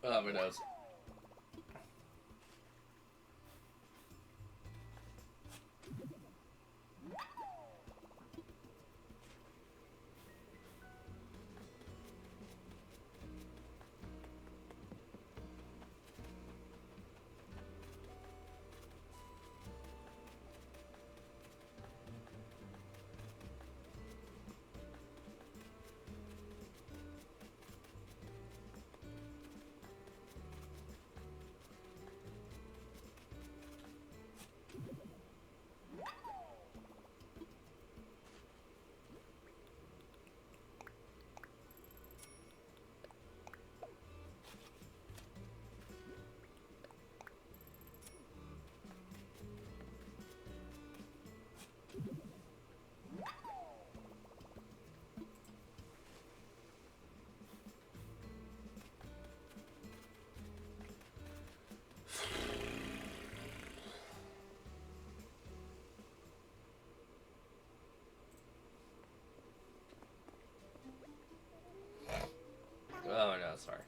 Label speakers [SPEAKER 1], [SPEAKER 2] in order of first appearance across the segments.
[SPEAKER 1] Oh, my nose. Oh, no, sorry.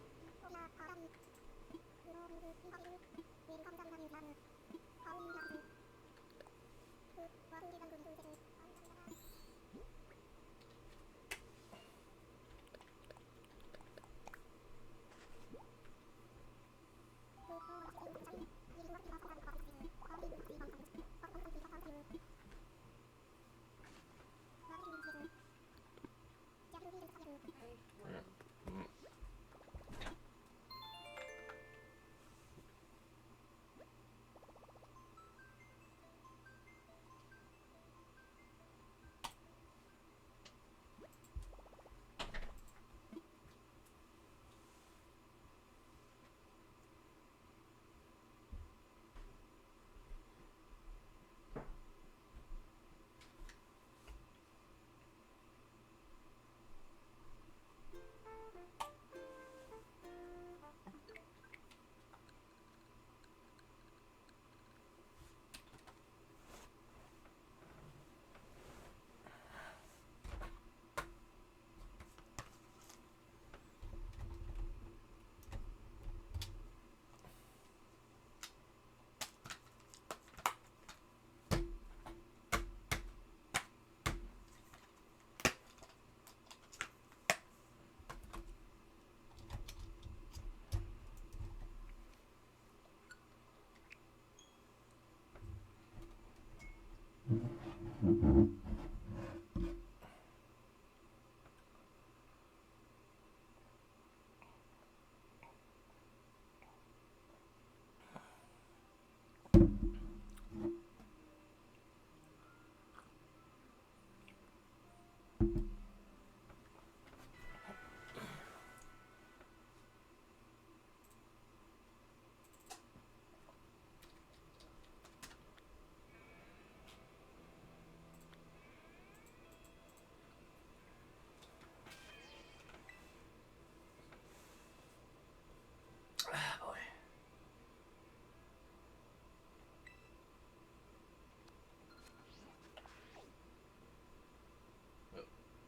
[SPEAKER 1] Ah, boy.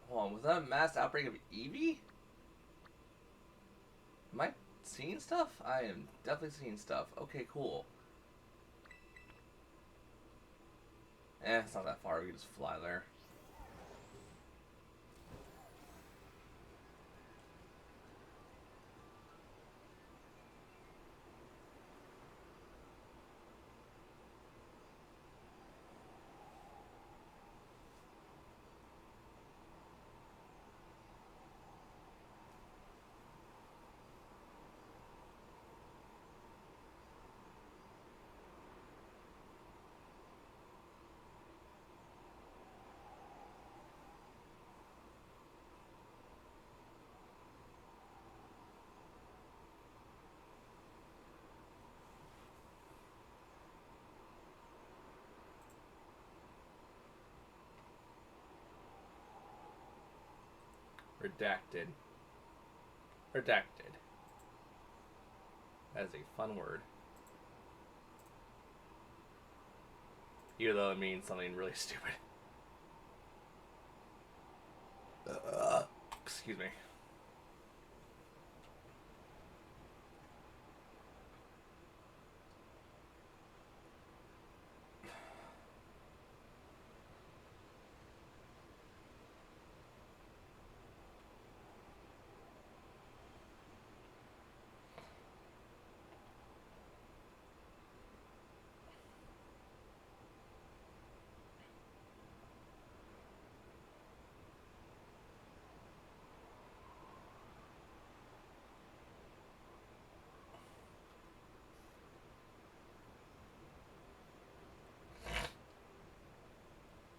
[SPEAKER 1] Hold on, was that a mass outbreak of Eevee? Am I seeing stuff? I am definitely seeing stuff. Okay, cool. It's not that far. We can just fly there. Redacted. Redacted. That is a fun word. Even though it means something really stupid. Excuse me.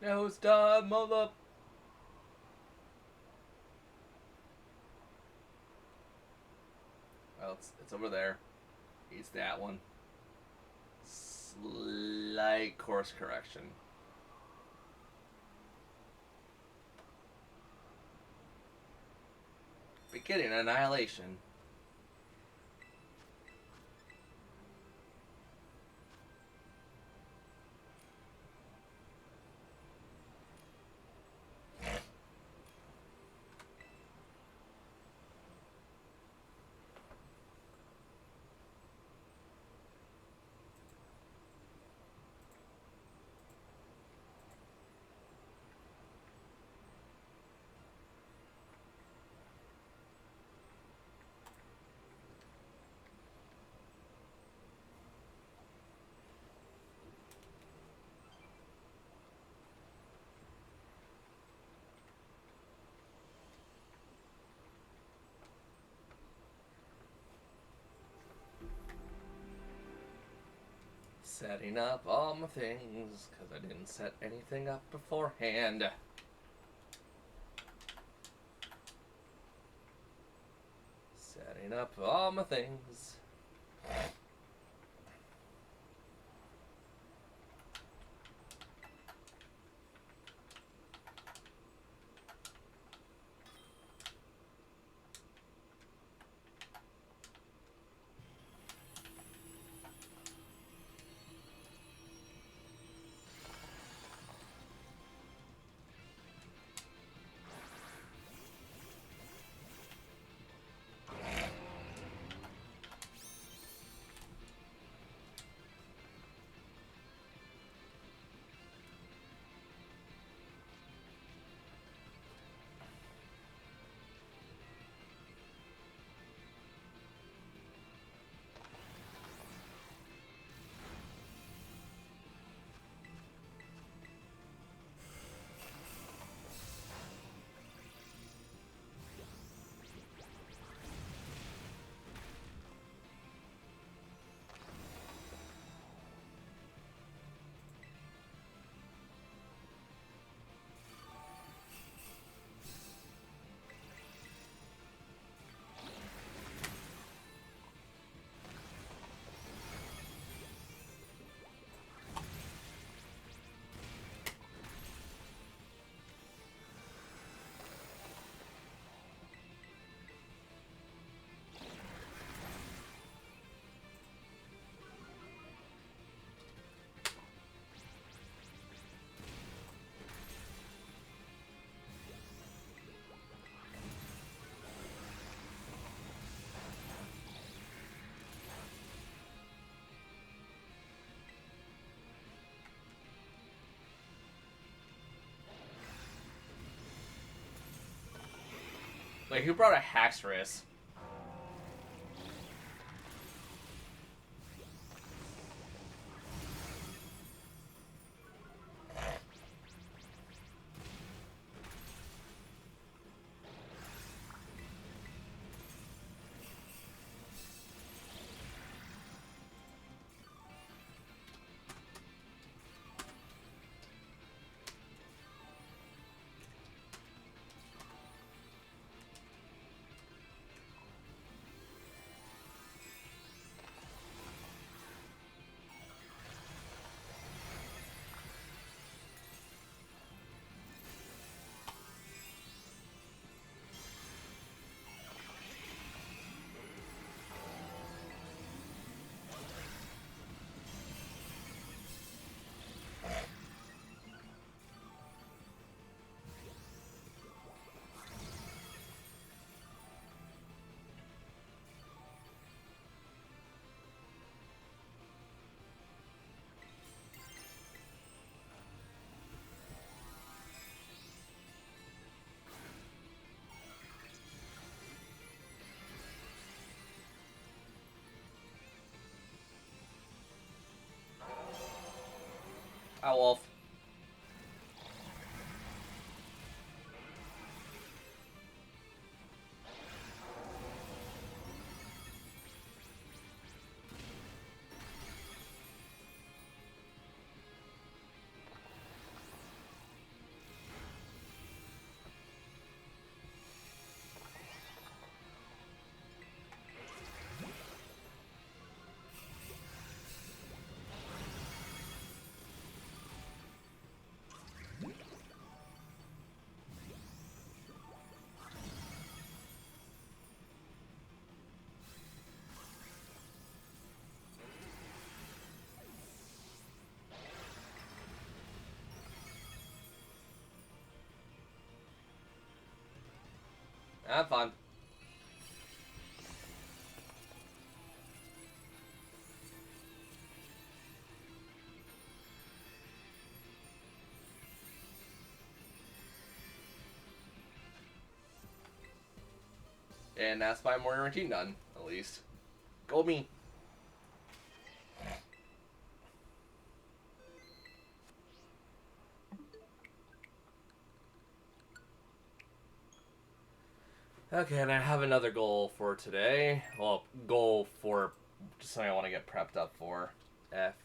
[SPEAKER 1] No, stop, mother. Well, it's over there. It's that one. Slight course correction. Beginning annihilation. Setting up all my things, because I didn't set anything up beforehand. Setting up all my things. Wait, who brought a Haxorus? Oh, Wolf. Have fun. And that's my morning routine done, at least. Go me. Okay, and I have another goal for today. Well, goal for just something I want to get prepped up for. F0GX.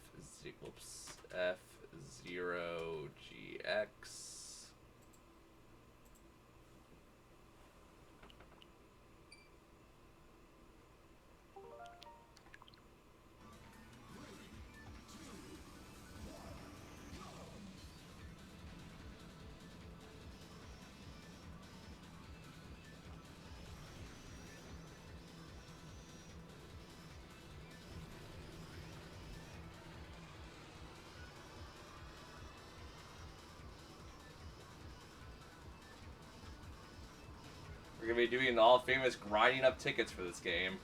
[SPEAKER 1] We're gonna be doing the all famous grinding up tickets for this game.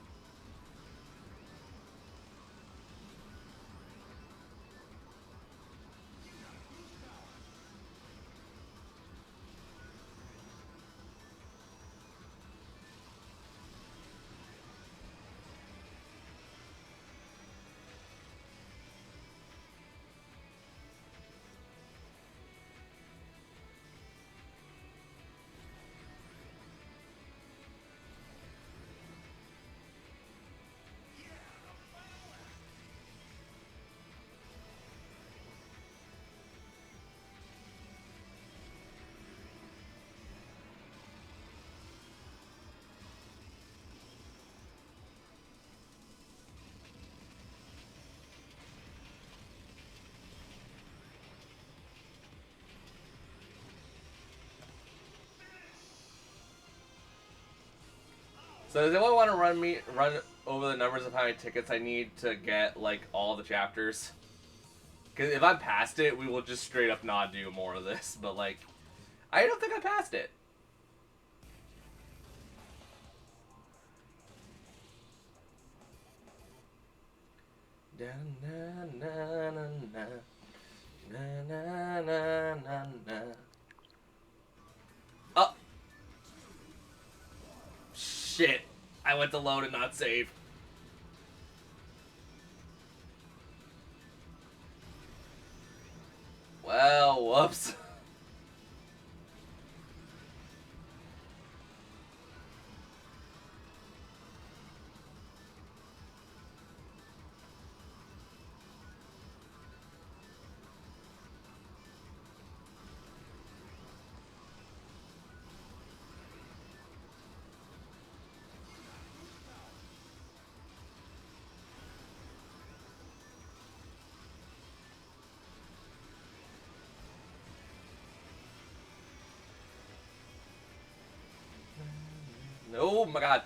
[SPEAKER 1] So does anyone want to run over the numbers of how many tickets I need to get like all the chapters? Because if I'm past it, we will just straight up not do more of this. But like, I don't think I passed it. Oh! Shit. I went to load and not save. Well, whoops. Oh my god.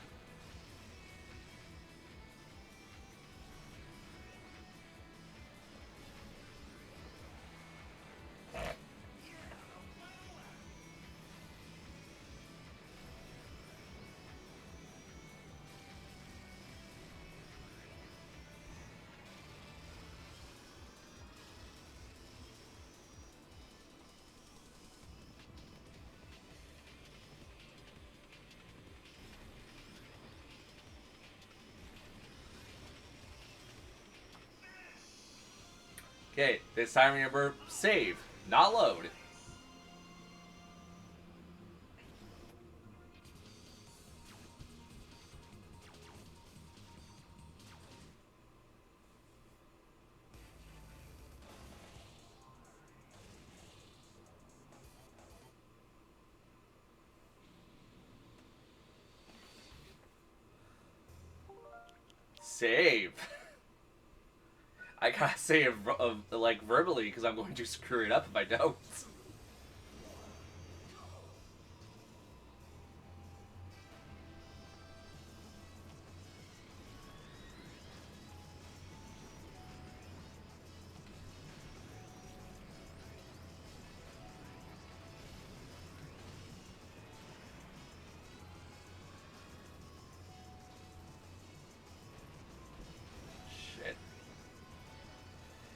[SPEAKER 1] Okay, this time remember, save, not load. Save. I gotta say it like verbally because I'm going to screw it up if I don't.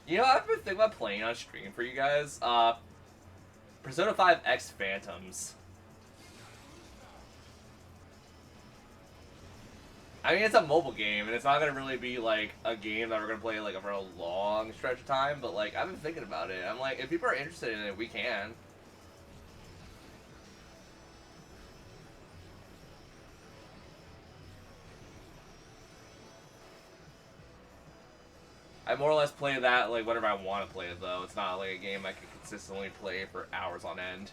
[SPEAKER 1] You know, I've been thinking about playing on stream for you guys. Persona 5 X Phantoms. I mean, it's a mobile game, and it's not gonna really be like a game that we're gonna play like for a long stretch of time. But like, I've been thinking about it. I'm like, if people are interested in it, we can. I more or less play that like whenever I want to play it, though. It's not like a game I can consistently play for hours on end.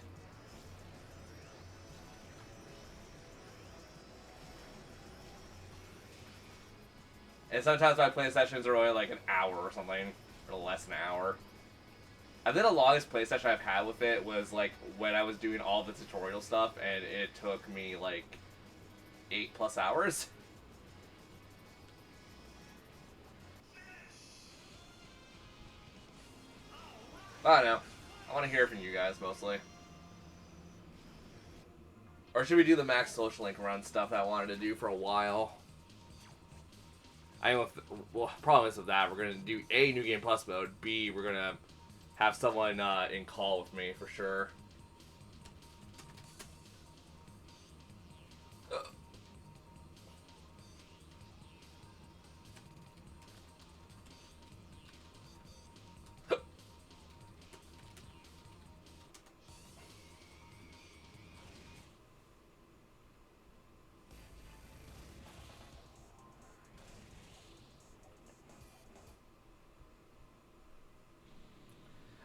[SPEAKER 1] And sometimes my play sessions are only like an hour or something, or less than an hour. I think the longest play session I've had with it was like when I was doing all the tutorial stuff, and it took me like 8+ hours. I don't know. I want to hear from you guys mostly. Or should we do the Max Social Link run stuff that I wanted to do for a while? I know. Well, problem is with that, we're gonna do A, New Game Plus mode. B, we're gonna have someone in call with me for sure.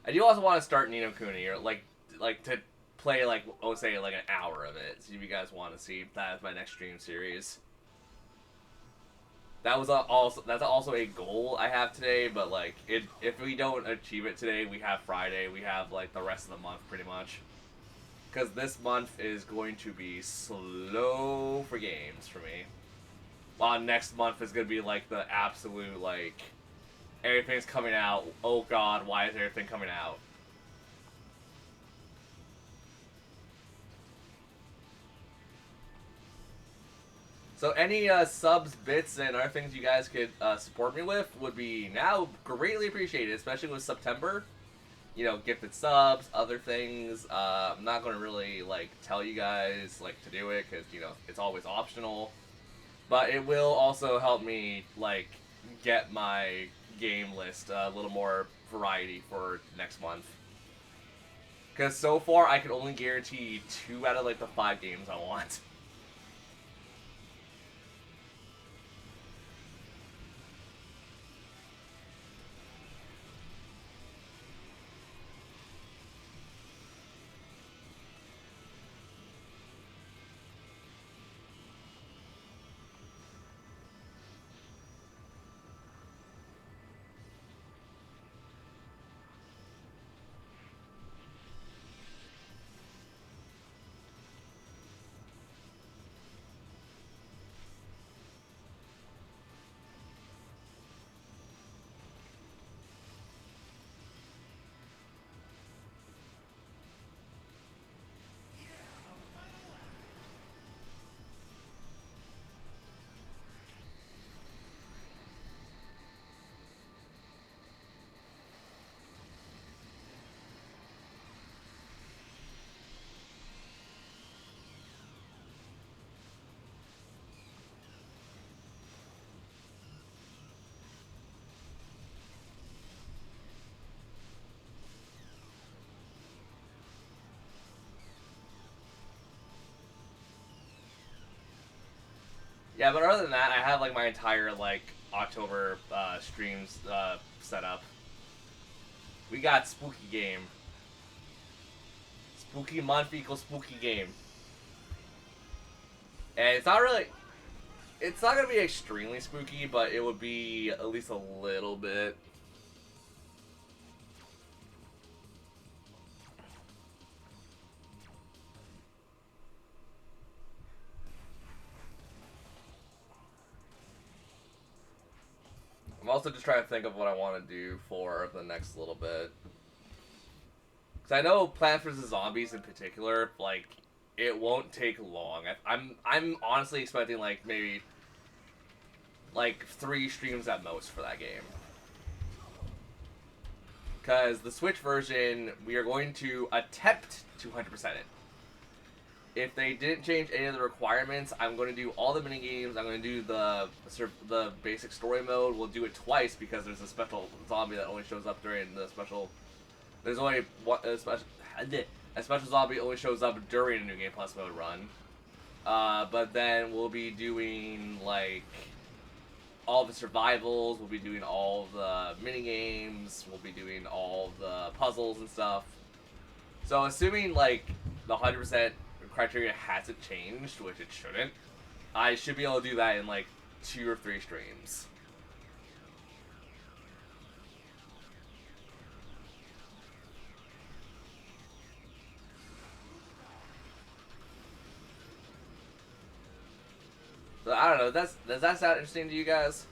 [SPEAKER 1] I do also want to start Ni no Kuni, or like to play like, oh, say like an hour of it. See if you guys want to see that as my next stream series. That was that's also a goal I have today, but like if we don't achieve it today, we have Friday. We have like the rest of the month pretty much. Because this month is going to be slow for games for me. While next month is going to be like the absolute like everything's coming out. Oh god, why is everything coming out? So any subs, bits, and other things you guys could support me with would be now greatly appreciated, especially with September. You know, gifted subs, other things. I'm not going to really like tell you guys like to do it because you know it's always optional. But it will also help me like get my game list a little more variety for next month. Because so far I can only guarantee 2 out of like the 5 games I want. Yeah, but other than that, I have like my entire like October streams set up. We got spooky game. Spooky month equals spooky game. And it's not really, it's not gonna be extremely spooky, but it would be at least a little bit. I'm also just trying to think of what I want to do for the next little bit. Because I know Plants vs. Zombies in particular, like, it won't take long. I'm honestly expecting, like, maybe, like, 3 streams at most for that game. Because the Switch version, we are going to attempt to 100% it. If they didn't change any of the requirements, I'm going to do all the mini games. I'm going to do the basic story mode. We'll do it twice because there's a special zombie that only shows up during the special. There's only one a special zombie only shows up during a New Game Plus mode run. But then we'll be doing like all the survivals. We'll be doing all the mini games. We'll be doing all the puzzles and stuff. So assuming like the 100% criteria hasn't changed, which it shouldn't, I should be able to do that in like 2 or 3 streams. So I don't know. Does that sound interesting to you guys?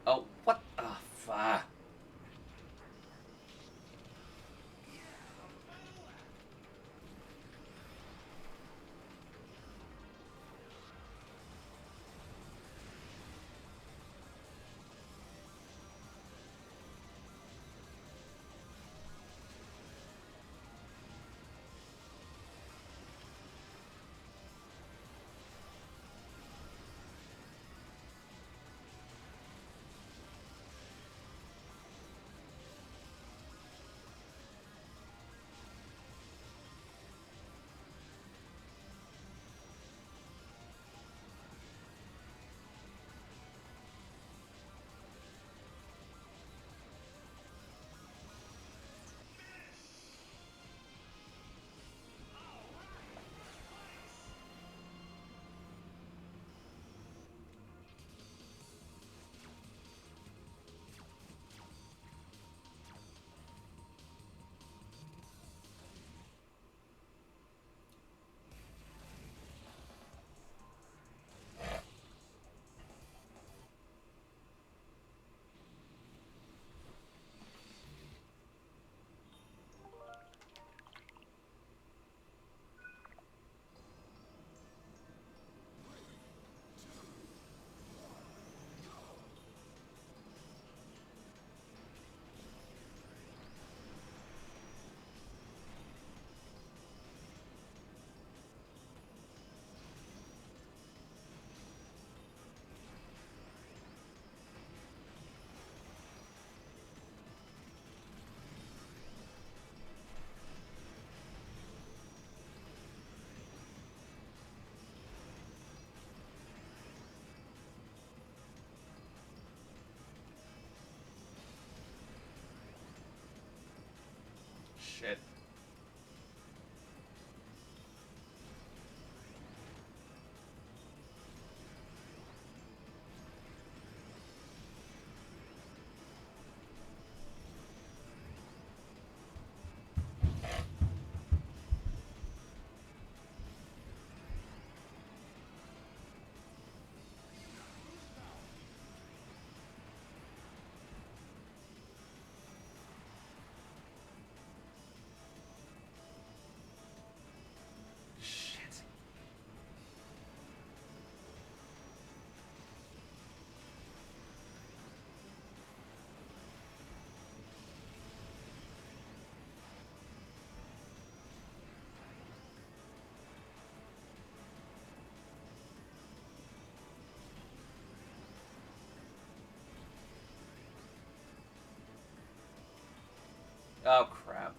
[SPEAKER 1] Oh, what? Oh, fuck. Shit. Shit. Oh, crap.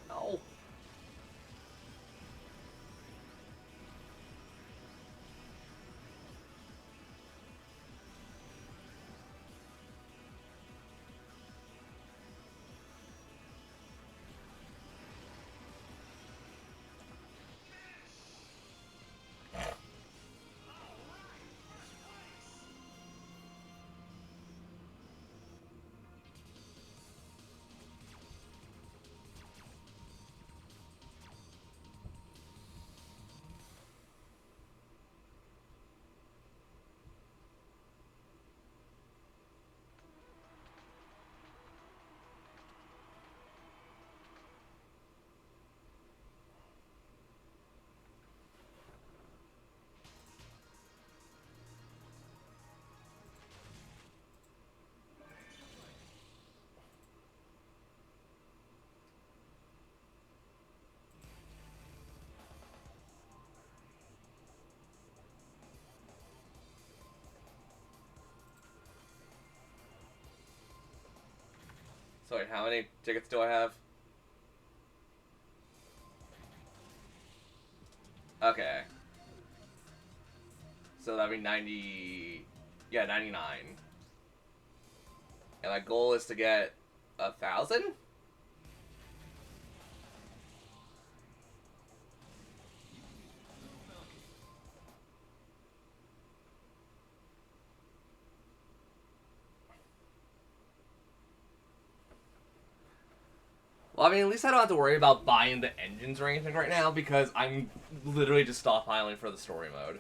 [SPEAKER 1] No. Sorry, how many tickets do I have? Okay. So that'd be 90... Yeah, 99. And my goal is to get 1,000? Well, I mean, at least I don't have to worry about buying the engines or anything right now because I'm literally just stockpiling for the story mode.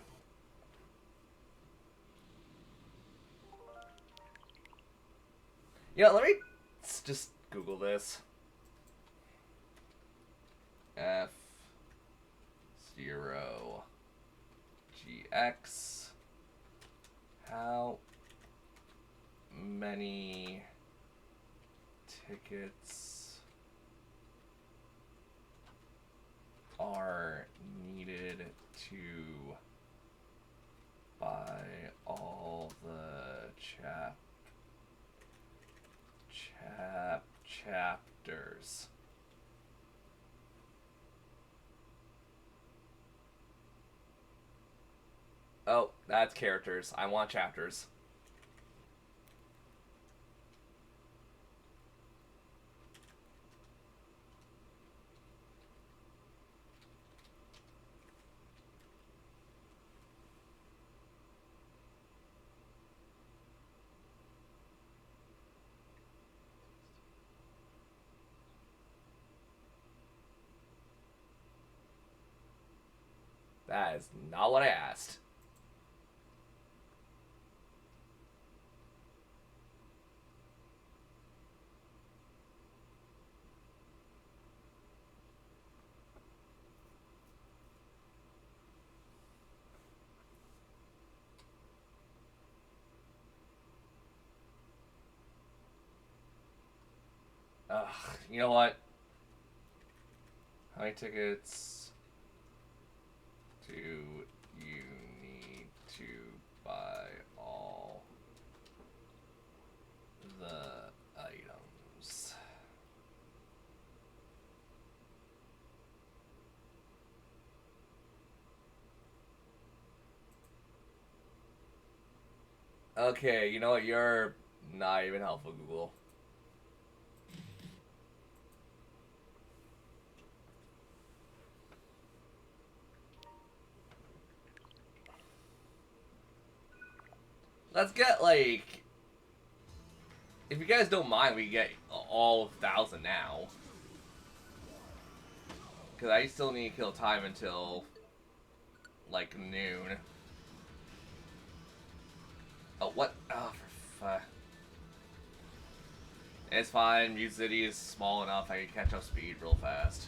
[SPEAKER 1] You know, let me just Google this. F0 GX. How many tickets are needed to buy all the chapters? Oh, that's characters. I want chapters. That is not what I asked. Ugh, you know what? How many tickets do you need to buy all the items? Okay, you know what? You're not even helpful, Google. Let's get, like... If you guys don't mind, we get all 1,000 now. Because I still need to kill time until, like, noon. Oh, what? Oh, for fuck. It's fine. Mute City is small enough. I can catch up speed real fast.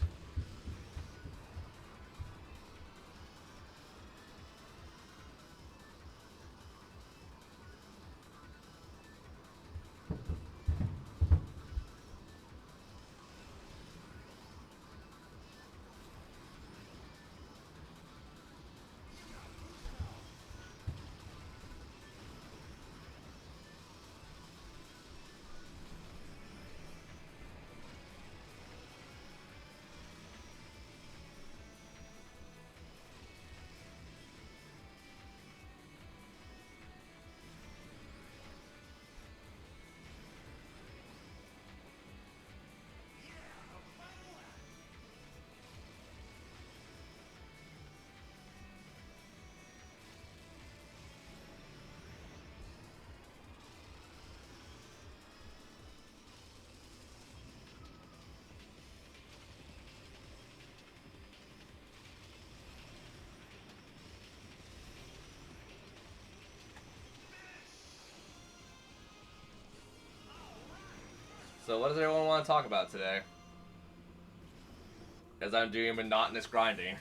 [SPEAKER 1] So what does everyone want to talk about today? As I'm doing monotonous grinding.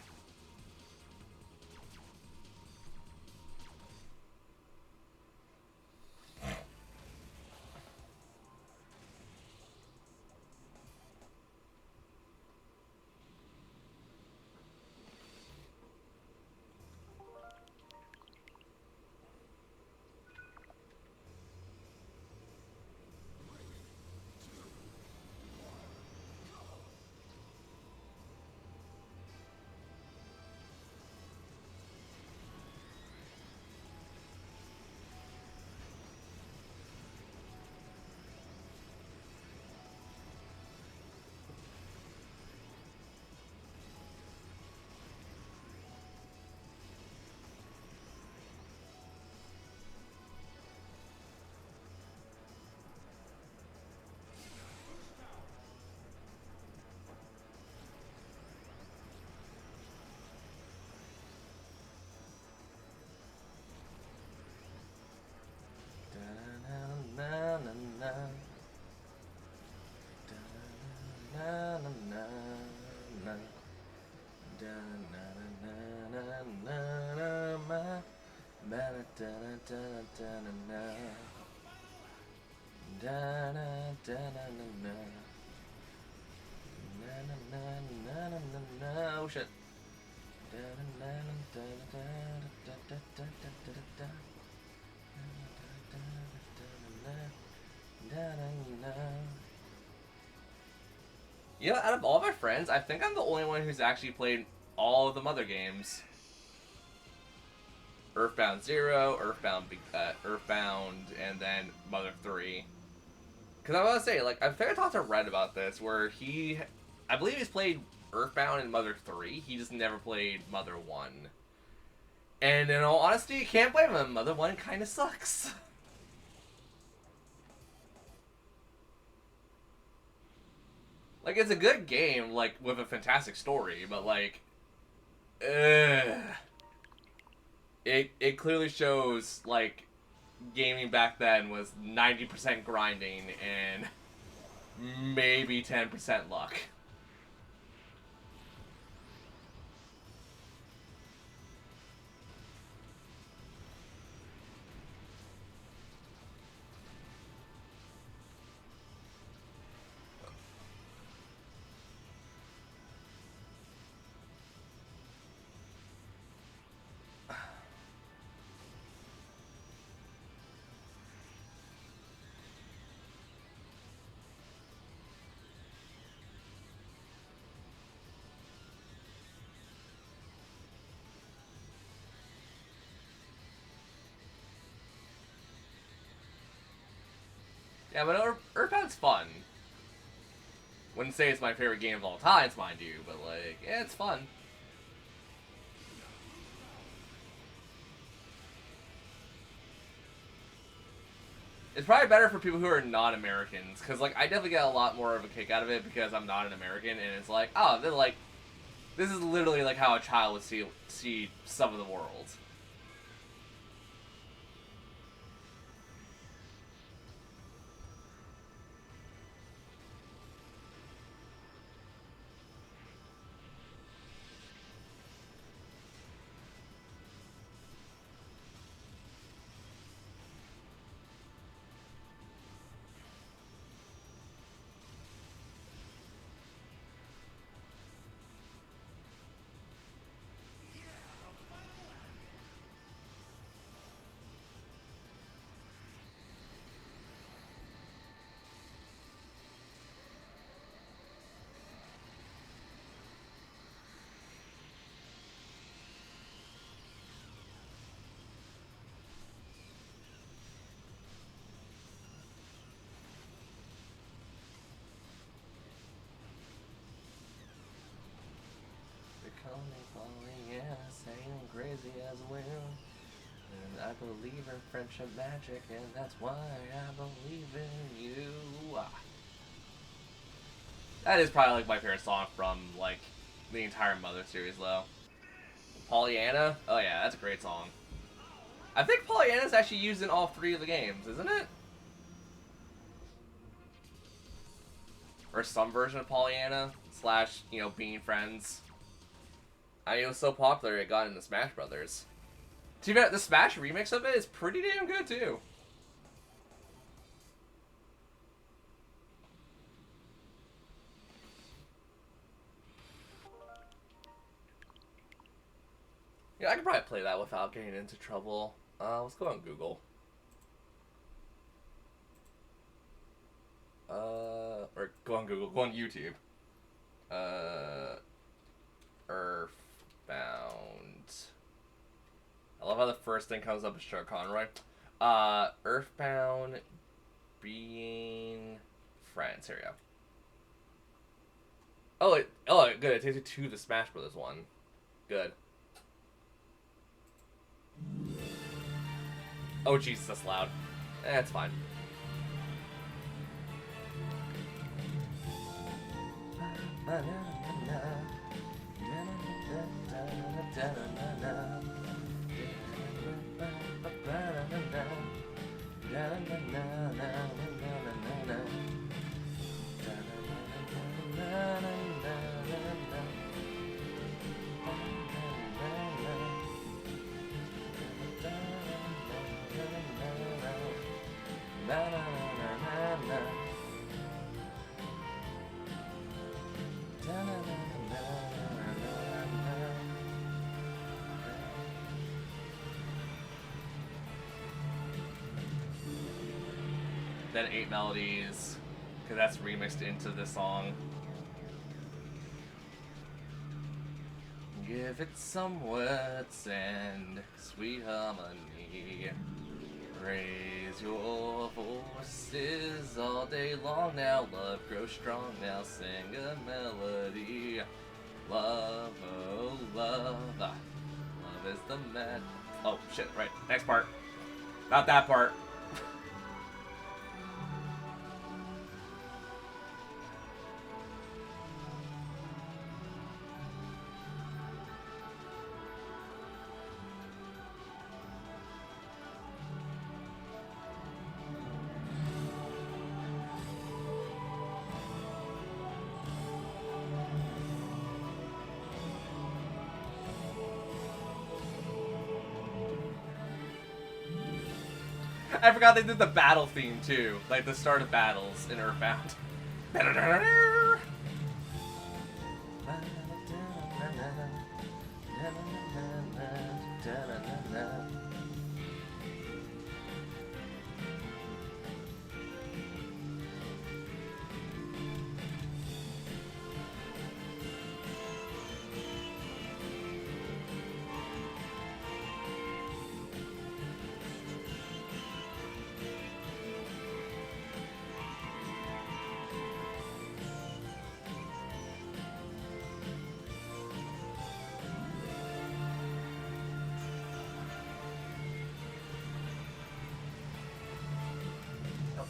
[SPEAKER 1] Oh shit. You know, out of all my friends, I think I'm the only one who's actually played all of the Mother games. Earthbound 0, Earthbound, and then Mother 3. Because I want to say, like, I think I talked to Red about this, where I believe he's played Earthbound and Mother 3, he just never played Mother 1. And in all honesty, you can't blame him, Mother 1 kind of sucks. Like, it's a good game, like, with a fantastic story, but, like, It clearly shows, like, gaming back then was 90% grinding and maybe 10% luck. Yeah, but Earthbound's fun. Wouldn't say it's my favorite game of all time, mind you, but, like, yeah, it's fun. It's probably better for people who are not Americans, because, like, I definitely get a lot more of a kick out of it because I'm not an American, and it's like, oh, they're like, this is literally like how a child would see some of the world. Call me Pollyanna, saying crazy as a whale. And I believe in friendship magic, and that's why I believe in you. That is probably like my favorite song from like the entire Mother series, though. Pollyanna? Oh yeah, that's a great song. I think Pollyanna's actually used in all 3 of the games, isn't it? or some version of Pollyanna slash, you know, being friends. I mean, it was so popular it got into Smash Brothers. To be fair, the Smash remix of it is pretty damn good too. Yeah, I could probably play that without getting into trouble. Let's go on Google. Or go on Google, go on YouTube. Earthbound. I love how the first thing comes up is Shark Conroy. Earthbound being friends. Here we go. Oh, good. It takes you to the Smash Brothers one. Good. Oh, Jesus, that's loud. It's fine. Then 8 melodies, because that's remixed into this song. Give it some words and sweet harmony. Raise your voices all day long now. Love grows strong now. Sing a melody. Love, oh love. Love is the man. Oh shit, right. Next part. Not that part. I forgot they did the battle theme too, like the start of battles in Earthbound.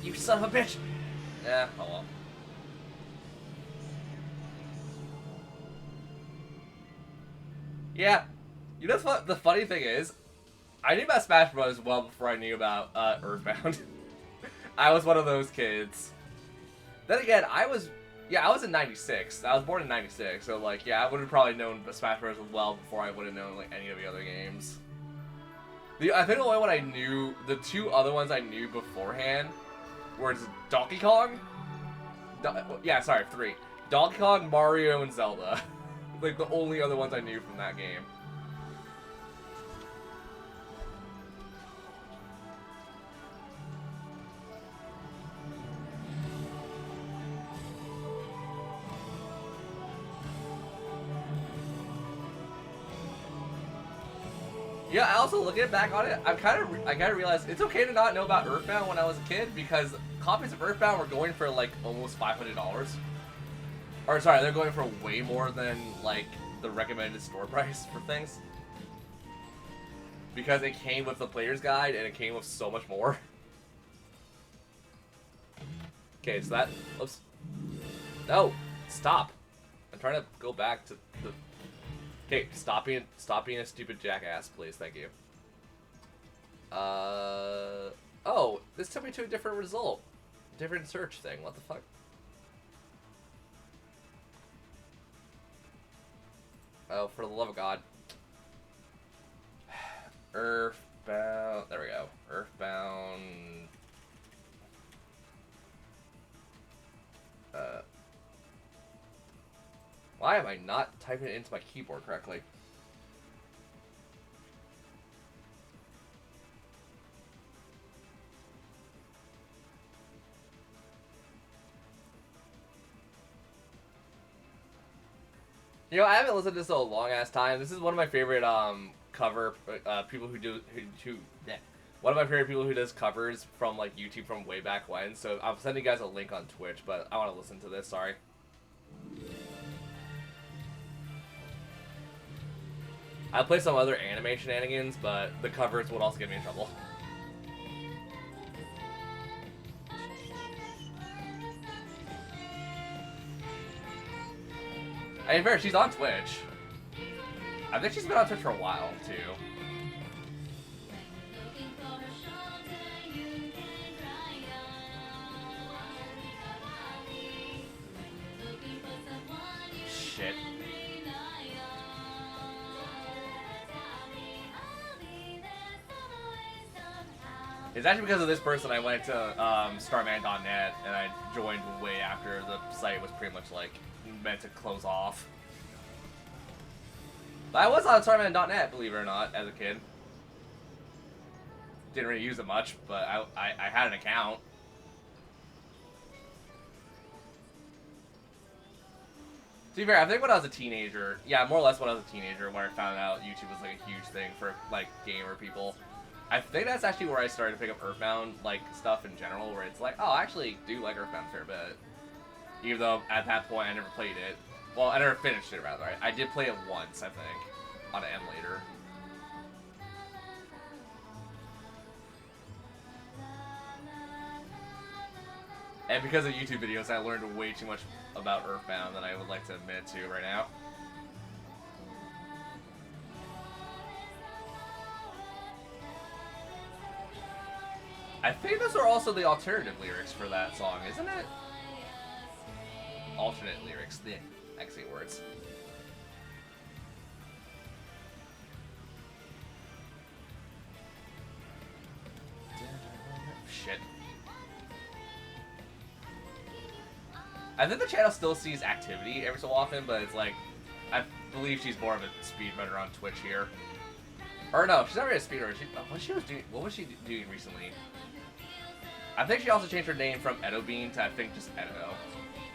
[SPEAKER 1] You son of a bitch! Yeah, oh well. Yeah, you know what the funny thing is? I knew about Smash Bros. Well before I knew about Earthbound. I was one of those kids. Then again, I was in 96. I was born in 96, so like, yeah, I would have probably known Smash Bros. Well before I would have known like any of the other games. I think the only one I knew, the two other ones I knew beforehand were Donkey Kong. Three. Donkey Kong, Mario, and Zelda. Like the only other ones I knew from that game. Yeah, I also looking back on it, I kind of realized it's okay to not know about Earthbound when I was a kid because copies of Earthbound were going for like almost $500. Or sorry, they're going for way more than like the recommended store price for things. Because it came with the player's guide and it came with so much more. Okay, so that, oops. No, stop. I'm trying to go back to the. Okay, stop being a stupid jackass, please. Thank you. Oh, this took me to a different result. Different search thing. What the fuck? Oh, for the love of God. Earthbound. There we go. Earthbound. Why am I not typing it into my keyboard correctly? You know, I haven't listened to this in a long ass time. This is one of my favorite cover people who do yeah. One of my favorite people who does covers from like YouTube from way back when. So I'm sending you guys a link on Twitch, but I want to listen to this. Sorry. I play some other anime shenanigans, but the covers would also get me in trouble. I mean, fair, she's on Twitch. I think she's been on Twitch for a while, too. Shit. It's actually because of this person I went to Starman.net, and I joined way after the site was pretty much, like, meant to close off. But I was on Starman.net, believe it or not, as a kid. Didn't really use it much, but I had an account. To be fair, I think when I was a teenager, yeah, more or less when I was a teenager, when I found out YouTube was like a huge thing for like gamer people, I think that's actually where I started to pick up Earthbound like stuff in general, where it's like, oh, I actually do like Earthbound a fair bit. Even though at that point I never played it. Well, I never finished it, rather. I did play it once, I think, on an emulator. And because of YouTube videos, I learned way too much about Earthbound than I would like to admit to right now. I think those are also the alternative lyrics for that song, isn't it? Alternate lyrics, the X8 words. Shit. I think the channel still sees activity every so often, but it's like, I believe she's more of a speedrunner on Twitch here. Or no, she's not really a speedrunner. What was she doing recently? I think she also changed her name from Edo Bean to I think just Edo.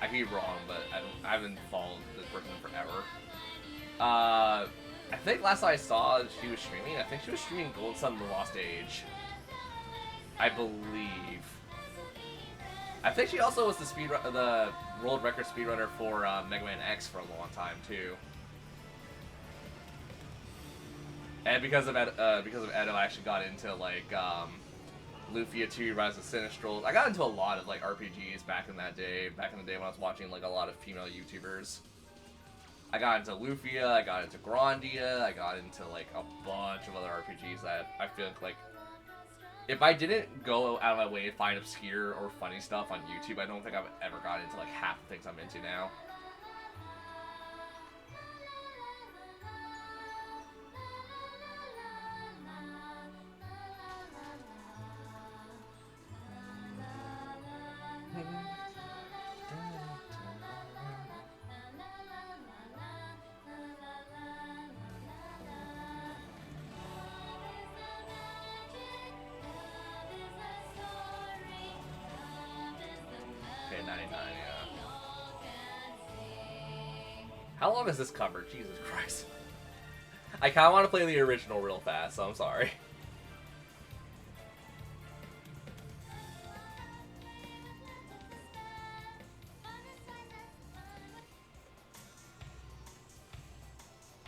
[SPEAKER 1] I could be wrong, but I haven't followed this person forever. I think last time I saw she was streaming, I think she was streaming Gold Sun: The Lost Age. I believe. I think she also was the world record speedrunner for Mega Man X for a long time too. And because of Edo, I actually got into like Lufia 2, Rise of Sinistral. I got into a lot of like RPGs back in the day when I was watching like a lot of female YouTubers. I got into Lufia, I got into Grandia, I got into like a bunch of other RPGs that I feel like if I didn't go out of my way to find obscure or funny stuff on YouTube, I don't think I've ever gotten into like half the things I'm into now. Okay, 99, yeah. How long is this cover? Jesus Christ. I kind of want to play the original real fast, so I'm sorry.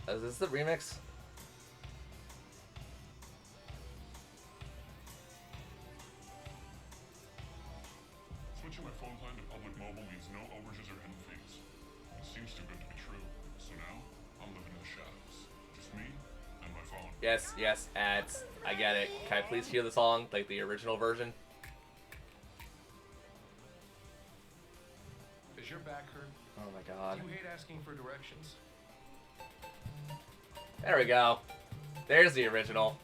[SPEAKER 1] Is this the remix?
[SPEAKER 2] Switching my phone plan to public mobile means no overages or end fees. It seems too good to be true, so now I'm living in the shadows. Just me and my phone.
[SPEAKER 1] Yes, yes, ads. I get it. Can I please hear the song, like the original version?
[SPEAKER 3] Is your back hurt?
[SPEAKER 1] Oh my god.
[SPEAKER 3] Do you hate asking for directions?
[SPEAKER 1] There we go. There's the original.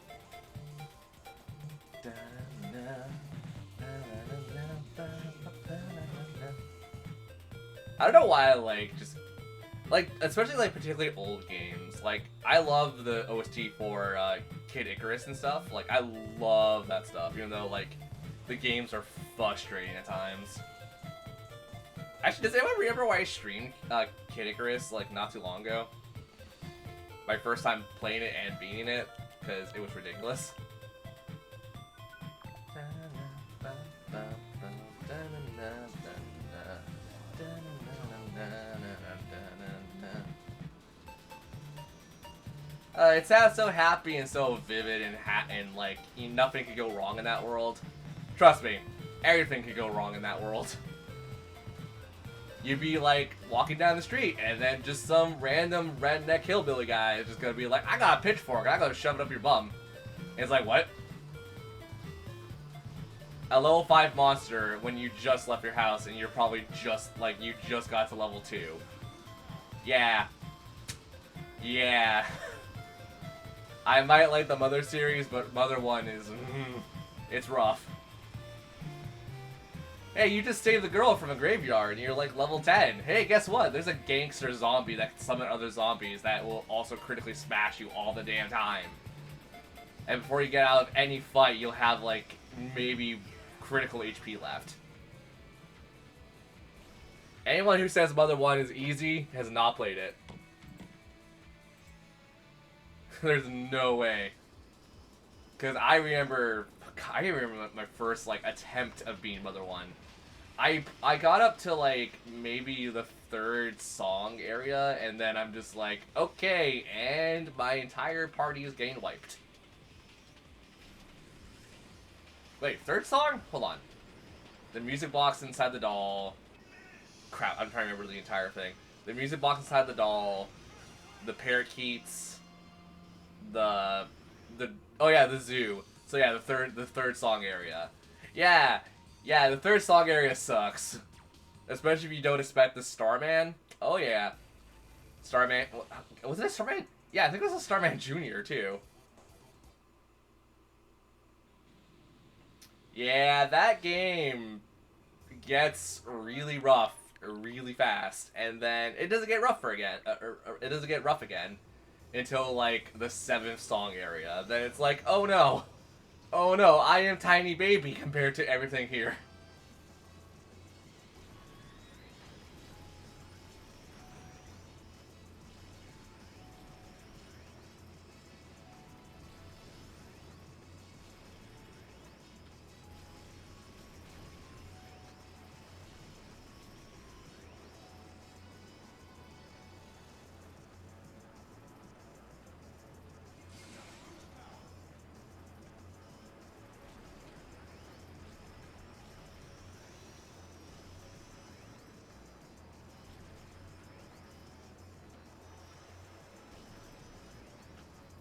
[SPEAKER 1] I don't know why I like just like, especially like particularly old games. Like, I love the OST for Kid Icarus and stuff. Like, I love that stuff, even though like the games are frustrating at times. Actually, does anyone remember why I streamed Kid Icarus like not too long ago? My first time playing it and beating it, because it was ridiculous. It sounds so happy and so vivid and like nothing could go wrong in that world. Trust me, everything could go wrong in that world. You'd be like walking down the street and then just some random redneck hillbilly guy is just gonna be like, I got a pitchfork, I gotta shove it up your bum. And it's like, what? A level 5 monster when you just left your house and you're probably just like, you just got to level 2. Yeah. Yeah. I might like the Mother series, but Mother 1 is, it's rough. Hey, you just saved the girl from a graveyard and you're like level 10. Hey, guess what? There's a gangster zombie that can summon other zombies that will also critically smash you all the damn time. And before you get out of any fight, you'll have like maybe critical HP left. Anyone who says Mother 1 is easy has not played it. There's no way. Because I remember my first like attempt of being Mother 1. I got up to like maybe the 3rd song area, and then I'm just like, okay, and my entire party is getting wiped. Wait, 3rd song? Hold on. The music box inside the doll. Crap, I'm trying to remember the entire thing. The music box inside the doll. The parakeets. The oh yeah, the zoo. So yeah, the third song area. Yeah, the 3rd song area sucks. Especially if you don't expect the Starman. Oh yeah. Starman, was it a Starman? Yeah, I think it was a Starman Jr. too. Yeah, that game gets really rough really fast, and then it doesn't get rougher again. It doesn't get rough again until like the 7th song area. Then it's like, oh no. Oh no, I am tiny baby compared to everything here.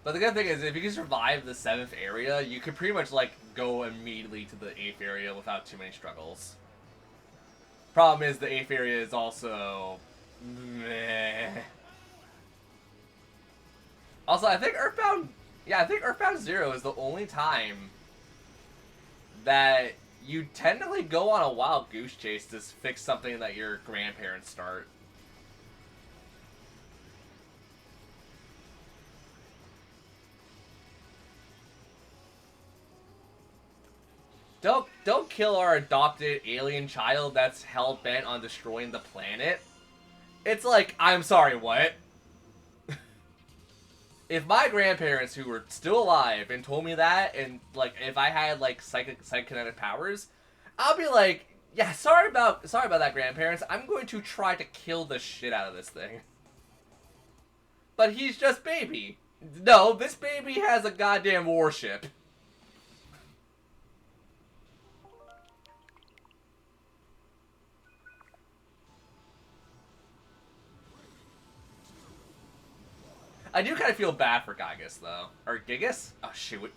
[SPEAKER 1] But the good thing is, if you can survive the 7th area, you could pretty much, like, go immediately to the 8th area without too many struggles. Problem is, the 8th area is also... meh. Also, I think Earthbound... Yeah, I think Earthbound 0 is the only time that you technically go on a wild goose chase to fix something that your grandparents start. Don't kill our adopted alien child that's hell-bent on destroying the planet. It's like, I'm sorry, what? If my grandparents who were still alive and told me that, and like if I had like psychokinetic powers, I'll be like, yeah, sorry about that, grandparents. I'm going to try to kill the shit out of this thing. But he's just baby. No, this baby has a goddamn warship. I do kind of feel bad for Gygus, though. Or Gigas? Oh, shoot.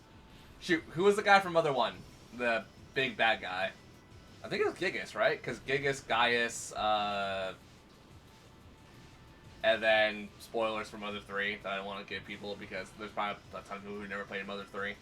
[SPEAKER 1] Shoot, who was the guy from Mother 1? The big bad guy. I think it was Gigas, right? Because Gigas, Gaius, And then spoilers for Mother 3 that I don't want to give people because there's probably a ton of people who never played Mother 3.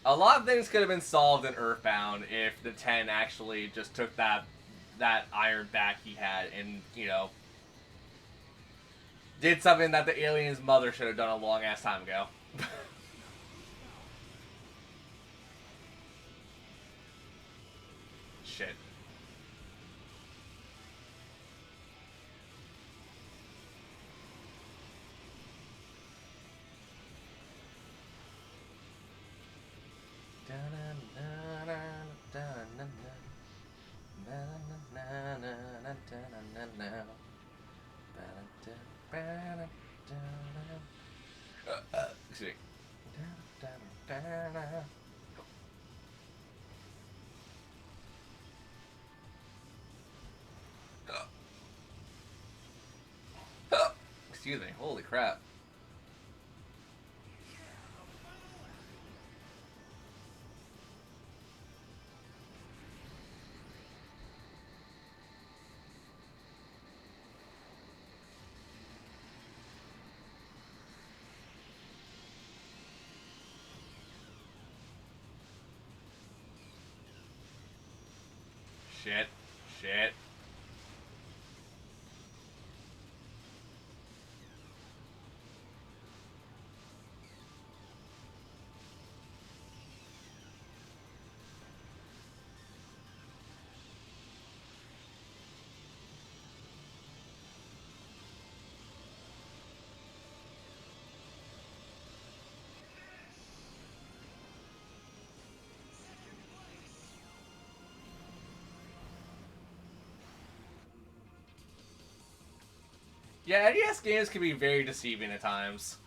[SPEAKER 1] A lot of things could have been solved in Earthbound if the 10 actually just took that iron back he had and, you know, did something that the alien's mother should have done a long ass time ago. Shit. Excuse me. Excuse me. Holy crap. Shit. Shit. Yeah, NES games can be very deceiving at times.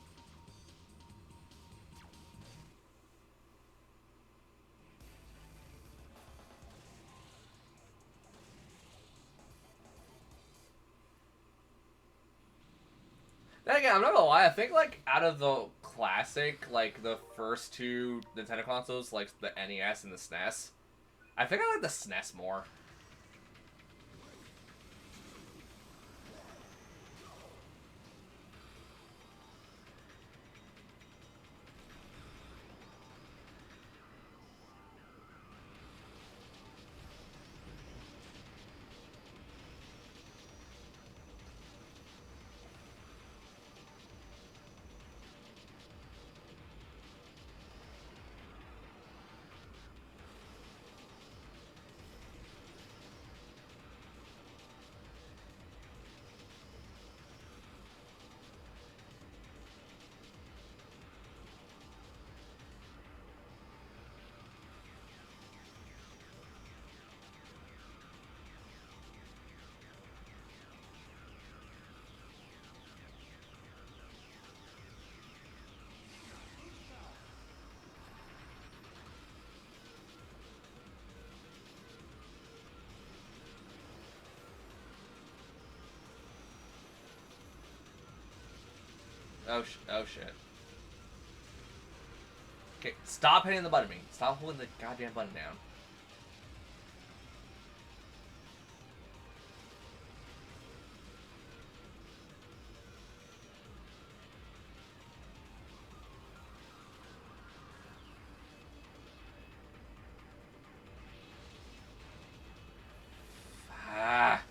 [SPEAKER 1] Then again, I'm not gonna lie, I think, like, out of the classic, like, the first two Nintendo consoles, like, the NES and the SNES, I think I like the SNES more. Oh shit. Okay, stop hitting the button, me. Stop holding the goddamn button down. Ah.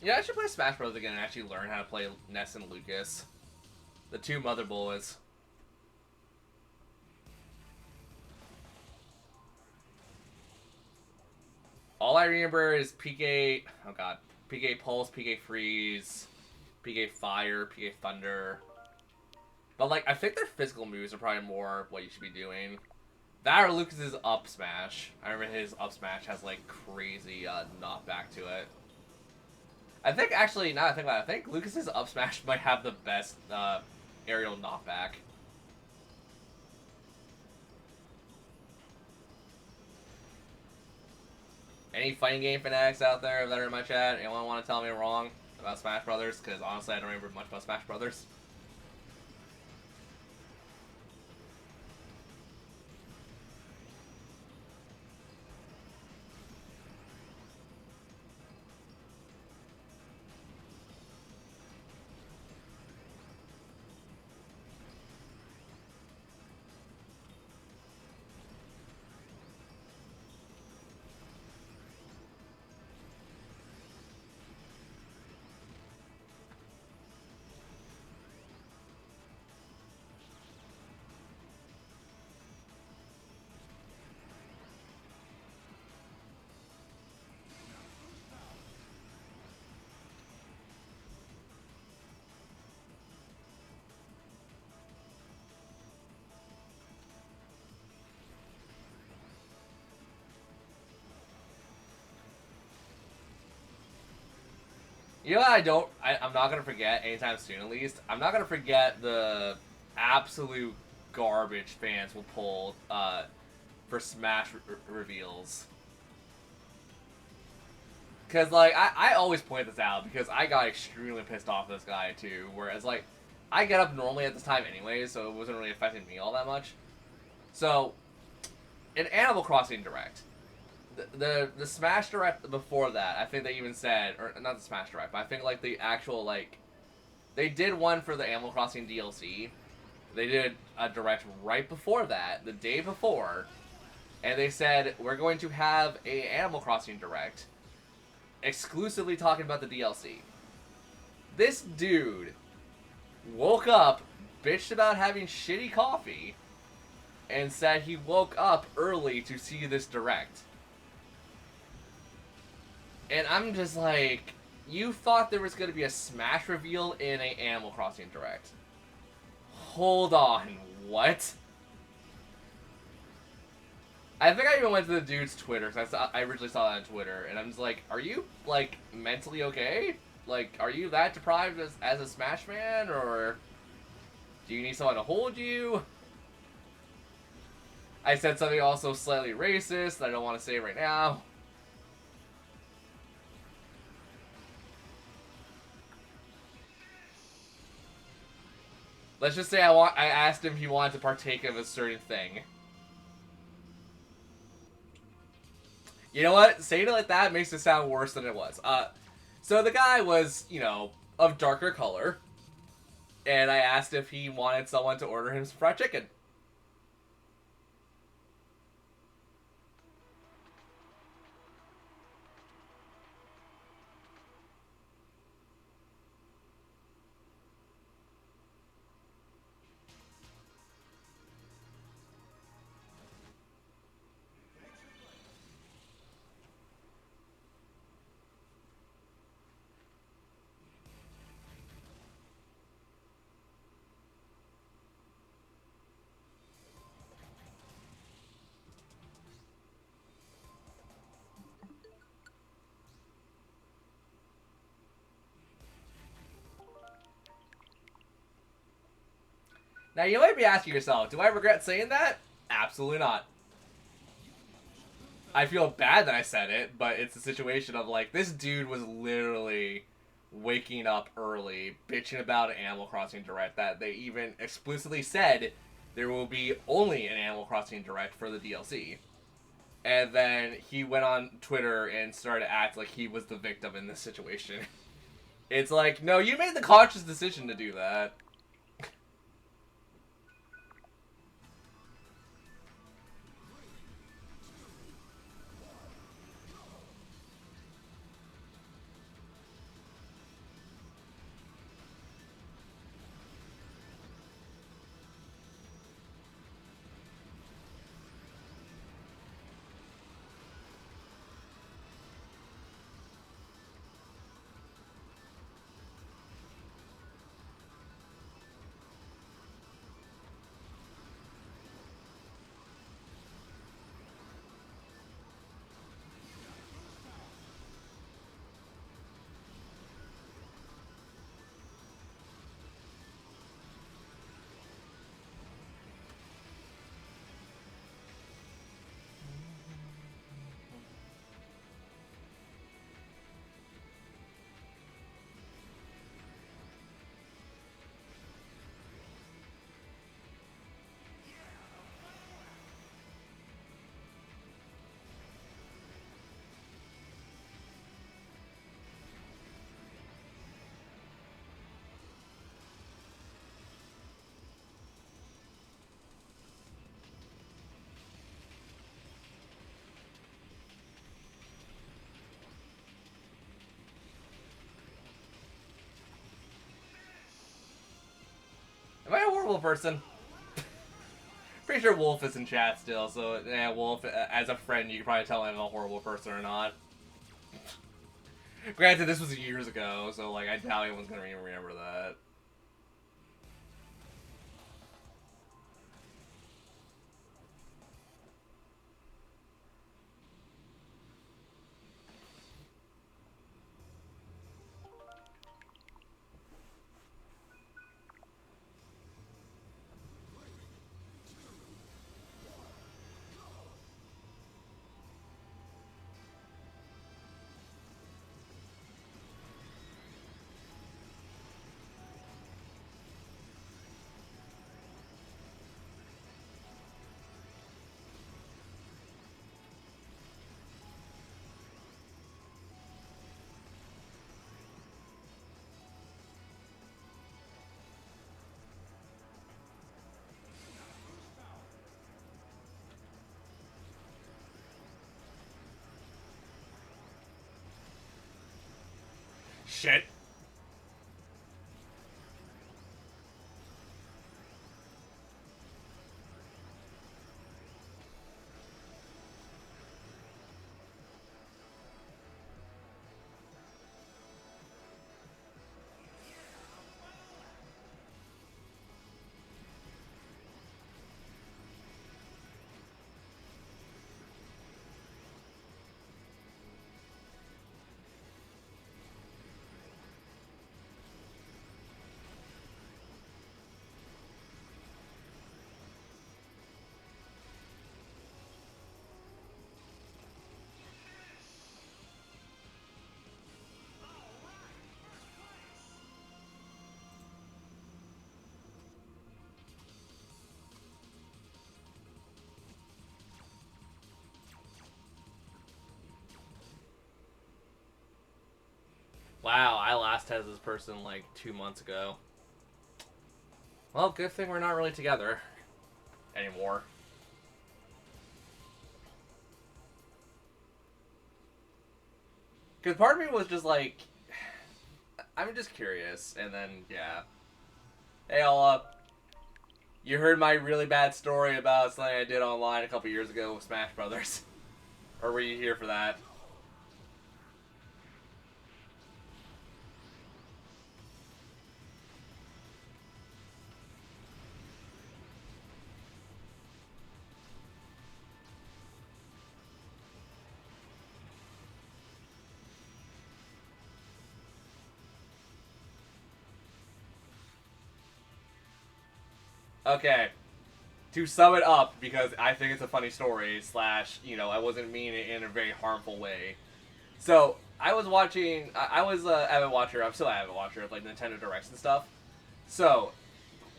[SPEAKER 1] Yeah, I should play Smash Bros. Again and actually learn how to play Ness and Lucas. The two mother boys. All I remember is PK... Oh god. PK Pulse, PK Freeze, PK Fire, PK Thunder. But, like, I think their physical moves are probably more what you should be doing. That or Lucas's up smash. I remember his up smash has, like, crazy knockback to it. I think, actually, now that I think about it, I think Lucas's up smash might have the best aerial knockback. Any fighting game fanatics out there that are in my chat? Anyone want to tell me wrong about Smash Brothers? Because honestly, I don't remember much about Smash Brothers. You know what I'm not going to forget anytime soon at least? I'm not going to forget the absolute garbage fans will pull for Smash reveals. Because, like, I always point this out because I got extremely pissed off at this guy, too. Whereas, like, I get up normally at this time anyway, so it wasn't really affecting me all that much. So, in Animal Crossing Direct, the Smash Direct before that, I think they even said, or not the Smash Direct, but I think, like, the actual, like, they did one for the Animal Crossing DLC. They did a Direct right before that, the day before, and they said, we're going to have a Animal Crossing Direct exclusively talking about the DLC. This dude woke up, bitched about having shitty coffee, and said he woke up early to see this Direct. And I'm just like, you thought there was going to be a Smash reveal in a Animal Crossing Direct. Hold on, what? I think I even went to the dude's Twitter, because I originally saw that on Twitter, and I'm just like, are you, like, mentally okay? Like, are you that deprived as a Smash fan, or do you need someone to hold you? I said something also slightly racist that I don't want to say right now. Let's just say I asked him if he wanted to partake of a certain thing. You know what? Saying it like that makes it sound worse than it was. So the guy was, you know, of darker color. And I asked if he wanted someone to order him some fried chicken. Now, you might be asking yourself, do I regret saying that? Absolutely not. I feel bad that I said it, but it's a situation of, like, this dude was literally waking up early, bitching about an Animal Crossing Direct that they even explicitly said there will be only an Animal Crossing Direct for the DLC. And then he went on Twitter and started to act like he was the victim in this situation. It's like, no, you made the conscious decision to do that. horrible person. Pretty sure Wolf is in chat still, so yeah, Wolf, as a friend, you can probably tell I'm a horrible person or not. Granted, this was years ago, so like I doubt anyone's gonna even remember that. Shit. Wow, I last had this person like 2 months ago. Well, good thing we're not really together anymore. Because part of me was just like, I'm just curious, and then, yeah. Hey, Ella. You heard my really bad story about something I did online a couple years ago with Smash Brothers. Or were you here for that? Okay. To sum it up, because I think it's a funny story, slash, you know, I wasn't mean it in a very harmful way. So, I was watching, I was an avid watcher, I'm still an avid watcher of, like, Nintendo Directs and stuff. So,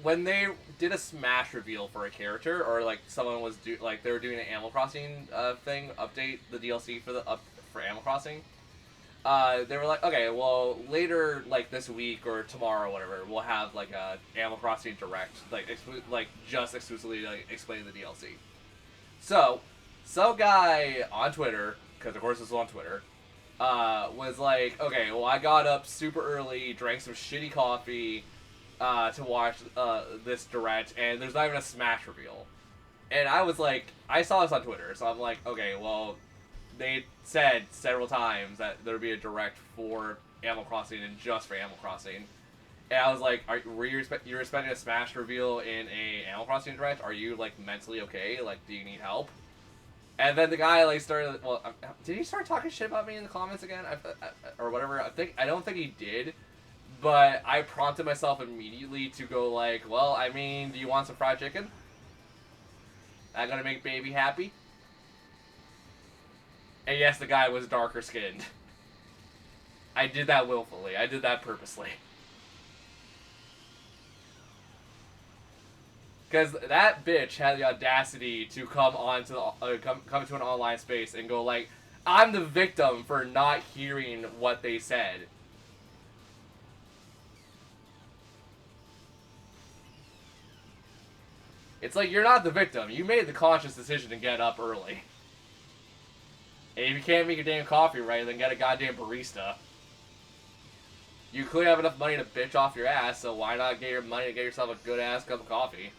[SPEAKER 1] when they did a Smash reveal for a character, or, like, someone was, they were doing an Animal Crossing thing, update the DLC for Animal Crossing, they were like, okay, well, later, like, this week or tomorrow or whatever, we'll have, like, a Animal Crossing Direct, like, just exclusively, like, explaining the DLC. So, some guy on Twitter, because of course this was on Twitter, was like, okay, well, I got up super early, drank some shitty coffee, to watch, this Direct, and there's not even a Smash reveal. And I was like, I saw this on Twitter, so I'm like, okay, well, they said several times that there would be a Direct for Animal Crossing and just for Animal Crossing. And I was like, you're expecting a Smash reveal in a Animal Crossing Direct? Are you, like, mentally okay? Like, do you need help? And then the guy, like, started, well, did he start talking shit about me in the comments again? Or whatever. I don't think he did. But I prompted myself immediately to go, like, well, I mean, do you want some fried chicken? I'm gonna make baby happy? And yes, the guy was darker skinned. I did that willfully. I did that purposely. Because that bitch had the audacity to come onto the, come to an online space and go like, I'm the victim for not hearing what they said. It's like, you're not the victim. You made the conscious decision to get up early. And if you can't make your damn coffee right, then get a goddamn barista. You clearly have enough money to bitch off your ass, so why not get your money to get yourself a good ass cup of coffee?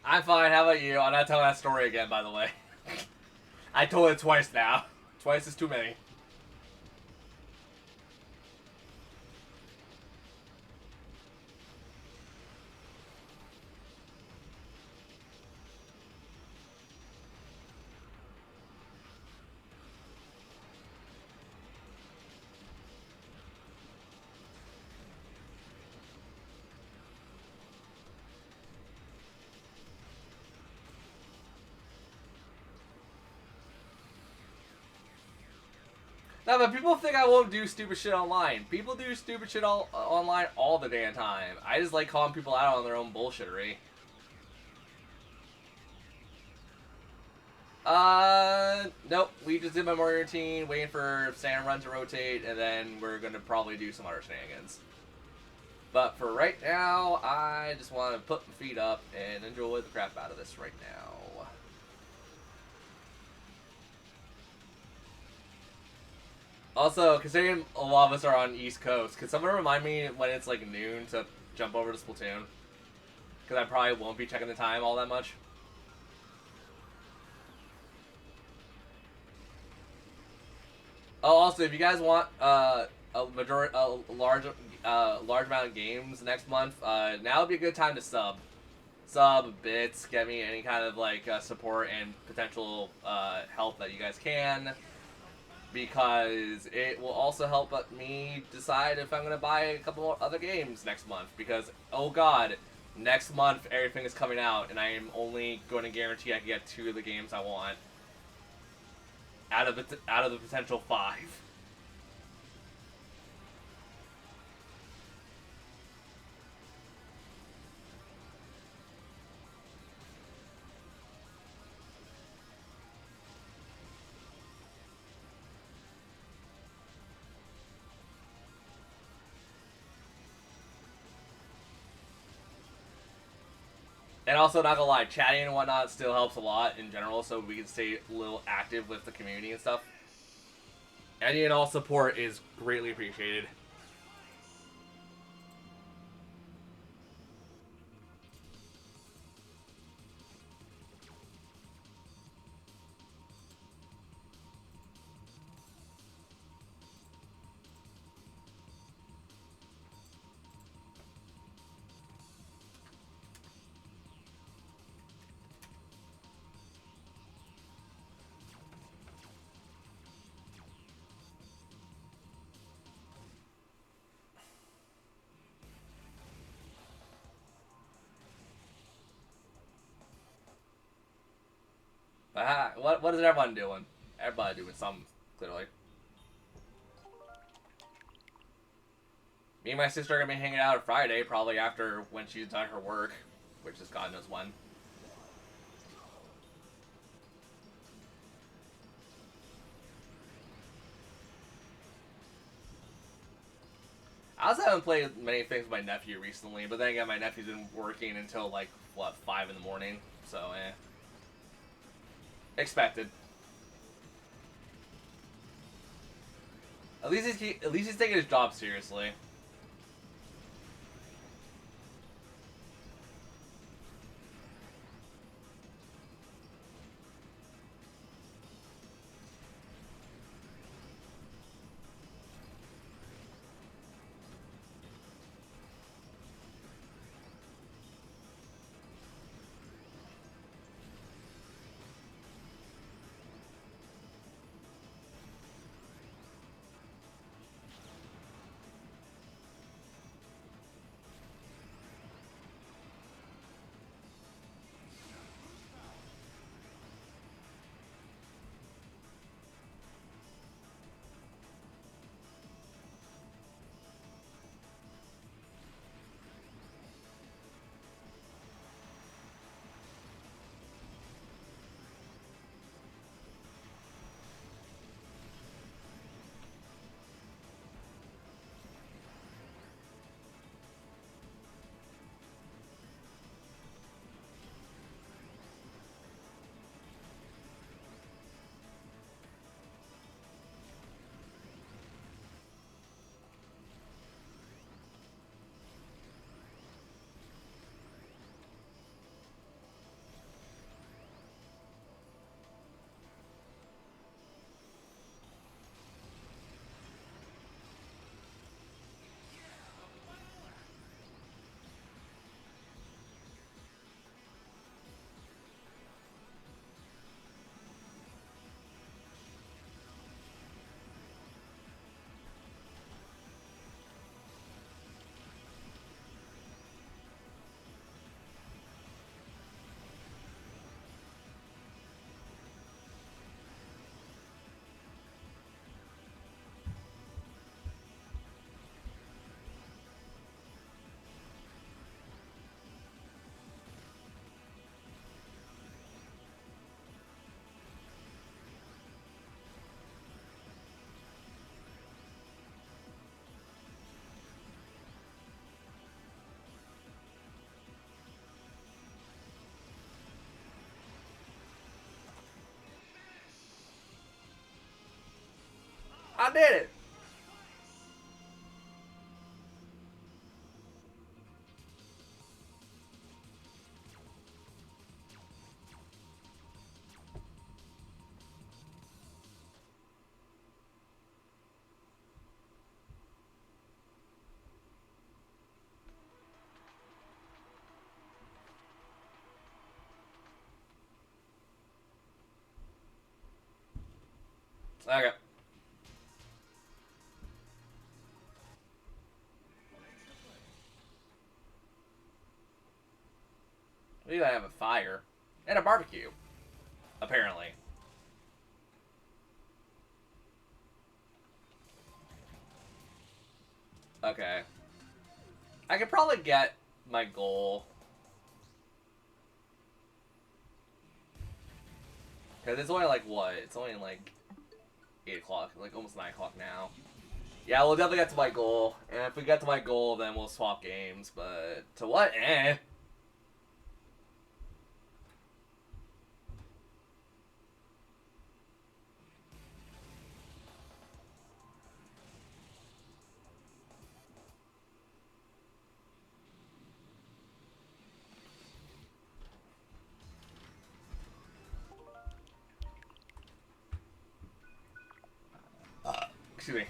[SPEAKER 1] I'm fine, how about you? I'm not telling that story again, by the way. I told it twice now. Twice is too many. No, but people think I won't do stupid shit online. People do stupid shit online all the damn time. I just like calling people out on their own bullshittery. Nope. We just did my morning routine, waiting for Sand Run to rotate, and then we're gonna probably do some other shenanigans. But for right now, I just want to put my feet up and enjoy the crap out of this right now. Also, considering a lot of us are on East Coast, could someone remind me when it's like noon to jump over to Splatoon? Because I probably won't be checking the time all that much. Oh, also, if you guys want a large amount of games next month, now would be a good time to sub bits, get me any kind of like support and potential help that you guys can, because it will also help me decide if I'm gonna buy a couple more other games next month. Because oh god, next month everything is coming out, and I am only going to guarantee I can get 2 of the games I want out of the potential 5. And also, not gonna lie, chatting and whatnot still helps a lot in general, so we can stay a little active with the community and stuff. Any and all support is greatly appreciated. But what is everyone doing? Everybody doing something, clearly. Me and my sister are gonna be hanging out on Friday, probably after when she's done her work, which is God knows when. I also haven't played many things with my nephew recently, but then again, my nephew's been working until like, what, 5 in the morning, so expected. At least he's taking his job seriously. I did it! Okay. We gotta have a fire. And a barbecue. Apparently. Okay. I could probably get my goal. Because it's only like what? It's only like 8 o'clock. Like almost 9 o'clock now. Yeah, we'll definitely get to my goal. And if we get to my goal, then we'll swap games. But to what? Eh. Excuse me.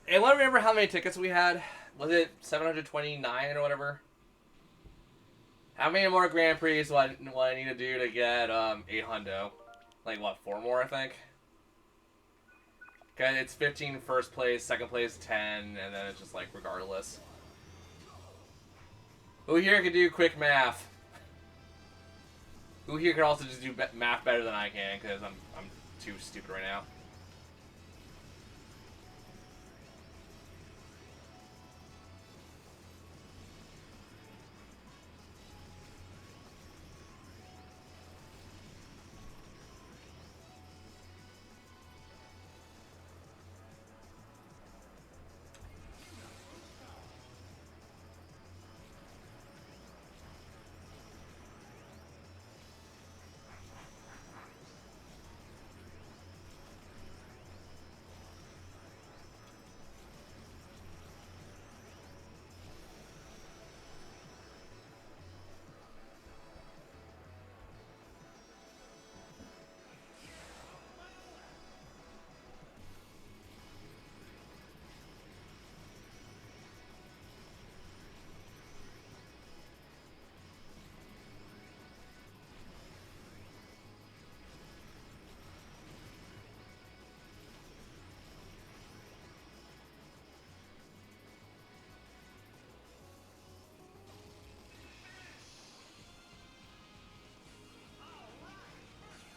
[SPEAKER 1] Anyone remember how many tickets we had? Was it 729 or whatever? How many more Grand Prix do I need to do to get 800? Like what, 4 more I think? Okay, it's 15 first place, second place 10, and then it's just like regardless. Who here can do quick math? Who here can also just do math better than I can? Because I'm too stupid right now.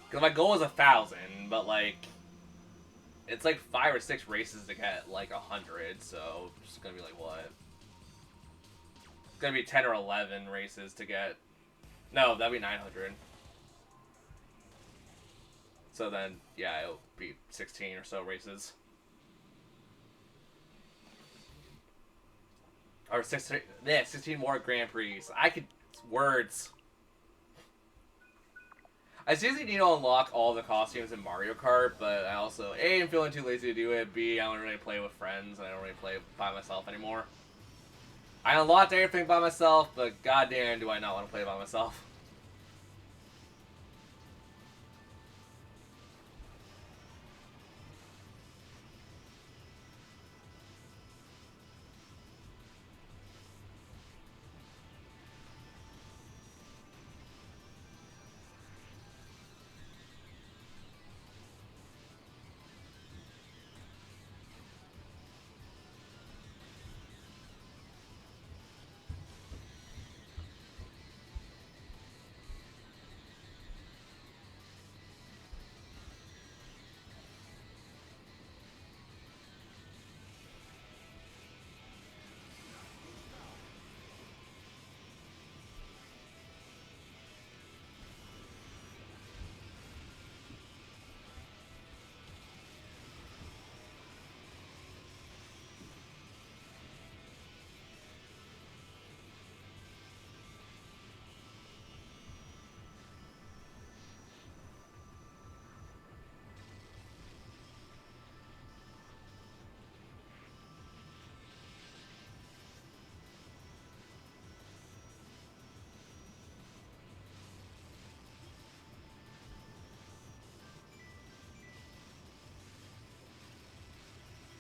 [SPEAKER 1] Because my goal is 1,000, but like, it's like 5 or 6 races to get like 100, so it's just gonna be like what? gonna be 10 or 11 races to get. No, that'd be 900. So then, yeah, it'll be 16 or so races. Or 16, yeah, 16 more Grand Prix. I could, words. I seriously need to unlock all the costumes in Mario Kart, but I also, A, I'm feeling too lazy to do it, B, I don't really play with friends, and I don't really play by myself anymore. I unlocked everything by myself, but goddamn do I not want to play by myself.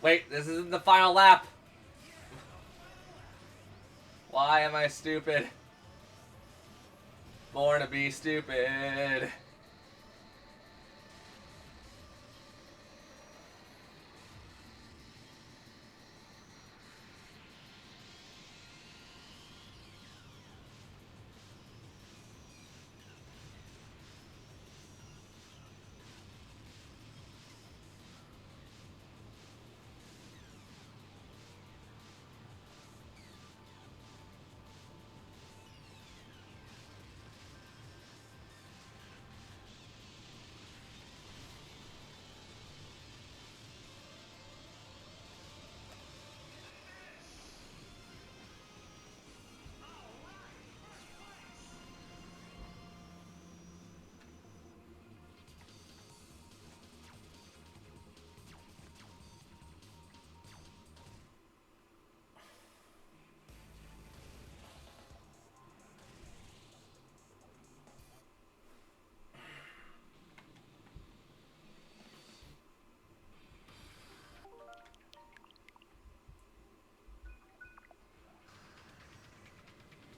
[SPEAKER 1] Wait, this isn't the final lap. Why am I stupid? Born to be stupid.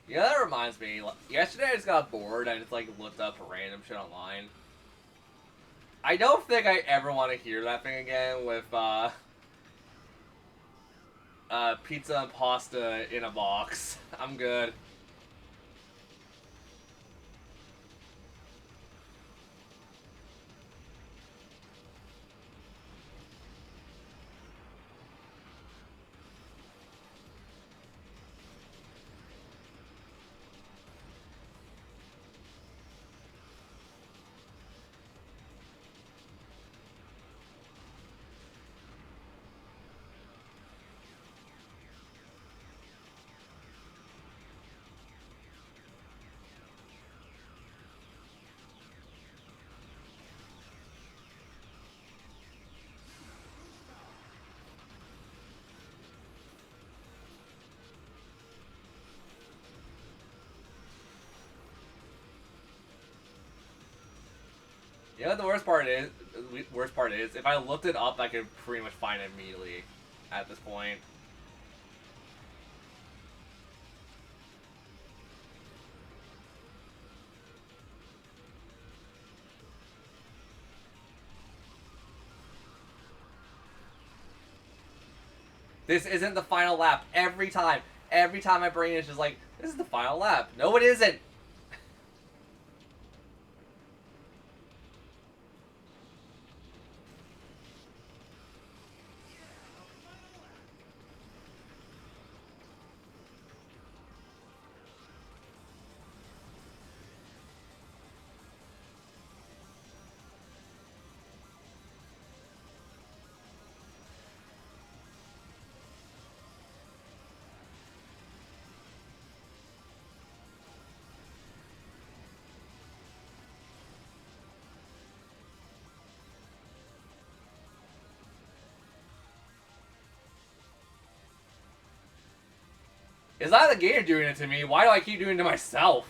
[SPEAKER 1] Yeah, that reminds me. Yesterday I just got bored. I just like looked up random shit online. I don't think I ever want to hear that thing again with pizza and pasta in a box. I'm good. You know what the worst part is? Worst part is, if I looked it up, I could pretty much find it immediately. At this point. This isn't the final lap. Every time my brain is just like, this is the final lap. No, it isn't. It's not the game doing it to me. Why do I keep doing it to myself?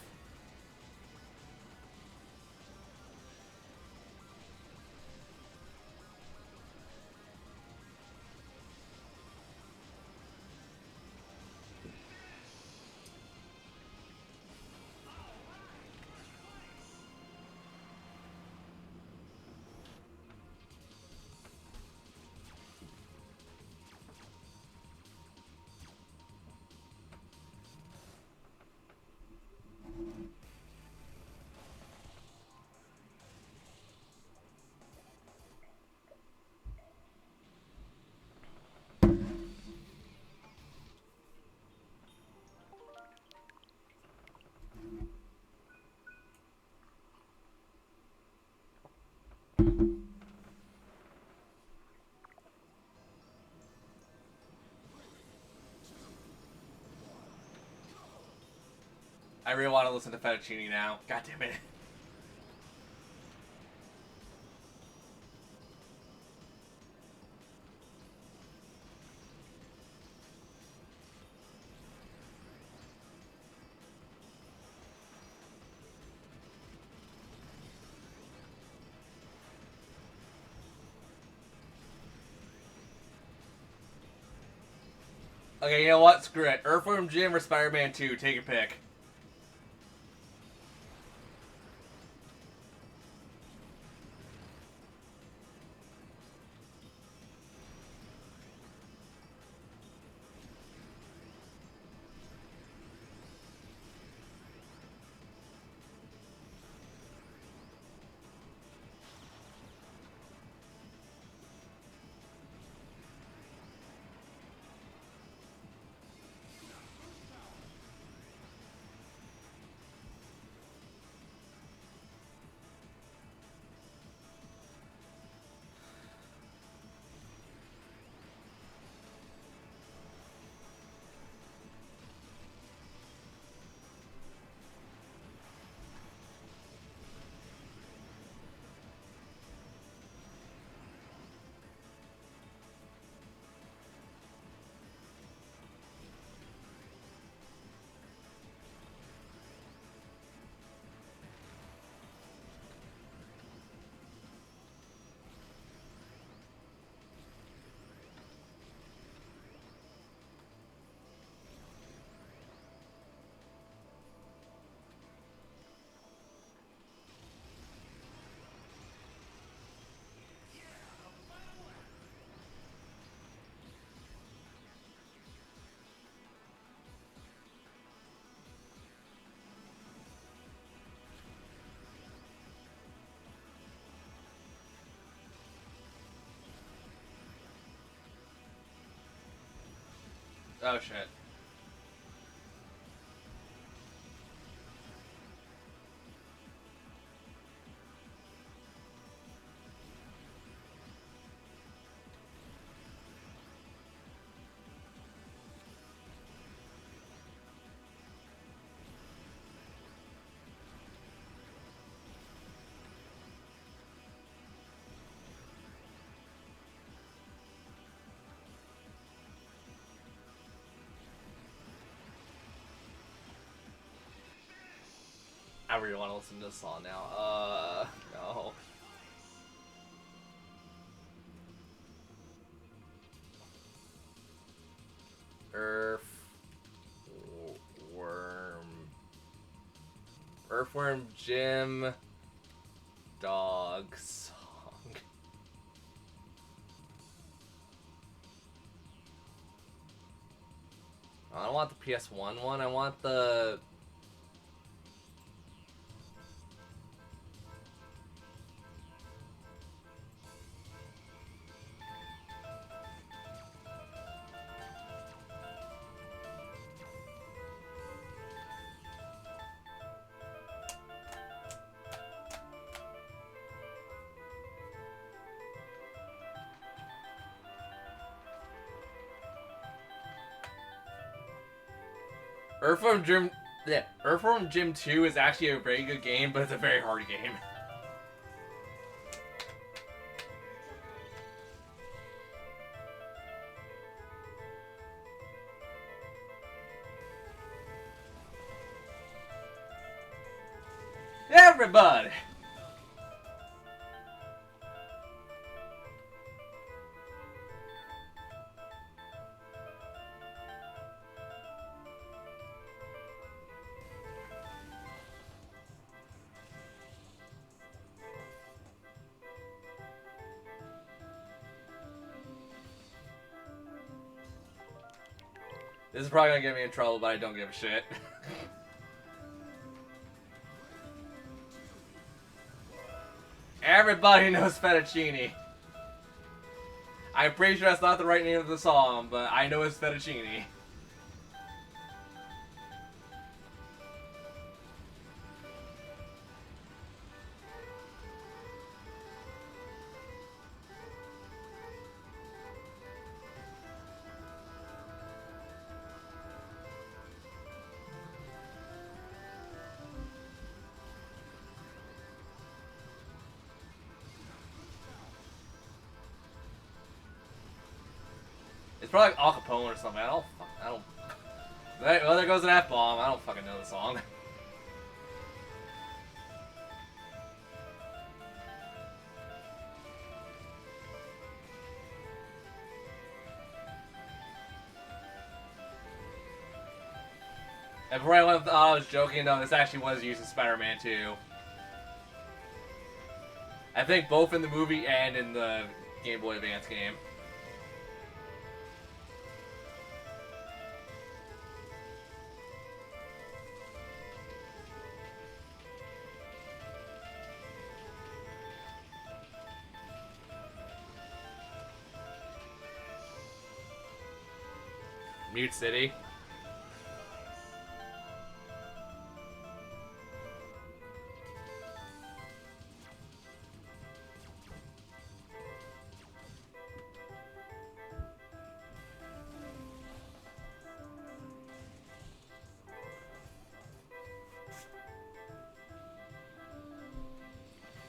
[SPEAKER 1] I really want to listen to Fettuccine now. God damn it. Okay, you know what? Screw it. Earthworm Jim or Spider-Man 2. Take a pick. Oh, shit. I really want to listen to this song now. No. Earthworm Jim dog song. I don't want the PS1 one. I want the... Earthworm Jim 2 is actually a very good game, but it's a very hard game. Everybody! This is probably gonna get me in trouble, but I don't give a shit. Everybody knows fettuccine. I'm pretty sure that's not the right name of the song, but I know it's fettuccine. It's probably like Al Capone or something. I don't. Well, there goes an F-bomb. I don't fucking know the song. And before I went, I was joking. No, this actually was used in Spider-Man 2. I think both in the movie and in the Game Boy Advance game. Mute City.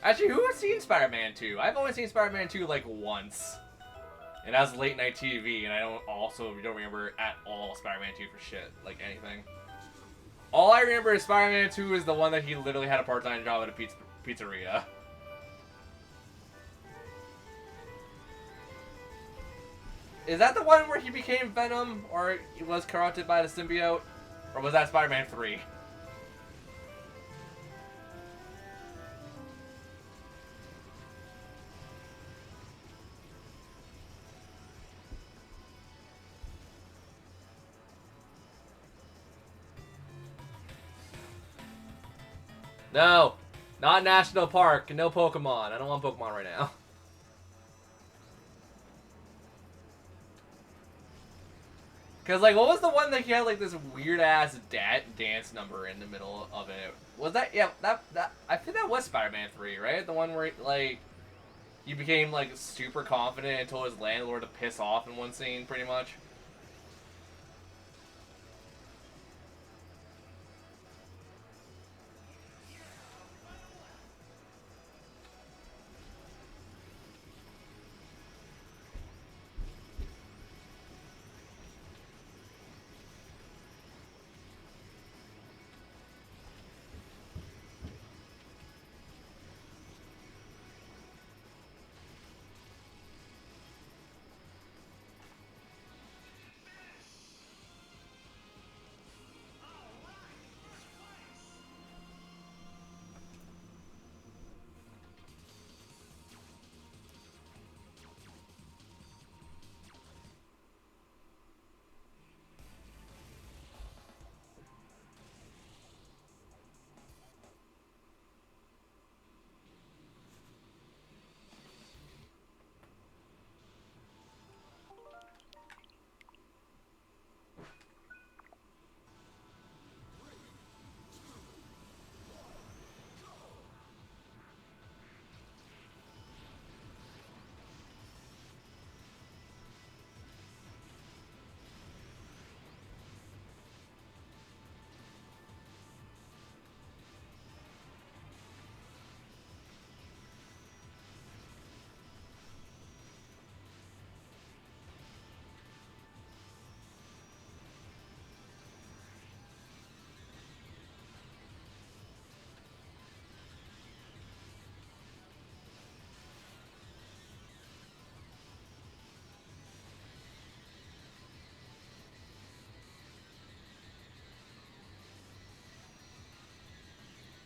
[SPEAKER 1] Actually, who has seen Spider-Man 2? I've only seen Spider-Man 2 like once. And that was late night TV, and I don't remember at all Spider-Man 2 for shit, like anything. All I remember is Spider-Man 2 is the one that he literally had a part-time job at a pizzeria. Is that the one where he became Venom, or he was corrupted by the symbiote? Or was that Spider-Man 3? No, not National Park. No Pokemon. I don't want Pokemon right now. Cause like, what was the one that he had like this weird ass dance number in the middle of it? Was that that I think that was Spider-Man 3, right? The one where like he became like super confident and told his landlord to piss off in one scene, pretty much.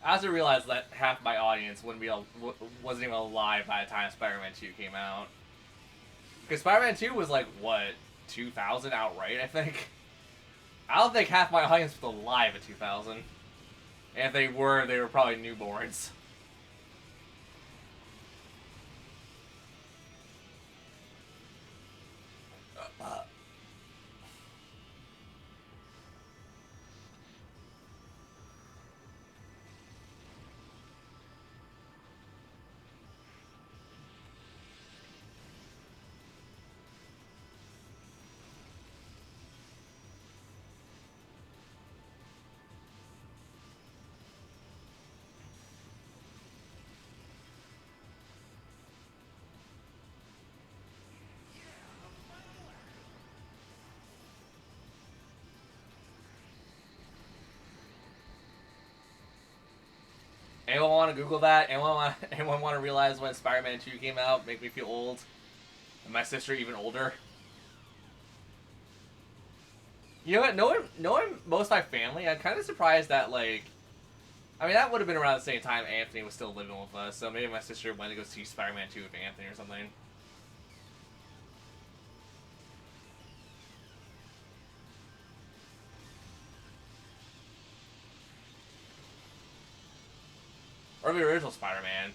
[SPEAKER 1] I also realized that half my audience wasn't even alive by the time Spider-Man 2 came out. Because Spider-Man 2 was like, what, 2000 outright, I think? I don't think half my audience was alive at 2000. And if they were probably newborns. Anyone want to Google that? Anyone want to realize when Spider-Man 2 came out? Make me feel old? And my sister even older? You know what? Knowing most of my family, I'm kind of surprised that, like... I mean, that would have been around the same time Anthony was still living with us, so maybe my sister went to go see Spider-Man 2 with Anthony or something. Or the original Spider-Man.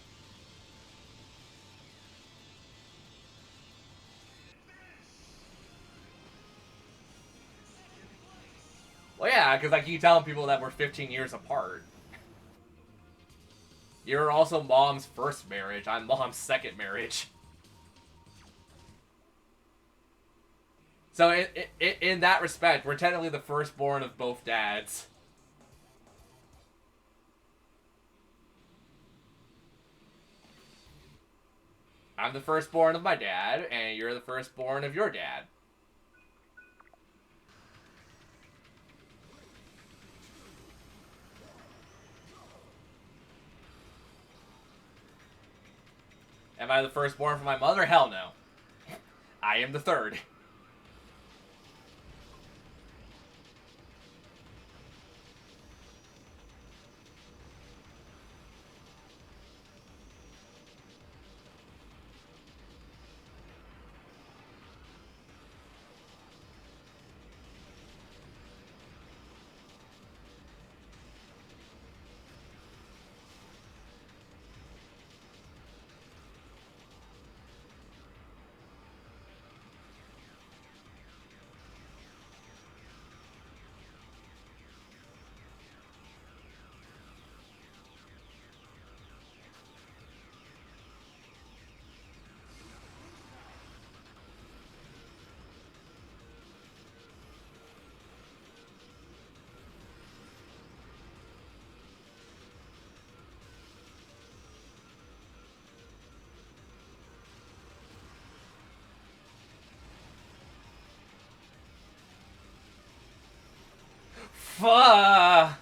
[SPEAKER 1] Well, yeah, because I keep telling people that we're 15 years apart. You're also Mom's first marriage. I'm Mom's second marriage. So in that respect, we're technically the firstborn of both dads. I'm the firstborn of my dad, and you're the firstborn of your dad. Am I the firstborn from my mother? Hell no. I am the third. Fuck.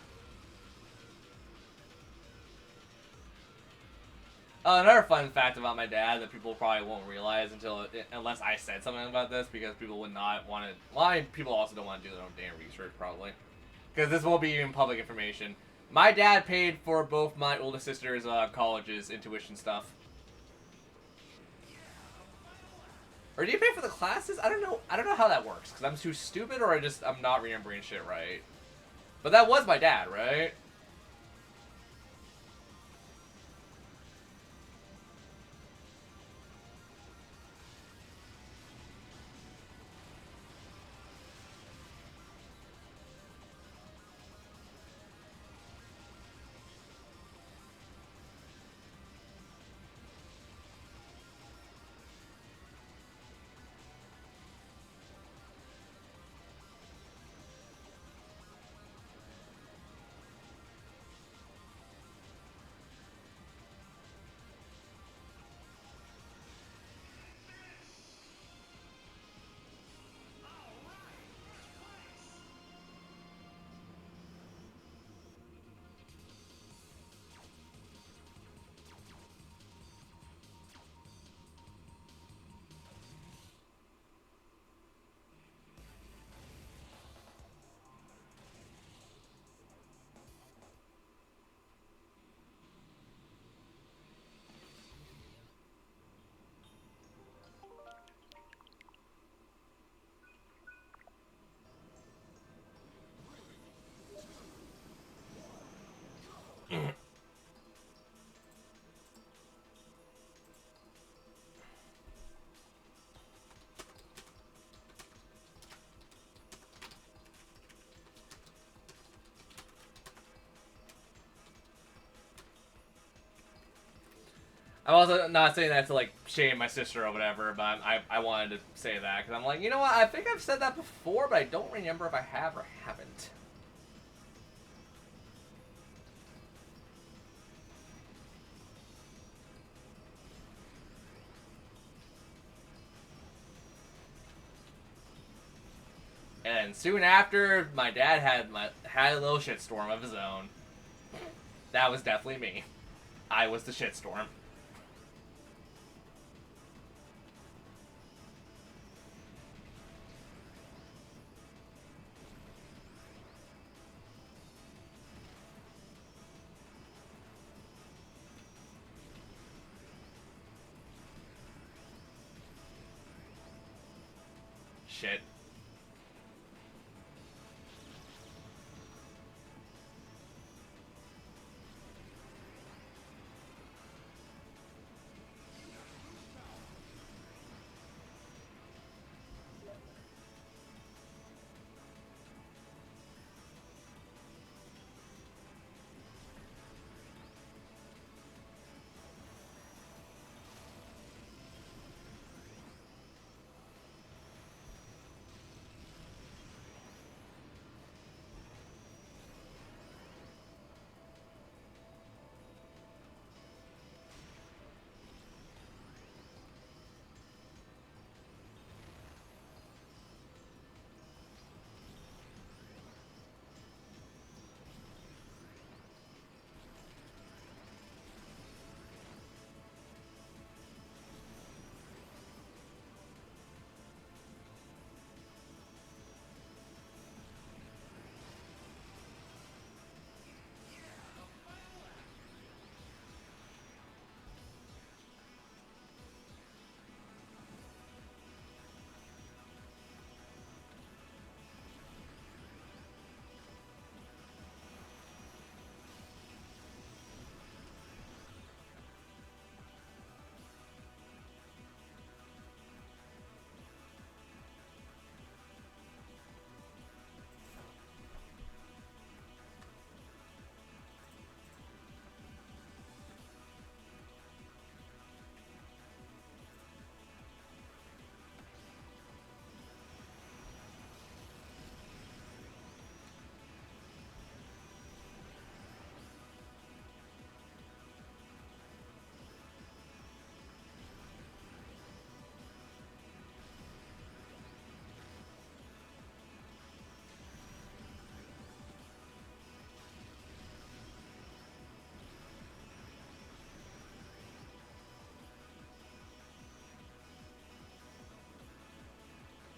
[SPEAKER 1] Another fun fact about my dad that people probably won't realize unless I said something about this, because people would not want to. Well, I mean, people also don't want to do their own damn research, probably, because this won't be even public information. My dad paid for both my oldest sister's colleges and tuition stuff. Or do you pay for the classes? I don't know. I don't know how that works, because I'm too stupid, or I'm not remembering shit right. But that was my dad, right? I'm also not saying that to like shame my sister or whatever, but I wanted to say that because I'm like, you know what? I think I've said that before, but I don't remember if I have or haven't. And soon after, my dad had a little shitstorm of his own. That was definitely me. I was the shitstorm. Shit.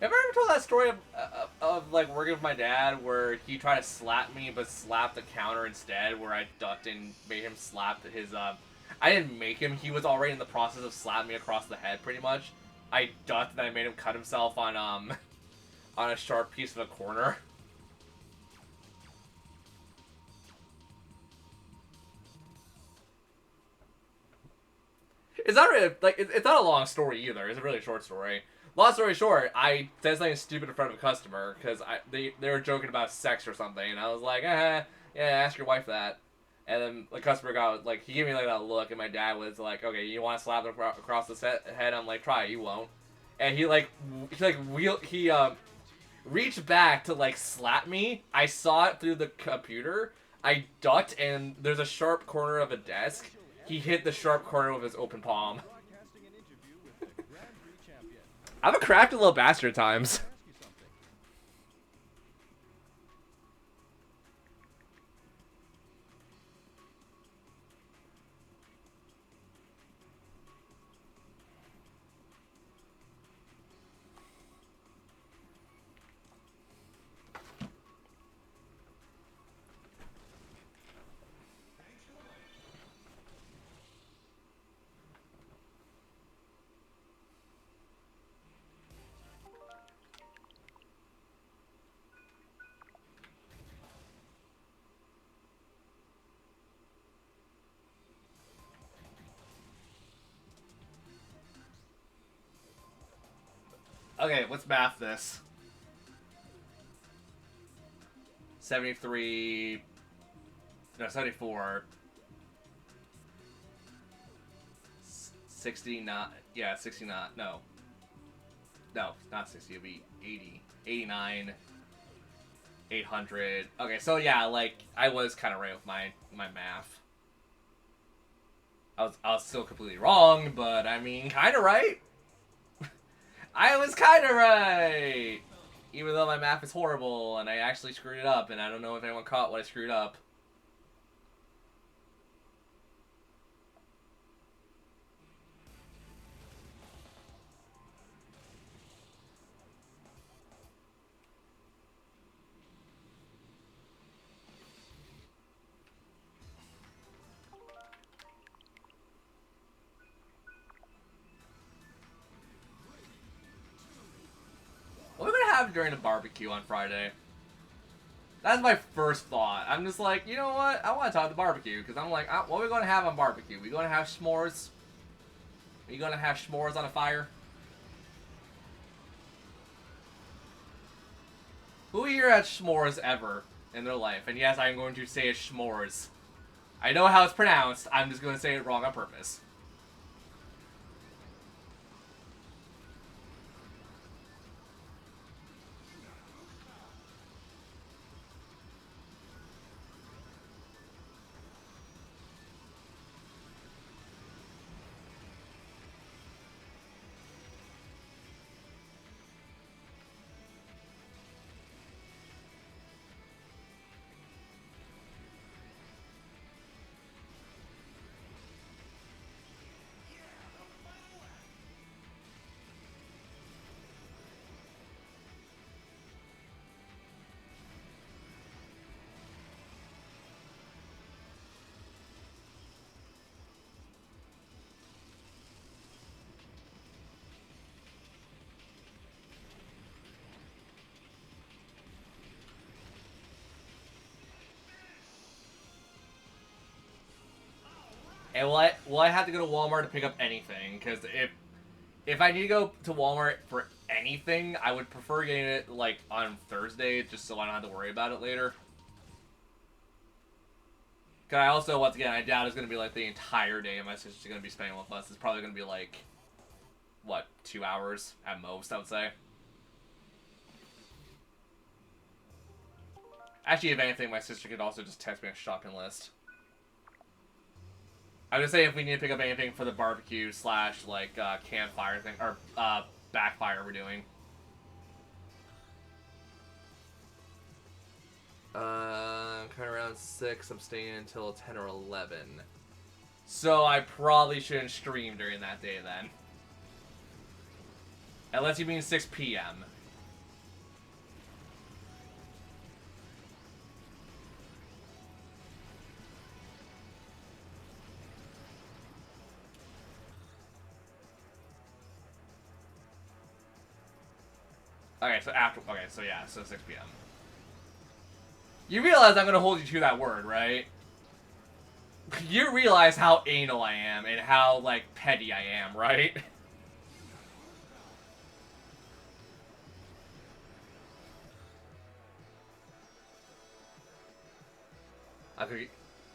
[SPEAKER 1] Have I ever told that story of like working with my dad where he tried to slap me but slapped the counter instead, where I ducked and made him slap his I didn't make him, he was already in the process of slapping me across the head pretty much. I ducked and I made him cut himself on on a sharp piece of a corner. It's not really like it's not a long story either. It's a really short story. Long story short, I said something stupid in front of a customer because they were joking about sex or something, and I was like, yeah, ask your wife that. And then the customer got like he gave me like that look, and my dad was like, okay, you want to slap him across the head? I'm like, try it, you won't. And he reached back to like slap me. I saw it through the computer. I ducked, and there's a sharp corner of a desk. He hit the sharp corner with his open palm. I'm a crafty little bastard at times. Okay, let's math this. 73... No, 74... 69. Yeah, 69. No. No, not 60. It'd be 80. 89. 800. Okay, so yeah, like, I was kind of right with my math. I was still completely wrong, but I mean, kind of right. I was kind of right! Even though my math is horrible, and I actually screwed it up, and I don't know if anyone caught what I screwed up. What are we gonna have during the barbecue on Friday? That's my first thought. I'm just like, you know what? I want to talk to barbecue, because I'm like, what are we going to have on barbecue? We going to have s'mores? Are you going to have s'mores on a fire? Who here had s'mores ever in their life? And yes, I'm going to say it's s'mores. I know how it's pronounced. I'm just going to say it wrong on purpose. And will I have to go to Walmart to pick up anything? Because if I need to go to Walmart for anything, I would prefer getting it like on Thursday, just so I don't have to worry about it later. Cause I also, once again, I doubt it's gonna be like the entire day my sister's gonna be spending with us. It's probably gonna be like, what, 2 hours at most, I would say. Actually, if anything, my sister could also just text me a shopping list. I would say if we need to pick up anything for the barbecue slash like campfire thing or backfire we're doing. I'm kind of around 6. I'm staying until 10 or 11. So I probably shouldn't stream during that day then. Unless you mean 6 p.m. Okay, so after... Okay, so yeah, so 6 p.m. You realize I'm gonna hold you to that word, right? You realize how anal I am and how, like, petty I am, right?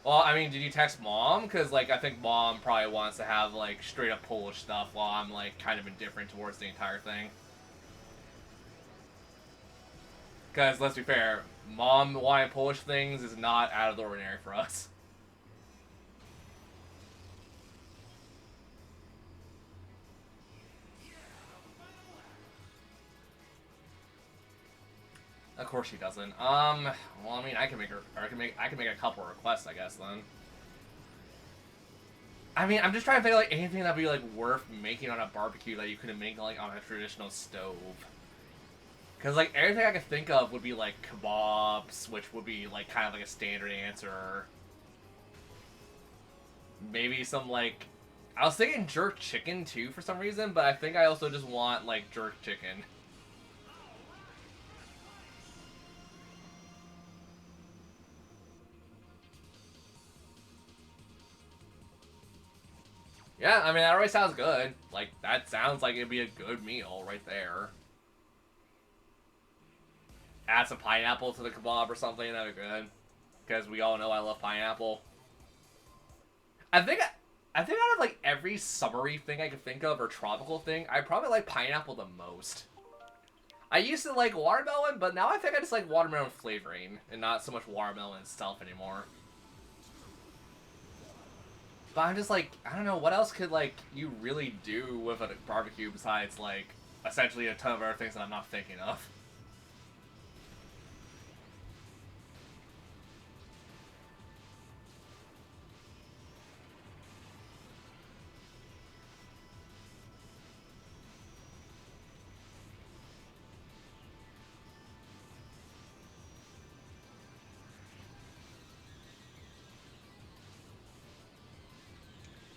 [SPEAKER 1] Well, I mean, did you text Mom? Because, like, I think Mom probably wants to have, like, straight-up Polish stuff while I'm, like, kind of indifferent towards the entire thing. Because, let's be fair, Mom wanting Polish things is not out of the ordinary for us. Of course she doesn't. Well, I mean, I can make a couple of requests, I guess, then. I mean, I'm just trying to think of, like, anything that'd be, like, worth making on a barbecue that you couldn't make, like, on a traditional stove. Because, like, everything I could think of would be, like, kebabs, which would be, like, kind of like a standard answer. Maybe some, like... I was thinking jerk chicken, too, for some reason, but I think I also just want, like, jerk chicken. Yeah, I mean, that already sounds good. Like, that sounds like it'd be a good meal right there. Add some pineapple to the kebab or something, that'd be good. Because we all know I love pineapple. I I think out of like every summery thing I could think of or tropical thing, I probably like pineapple the most. I used to like watermelon, but now I think I just like watermelon flavoring and not so much watermelon itself anymore. But I'm just like, I don't know, what else could like you really do with a barbecue besides like essentially a ton of other things that I'm not thinking of.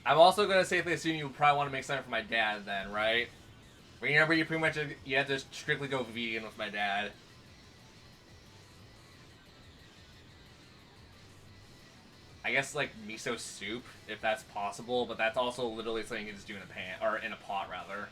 [SPEAKER 1] I'm also gonna safely assume you probably want to make something for my dad then, right? Remember, you pretty much you have to strictly go vegan with my dad. I guess like miso soup, if that's possible, but that's also literally something you can just do in a pan or in a pot rather.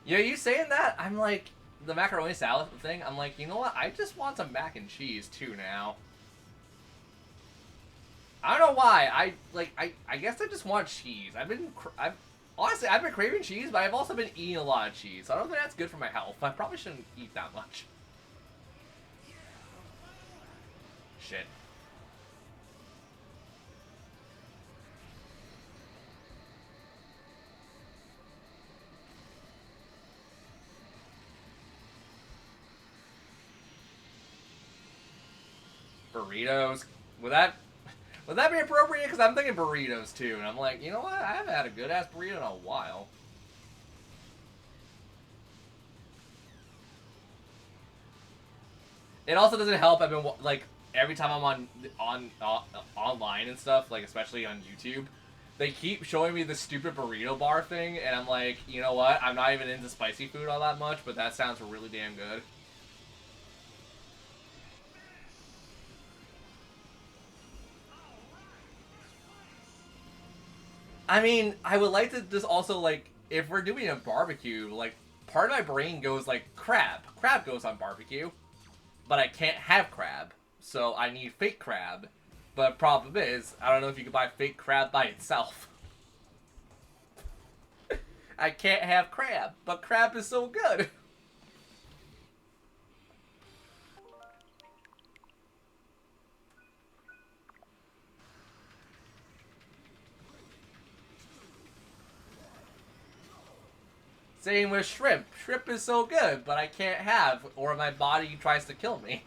[SPEAKER 1] Yeah, you saying that? I'm like the macaroni salad thing. I'm like, you know what? I just want some mac and cheese too now. I don't know why. I guess I just want cheese. I've honestly I've been craving cheese, but I've also been eating a lot of cheese. So I don't think that's good for my health. I probably shouldn't eat that much. Shit. Burritos. Would that would that be appropriate? Because I'm thinking burritos too, and I'm like, you know what? I haven't had a good ass burrito in a while. It also doesn't help. I've been like every time I'm on online and stuff, like especially on YouTube, they keep showing me the stupid burrito bar thing, and I'm like, you know what? I'm not even into spicy food all that much, but that sounds really damn good. I mean, I would like to just also like if we're doing a barbecue, like part of my brain goes like crab. Crab goes on barbecue, but I can't have crab, so I need fake crab. But problem is, I don't know if you can buy fake crab by itself. I can't have crab, but crab is so good. Same with shrimp. Shrimp is so good, but I can't have, or my body tries to kill me.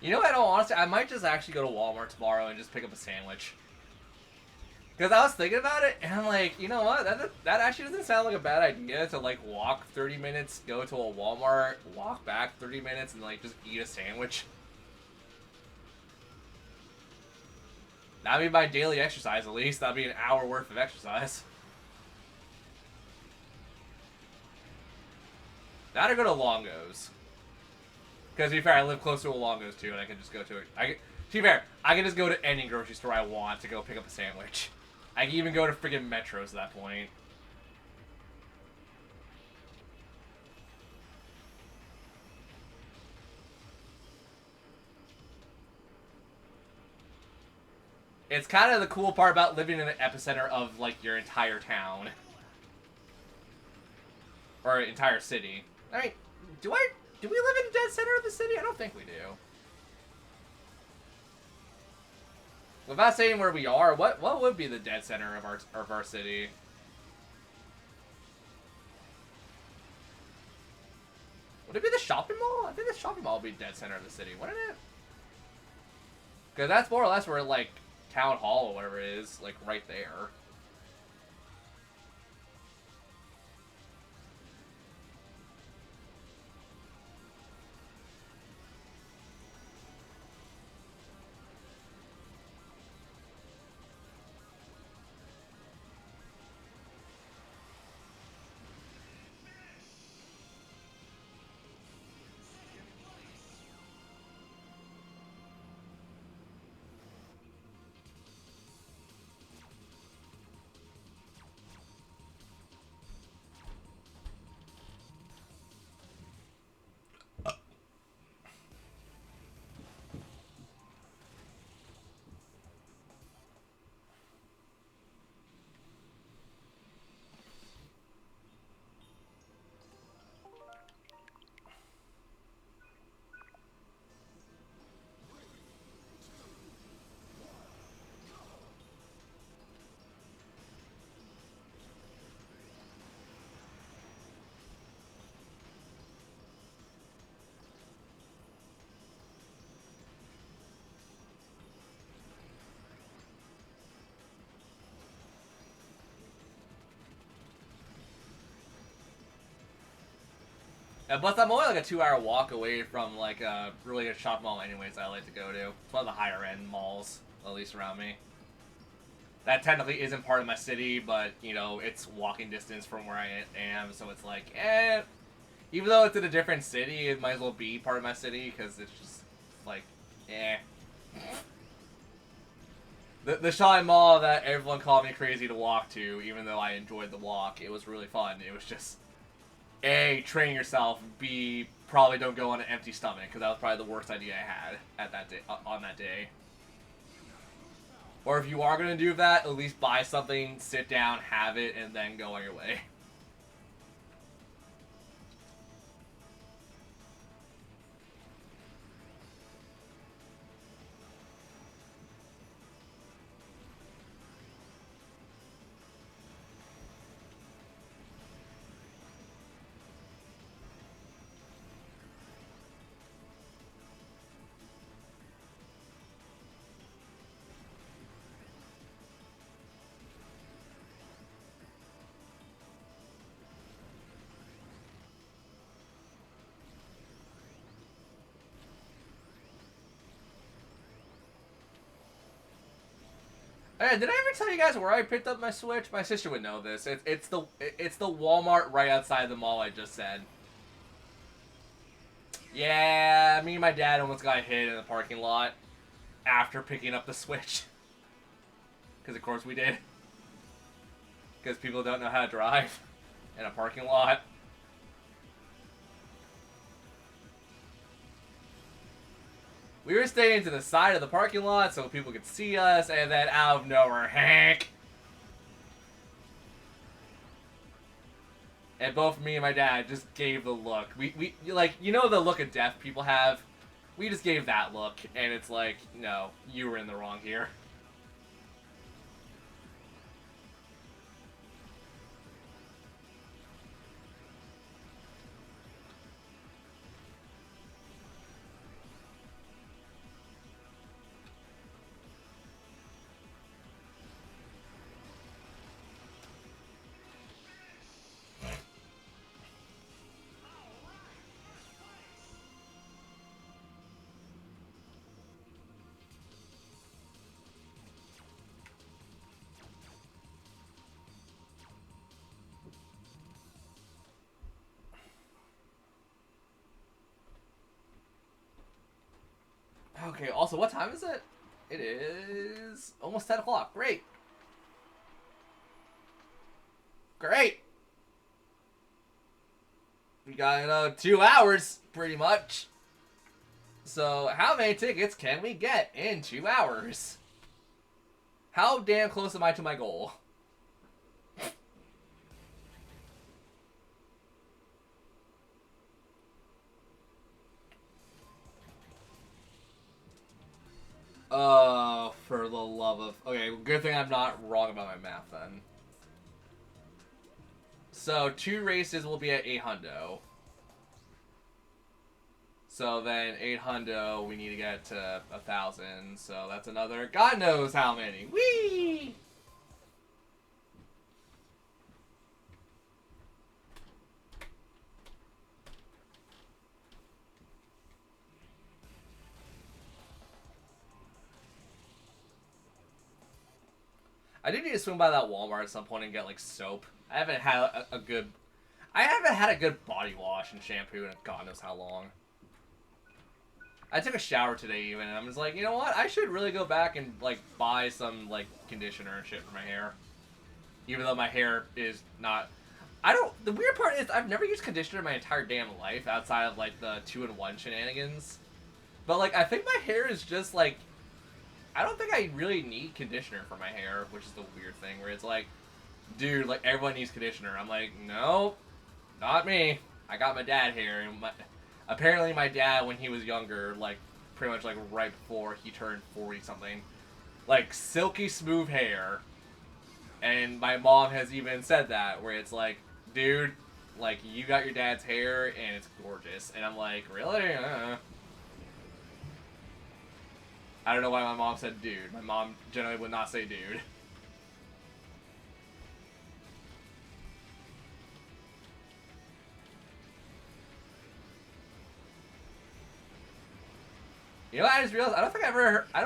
[SPEAKER 1] You know, I don't honestly. I might just actually go to Walmart tomorrow and just pick up a sandwich. Because I was thinking about it, and I'm like, you know what? That actually doesn't sound like a bad idea to like walk 30 minutes, go to a Walmart, walk back 30 minutes, and like just eat a sandwich. That'd be my daily exercise at least. That'd be an hour worth of exercise. That'd go to Longo's. Because to be fair, I live close to a Longo's too, and I can just go to it. To be fair, I can just go to any grocery store I want to go pick up a sandwich. I can even go to friggin' Metro's at that point. It's kind of the cool part about living in the epicenter of like your entire town. Or entire city. I mean, do we live in the dead center of the city? I don't think we do. Without saying where we are, what would be the dead center of our city? Would it be the shopping mall? I think the shopping mall would be dead center of the city, wouldn't it? Because that's more or less where, like, Town Hall or whatever it is, like, right there. But I'm only like a 2-hour walk away from like a really good shop mall anyways I like to go to. It's one of the higher end malls, at least around me. That technically isn't part of my city, but, you know, it's walking distance from where I am, so it's like, even though it's in a different city, it might as well be part of my city, because it's just, like, The shopping mall that everyone called me crazy to walk to, even though I enjoyed the walk, it was really fun. It was just, A, train yourself, B, probably don't go on an empty stomach, because that was probably the worst idea I had at that day, on that day. Or if you are going to do that, at least buy something, sit down, have it, and then go on your way. Hey, did I ever tell you guys where I picked up my Switch? My sister would know this. It's the Walmart right outside the mall I just said. Yeah, me and my dad almost got hit in the parking lot after picking up the Switch. Because of course we did. Because people don't know how to drive in a parking lot. We were staying to the side of the parking lot so people could see us, and then out of nowhere, Hank! And both me and my dad just gave the look. We like, you know the look of death people have? We just gave that look, and it's like, no, you were in the wrong here. Okay, also, what time is it? It is almost 10 o'clock. Great. Great. We got another 2 hours, pretty much. So, how many tickets can we get in 2 hours? How damn close am I to my goal? For the love of... Okay, good thing I'm not wrong about my math then. So, 2 races will be at 800. So then 800, we need to get to 1,000. So that's another God knows how many. Whee! I do need to swing by that Walmart at some point and get like soap. I haven't had a good body wash and shampoo in God knows how long. I took a shower today even, and I'm just like, you know what? I should really go back and like buy some like conditioner and shit for my hair. Even though my hair is not... The weird part is I've never used conditioner in my entire damn life outside of like the 2-in-1 shenanigans. But like I think my hair is just like... I don't think I really need conditioner for my hair, which is the weird thing where it's like, dude, like everyone needs conditioner. I'm like, no, not me. I got my dad hair, and apparently my dad when he was younger, like pretty much like right before he turned 40 something, like silky smooth hair. And my mom has even said that, where it's like, dude, like, you got your dad's hair, and it's gorgeous. And I'm like, really? I don't know why my mom said dude. My mom generally would not say dude. You know what I just realized? I don't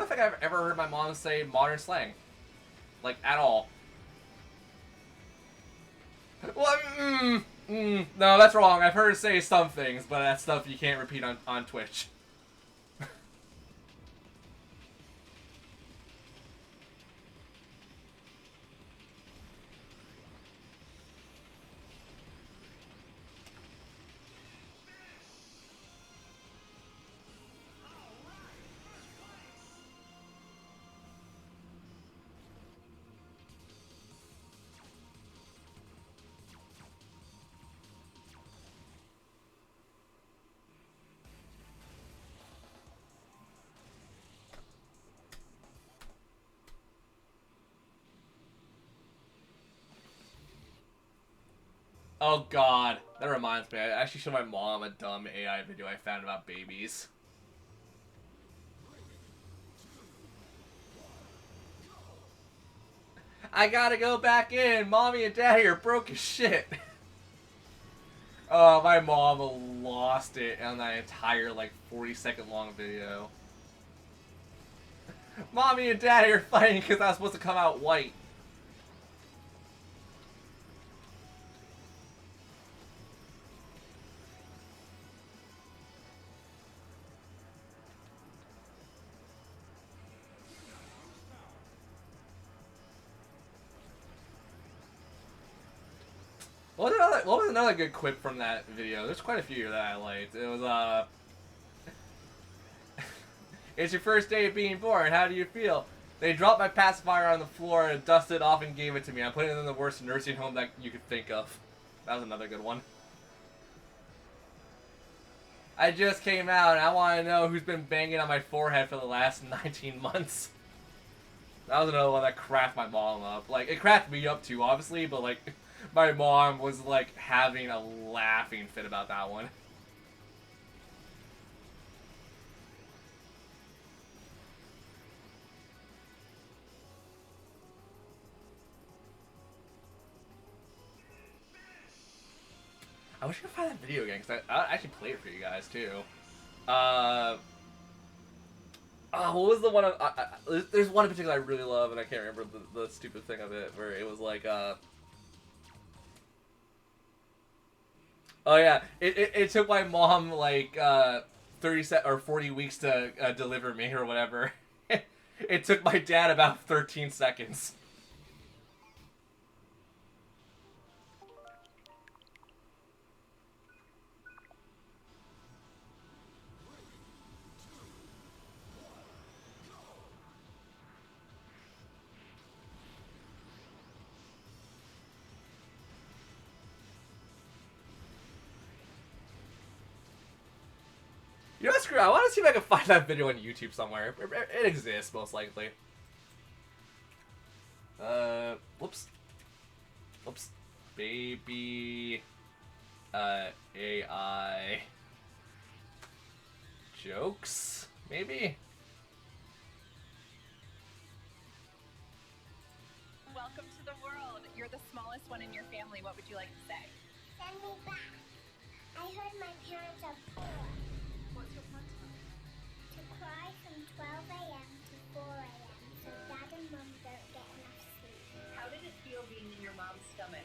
[SPEAKER 1] think I've ever heard my mom say modern slang. Like, at all. Well, no, that's wrong. I've heard her say some things, but that's stuff you can't repeat on Twitch. Oh god, that reminds me. I actually showed my mom a dumb AI video I found about babies. I gotta go back in. Mommy and daddy are broke as shit. Oh, my mom lost it on that entire like 40-second long video. Mommy and daddy are fighting because I was supposed to come out white. What was another good quip from that video? There's quite a few that I liked. It was, it's your first day of being born. How do you feel? They dropped my pacifier on the floor and dusted it off and gave it to me. I'm putting it in the worst nursing home that you could think of. That was another good one. I just came out and I want to know who's been banging on my forehead for the last 19 months. That was another one that cracked my mom up. Like, it cracked me up too, obviously, but like... My mom was like having a laughing fit about that one. I wish I could find that video again, because I actually played it for you guys too. What was the one? There's one in particular I really love, and I can't remember the stupid thing of it, where it was like, oh yeah, it took my mom like 40 weeks to deliver me or whatever. It took my dad about 13 seconds. You know what, screw it. I want to see if I can find that video on YouTube somewhere. It exists, most likely. Whoops. Whoops. Baby... AI... jokes? Maybe?
[SPEAKER 3] Welcome to the world. You're the smallest one in your family. What would you like to say?
[SPEAKER 4] Send me back. I heard my parents are poor.
[SPEAKER 3] What's your plan tonight?
[SPEAKER 4] To cry from 12 a.m. to 4 a.m. so Dad and Mom don't get enough sleep.
[SPEAKER 3] How did it feel being in your mom's stomach?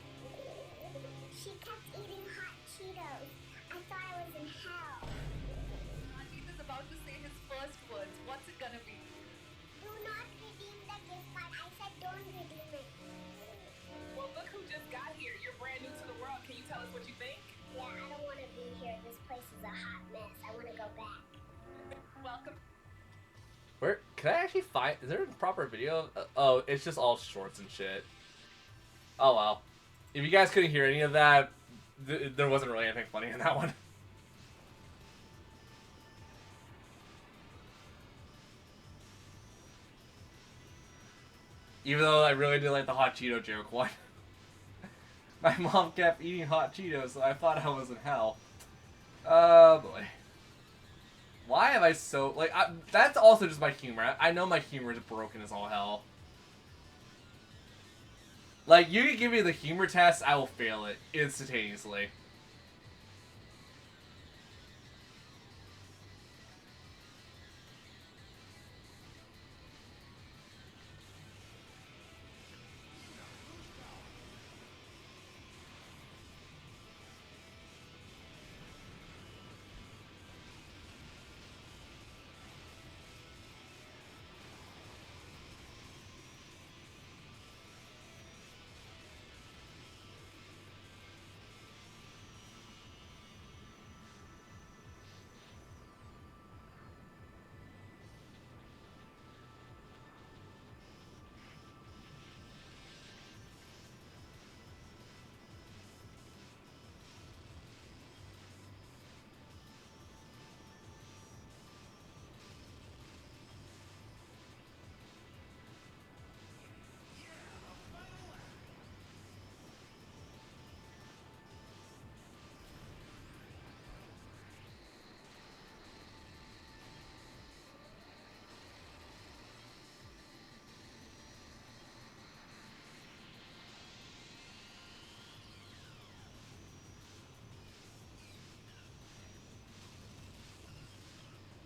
[SPEAKER 4] She kept eating hot Cheetos. I thought I was in hell.
[SPEAKER 3] Ajit is about to say his first words. What's it gonna be?
[SPEAKER 4] Do not redeem the gift card. I said don't redeem it.
[SPEAKER 3] Well, look who just got here. You're brand new to the world. Can you tell us what you think?
[SPEAKER 4] Yeah, I don't want to be here. This place is a hot mess. I want to go back.
[SPEAKER 3] Welcome.
[SPEAKER 1] Where can I actually find? Is there a proper video? Oh, it's just all shorts and shit. Oh well. If you guys couldn't hear any of that, there wasn't really anything funny in that one. Even though I really did like the hot Cheeto joke one. My mom kept eating hot Cheetos, so I thought I was in hell. Oh boy. Why am I so... Like, that's also just my humor. I know my humor is broken as all hell. Like, you can give me the humor test, I will fail it instantaneously.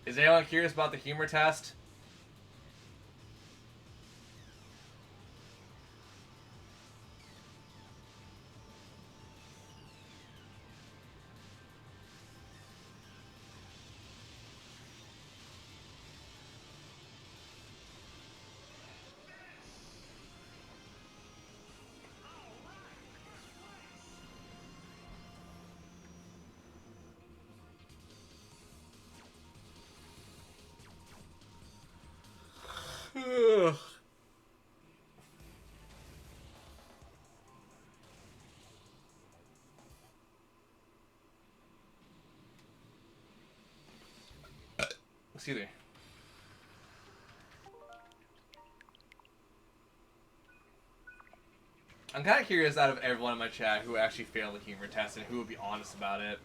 [SPEAKER 1] Is anyone curious about the humor test? Ugh. Excuse me. I'm kind of curious out of everyone in my chat who actually failed the humor test and who would be honest about it.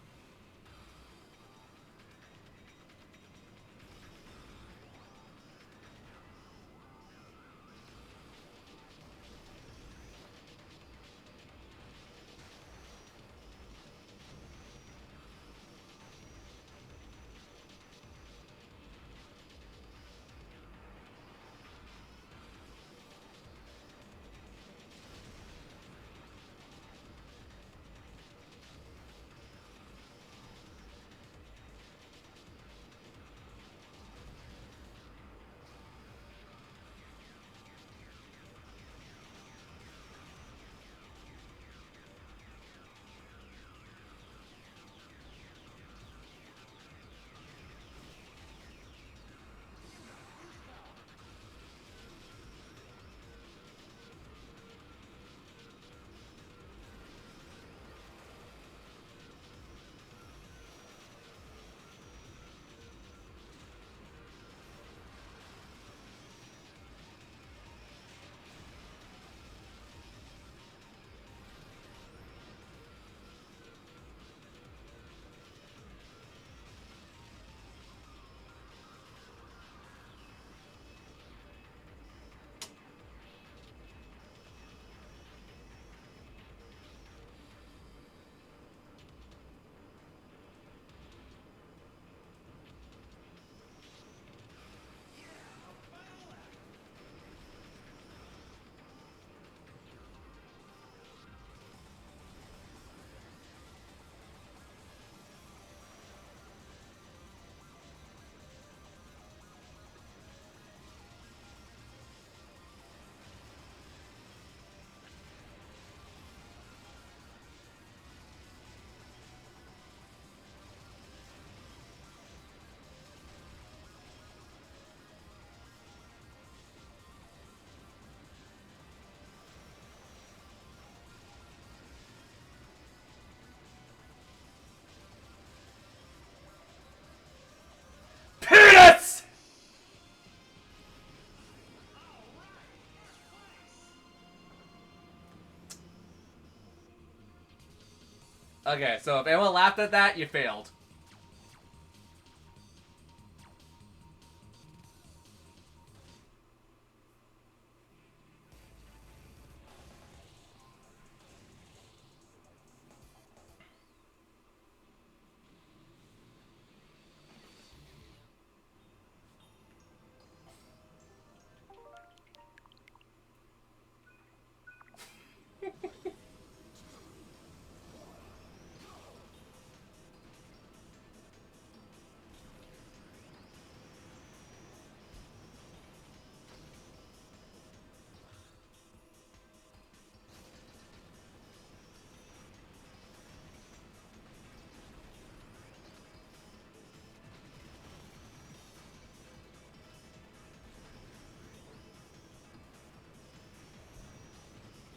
[SPEAKER 1] Okay, so if anyone laughed at that, you failed.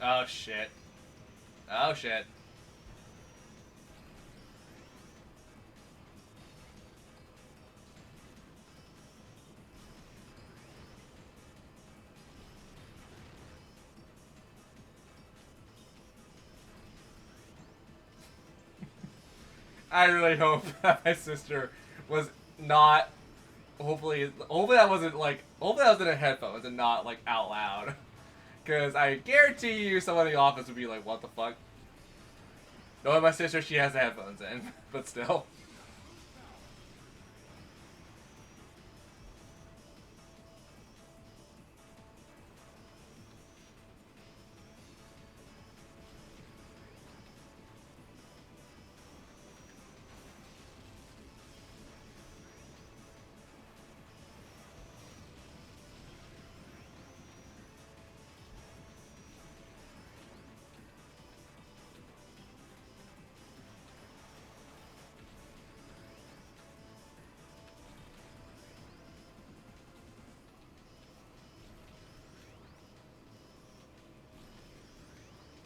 [SPEAKER 1] Oh shit. Oh shit. I really hope that my sister was not. Hopefully that wasn't like. Hopefully that was in a headphones and not like out loud. Because I guarantee you, someone in the office would be like, "What the fuck?" Knowing my sister, she has the headphones in, but still.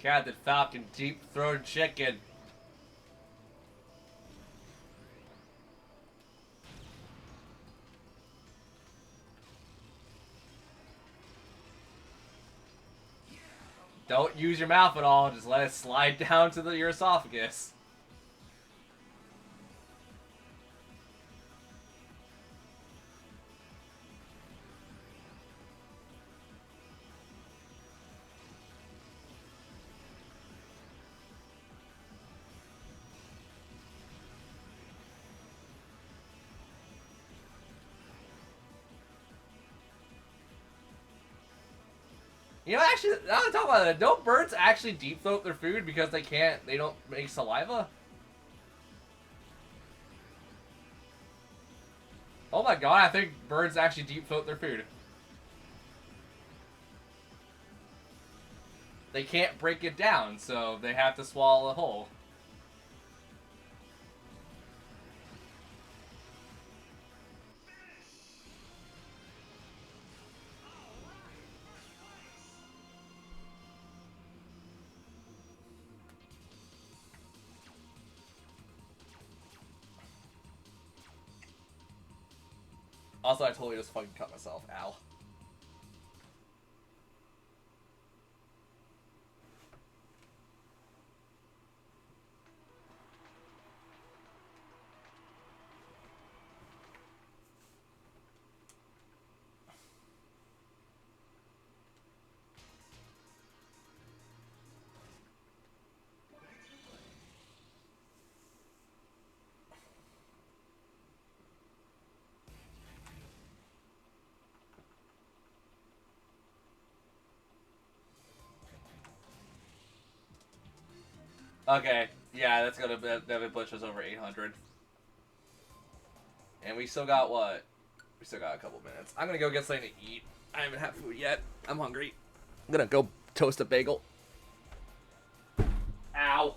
[SPEAKER 1] Captain Falcon deep throated chicken. Don't use your mouth at all, just let it slide down to your esophagus. You know, actually, now that I talk about it, don't birds actually deep throat their food because they don't make saliva? Oh my god, I think birds actually deep throat their food. They can't break it down, so they have to swallow it whole. Also, I totally just fucking cut myself. Ow. Okay, yeah, that's gonna that push us over 800. And we still got what? We still got a couple minutes. I'm gonna go get something to eat. I haven't had food yet. I'm hungry. I'm gonna go toast a bagel. Ow.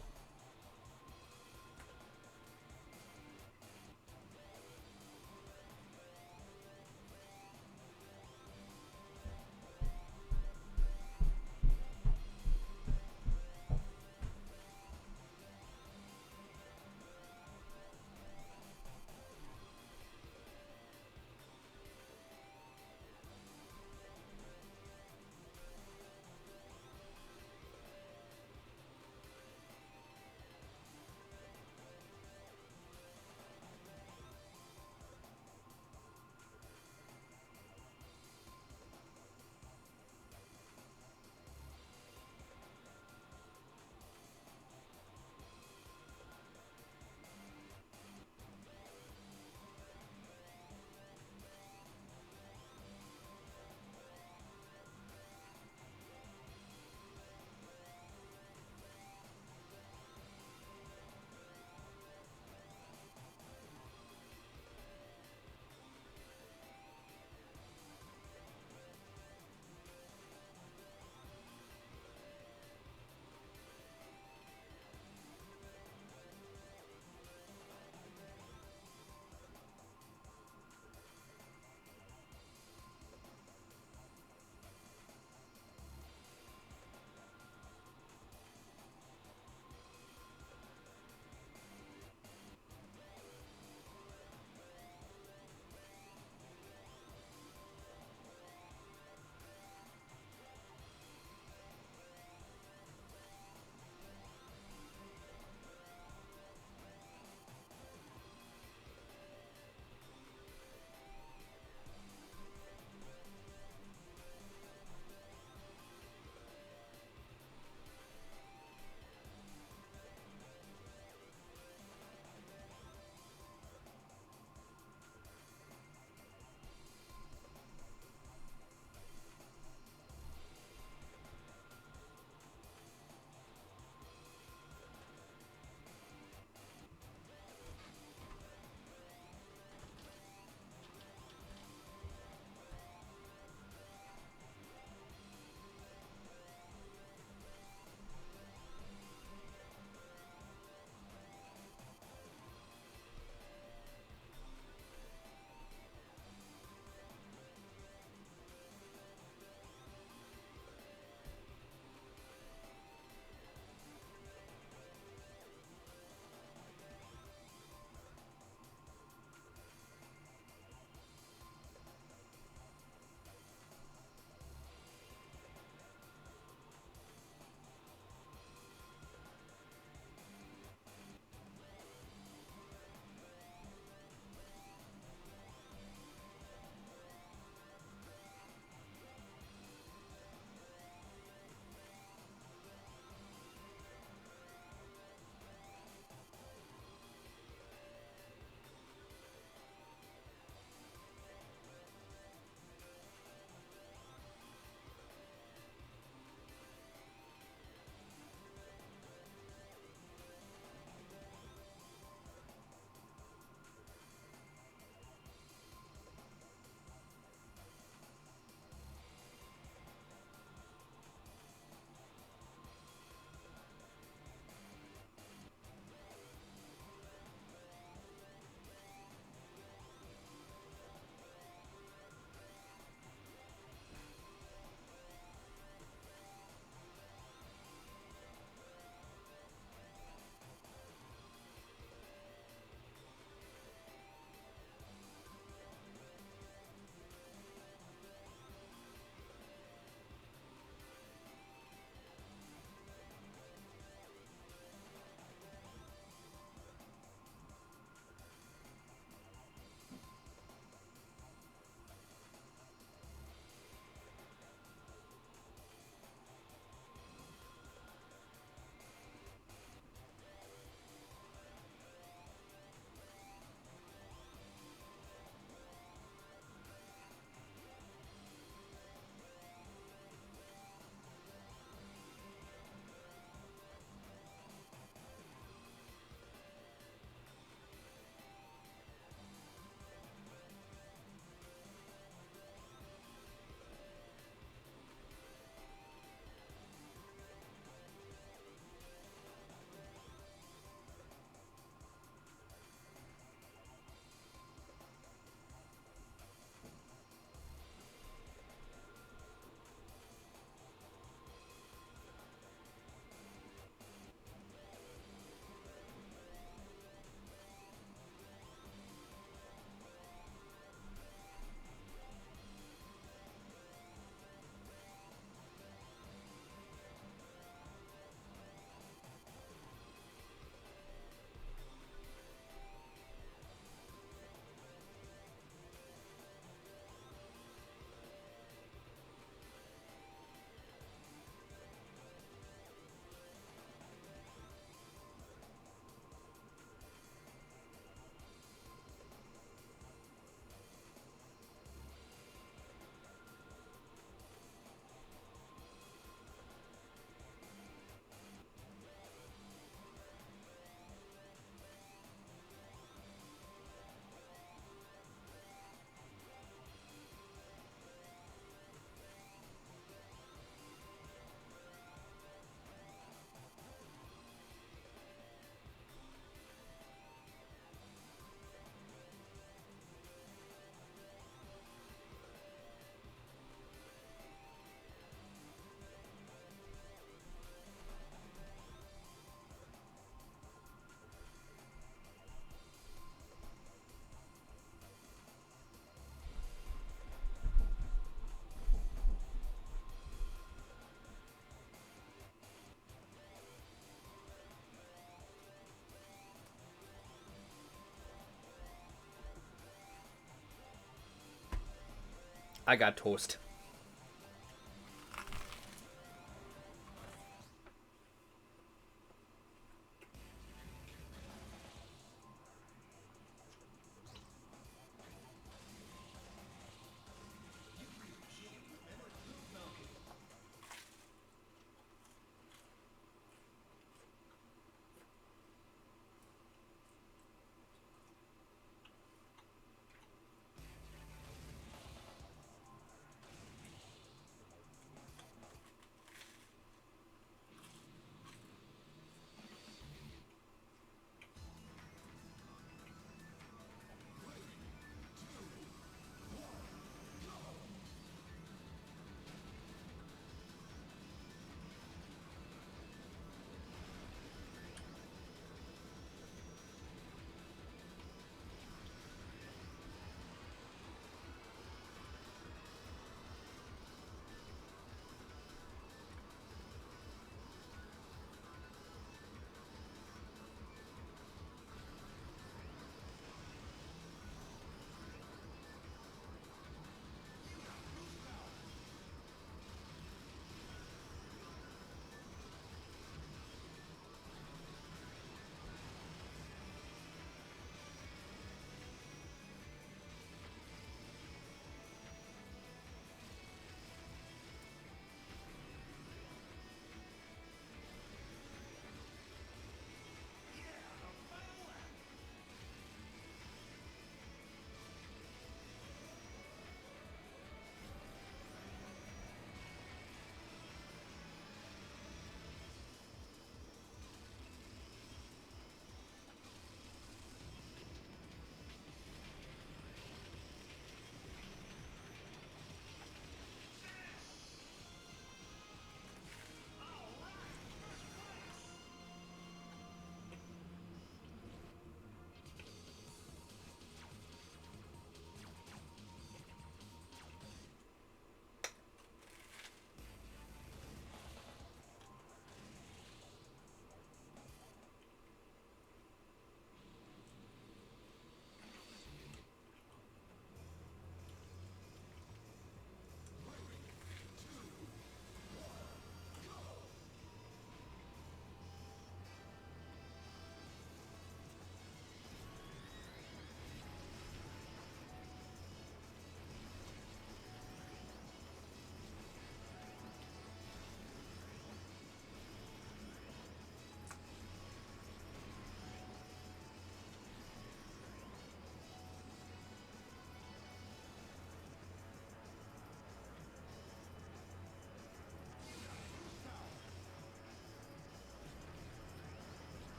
[SPEAKER 1] I got toast.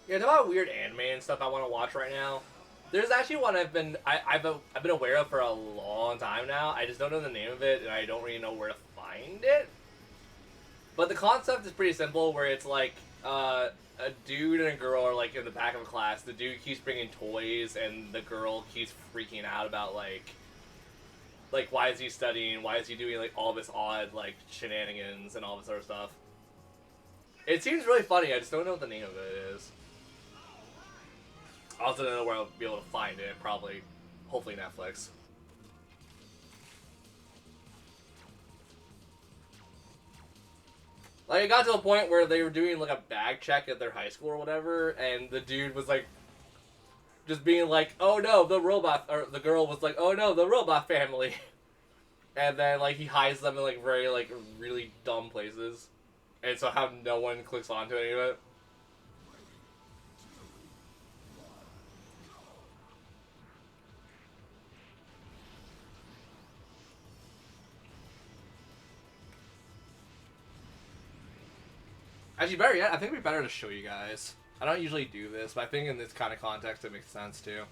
[SPEAKER 1] Yeah, there's a lot of weird anime and stuff I want to watch right now. There's actually one I've been aware of for a long time now. I just don't know the name of it, and I don't really know where to find it. But the concept is pretty simple, where it's like a dude and a girl are like in the back of a class. The dude keeps bringing toys, and the girl keeps freaking out about like why is he studying? Why is he doing like all this odd like shenanigans and all this other stuff? It seems really funny. I just don't know what the name of it is. I also don't know where I'll be able to find it. Probably, hopefully Netflix. Like, it got to a point where they were doing, like, a bag check at their high school or whatever, and the dude was, like, just being like, oh no, the robot, or the girl was like, oh no, the robot family. And then, like, he hides them in, like, very, like, really dumb places. And so how no one clicks onto any of it. Actually, better yet, I think it'd be better to show you guys. I don't usually do this, but I think in this kind of context it makes sense too.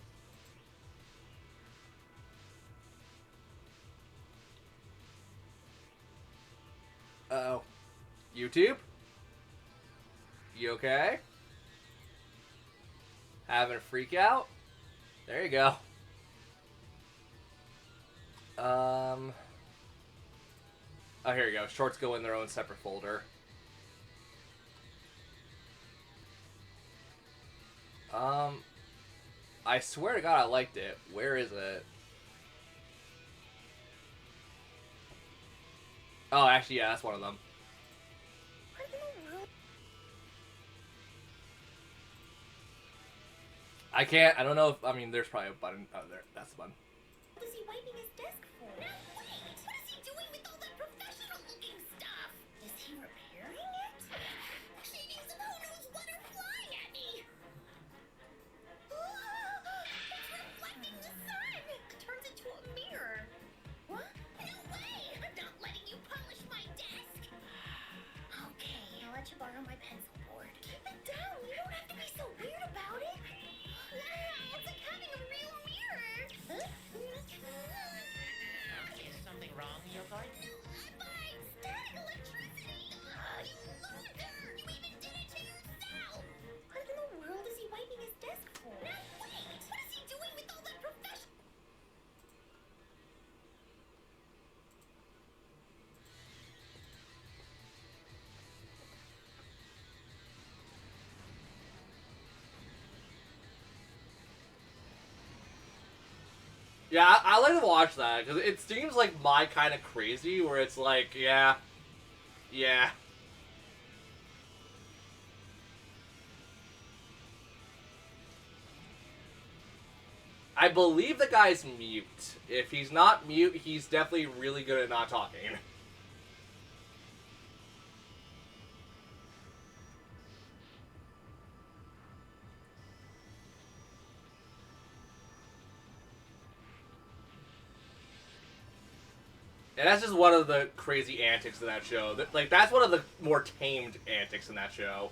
[SPEAKER 1] Uh-oh. YouTube? You okay? Having a freak out? There you go. Oh, here you go. Shorts go in their own separate folder. I swear to God I liked it. Where is it? Oh, actually, yeah, that's one of them. I can't. I don't know if. I mean, there's probably a button. Oh, there. That's the button.
[SPEAKER 4] What is he wiping his desk for? No, wait! What is he doing with all that professional-looking stuff? Is he repairing it? Shady, some who knows what are flying at me! It's reflecting the sun! Turns into a mirror. What? No way! I'm not letting you polish my desk! Okay, I'll let you borrow my pencil board. Keep it down! You don't have to be so weird about it! It's like having a real mirror! Huh?
[SPEAKER 5] Is something wrong, Yogurt?
[SPEAKER 4] No, fine! Static electricity! You loser! You even did it to yourself! What in the world is he wiping his desk for? No, wait! What is he doing with all that professional...
[SPEAKER 1] Yeah, I like to watch that because it seems like my kind of crazy, where it's like, yeah. I believe the guy's mute. If he's not mute, he's definitely really good at not talking. And that's just one of the crazy antics of that show. Like, that's one of the more tamed antics in that show.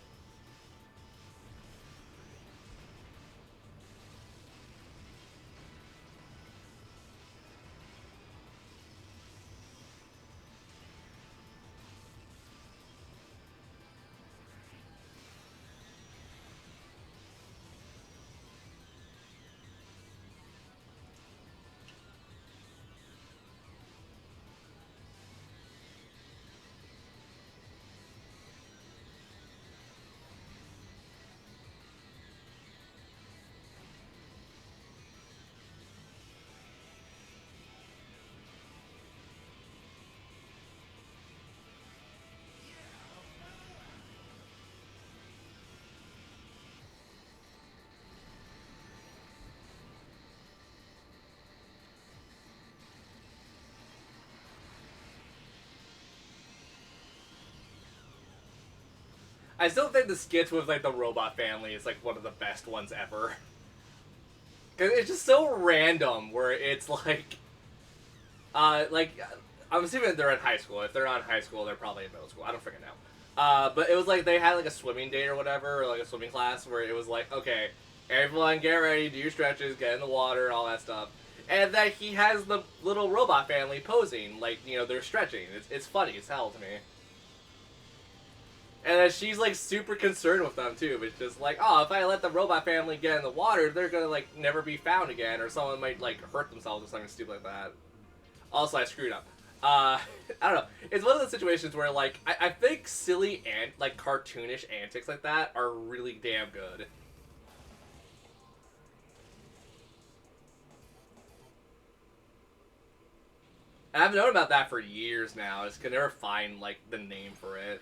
[SPEAKER 1] I still think the skits with, like, the robot family is, like, one of the best ones ever. Because it's just so random, where it's, like, I'm assuming they're in high school. If they're not in high school, they're probably in middle school. I don't freaking know. But it was, like, they had, like, a swimming date or whatever, or, like, a swimming class, where it was, like, okay, everyone get ready, do your stretches, get in the water, all that stuff. And then he has the little robot family posing, like, you know, they're stretching. It's funny as hell to me. And then she's, like, super concerned with them, too. It's just like, oh, if I let the robot family get in the water, they're gonna, like, never be found again. Or someone might, like, hurt themselves or something stupid like that. Also, I screwed up. I don't know. It's one of those situations where, like, I think silly and, like, cartoonish antics like that are really damn good. And I've known about that for years now. I just could never find, like, the name for it.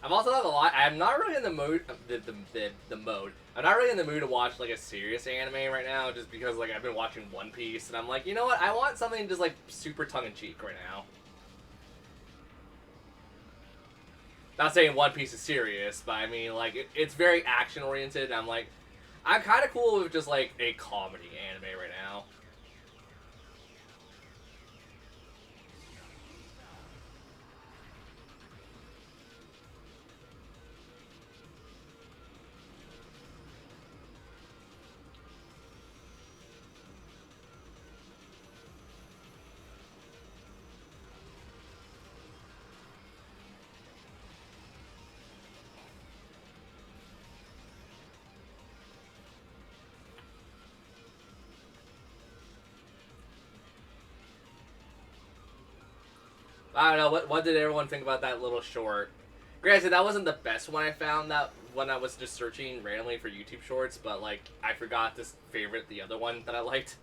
[SPEAKER 1] I'm also not gonna lie, I'm not really in the mood, the mode. I'm not really in the mood to watch, like, a serious anime right now, just because, like, I've been watching One Piece, and I'm like, you know what, I want something just, like, super tongue-in-cheek right now. Not saying One Piece is serious, but I mean, like, it's very action-oriented, and I'm like, I'm kind of cool with just, like, a comedy anime right now. I don't know, what did everyone think about that little short? Granted, that wasn't the best one I found that when I was just searching randomly for YouTube shorts, but like I forgot to favorite the other one that I liked.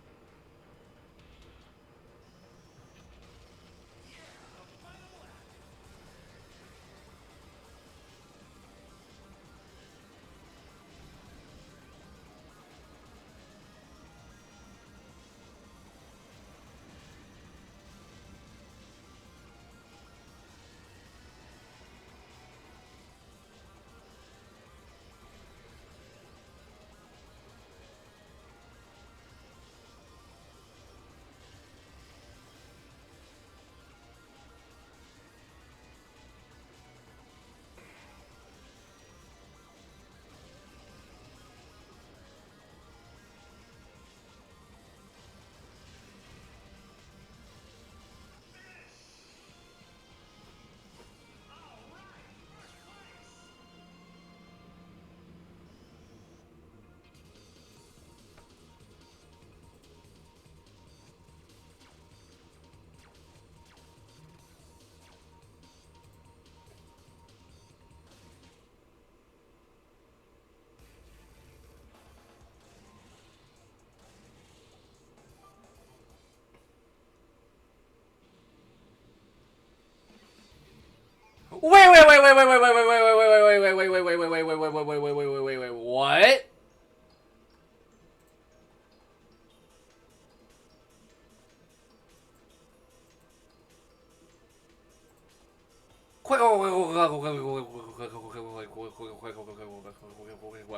[SPEAKER 1] Wait, what?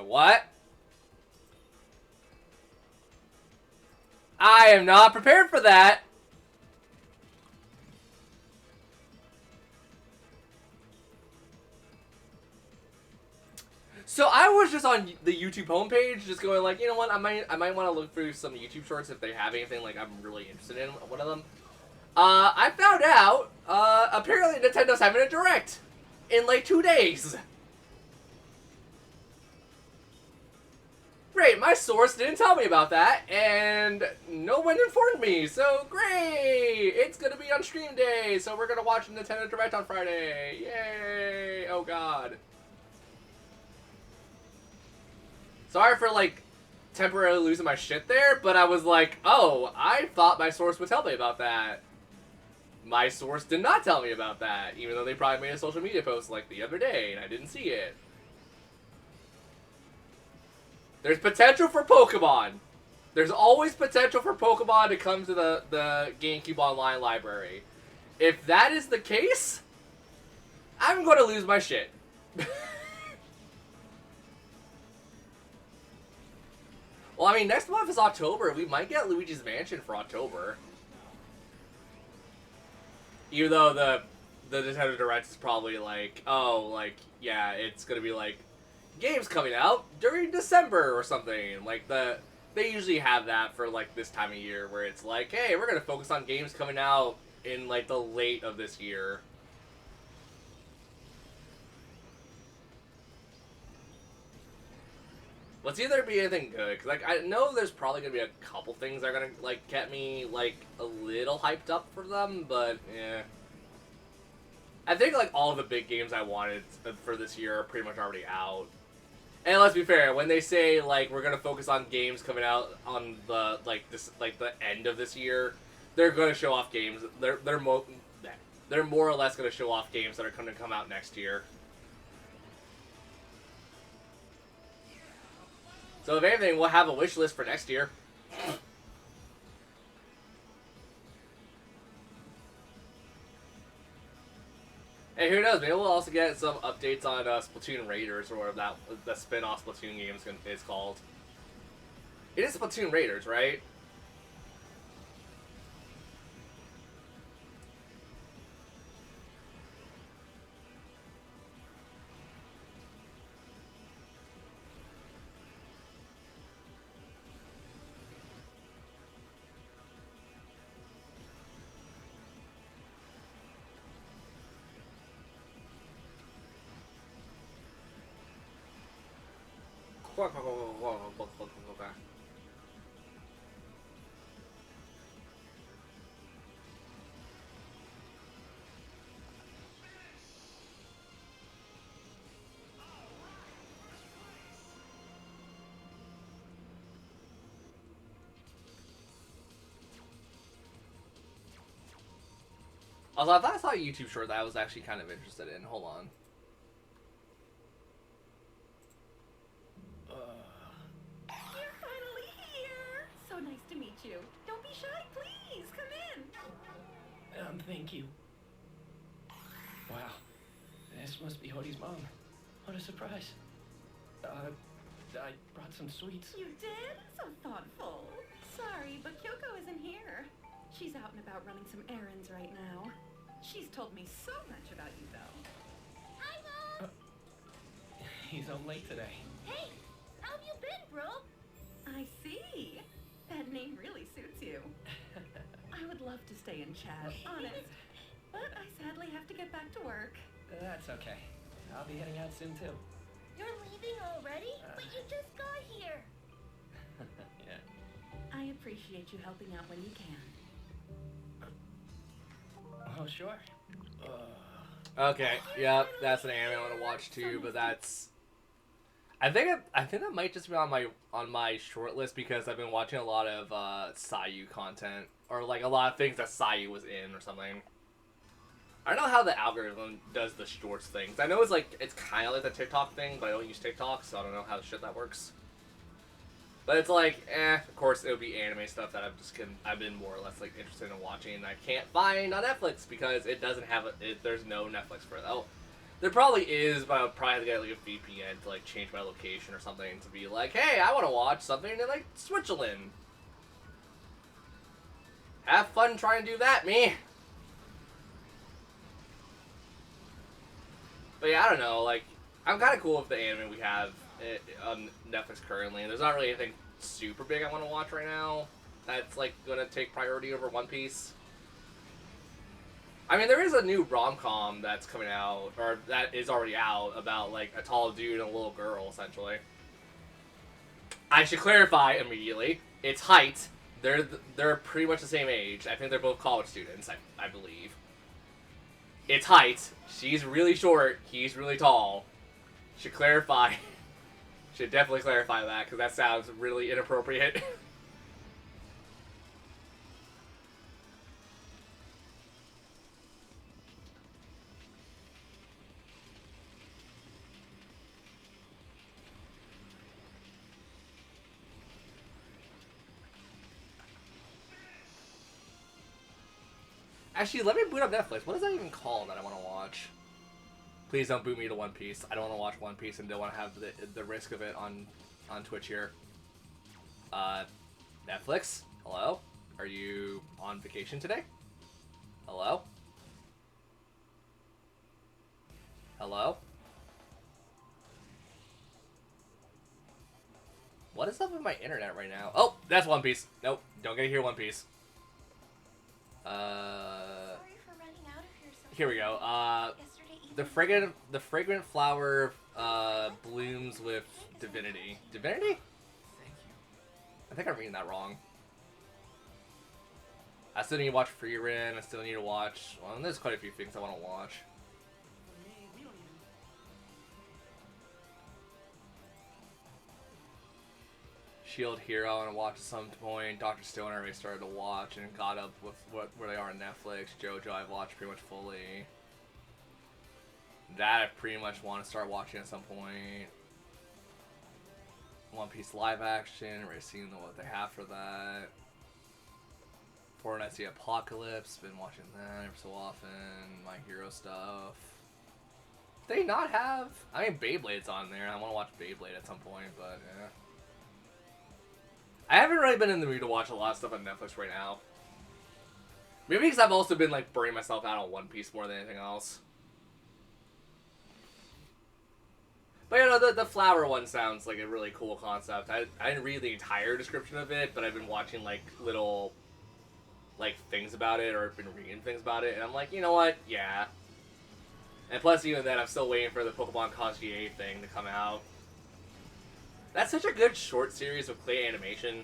[SPEAKER 1] What? I am not prepared for that. So I was just on the YouTube homepage, just going like, you know what, I might want to look through some YouTube shorts if they have anything like I'm really interested in. One of them, I found out apparently Nintendo's having a direct in like 2 days. Great, my source didn't tell me about that, and no one informed me, so great! It's gonna be on stream day, so we're gonna watch Nintendo Direct on Friday. Yay! Oh god. Sorry for, like, temporarily losing my shit there, but I was like, oh, I thought my source would tell me about that. My source did not tell me about that, even though they probably made a social media post, like, the other day, and I didn't see it. There's potential for Pokemon. There's always potential for Pokemon to come to the GameCube Online library. If that is the case, I'm going to lose my shit. Well, I mean, next month is October. We might get Luigi's Mansion for October. Even though the Nintendo Direct is probably like, oh, like, yeah, it's going to be like, games coming out during December or something. Like, they usually have that for, like, this time of year where it's like, hey, we're going to focus on games coming out in, like, the late of this year. Let's either be anything good, because, like, I know there's probably going to be a couple things that are going to, like, get me, like, a little hyped up for them, but, yeah. I think, like, all the big games I wanted for this year are pretty much already out. And let's be fair, when they say, like, we're going to focus on games coming out on the, like, the end of this year, they're going to show off games. They're more or less going to show off games that are going to come out next year. So if anything, we'll have a wish list for next year. Hey, who knows? Maybe we'll also get some updates on Splatoon Raiders, or whatever the spin-off Splatoon game is called. It is Splatoon Raiders, right? Also, I thought I saw a YouTube short that I was actually kind of interested in. Hold on.
[SPEAKER 6] You're finally here. So nice to meet you. Don't be shy, please. Come in.
[SPEAKER 7] Thank you. Wow. This must be Hodi's mom. What a surprise. I brought some sweets.
[SPEAKER 6] You did? So thoughtful. Sorry, but Kyoko isn't here. She's out and about running some errands right now. She's told me so much about you, though.
[SPEAKER 4] Hi, Mom!
[SPEAKER 7] He's home late today.
[SPEAKER 4] Hey, how have you been, bro?
[SPEAKER 6] I see. That name really suits you. I would love to stay and chat, honest. But I sadly have to get back to work.
[SPEAKER 7] That's okay. I'll be heading out soon, too.
[SPEAKER 4] You're leaving already? But you just got here.
[SPEAKER 7] Yeah.
[SPEAKER 6] I appreciate you helping out when you can.
[SPEAKER 7] Oh, sure.
[SPEAKER 1] Okay, yeah, that's an anime I want to watch too, but that's... I think that might just be on my short list because I've been watching a lot of Sayu content, or like a lot of things that Sayu was in or something. I don't know how the algorithm does the shorts things. I know it's kind of like the TikTok thing, but I don't use TikTok, so I don't know how the shit that works. But it's like, of course it would be anime stuff that I've been more or less like interested in watching, and I can't find on Netflix because it doesn't have there's no Netflix for it. Oh, there probably is, but I'll probably have to get like a VPN to like change my location or something to be like, hey, I want to watch something in like Switzerland. Have fun trying to do that, me. But yeah, I don't know, like, I'm kind of cool with the anime we have on Netflix currently. There's not really anything super big I want to watch right now that's, like, going to take priority over One Piece. I mean, there is a new rom-com that's coming out, or that is already out, about, like, a tall dude and a little girl, essentially. I should clarify immediately, it's height. They're pretty much the same age. I think they're both college students, I believe. It's height. She's really short. He's really tall. Should clarify. Should definitely clarify that, because that sounds really inappropriate. Actually, let me boot up Netflix. What is that even called that I want to watch? Please don't boot me to One Piece. I don't want to watch One Piece and don't want to have the risk of it on Twitch here. Netflix? Hello? Are you on vacation today? Hello? Hello? What is up with my internet right now? Oh, that's One Piece. Nope, don't get to hear One Piece.
[SPEAKER 4] Sorry for running out of here so
[SPEAKER 1] Here we go.
[SPEAKER 4] yesterday evening.
[SPEAKER 1] The fragrant flower blooms with divinity. Divinity?
[SPEAKER 7] Thank you.
[SPEAKER 1] I think I'm reading that wrong. I still need to watch Frieren. I still need to watch... Well, there's quite a few things I want to watch. Shield Hero I want to watch at some point. Dr. Stone I already started to watch and got up with where they are on Netflix. JoJo I've watched pretty much fully. That I pretty much want to start watching at some point. One Piece live action, already seen what they have for that. Fortnite the Apocalypse, been watching that every so often. My Hero stuff. They not have... I mean, Beyblade's on there. I want to watch Beyblade at some point, but yeah. I haven't really been in the mood to watch a lot of stuff on Netflix right now. Maybe because I've also been like burning myself out on One Piece more than anything else. But you know, the flower one sounds like a really cool concept. I didn't read the entire description of it, but I've been watching like little like things about it, or been reading things about it, and I'm like, you know what? Yeah. And plus, even then, I'm still waiting for the Pokemon Concierge thing to come out. That's such a good short series of Clay animation.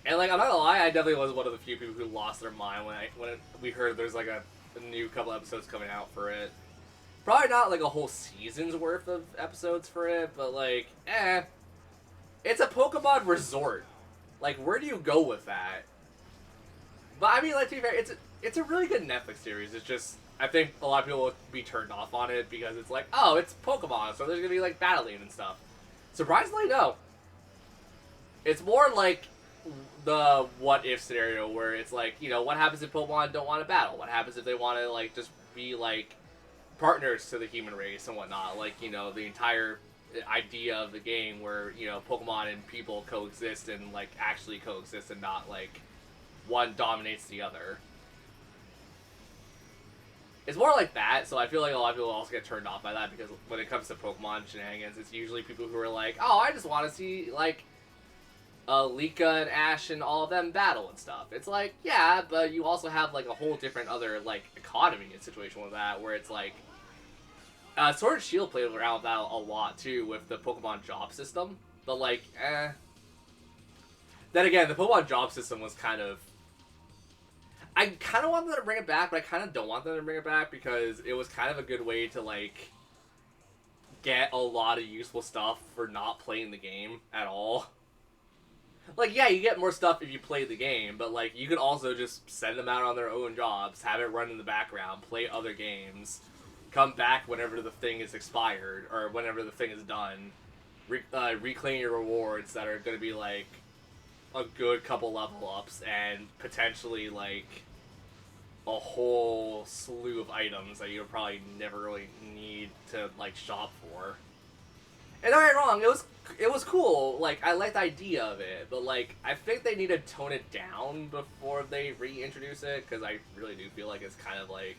[SPEAKER 1] And like, I'm not gonna lie, I definitely was one of the few people who lost their mind when we heard there's like a new couple episodes coming out for it. Probably not like a whole season's worth of episodes for it, but like, it's a Pokemon resort. Like, where do you go with that? But I mean, like, to be fair, it's a really good Netflix series. It's just, I think a lot of people will be turned off on it because it's like, oh, it's Pokemon, so there's gonna be like battling and stuff. Surprisingly, no. It's more like the what if scenario where it's like, you know, what happens if Pokemon don't want to battle? What happens if they want to like just be like partners to the human race and whatnot? Like, you know, the entire idea of the game where, you know, Pokemon and people coexist and like actually coexist and not like one dominates the other. It's more like that, so I feel like a lot of people also get turned off by that because when it comes to Pokemon shenanigans, it's usually people who are like, oh, I just want to see, like, Lika and Ash and all of them battle and stuff. It's like, yeah, but you also have, like, a whole different other, like, economy and situation with that, where it's like, Sword and Shield played around with that a lot, too, with the Pokemon job system, but, like, Then again, the Pokemon job system was kind of... I kind of want them to bring it back, but I kind of don't want them to bring it back because it was kind of a good way to, like, get a lot of useful stuff for not playing the game at all. Like, yeah, you get more stuff if you play the game, but, like, you could also just send them out on their own jobs, have it run in the background, play other games, come back whenever the thing is expired, or whenever the thing is done, reclaim your rewards that are going to be, like, a good couple level ups and potentially like a whole slew of items that you'll probably never really need to like shop for. And don't get me wrong, it was cool. Like, I like the idea of it, but like I think they need to tone it down before they reintroduce it because I really do feel like it's kind of like,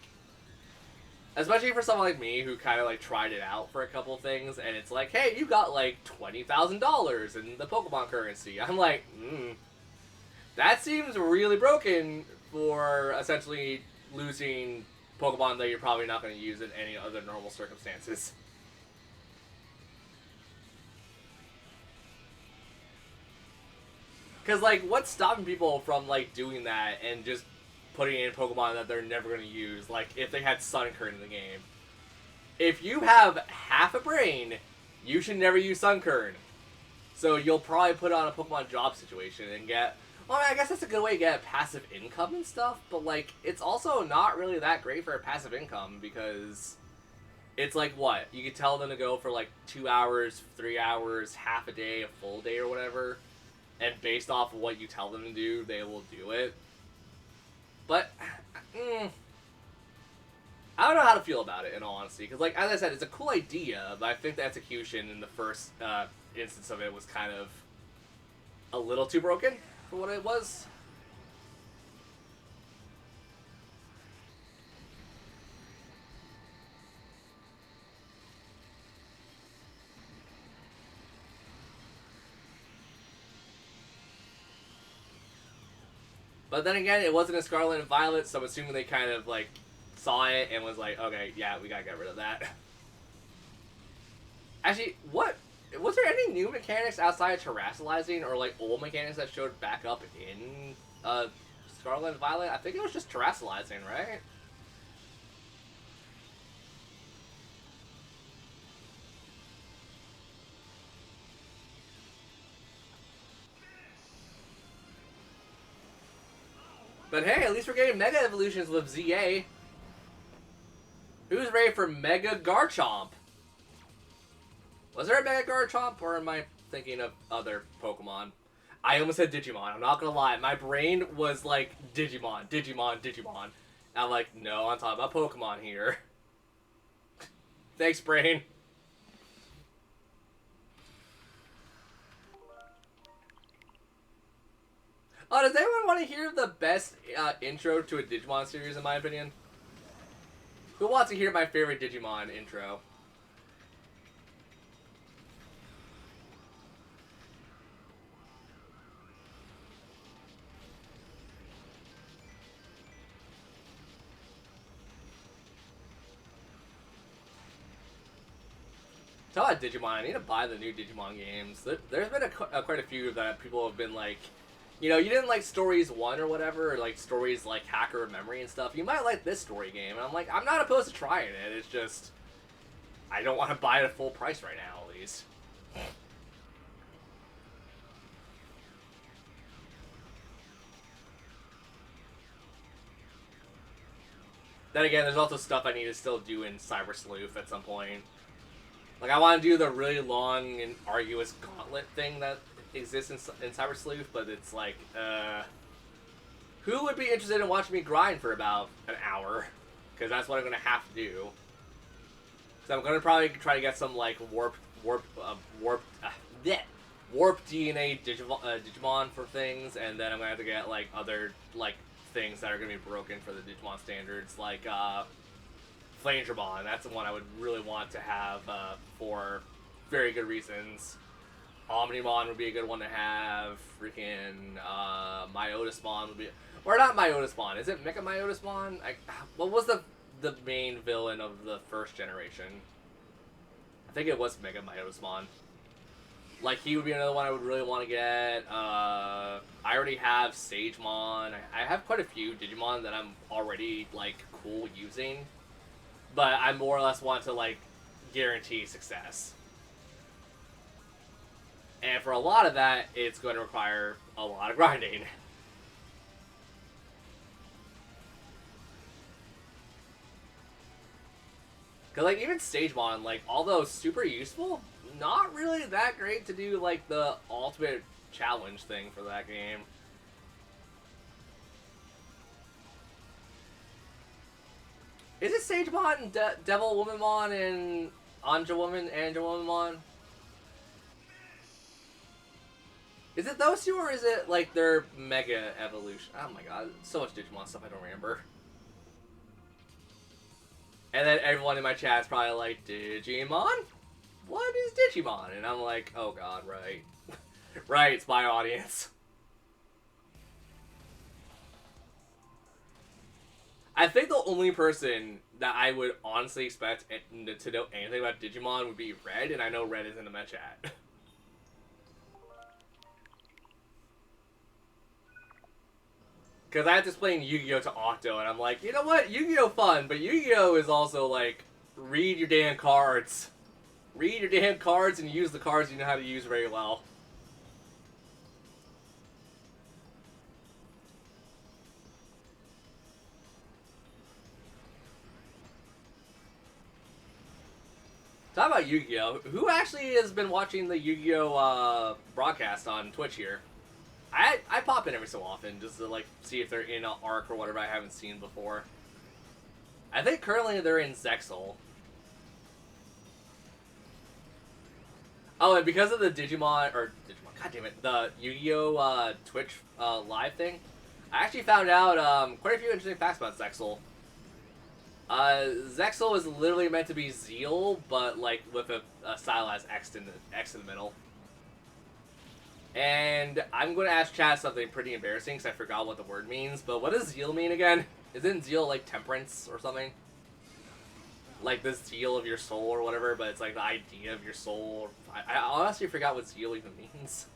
[SPEAKER 1] especially for someone like me who kind of like tried it out for a couple things, and it's like, hey, you got like $20,000 in the Pokemon currency. I'm like, that seems really broken for essentially losing Pokemon that you're probably not going to use in any other normal circumstances. Because like, what's stopping people from like doing that and just putting in Pokemon that they're never going to use, like if they had Sunkern in the game? If you have half a brain, you should never use Sunkern. So you'll probably put on a Pokemon job situation and get, well, I guess that's a good way to get passive income and stuff, but like, it's also not really that great for a passive income because it's like, what? You could tell them to go for like 2 hours, 3 hours, half a day, a full day or whatever, and based off of what you tell them to do, they will do it. But, I don't know how to feel about it, in all honesty. Because, like, as I said, it's a cool idea, but I think the execution in the first instance of it was kind of a little too broken for what it was. But then again, it wasn't a Scarlet and Violet, so I'm assuming they kind of, like, saw it and was like, okay, yeah, we gotta get rid of that. Actually, what? Was there any new mechanics outside of terrestrializing or, like, old mechanics that showed back up in Scarlet and Violet? I think it was just terrestrializing, right? But hey, at least we're getting Mega Evolutions with ZA. Who's ready for Mega Garchomp? Was there a Mega Garchomp, or am I thinking of other Pokemon? I almost said Digimon, I'm not gonna lie. My brain was like, Digimon, Digimon, Digimon. And I'm like, no, I'm talking about Pokemon here. Thanks, brain. Oh, does anyone want to hear the best intro to a Digimon series, in my opinion? Who wants to hear my favorite Digimon intro? Tell about Digimon, I need to buy the new Digimon games. There's been quite a few that people have been like, you know, you didn't like Stories 1 or whatever, or like Stories like Hacker Memory and stuff. You might like this story game. And I'm like, I'm not opposed to trying it. It's just, I don't want to buy it at full price right now, at least. then again, there's also stuff I need to still do in Cyber Sleuth at some point. Like, I want to do the really long and arduous gauntlet thing that exists in Cyber Sleuth, but it's like, who would be interested in watching me grind for about an hour? Because that's what I'm going to have to do. So I'm going to probably try to get some, like, warp DNA Digimon for things, and then I'm going to have to get, like, other, like, things that are going to be broken for the Digimon standards, like, Flangedramon. That's the one I would really want to have, for very good reasons. Omnimon would be a good one to have. Freaking, Myotismon would be... Or not Myotismon. Is it Mecha Myotismon? What was the main villain of the first generation? I think it was Mega Myotismon. Like, he would be another one I would really want to get. I already have Sagemon. I have quite a few Digimon that I'm already, like, cool using. But I more or less want to, like, guarantee success. And for a lot of that, it's going to require a lot of grinding. Because, like, even Sagemon, like, although super useful, not really that great to do, like, the ultimate challenge thing for that game. Is it Sagemon, Devil Womanmon, and Angelwomanmon? Is it those two, or is it, like, their Mega Evolution? Oh my god, so much Digimon stuff I don't remember. And then everyone in my chat is probably like, Digimon? What is Digimon? And I'm like, oh god, right. Right, it's my audience. I think the only person that I would honestly expect to know anything about Digimon would be Red, and I know Red is in the Met chat. Because I have to explain Yu-Gi-Oh! To Octo, and I'm like, you know what? Yu-Gi-Oh! Fun, but Yu-Gi-Oh! Is also like, read your damn cards. Read your damn cards and use the cards you know how to use very well. Talk about Yu-Gi-Oh! Who actually has been watching the Yu-Gi-Oh! Broadcast on Twitch here? I pop in every so often just to, like, see if they're in an arc or whatever I haven't seen before. I think currently they're in Zexal. Oh, and because of the Digimon, goddammit, the Yu-Gi-Oh! Twitch live thing, I actually found out quite a few interesting facts about Zexal. Zexal is literally meant to be Zeal, but, like, with a stylized X in the middle. And I'm going to ask chat something pretty embarrassing because I forgot what the word means, but what does Zeal mean again? Isn't Zeal, like, temperance or something? Like, the zeal of your soul or whatever, but it's, like, the idea of your soul. I honestly forgot what Zeal even means.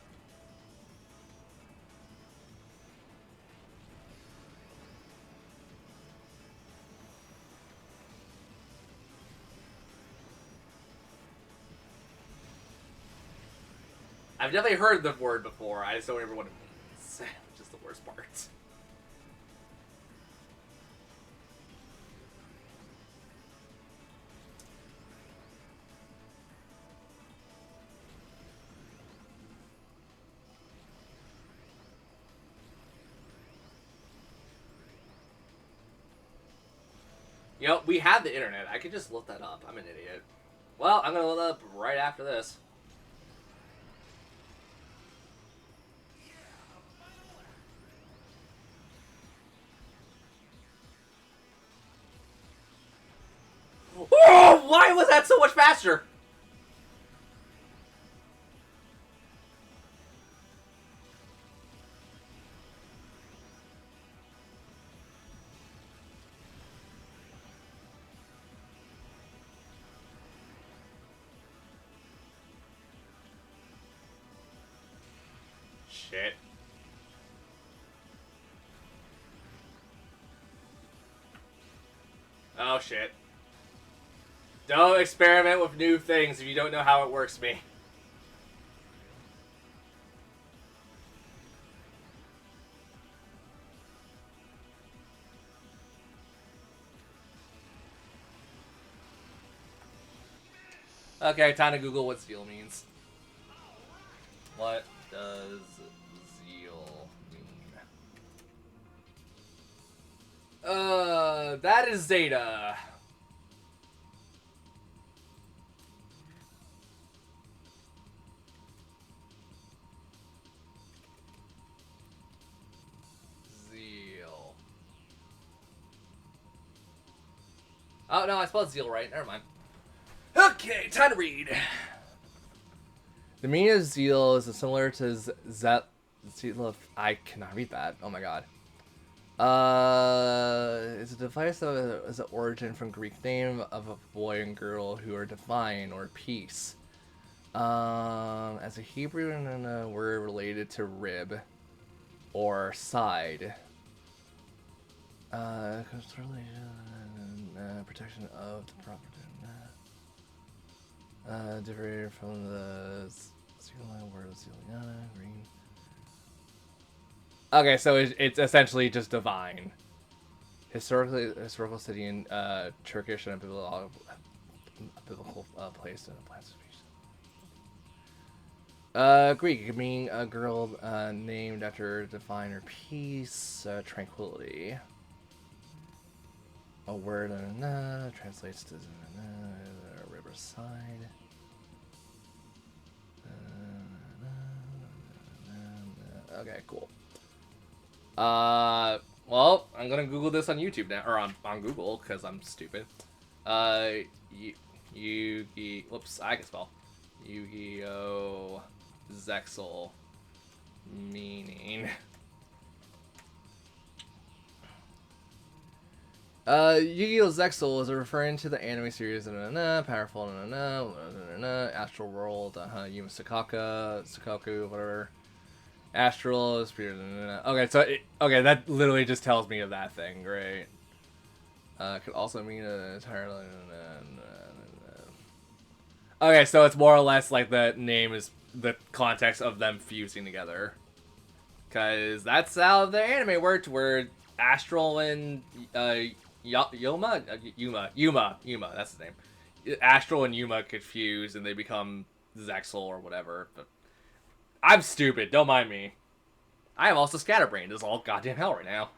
[SPEAKER 1] I've definitely heard the word before, I just don't remember what it means, which is the worst part. You know, we have the internet. I could just look that up. I'm an idiot. Well, I'm gonna look that up right after this. Oh, why was that so much faster? Shit. Oh, shit. Don't experiment with new things if you don't know how it works, me. Okay, time to Google what zeal means. What does zeal mean? That is Zeta. Zeal. Oh no, I spelled zeal right. Never mind. Okay, time to read. The meaning of zeal is similar to zeal. I cannot read that. Oh my god. It's a device that is an origin from Greek name of a boy and girl who are divine or peace. As a Hebrew word related to rib or side. Protection of the property. Different from the single word of Celiana, green. Okay, so it's essentially just divine. Historical city in Turkish and a biblical place in a plant species. Greek, it could mean a girl named after divine or peace, tranquility. A word translates to riverside. Okay, cool. Well, I'm gonna Google this on YouTube now, or on Google, because I'm stupid. Yu-Gi... Whoops, I can spell. Yu-Gi-Oh! Zexal. Meaning... Yu-Gi-Oh! Zexal is referring to the anime series Powerful Astral World, Yuma Sukaku, whatever. Astral Spirit. Okay, so that literally just tells me of that thing. Great. Could also mean an entirely. Okay, so it's more or less like the name is the context of them fusing together. Cause that's how the anime worked, where Astral and Yuma. That's his name. Astral and Yuma could fuse and they become Zexal or whatever. But I'm stupid. Don't mind me. I am also scatterbrained. It's all goddamn hell right now.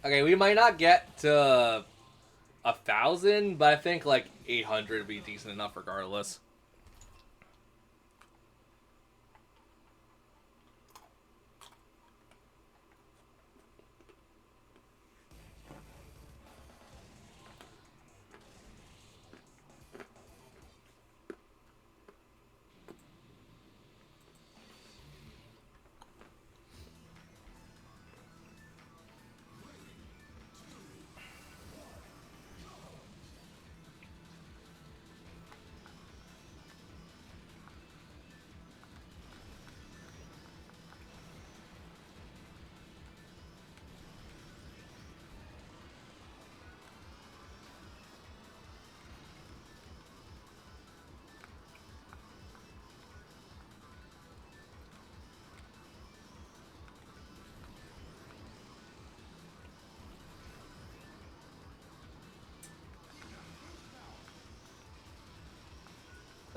[SPEAKER 1] Okay, we might not get to 1,000, but I think like 800 would be decent enough regardless.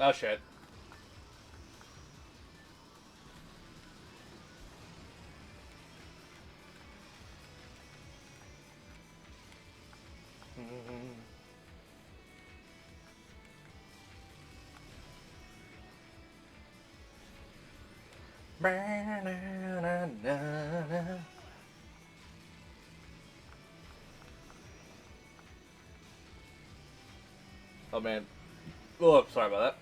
[SPEAKER 1] Oh shit. Oh man. Oh, sorry about that.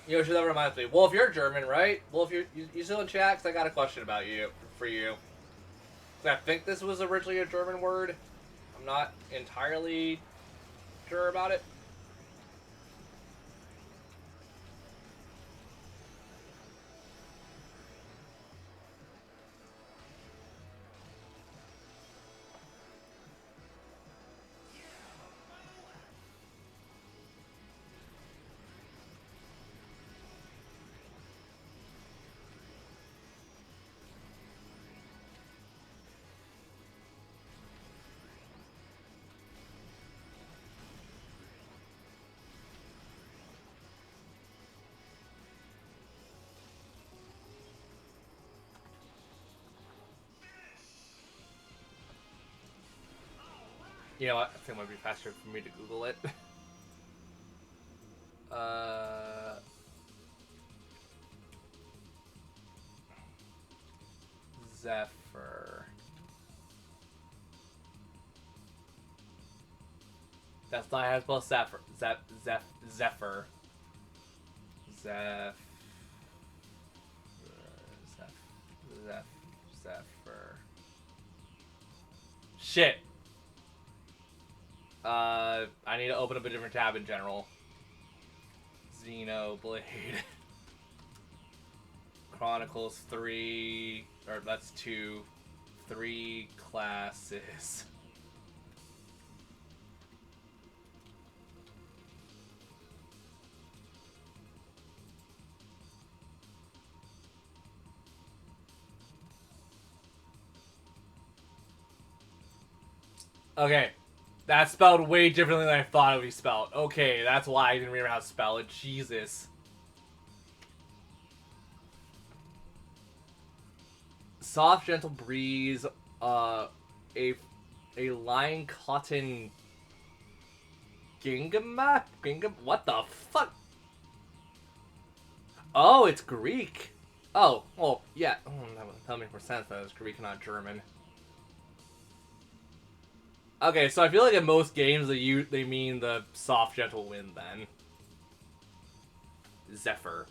[SPEAKER 1] Yoshi, that reminds me. Wolf, you're German, right? Wolf, you still in chat? 'Cause I got a question about you, for you. 'Cause I think this was originally a German word. I'm not entirely sure about it. You know what? I think it might be faster for me to Google it. Zephyr. That's not how to spell Zephyr. Zephyr. Zephyr. Shit. I need to open up a different tab in general. Xenoblade. Chronicles 3, or that's 2, 3 classes. Okay. That's spelled way differently than I thought it would be spelled. Okay, that's why I didn't remember how to spell it. Jesus. Soft, gentle breeze, a lion cotton Gingama? What the fuck? Oh, it's Greek. Oh, well, yeah. That makes more sense that it's Greek, not German. Okay, so I feel like in most games they mean the soft, gentle wind then. Zephyr.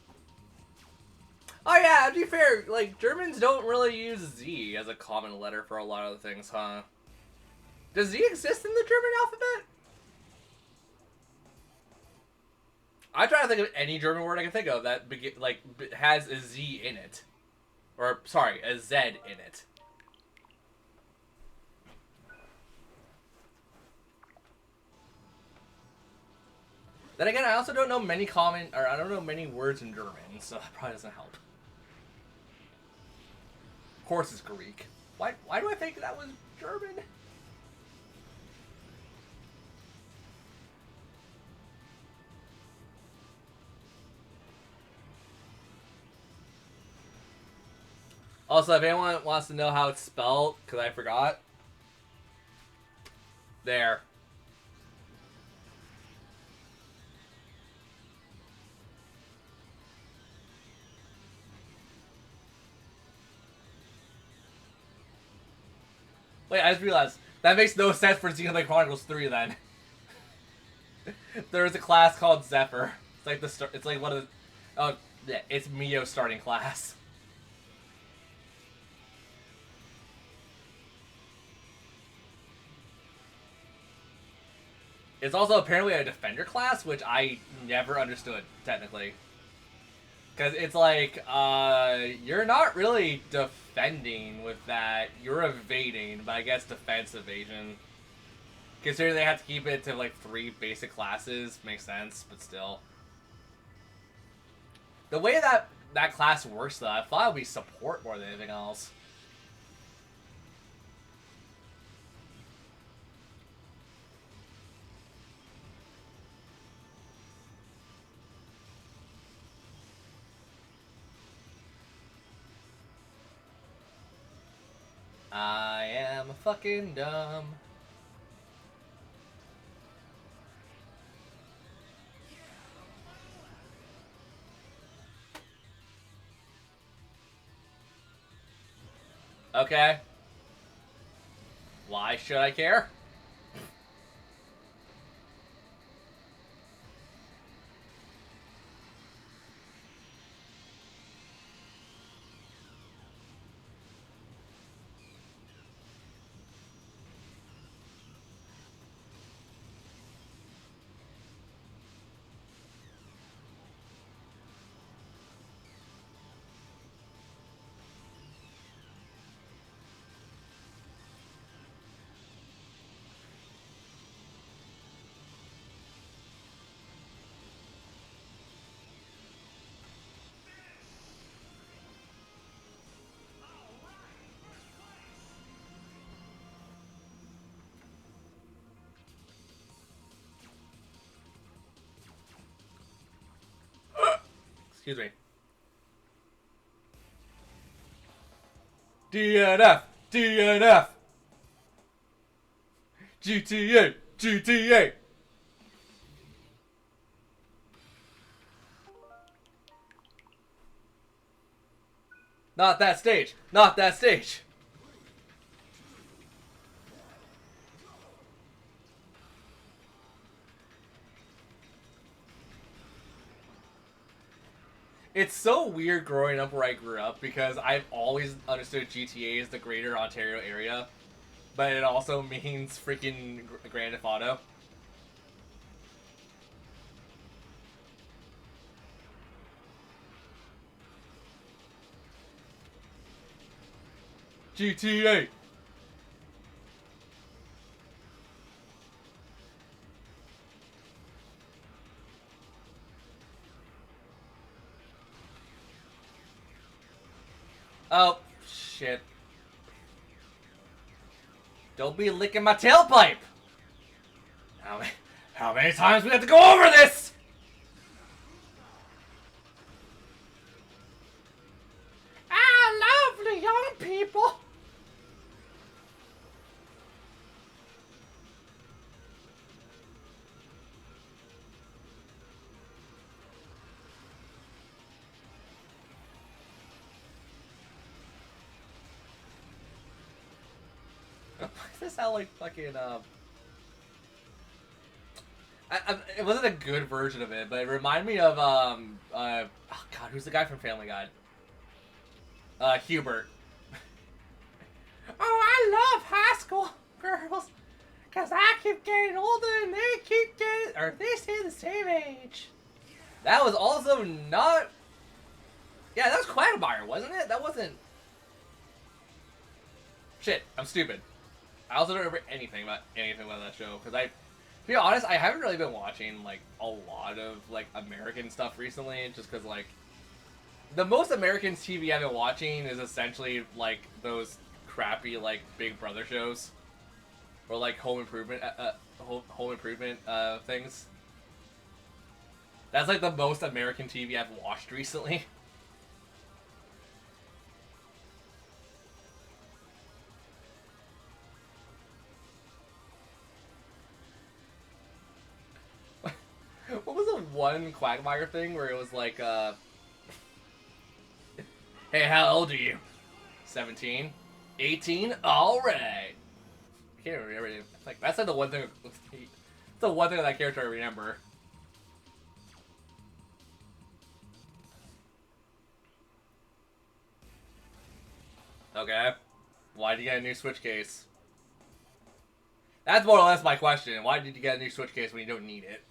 [SPEAKER 1] Oh yeah, to be fair, like, Germans don't really use Z as a common letter for a lot of things, huh? Does Z exist in the German alphabet? I try to think of any German word I can think of that has a Z in it. Or, sorry, a Z in it. Then again, I also don't know many I don't know many words in German, so that probably doesn't help. Of course it's Greek. Why do I think that was German? Also, if anyone wants to know how it's spelled, because I forgot. There. Wait, I just realized that makes no sense for Xenoblade Chronicles 3 then. There is a class called Zephyr. It's like it's like one of the. Oh, yeah, it's Mio's starting class. It's also apparently a defender class, which I never understood technically. Because it's like, you're not really defending with that. You're evading, but I guess defense evasion. Considering they have to keep it to like 3 basic classes, makes sense, but still. The way that class works, though, I thought it would be support more than anything else. I am fucking dumb. Okay. Why should I care? Excuse me. DNF! DNF! GTA! GTA! Not that stage! Not that stage! It's so weird growing up where I grew up because I've always understood GTA as the greater Ontario area, but it also means freaking Grand Theft Auto. GTA! Oh, shit. Don't be licking my tailpipe! How many times we have to go over this? Ah, lovely young people! This sound like fucking it wasn't a good version of it, but it reminded me of oh god, who's the guy from Family Guy? Hubert. Oh, I love high school girls, cause I keep getting older and they keep getting, or they stay the same age. That was also not. Yeah, that was Quagmire, wasn't it? That wasn't. Shit, I'm stupid. I also don't remember anything about that show because to be honest, I haven't really been watching like a lot of like American stuff recently, just because like the most American TV I've been watching is essentially like those crappy like Big Brother shows or like Home Improvement things. That's like the most American TV I've watched recently. What was the one Quagmire thing where it was like, hey, how old are you? 17? 18? Alright! I can't remember it. Like, that's like the one thing, it's the one thing of that character I remember. Okay. Why did you get a new Switch case? That's more or less my question. Why did you get a new Switch case when you don't need it?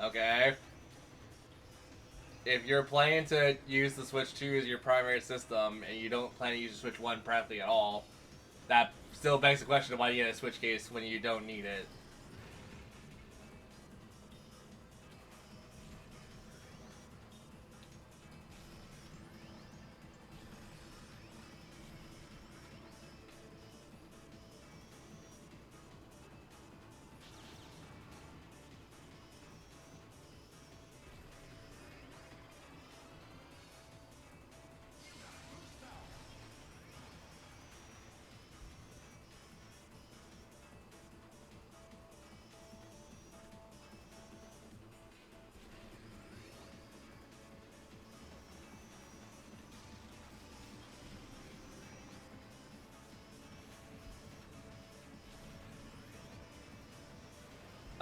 [SPEAKER 1] Okay. If you're planning to use the Switch 2 as your primary system, and you don't plan to use the Switch 1 practically at all, that still begs the question of why you get a Switch case when you don't need it.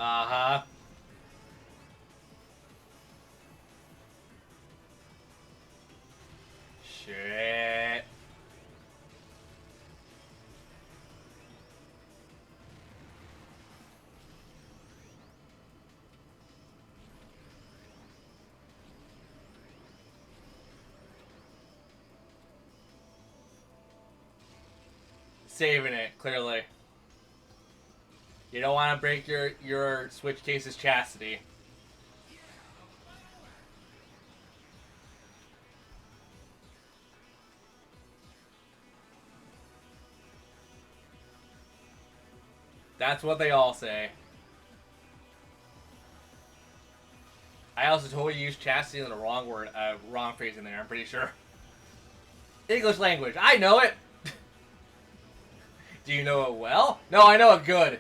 [SPEAKER 1] Uh-huh. Shit. saving it, clearly. You don't want to break your Switch case's chastity. That's what they all say. I also totally used chastity in the wrong word, wrong phrase in there, I'm pretty sure. English language, I know it! Do you know it well? No, I know it good.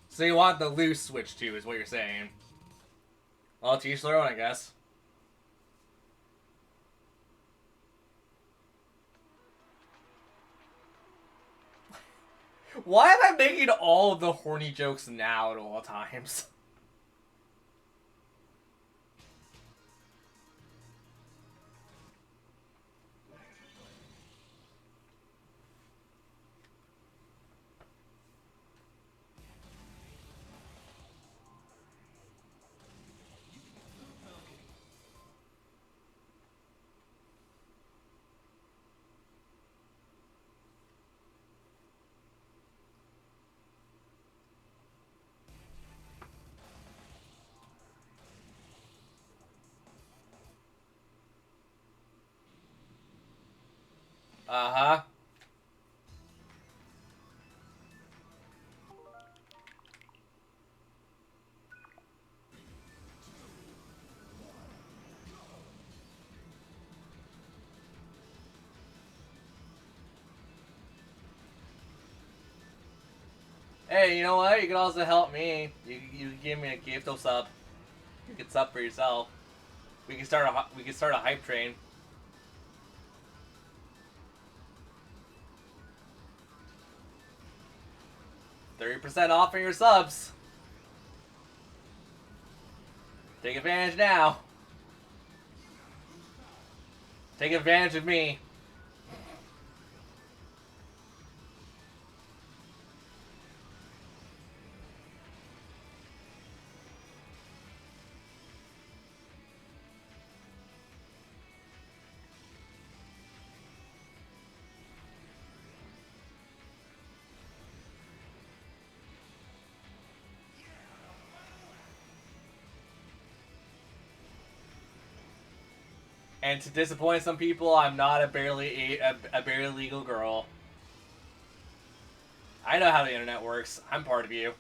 [SPEAKER 1] So you want the loose Switch too, is what you're saying. Well, to each their own, I guess. Why am I making all of the horny jokes now at all times? Uh-huh. Hey, you know what? You can also help me. You can give me a gift or sub. You can sub for yourself. We can start a hype train. 30% off for your subs. Take advantage now. Take advantage of me. And to disappoint some people, I'm not a barely legal girl. I know how the internet works. I'm part of you.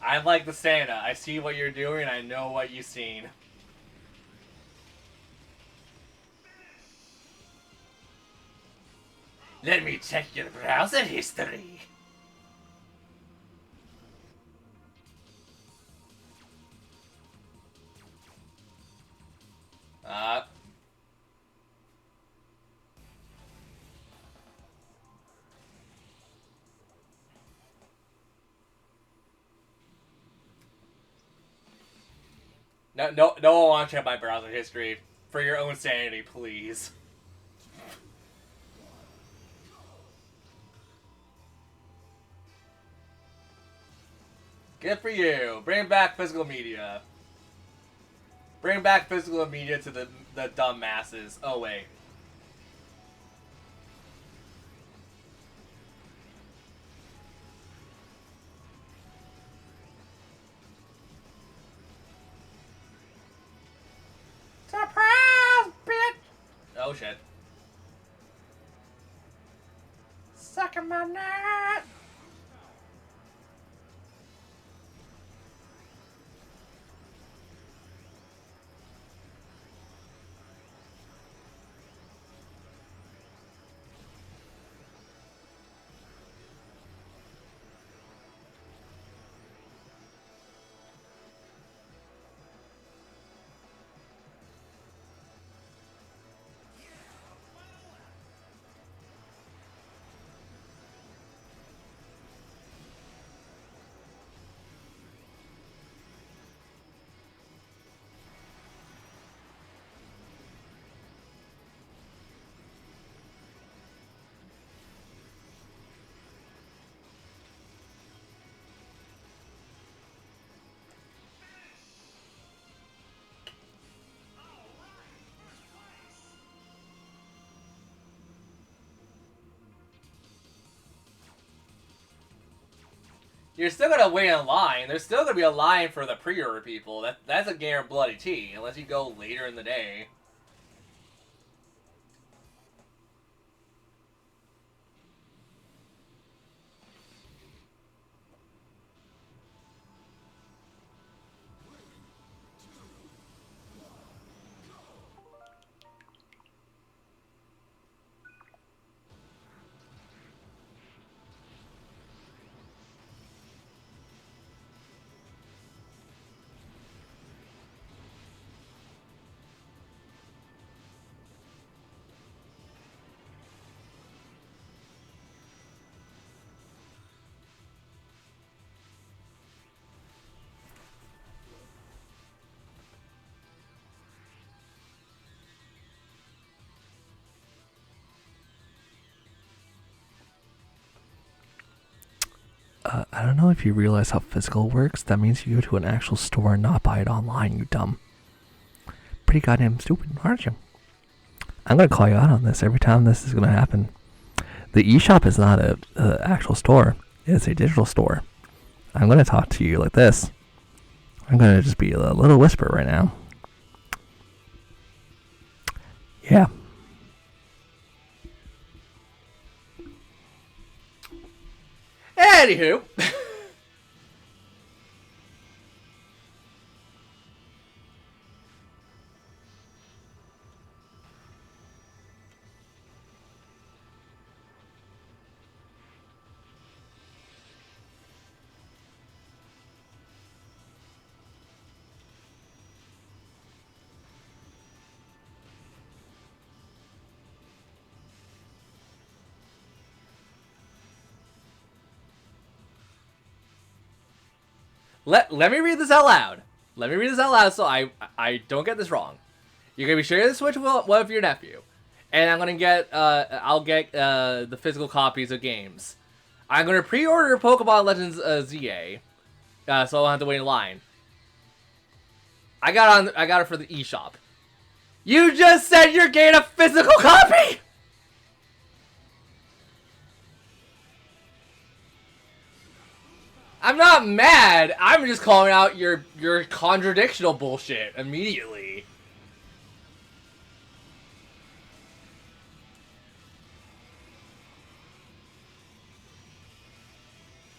[SPEAKER 1] I'm like the Santa. I see what you're doing. I know what you've seen. Let me check your browser history. No one wants to check my browser history. For your own sanity, please. Good for you. Bring back physical media. Bring back physical media to the dumb masses. Oh, wait. Surprise, bitch! Oh, shit. Suck my nut! You're still gonna wait in line. There's still gonna be a line for the pre-order people. That's a guarantee, unless you go later in the day.
[SPEAKER 8] I don't know if you realize how physical works. That means you go to an actual store and not buy it online, you dumb. Pretty goddamn stupid, aren't you? I'm gonna call you out on this every time this is gonna happen. The eShop is not a actual store. It's a digital store. I'm gonna talk to you like this. I'm gonna just be a little whisper right now. Yeah.
[SPEAKER 1] Anywho. Let me read this out loud. Let me read this out loud so I don't get this wrong. You're gonna be sharing the Switch with one of your nephew, and I'm gonna get I'll get the physical copies of games. I'm gonna pre-order Pokemon Legends ZA, so I don't have to wait in line. I got it for the eShop. You just said you're getting a physical copy. I'm not mad. I'm just calling out your contradictional bullshit immediately.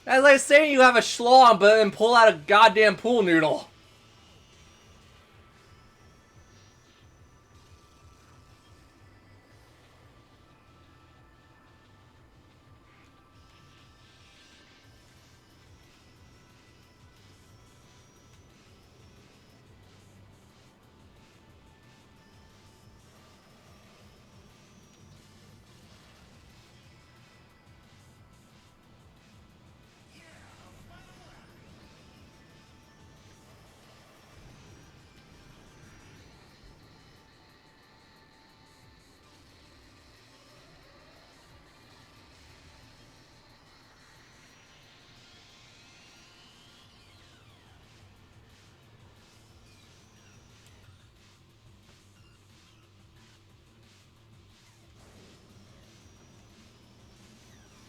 [SPEAKER 1] That's like saying you have a schlong but then pull out a goddamn pool noodle.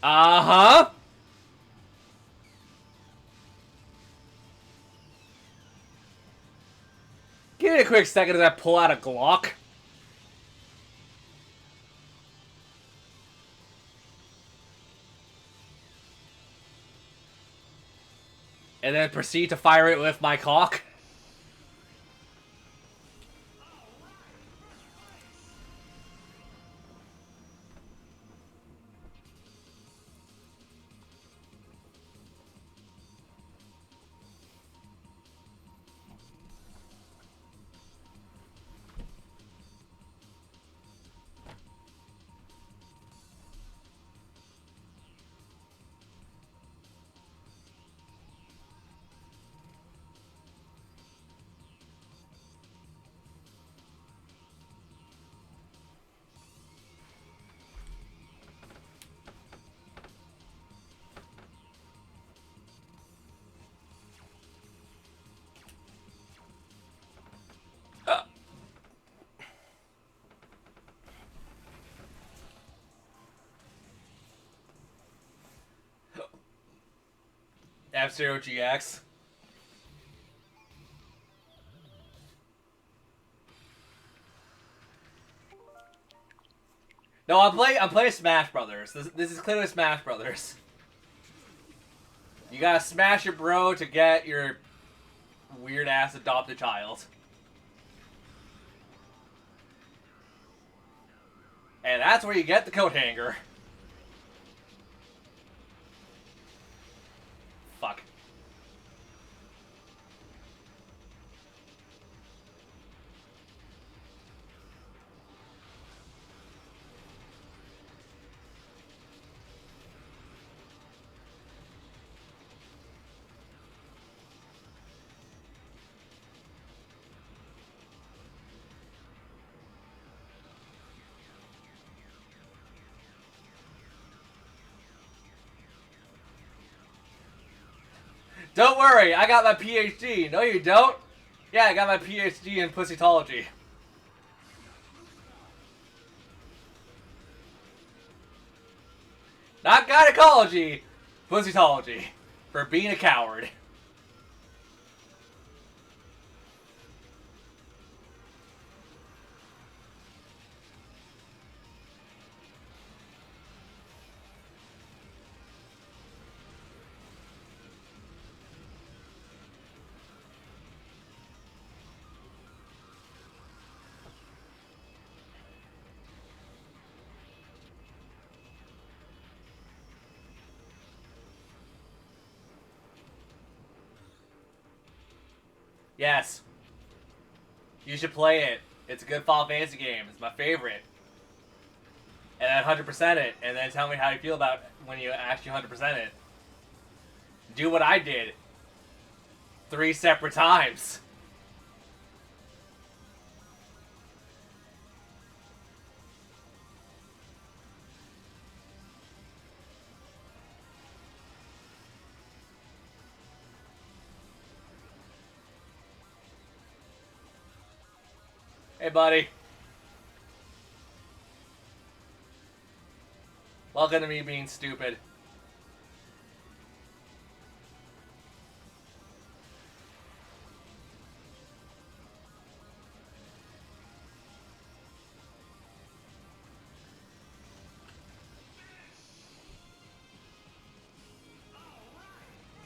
[SPEAKER 1] Uh-huh. Give me a quick second as I pull out a Glock. And then proceed to fire it with my cock. F-Zero GX. No, I'm playing Smash Brothers. This is clearly Smash Brothers. You gotta smash your bro to get your weird ass adopted child. And that's where you get the coat hanger. Fuck. Don't worry, I got my PhD. No, you don't? Yeah, I got my PhD in pussytology. Not gynecology, pussytology. For being a coward. Yes. You should play it. It's a good Final Fantasy game. It's my favorite. And then 100% it, and then tell me how you feel about when you actually 100% it. Do what I did. 3 separate times. Hey, buddy. Welcome to me being stupid.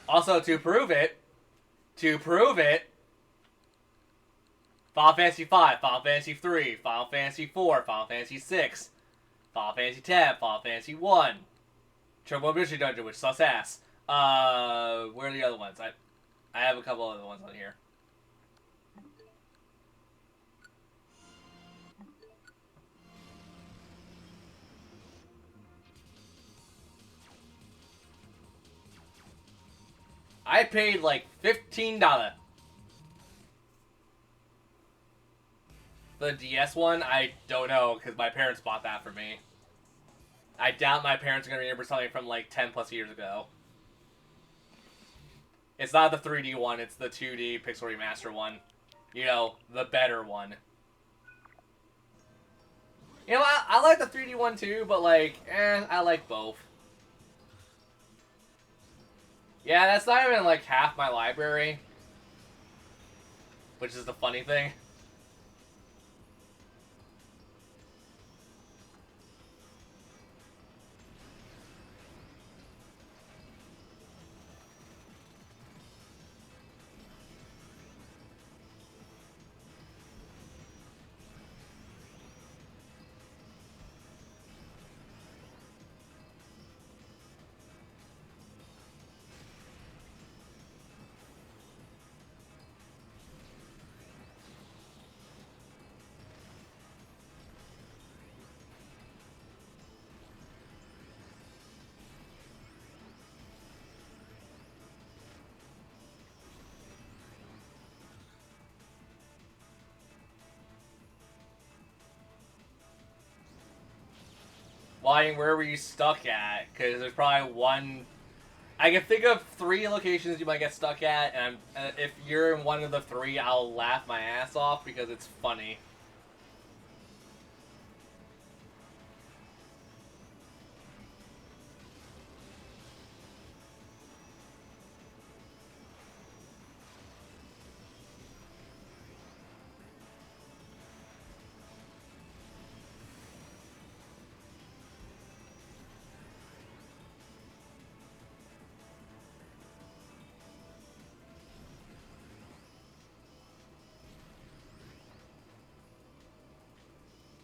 [SPEAKER 1] Also, to prove it, Final Fantasy V, Final Fantasy 3, Final Fantasy 4, Final Fantasy 6, Final Fantasy 10, Final Fantasy 1, Turbo Mystery Dungeon, which sucks ass. Where are the other ones? I have a couple other ones on here. I paid like $15. The DS one, I don't know, because my parents bought that for me. I doubt my parents are going to remember something from like 10 plus years ago. It's not the 3D one, it's the 2D Pixel Remaster one. You know, the better one. You know, I like the 3D one too, but like, I like both. Yeah, that's not even like half my library. Which is the funny thing. Why, where were you stuck at? Because there's probably one... I can think of 3 locations you might get stuck at, and if you're in one of the 3, I'll laugh my ass off because it's funny.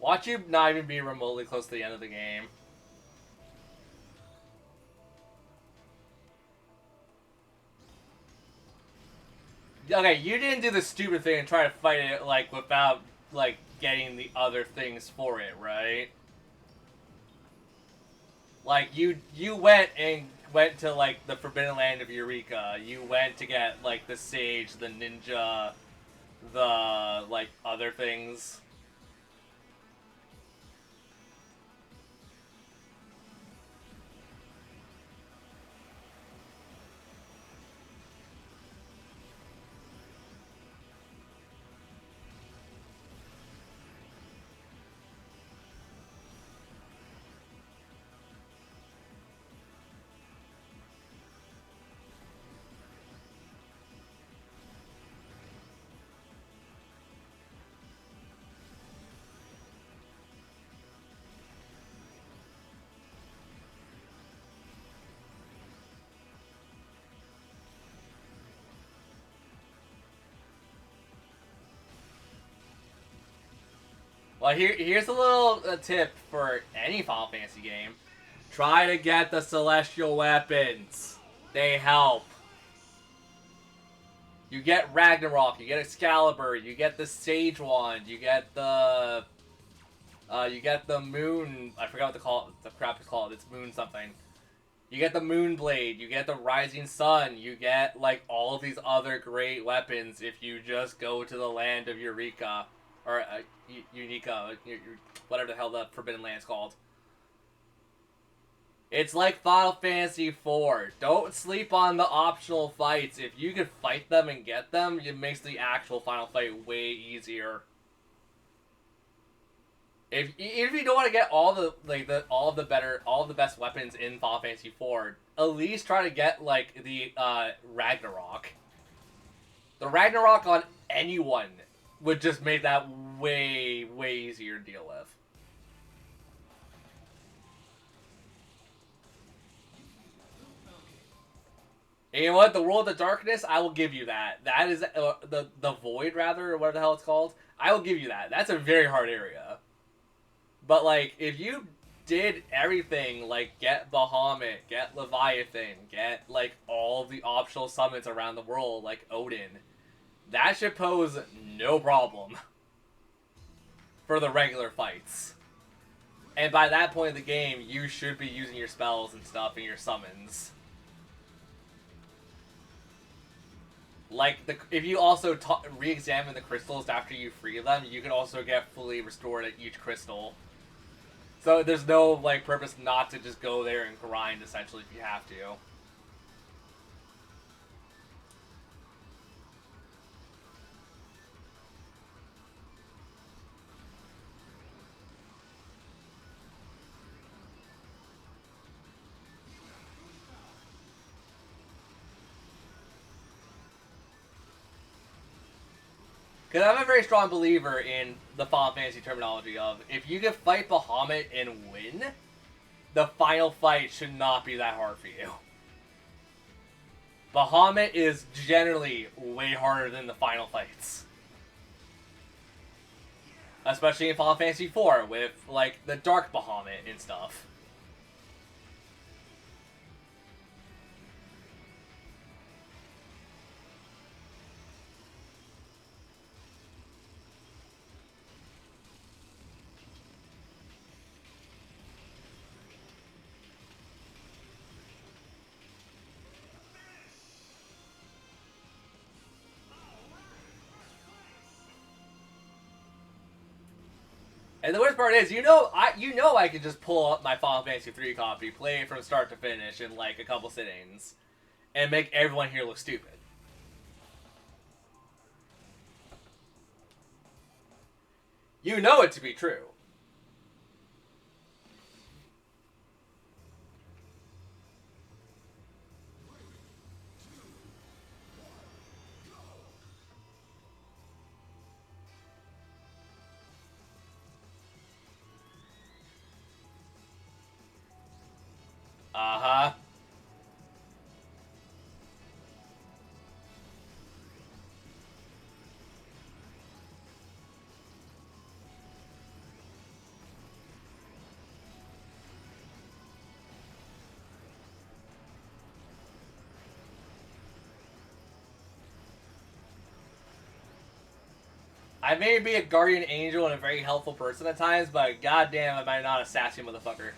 [SPEAKER 1] Watch you not even be remotely close to the end of the game. Okay, you didn't do the stupid thing and try to fight it, like, without, like, getting the other things for it, right? Like, you went to, like, the Forbidden Land of Eureka. You went to get, like, the Sage, the Ninja, the, like, other things. Well, here's a little tip for any Final Fantasy game. Try to get the Celestial Weapons. They help. You get Ragnarok, you get Excalibur, you get the Sage Wand, you get the Moon. I forgot what the crap is called. It's Moon something. You get the Moon Blade, you get the Rising Sun, you get like all of these other great weapons if you just go to the land of Eureka. Or, Unica, whatever the hell the Forbidden Land's called. It's like Final Fantasy IV. Don't sleep on the optional fights. If you can fight them and get them, it makes the actual final fight way easier. If you don't want to get all the best weapons in Final Fantasy IV, at least try to get like the Ragnarok. The Ragnarok on anyone would just make that way easier to deal with. And you know what? The World of Darkness, I will give you that. That is the Void, rather, or whatever the hell it's called. I will give you that. That's a very hard area. But like, if you did everything, like get Bahamut, get Leviathan, get like all the optional summons around the world, like Odin, that should pose no problem for the regular fights. And by that point in the game, you should be using your spells and stuff and your summons. Like, if you also re-examine the crystals after you free them, you can also get fully restored at each crystal. So there's no, like, purpose not to just go there and grind, essentially, if you have to. Because I'm a very strong believer in the Final Fantasy terminology of, if you can fight Bahamut and win, the final fight should not be that hard for you. Bahamut is generally way harder than the final fights. Especially in Final Fantasy IV, with, like, the Dark Bahamut and stuff. And the worst part is, I could just pull up my Final Fantasy III copy, play it from start to finish in like a couple sittings, and make everyone here look stupid. You know it to be true. Uh-huh. I may be a guardian angel and a very helpful person at times, but goddamn, am I not a sassy motherfucker.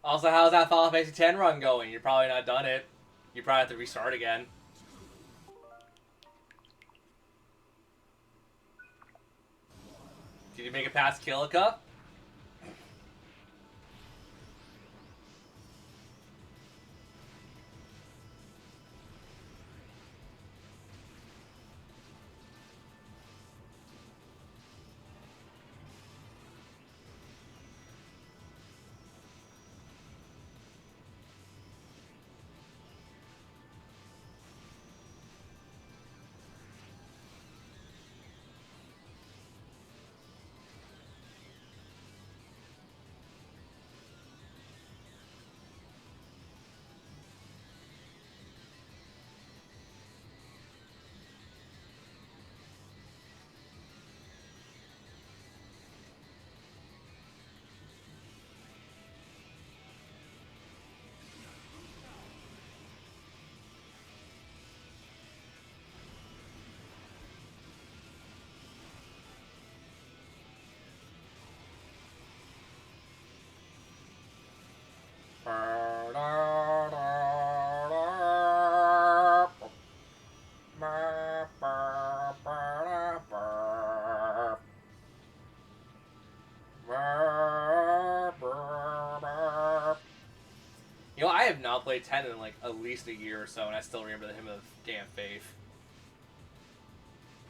[SPEAKER 1] Also, how's that Final Fantasy X run going? You're probably not done it. You probably have to restart again. Did you make it past Kilika? You know, I have not played 10 in like at least a year or so, and I still remember the hymn of Damn Faith.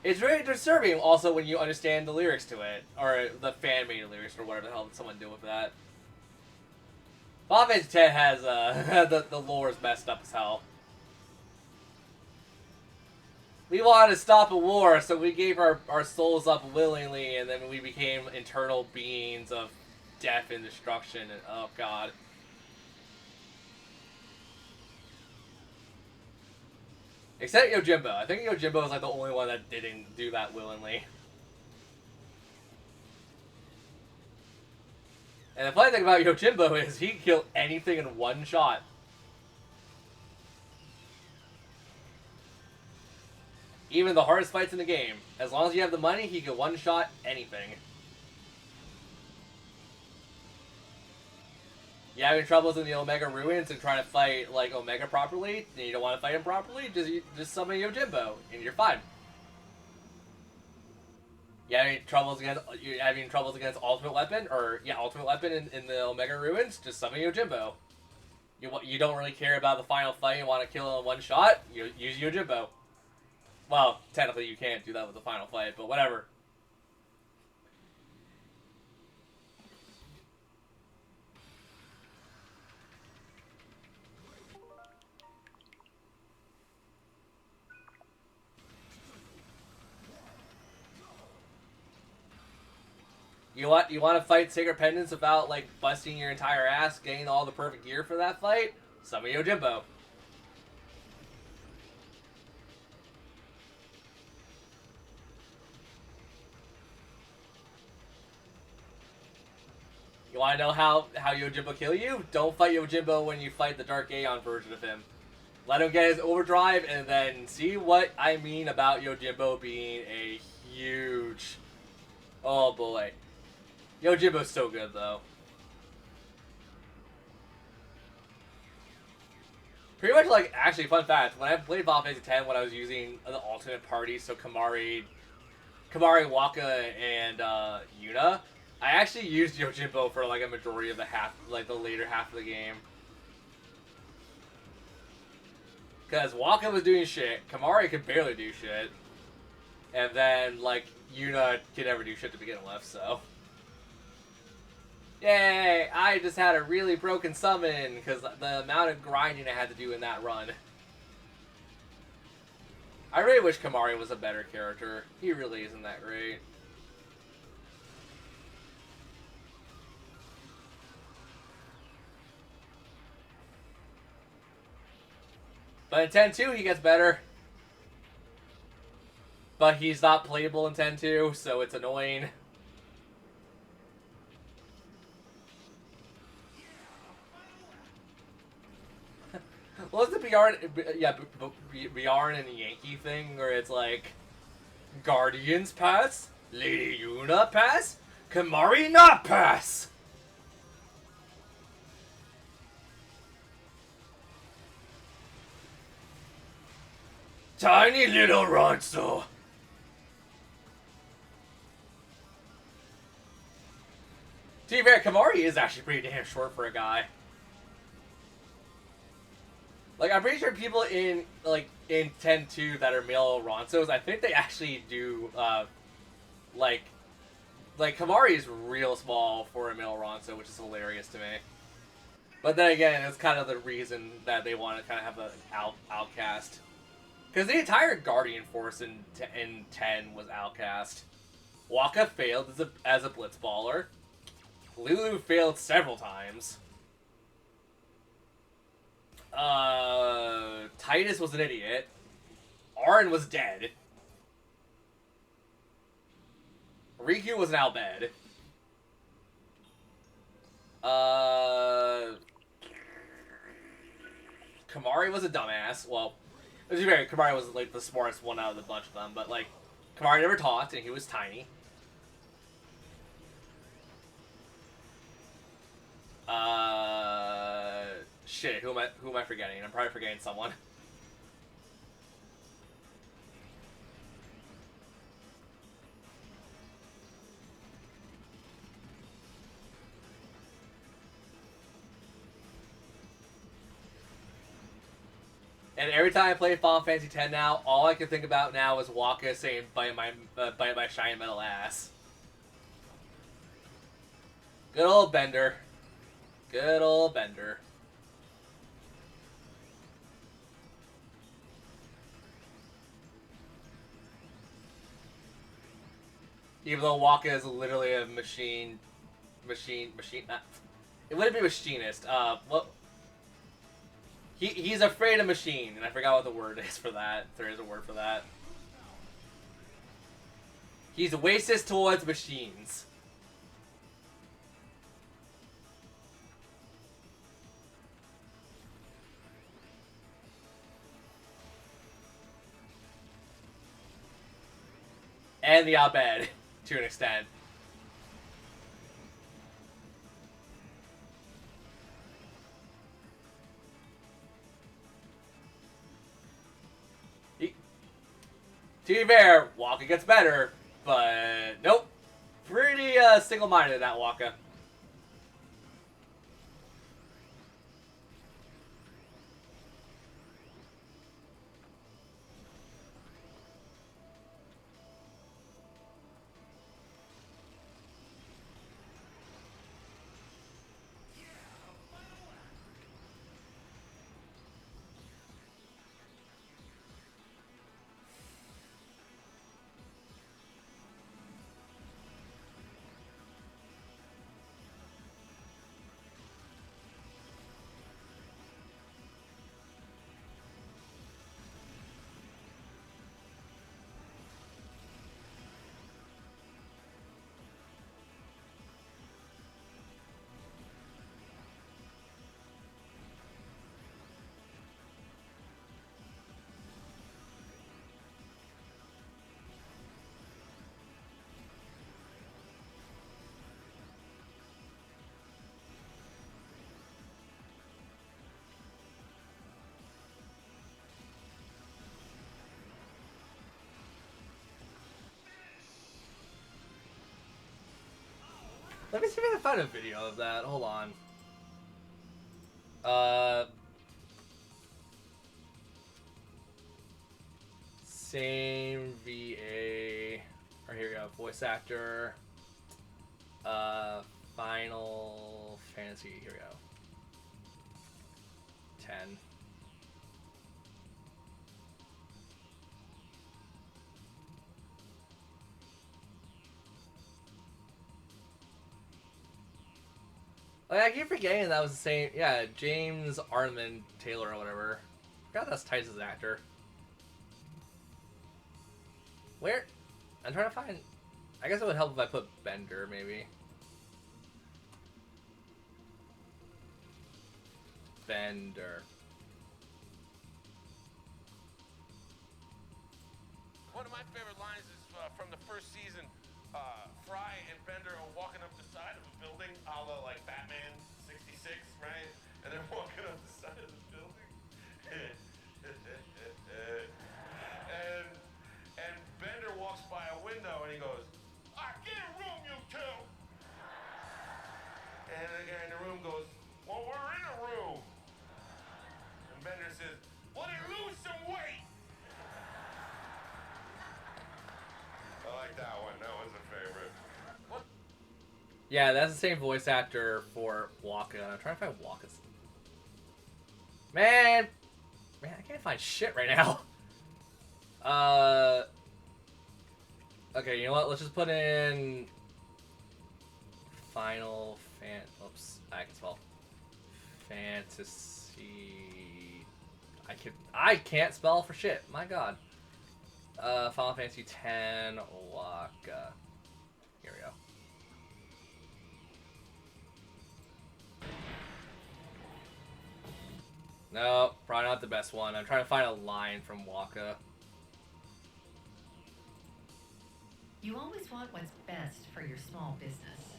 [SPEAKER 1] It's very disturbing also when you understand the lyrics to it, or the fan-made lyrics, or whatever the hell someone did with that. Final Fantasy X has, the lore is messed up as hell. We wanted to stop a war, so we gave our souls up willingly, and then we became eternal beings of death and destruction, and oh god. Except Yojimbo. I think Yojimbo was like the only one that didn't do that willingly. And the funny thing about Yojimbo is he can kill anything in one shot. Even the hardest fights in the game. As long as you have the money, he can one-shot anything. You having troubles in the Omega Ruins and trying to fight like Omega properly, and you don't want to fight him properly, just summon Yojimbo, and you're fine. You having troubles against Ultimate Weapon, or yeah, Ultimate Weapon in the Omega Ruins, just summon Yojimbo. You don't really care about the final fight, you want to kill him in one shot, you use Yojimbo. Well, technically you can't do that with the final fight, but whatever. You want to fight Sacred Pendants without like busting your entire ass, getting all the perfect gear for that fight? Summon Yojimbo. You want to know how Yojimbo kill you? Don't fight Yojimbo when you fight the Dark Aeon version of him. Let him get his overdrive, and then see what I mean about Yojimbo being a huge. Oh boy. Yojimbo's so good though. Pretty much like, actually, fun fact, when I played Final Fantasy X when I was using the alternate parties, so Kamari, Waka, and Yuna, I actually used Yojimbo for like a majority of the the later half of the game. Because Waka was doing shit, Kamari could barely do shit, and then like Yuna could never do shit to begin with, so. Yay! I just had a really broken summon because the amount of grinding I had to do in that run. I really wish Kamari was a better character. He really isn't that great. But in 10-2 he gets better. But he's not playable in 10-2, so it's annoying. What's the Bjorn and Yankee thing where it's like Guardians pass, Lady Yuna pass, Kamari not pass. Tiny little Ronso. To be fair, Kamari is actually pretty damn short for a guy. Like, I'm pretty sure people in 10-2 that are male Ronsos, I think they actually do, like, Kamari is real small for a male Ronso, which is hilarious to me. But then again, it's kind of the reason that they want to kind of have an outcast. Because the entire Guardian Force in 10 was outcast. Waka failed as a blitzballer. Lulu failed several times. Titus was an idiot. Auron was dead. Riku was now bed. Kamari was a dumbass. Well, to be fair, Kamari was like the smartest one out of the bunch of them, but like, Kamari never talked and he was tiny. Shit, who am I forgetting? I'm probably forgetting someone. And every time I play Final Fantasy X now, all I can think about now is Waka saying bite my shiny metal ass. Good old Bender. Good old Bender. Even though Waka is literally a machine. It wouldn't be machinist. What? He's afraid of machine, and I forgot what the word is for that. There is a word for that. He's racist towards machines. And the op-ed, to an extent. To be fair, Waka gets better, but nope. Pretty single-minded, that Waka. Let me see if I can find a video of that. Hold on. Same VA. Or here we go. Voice actor. Final Fantasy. Here we go. 10. Oh, yeah, I keep forgetting that was the same. Yeah, James Armand Taylor or whatever. I forgot that's Tice's actor. Where? I'm trying to find. I guess it would help if I put Bender, maybe. Bender.
[SPEAKER 9] One of my favorite lines is from the first season. Fry and Bender are walking up the side of a building, a la like Batman '66, right? And they're walking up the side of the building. and Bender walks by a window and he goes, "I get a room, you two." And the guy in the room goes, "Well, we're in a room." And Bender says, "Well, then lose some weight." I like that one. That one's a favorite. What?
[SPEAKER 1] Yeah, that's the same voice actor for Waka. I'm trying to find Waka's. Man, I can't find shit right now. Okay, you know what? Let's just put in Final Oops, I can spell Fantasy. I can't spell for shit. My God. Final Fantasy X Waka. Here we go. No, probably not the best one. I'm trying to find a line from Waka.
[SPEAKER 10] You always want what's best for your small business.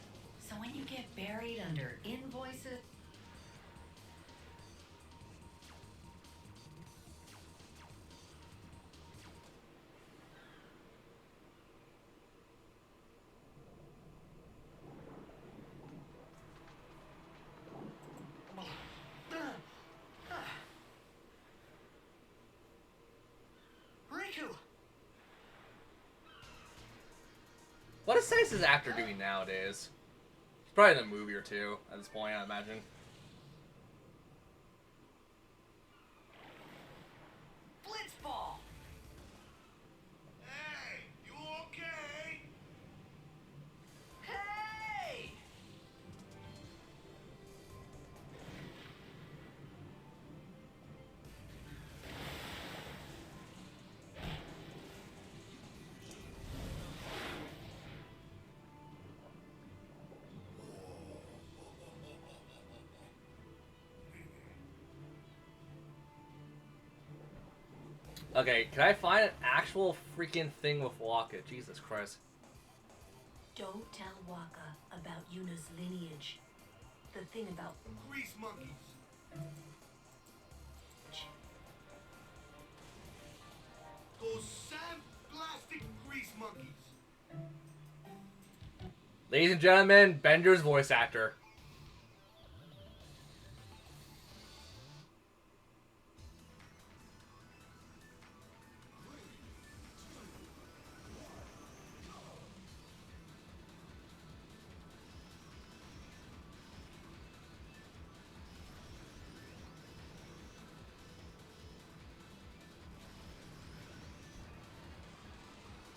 [SPEAKER 10] So when you get buried under invoices,
[SPEAKER 9] Riku!
[SPEAKER 1] What is Tice's actor doing nowadays? He's probably in a movie or two at this point, I imagine.
[SPEAKER 9] Blitzball! Hey, you okay? Hey!
[SPEAKER 1] Okay, can I find an actual freaking thing with Waka? Jesus Christ.
[SPEAKER 11] Don't tell Waka about Yuna's lineage. The thing about
[SPEAKER 9] Grease monkeys. Those sandblasted grease monkeys.
[SPEAKER 1] Ladies and gentlemen, Bender's voice actor.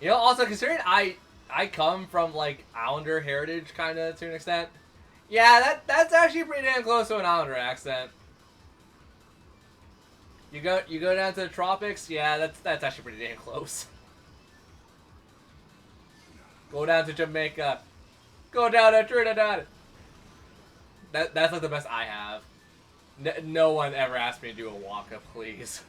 [SPEAKER 1] You know, also considering I come from like Islander heritage kind of to an extent. Yeah, that's actually pretty damn close to an Islander accent. You go down to the tropics, yeah, that's actually pretty damn close. Go down to Jamaica. Go down to Trinidad. That's like the best I have. No one ever asked me to do a Waka, please.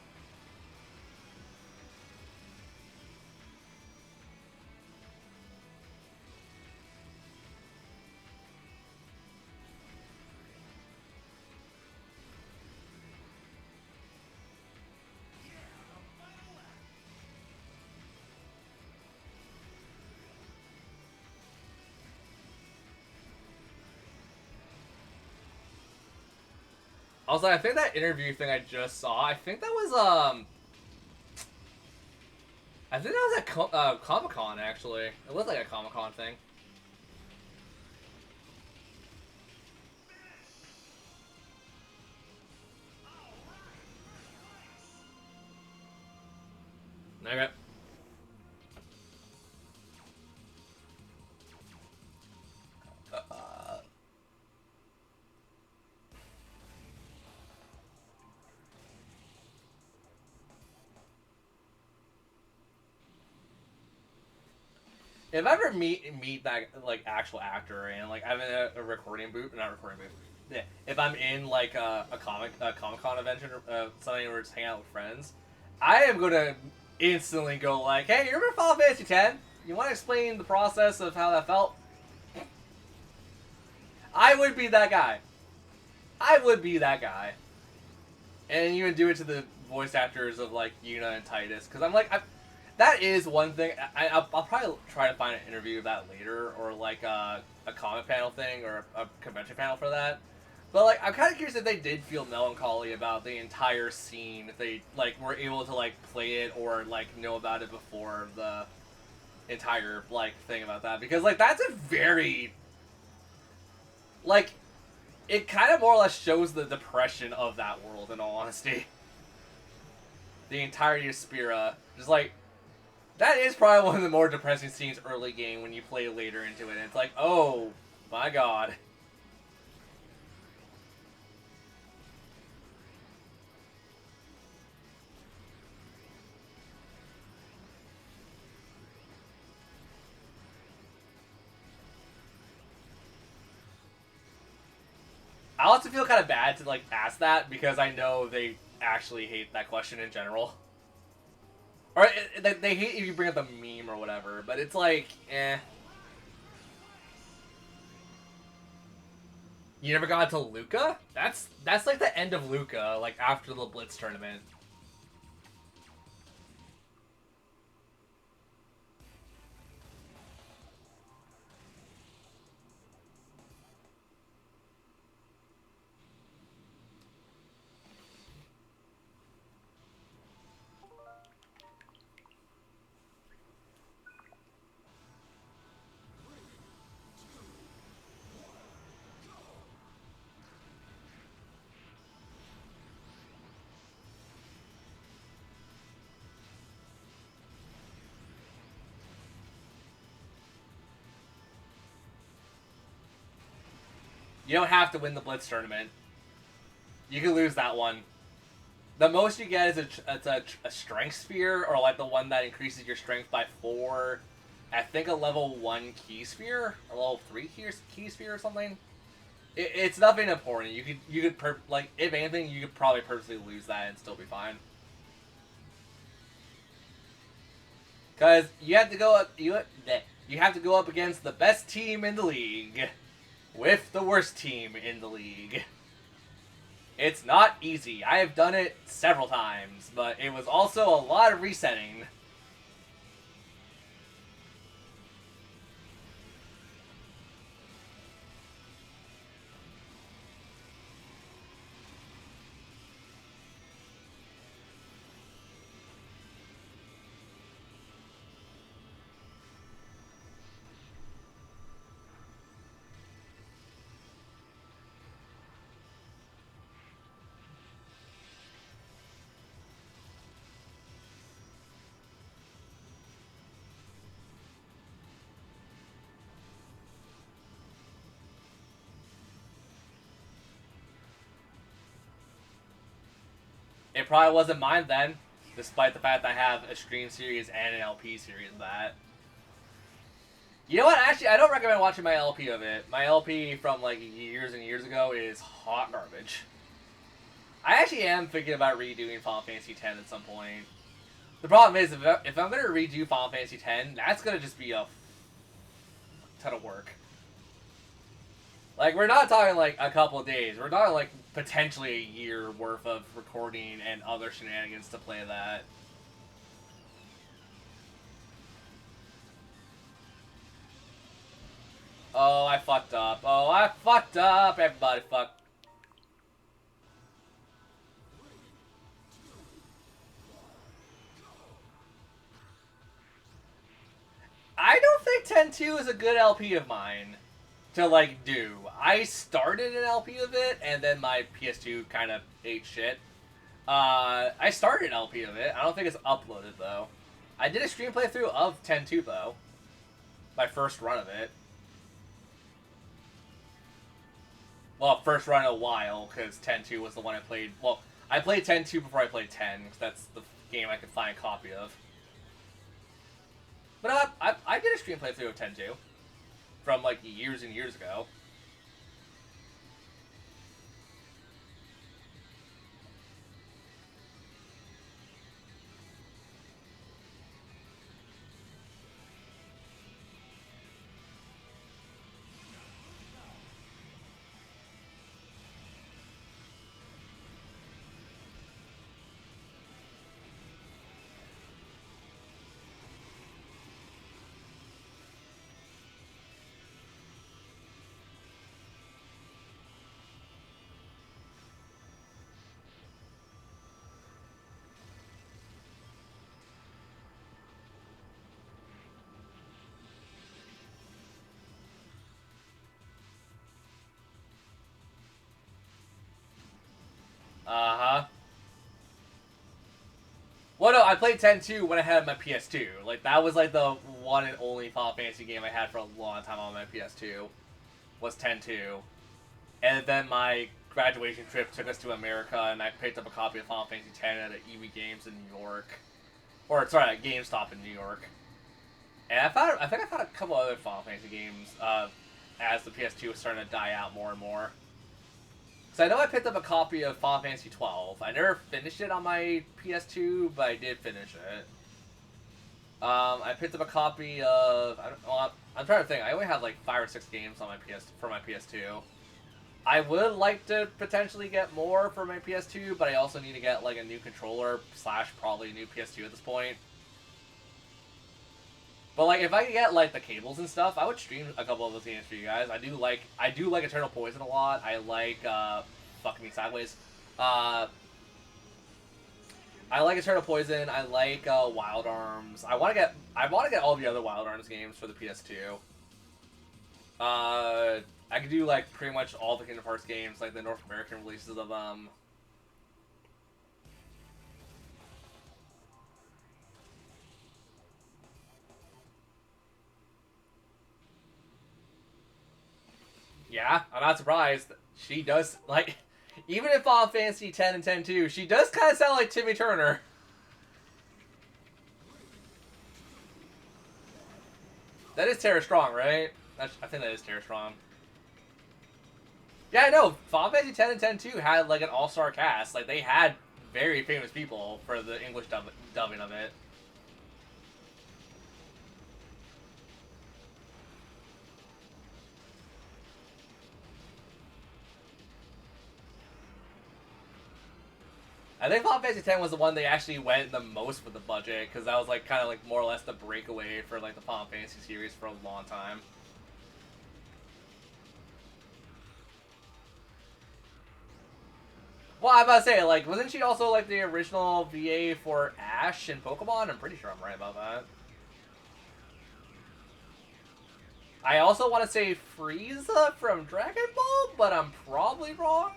[SPEAKER 1] Also, I think that interview thing I just saw, I think that was at Comic-Con, actually. It looked like a Comic-Con thing. Okay. If I ever meet that like actual actor and like I'm in a recording booth, not recording booth. Yeah, if I'm in like a Comic-Con event or something where we're just hanging out with friends, I am gonna instantly go like, "Hey, you remember Final Fantasy X? You want to explain the process of how that felt?" I would be that guy. I would be that guy. And even do it to the voice actors of like Yuna and Titus, because I'm like, that is one thing. I'll probably try to find an interview of that later, or like a comic panel thing, or a convention panel for that. But like, I'm kind of curious if they did feel melancholy about the entire scene, if they like were able to like play it or like know about it before the entire like thing about that, because like that's a very like, it kind of more or less shows the depression of that world, in all honesty. The entirety of Spira, just like, that is probably one of the more depressing scenes early game when you play later into it, and it's like, oh my god. I also feel kind of bad to like ask that, because I know they actually hate that question in general. Or they hate if you bring up the meme or whatever, but it's like, eh. You never got to Luca? That's like the end of Luca, like after the Blitz tournament. You don't have to win the Blitz tournament. You can lose that one. The most you get is a strength sphere, or like the one that increases your strength by 4. I think a level 1 key sphere, or level 3 key sphere or something. It's nothing important. You could like, if anything, you could probably purposely lose that and still be fine. Cause you have to go up you have to go up against the best team in the league with the worst team in the league. It's not easy. I have done it several times, but it was also a lot of resetting. It probably wasn't mine then, despite the fact that I have a stream series and an LP series of that. You know what? Actually, I don't recommend watching my LP of it. My LP from like years and years ago is hot garbage. I actually am thinking about redoing Final Fantasy X at some point. The problem is, if I'm going to redo Final Fantasy X, that's going to just be a ton of work. Like, we're not talking like a couple of days. We're talking like potentially a year worth of recording and other shenanigans to play that. Oh, I fucked up. Oh, I fucked up. Everybody fucked. 10-2 is a good LP of mine to, like, do. I started an LP of it, and then my PS2 kind of ate shit. I started an LP of it. I don't think it's uploaded, though. I did a stream playthrough of 10-2, though. My first run of it. Well, first run in a while, because 10-2 was the one I played. Well, I played 10-2 before I played 10, because that's the game I could find a copy of. But I did a stream playthrough of 10-2 from, like, years and years ago. Uh-huh. Well, no, I played 10-2 when I had my PS2. Like, that was, like, the one and only Final Fantasy game I had for a long time on my PS2. Was 10-2. And then my graduation trip took us to America, and I picked up a copy of Final Fantasy X at EWI Games in New York. Or, sorry, at GameStop in New York. And I think I found a couple other Final Fantasy games, as the PS2 was starting to die out more and more. So I know I picked up a copy of Final Fantasy 12. I never finished it on my PS2, but I did finish it. I picked up a copy of... I'm trying to think. I only have like 5 or 6 games on my for my PS2. I would like to potentially get more for my PS2, but I also need to get like a new controller / probably a new PS2 at this point. But like, if I could get like the cables and stuff, I would stream a couple of those games for you guys. I do like Eternal Poison a lot. I like fuck me sideways. I like Eternal Poison. I like Wild Arms. I want to get all the other Wild Arms games for the PS2. I could do like pretty much all the Kingdom Hearts games, like the North American releases of them. Yeah, I'm not surprised. She does, like, even in Final Fantasy X and X-2, she does kind of sound like Timmy Turner. That is Tara Strong, right? I think that is Tara Strong. Yeah, I know. Final Fantasy X and X-2 had, like, an all-star cast. Like, they had very famous people for the English dubbing of it. I think Final Fantasy X was the one they actually went the most with the budget, because that was like kind of like more or less the breakaway for like the Final Fantasy series for a long time. Well, I'm about to say, like, wasn't she also like the original VA for Ash in Pokemon? I'm pretty sure I'm right about that. I also want to say Frieza from Dragon Ball, but I'm probably wrong.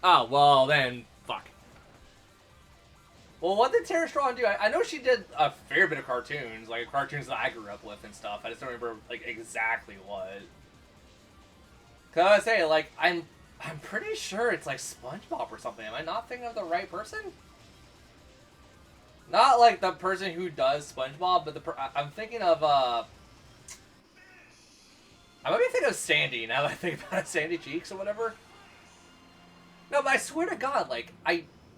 [SPEAKER 1] Oh, well, then, fuck. Well, what did Tara Strong do? I know she did a fair bit of cartoons, like cartoons that I grew up with and stuff. I just don't remember, like, exactly what. Cause I was saying, like, I'm pretty sure it's like SpongeBob or something. Am I not thinking of the right person? Not like the person who does SpongeBob, but I'm thinking of I might be thinking of Sandy now that I think about it, Sandy Cheeks or whatever. No, but I swear to God, like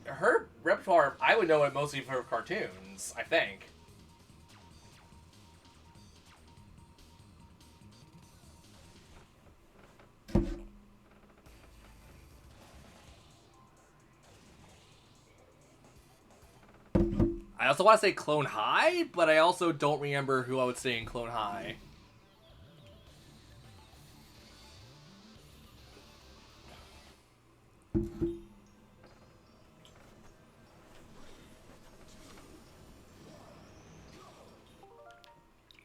[SPEAKER 1] her repertoire, I would know it mostly for cartoons. I think. I also want to say Clone High, but I also don't remember who I would say in Clone High.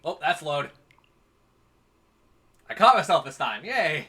[SPEAKER 1] Oh, that's load. I caught myself this time. Yay!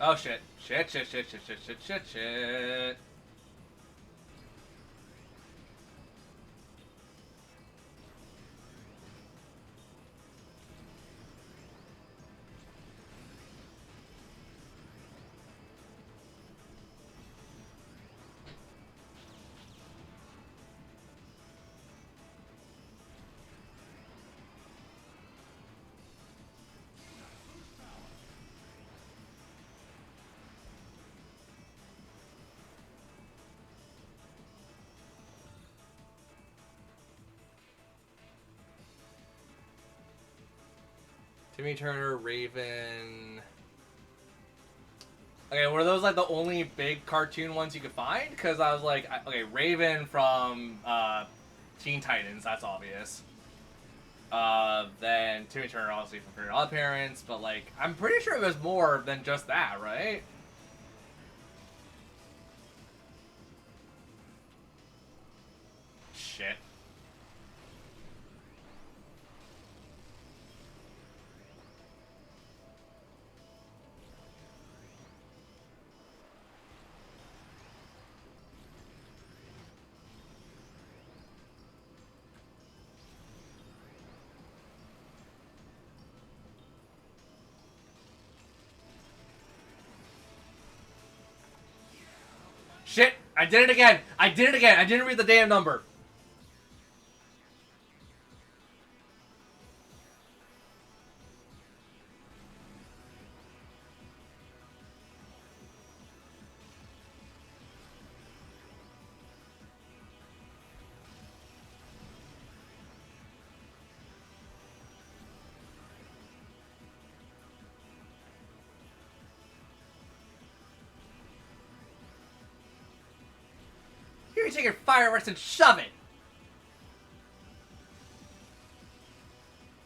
[SPEAKER 1] Oh shit. Shit. Timmy Turner, Raven. Okay, were those like the only big cartoon ones you could find? Because I was like, okay, Raven from Teen Titans, that's obvious. Then Timmy Turner, obviously from Fairly Odd Parents, but like, I'm pretty sure there's more than just that, right? Shit. Shit! I did it again! I didn't read the damn number! Here, you take your fireworks and shove it!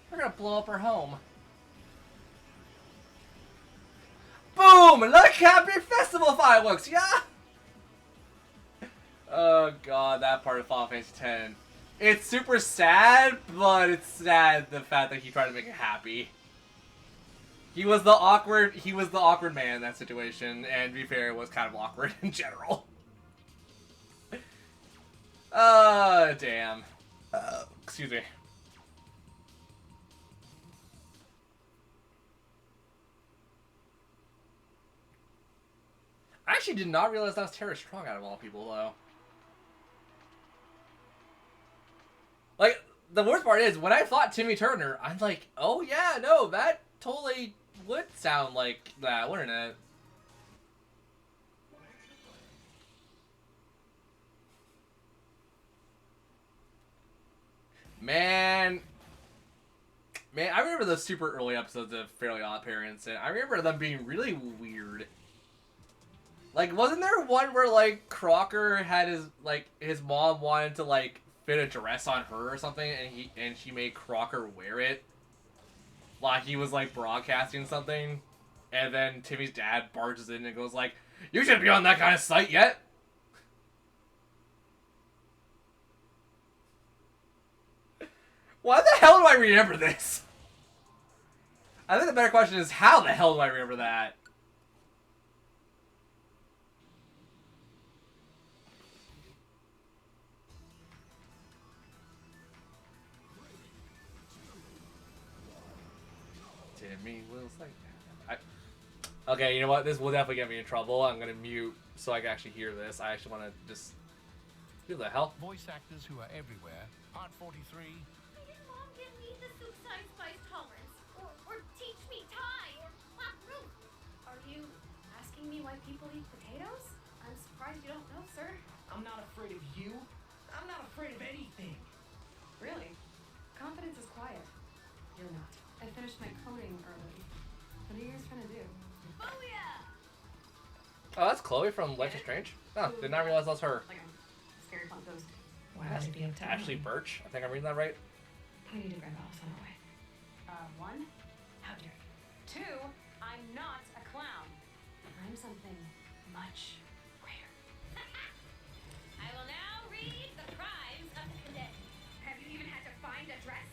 [SPEAKER 1] We're gonna blow up her home. Boom! Look, happy festival fireworks, yeah? Oh god, that part of Final Fantasy X. It's super sad, but it's sad the fact that he tried to make it happy. He was the awkward man in that situation, and to be fair, it was kind of awkward in general. Damn. Excuse me. I actually did not realize that was Tara Strong out of all people, though. Like, the worst part is, when I thought Timmy Turner, I'm like, oh yeah, no, that totally would sound like that, wouldn't it? Man, I remember those super early episodes of Fairly Odd Parents, and I remember them being really weird. Like, wasn't there one where, like, Crocker had his mom wanted to, like, fit a dress on her or something, and she made Crocker wear it? Like, he was, like, broadcasting something, and then Timmy's dad barges in and goes, like, you shouldn't be on that kind of site yet! Why the hell do I remember this? I think the better question is, how the hell do I remember that? Timmy Will's like that. Okay, you know what? This will definitely get me in trouble. I'm gonna mute so I can actually hear this. I actually want to just... Who the hell?
[SPEAKER 12] Voice actors who are everywhere. Part 43.
[SPEAKER 4] Why didn't Mom give me the soup size spice tolerance? Or teach me Thai or flat root?
[SPEAKER 13] Are you asking me why people eat potatoes? I'm surprised you don't know, sir.
[SPEAKER 7] I'm not afraid of you. I'm not afraid of anything.
[SPEAKER 13] Really? Confidence is quiet. You're not. I finished my coding early. What are you guys trying to do?
[SPEAKER 4] Booyah!
[SPEAKER 1] Oh, that's Chloe from Life is Strange. Oh, did not realize that was her.
[SPEAKER 13] Like I'm scared of ghost.
[SPEAKER 10] Why would it be up to
[SPEAKER 1] Ashley
[SPEAKER 10] me?
[SPEAKER 1] Birch. I think I'm reading that right.
[SPEAKER 10] I need to grab Alice on her way.
[SPEAKER 13] One.
[SPEAKER 10] How dare you?
[SPEAKER 13] Two. I'm not a clown. I'm something much greater.
[SPEAKER 4] I will now read the crimes of the dead. Have you even had to find a dress?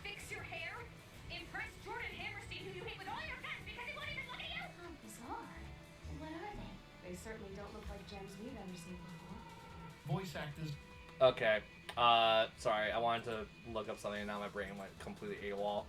[SPEAKER 4] Fix your hair? Impress Jordan Hammerstein, who you hate with all your guts because he won't even look at you?
[SPEAKER 13] How bizarre. What are they? They certainly don't look like gems we've ever seen before.
[SPEAKER 12] Voice actors.
[SPEAKER 1] Okay. Sorry. I wanted to look up something and now my brain went completely AWOL.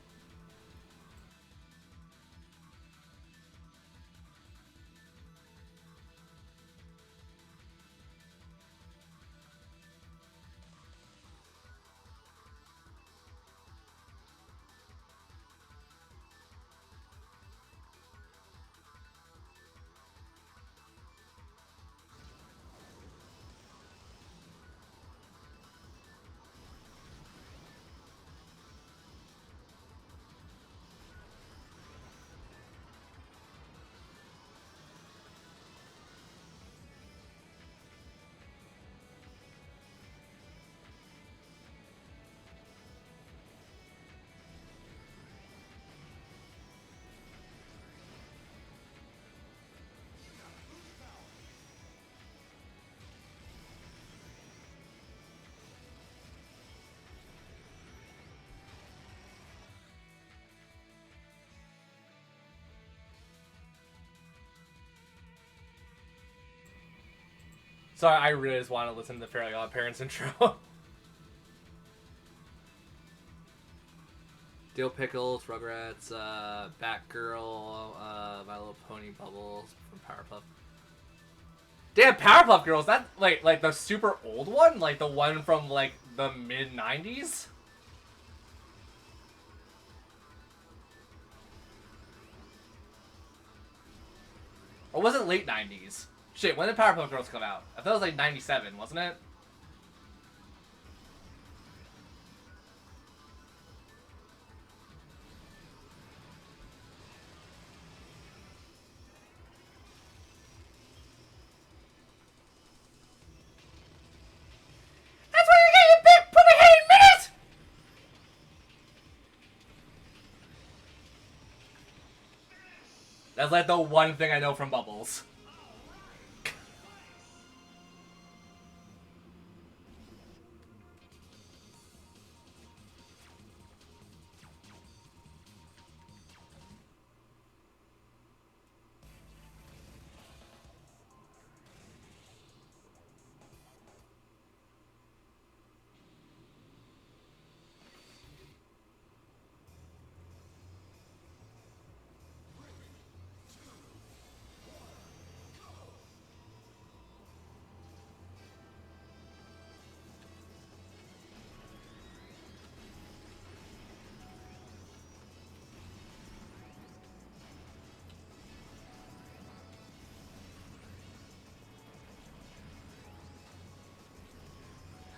[SPEAKER 1] Sorry, I really just want to listen to the Fairly Odd Parents intro. Dill Pickles, Rugrats, Batgirl, My Little Pony Bubbles from Powerpuff. Damn, Powerpuff Girls! That like the super old one, like the one from like the mid '90s. Or was it late '90s? Shit, when did Powerpuff Girls come out? I thought it was like '97, wasn't it? That's why you get your big put a in minute! That's like the one thing I know from Bubbles.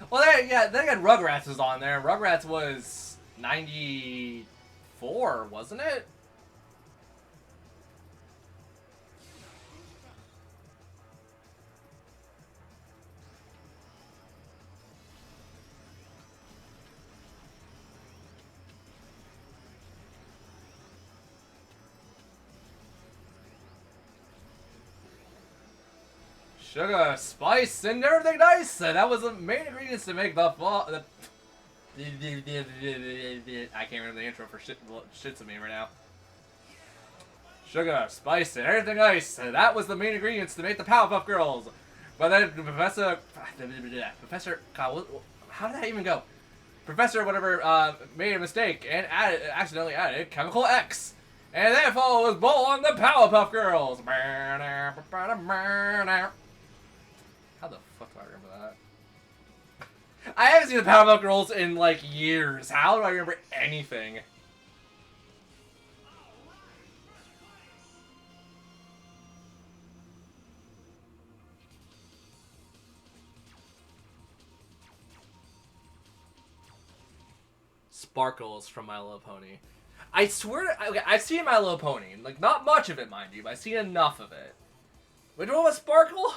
[SPEAKER 1] Well, then again, Rugrats was on there. Rugrats was 94, wasn't it? Sugar, spice, and everything nice. That was the main ingredients to make the I can't remember the intro for shits of me right now. Sugar, spice, and everything nice. That was the main ingredients to make the Powerpuff Girls. But then Professor, God, how did that even go? Professor whatever made a mistake and accidentally added Chemical X. And therefore was born the Powerpuff Girls. How the fuck do I remember that? I haven't seen the Powerpuff Girls in like years. How do I remember anything? Sparkles from My Little Pony. I swear, okay, I've seen My Little Pony. Like, not much of it, mind you, but I've seen enough of it. But what was Sparkle?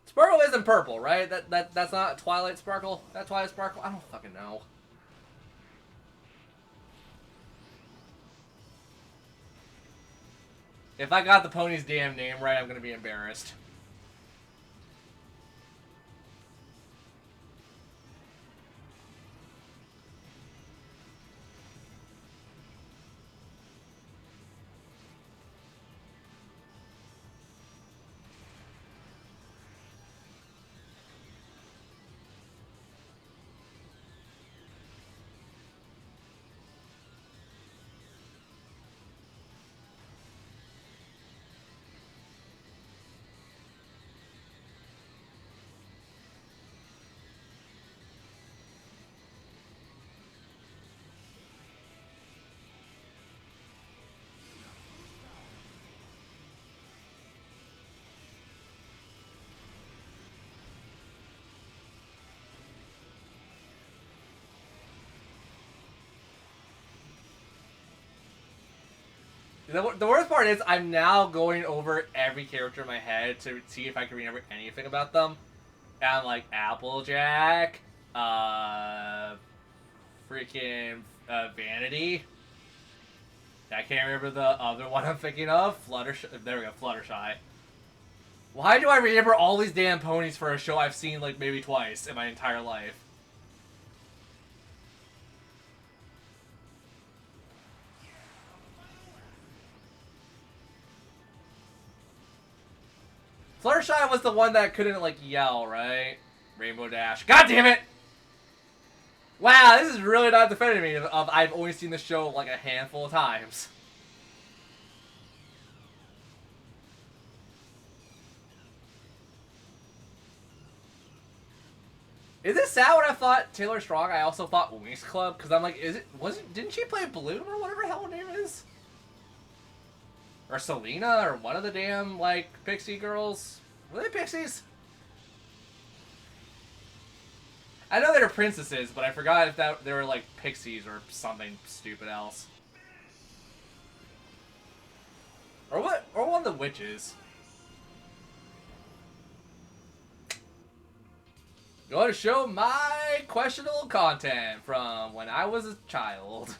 [SPEAKER 1] Sparkle isn't purple, right? That's not Twilight Sparkle? That Twilight Sparkle? I don't fucking know. If I got the pony's damn name right, I'm gonna be embarrassed. The worst part is I'm now going over every character in my head to see if I can remember anything about them. And I'm like, Applejack, freaking Vanity. I can't remember the other one I'm thinking of. Fluttershy. There we go, Fluttershy. Why do I remember all these damn ponies for a show I've seen like maybe twice in my entire life? Fluttershy was the one that couldn't, like, yell, right? Rainbow Dash. God damn it! Wow, this is really not defending me of I've only seen this show, like, a handful of times. Is it sad when I thought Taylor Strong, I also thought Winx Club? Because I'm like, didn't she play Bloom or whatever the hell her name is? Or Selena, or one of the damn, like, Pixie girls. Were they Pixies? I know they were princesses, but I forgot if they were, like, Pixies or something stupid else. Or what? Or one of the witches. Going to show my questionable content from when I was a child.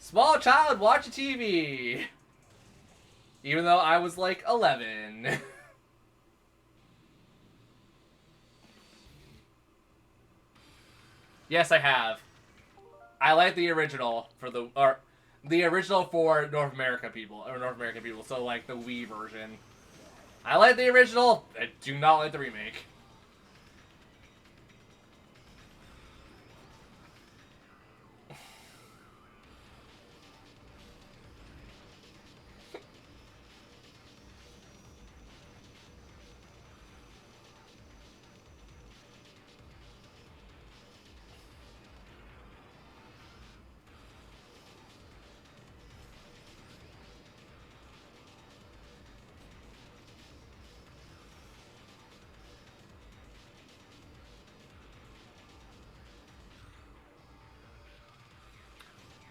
[SPEAKER 1] Small child watching TV. Even though I was like 11. Yes, I have. I like the original for the original for North American people, so like the Wii version. I like the original. I do not like the remake.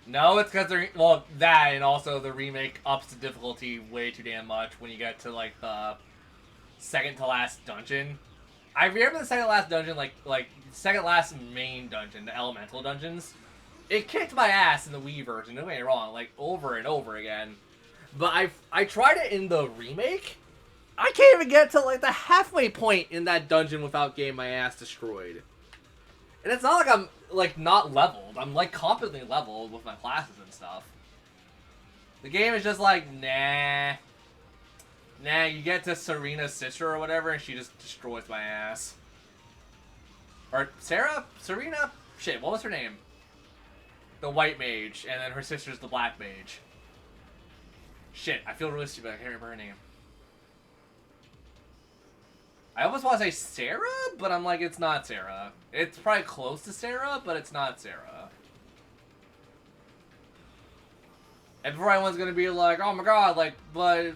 [SPEAKER 1] No, it's because they're, well, that and also the remake ups the difficulty way too damn much when you get to like the second to last dungeon. I remember the second last dungeon, like second last main dungeon, the elemental dungeons. It kicked my ass in the Wii version. Don't get me wrong, like over and over again. But I tried it in the remake. I can't even get to like the halfway point in that dungeon without getting my ass destroyed. And it's not like I'm like not leveled. I'm like competently leveled with my classes and stuff. The game is just like, nah. Nah, you get to Serena's sister or whatever, and she just destroys my ass. Or Sarah? Serena? Shit, what was her name? The white mage, and then her sister's the black mage. Shit, I feel really stupid. I can't remember her name. I almost want to say Sarah, but I'm like, it's not Sarah. It's probably close to Sarah, but it's not Sarah. And before everyone's gonna be like, oh my god, like, but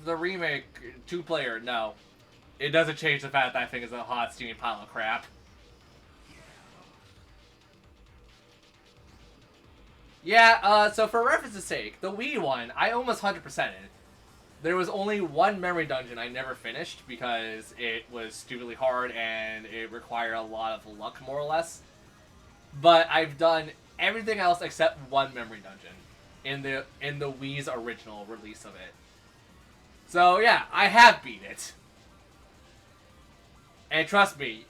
[SPEAKER 1] the remake 2-player, no. It doesn't change the fact that thing is a hot, steamy pile of crap. Yeah, so for reference's sake, the Wii one, I almost 100%ed. There was only one memory dungeon I never finished because it was stupidly hard and it required a lot of luck, more or less. But I've done everything else except one memory dungeon in the Wii's original release of it. So yeah, I have beat it. And trust me,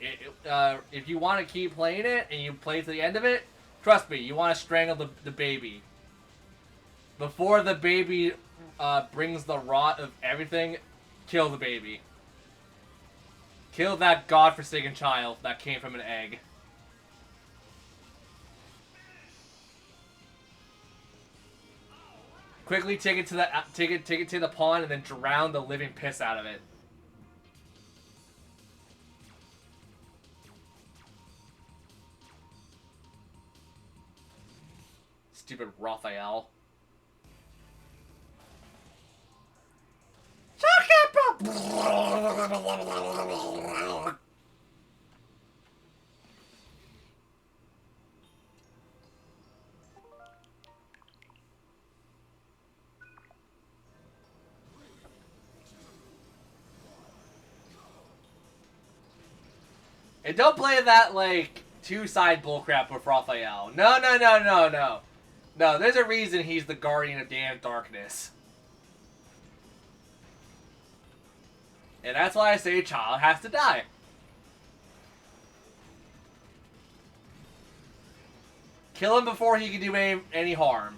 [SPEAKER 1] if you want to keep playing it and you play to the end of it, trust me, you want to strangle the baby. Before the baby brings the rot of everything, kill the baby. Kill that godforsaken child that came from an egg. Quickly take it to the pond and then drown the living piss out of it. Stupid Raphael. And don't play that, like, two-side bullcrap with Raphael. No. No, there's a reason he's the guardian of damn darkness. And that's why I say a child has to die. Kill him before he can do any harm.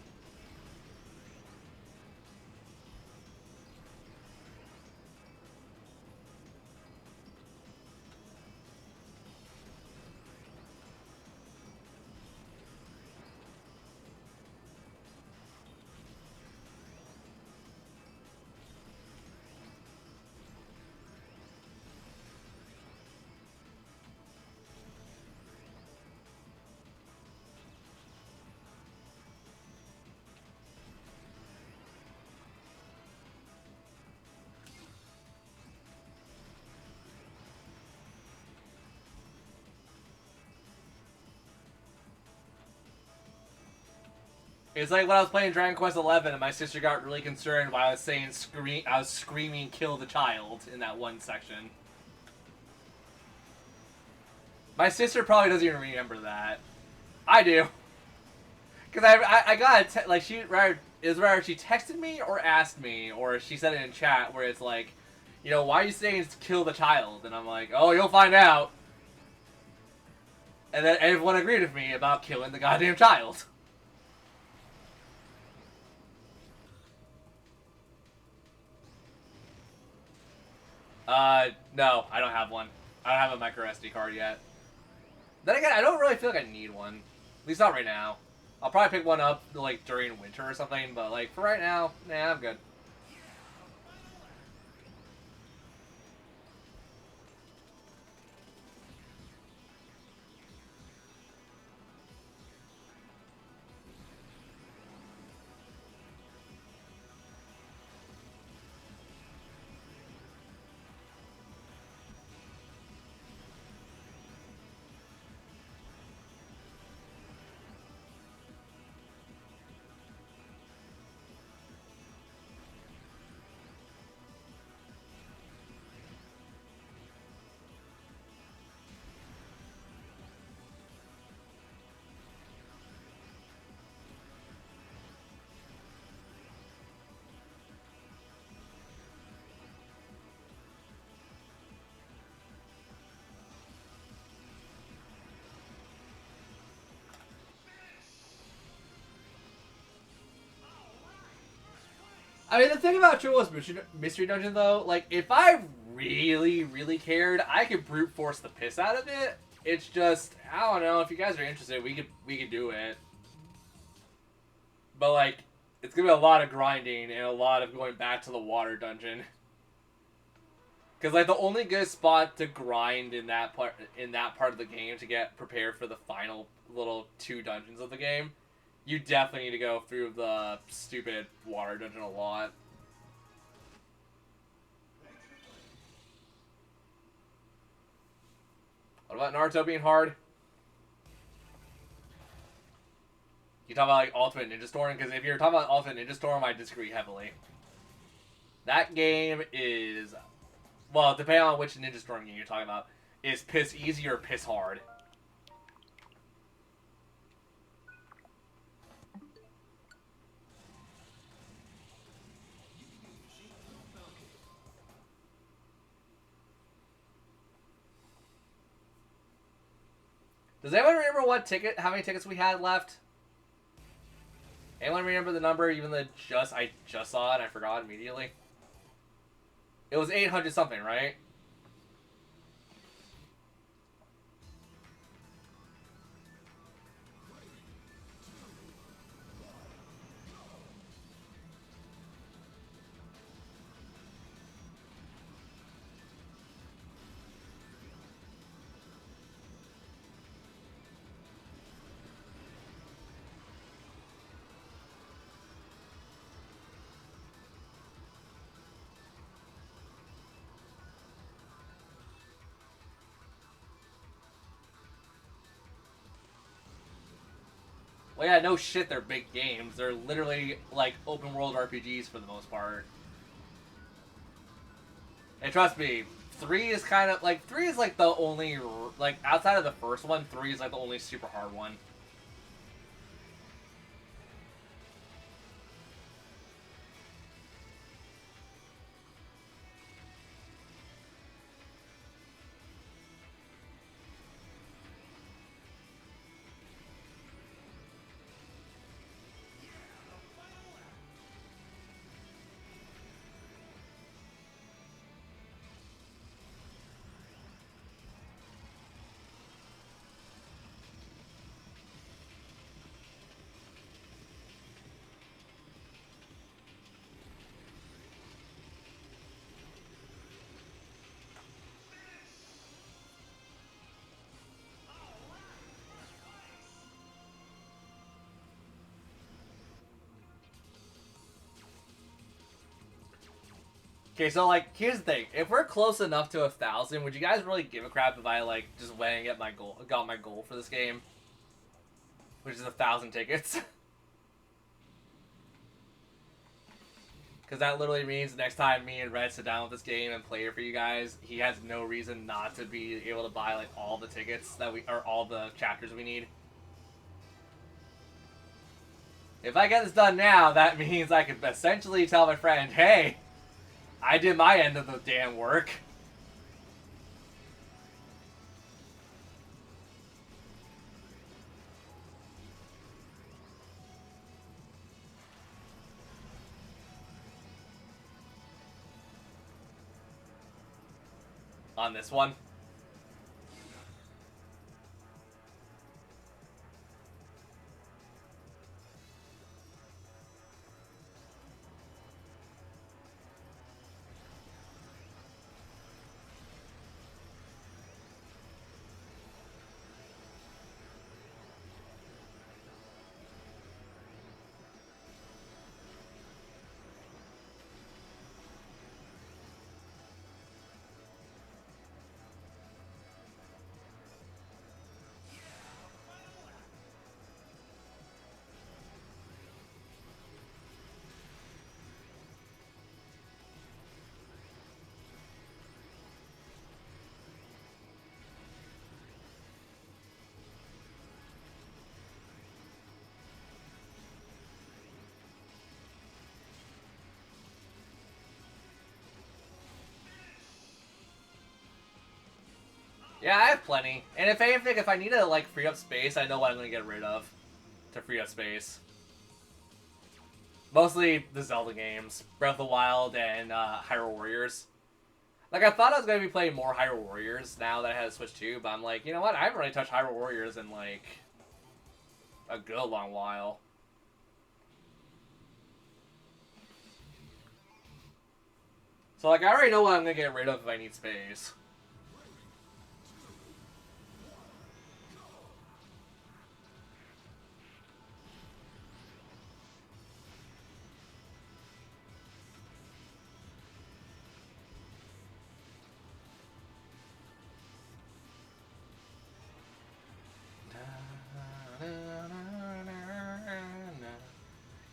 [SPEAKER 1] It's like when I was playing Dragon Quest XI and my sister got really concerned while I was saying I was screaming kill the child in that one section. My sister probably doesn't even remember that. I do. Cause I got a like she rather she texted me or asked me or she said it in chat where it's like, you know, why are you saying kill the child? And I'm like, oh, you'll find out. And then everyone agreed with me about killing the goddamn child. No, I don't have one. I don't have a micro SD card yet. Then again, I don't really feel like I need one. At least not right now. I'll probably pick one up, like, during winter or something, but, like, for right now, nah, I'm good. I mean, the thing about Triwill's Mystery Dungeon, though, like, if I really, really cared, I could brute force the piss out of it. It's just, I don't know, if you guys are interested, we could do it. But, like, it's gonna be a lot of grinding and a lot of going back to the water dungeon. Because, like, the only good spot to grind in that part of the game to get prepared for the final little 2 dungeons of the game, you definitely need to go through the stupid water dungeon a lot. What about Naruto being hard? You talk about like Ultimate Ninja Storm? Because if you're talking about Ultimate Ninja Storm, I disagree heavily. That game is, well, depending on which Ninja Storm game you're talking about, is piss easy or piss hard. Does anyone remember how many tickets we had left? Anyone remember the number, even though I just saw it and I forgot immediately? It was 800 something, right? Well, yeah, no shit, they're big games. They're literally, like, open world RPGs for the most part. And trust me, 3 is kind of, like, 3 is, like, the only, like, outside of the first one, 3 is, like, the only super hard one. Okay, so, like, here's the thing. If we're close enough to 1,000, would you guys really give a crap if I, like, just went and got my goal for this game? Which is 1,000 tickets. Because that literally means next time me and Red sit down with this game and play it for you guys, he has no reason not to be able to buy, like, all the tickets or all the chapters we need. If I get this done now, that means I could essentially tell my friend, hey, I did my end of the damn work. On this one. Yeah, I have plenty. And if anything, if I need to, like, free up space, I know what I'm going to get rid of to free up space. Mostly the Zelda games, Breath of the Wild and Hyrule Warriors. Like, I thought I was going to be playing more Hyrule Warriors now that I had a Switch 2, but I'm like, you know what? I haven't really touched Hyrule Warriors in, like, a good long while. So, like, I already know what I'm going to get rid of if I need space.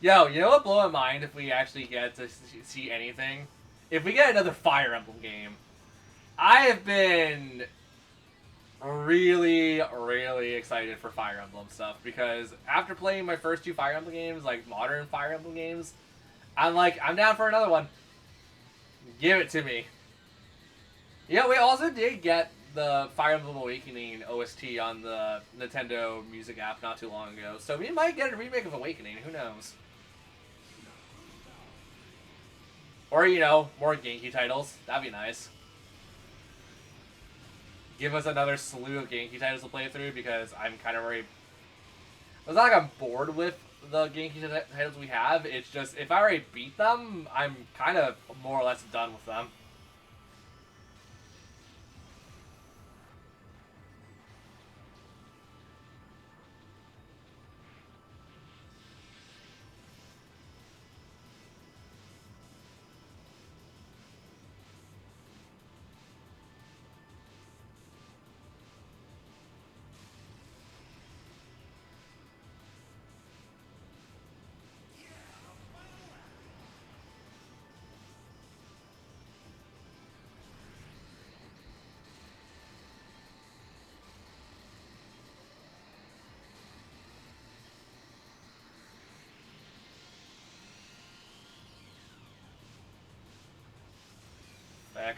[SPEAKER 1] Yo, you know what blow my mind if we actually get to see anything? If we get another Fire Emblem game. I have been really, really excited for Fire Emblem stuff because after playing my first 2 Fire Emblem games, like modern Fire Emblem games, I'm like, I'm down for another one. Give it to me. Yeah, we also did get the Fire Emblem Awakening OST on the Nintendo Music app not too long ago, so we might get a remake of Awakening, who knows? Or, you know, more Genki titles. That'd be nice. Give us another slew of Genki titles to play through because I'm kind of already... It's not like I'm bored with the Genki titles we have. It's just, if I already beat them, I'm kind of more or less done with them. Back.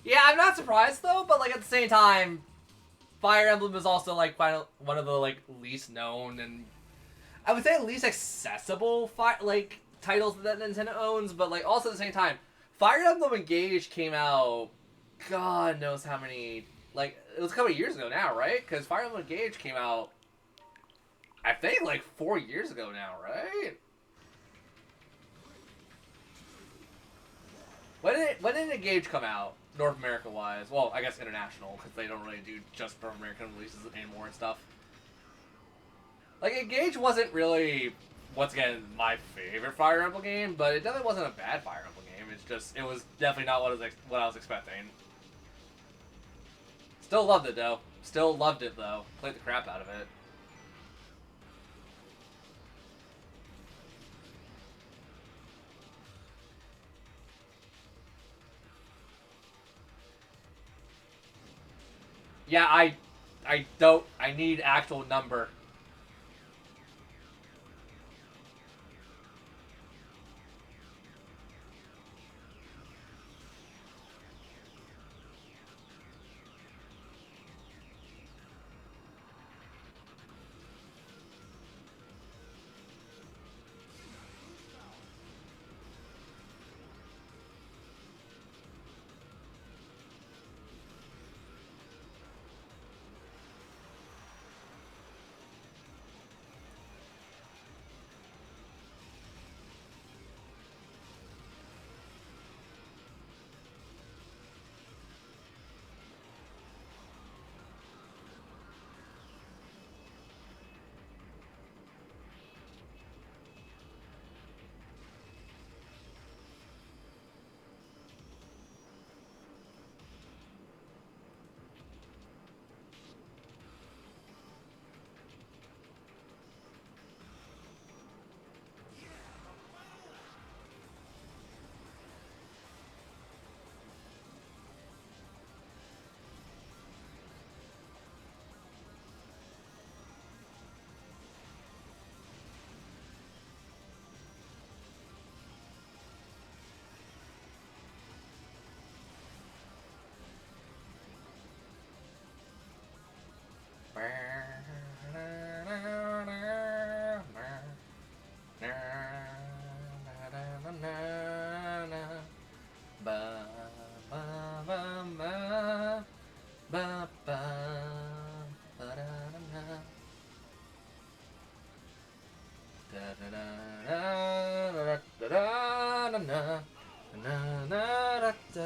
[SPEAKER 1] Yeah, I'm not surprised though, but like at the same time, Fire Emblem is also like one of the like least known and I would say least accessible titles that Nintendo owns, but like also at the same time, Fire Emblem Engage came out God knows how many, like it was a couple of years ago now, right? Because Fire Emblem Engage came out I think like 4 years ago now, right? When did Engage come out? North America wise, well, I guess international because they don't really do just North American releases anymore and stuff. Like Engage wasn't really, once again, my favorite Fire Emblem game, but it definitely wasn't a bad Fire Emblem game. It's just it was definitely not what I was expecting. Still loved it though. Still loved it though. Played the crap out of it. Yeah, I need actual number.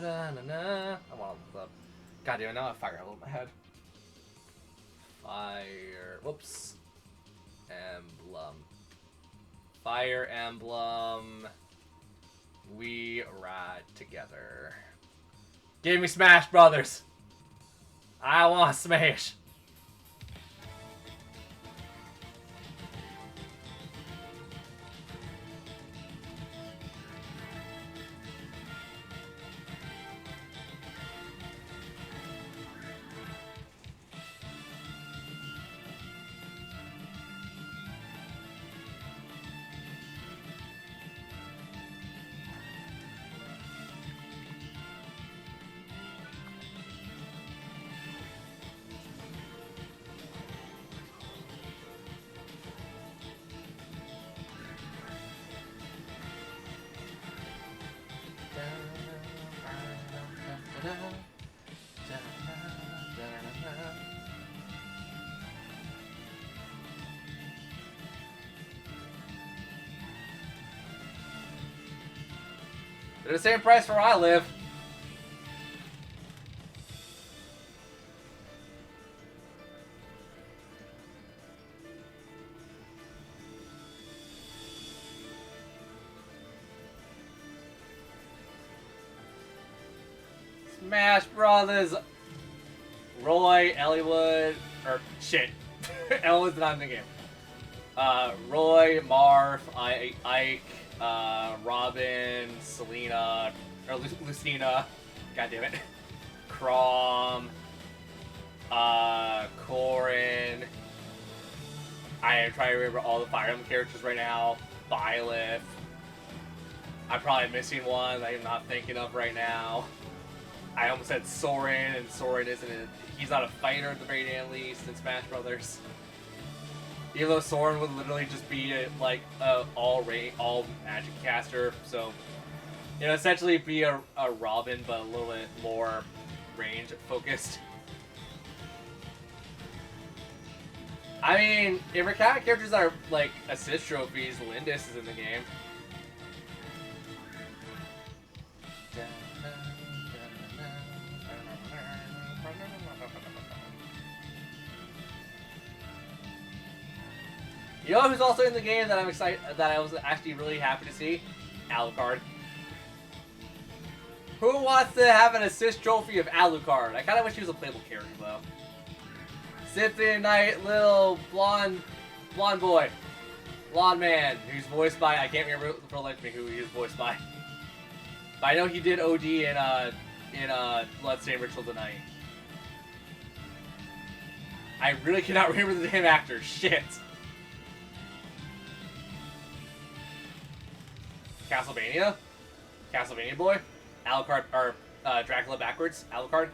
[SPEAKER 1] Da-da-na-na. I want to look up. God damn it, now I have Fire Emblem in my head. Whoops. Emblem. Fire Emblem. We ride together. Give me Smash Brothers. I want Smash. They're the same price where I live. Smash Brothers. Roy, Elliewood, or shit. Elliewood's not in the game. Roy, Marth, Ike, Robin, Selena, or Lucina, god damn it, Chrom, Corrin. I am trying to remember all the Fire Emblem characters right now. Byleth. I'm probably missing one that I'm not thinking of right now. I almost said Soren, and Soren he's not a fighter at the very damn least in Smash Brothers. Even though Soren would literally just be all magic caster, so essentially be a Robin, but a little bit more range focused. I mean, if we're counting characters that are like assist trophies, Lindis is in the game. You know who's also in the game that I'm excited, that I was actually really happy to see? Alucard. Who wants to have an assist trophy of Alucard? I kind of wish he was a playable character though. Symphony Knight, little blonde boy, blonde man, who's voiced by, I can't remember for the life of me who he was voiced by. But I know he did OD in Bloodstained Ritual Tonight. I really cannot remember the damn actor. Shit. Castlevania? Castlevania boy? Alucard, or Dracula backwards? Alucard?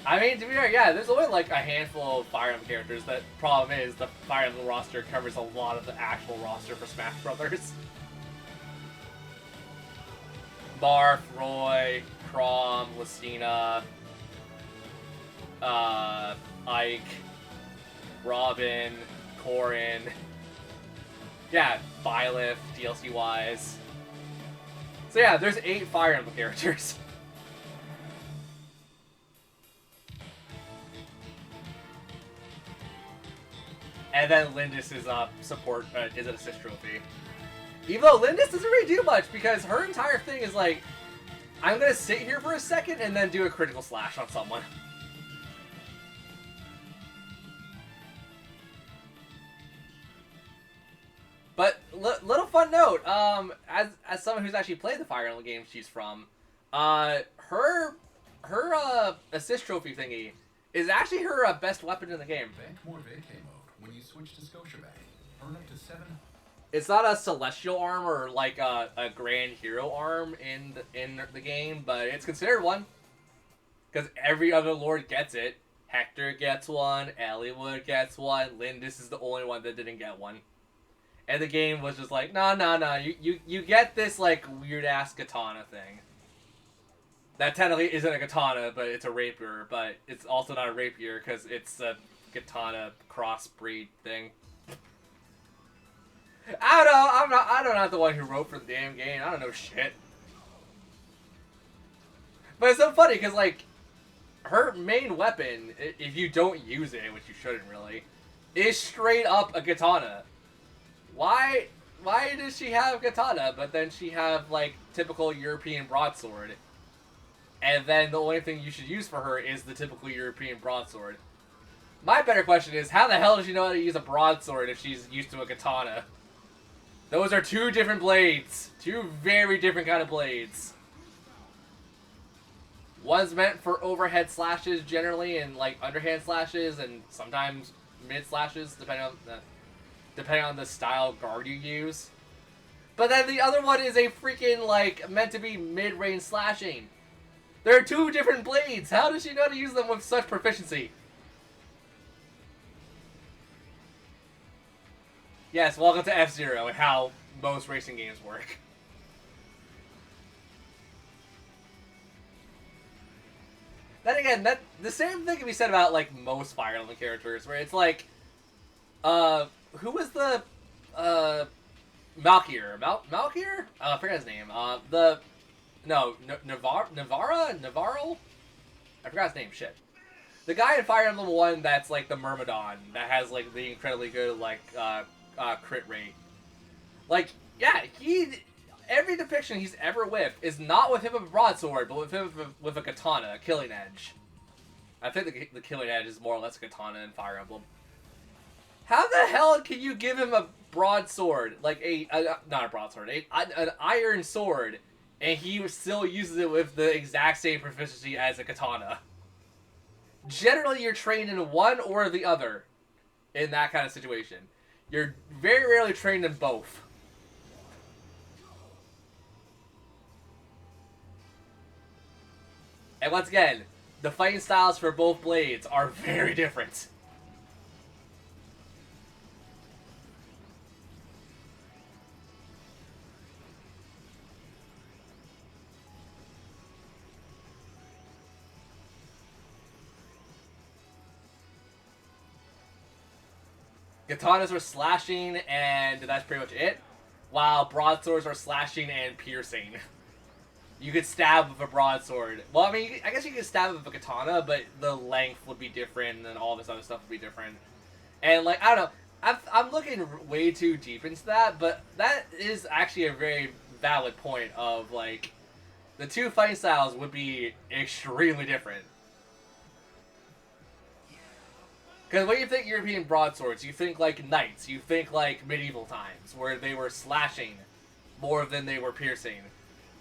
[SPEAKER 1] I mean, to be fair, yeah, there's only like a handful of Fire Emblem characters. The problem is the Fire Emblem roster covers a lot of the actual roster for Smash Brothers. Marth, Roy, Chrom, Lucina, Ike, Robin, Corrin. Yeah, Byleth, DLC-wise. So yeah, there's 8 Fire Emblem characters. And then Lindis is is an assist trophy. Even though Lindis doesn't really do much because her entire thing is like, I'm gonna sit here for a second and then do a critical slash on someone. But little fun note, as someone who's actually played the Fire Emblem games she's from, her assist trophy thingy is actually her best weapon in the game.
[SPEAKER 14] Bank more vacay mode when you switch to Scotiabank. Earn up to 7.
[SPEAKER 1] It's not a celestial arm or like a grand hero arm in the game, but it's considered one. Because every other lord gets it. Hector gets one, Elliewood gets one, Lindis is the only one that didn't get one. And the game was just like, no, you get this, like, weird-ass katana thing. That technically isn't a katana, but it's a rapier, but it's also not a rapier because it's a katana crossbreed thing. I don't know, I'm not the one who wrote for the damn game, I don't know shit. But it's so funny because, like, her main weapon, if you don't use it, which you shouldn't really, is straight up a katana. Why does she have katana, but then she have, like, typical European broadsword? And then the only thing you should use for her is the typical European broadsword. My better question is, how the hell does she know how to use a broadsword if she's used to a katana? Those are two different blades. Two very different kind of blades. One's meant for overhead slashes generally, and like underhand slashes, and sometimes mid slashes, depending on the style guard you use. But then the other one is a freaking, like, meant to be mid-range slashing. There are two different blades. How does she know how to use them with such proficiency? Yes, welcome to F-Zero and how most racing games work. Then again, the same thing can be said about, like, most Fire Emblem characters, where it's like, who was the, Malkier? Malkier? I forgot his name. Navarro? I forgot his name, shit. The guy in Fire Emblem 1 that's, like, the Myrmidon, that has, like, the incredibly good, like, crit rate. Like, yeah, every depiction he's ever with is not with him with a broadsword, but with him with a katana, a killing edge. I think the killing edge is more or less a katana in Fire Emblem. How the hell can you give him a broadsword, like not a broadsword, an iron sword, and he still uses it with the exact same proficiency as a katana? Generally, you're trained in one or the other in that kind of situation. You're very rarely trained in both. And once again, the fighting styles for both blades are very different. Katanas are slashing, and that's pretty much it. While broadswords are slashing and piercing. You could stab with a broadsword. Well, I mean, I guess you could stab with a katana, but the length would be different, and all this other stuff would be different. And, like, I don't know. I'm looking way too deep into that, but that is actually a very valid point of, like, the two fighting styles would be extremely different. Because when you think European broadswords, you think, like, knights. You think, like, medieval times, where they were slashing more than they were piercing.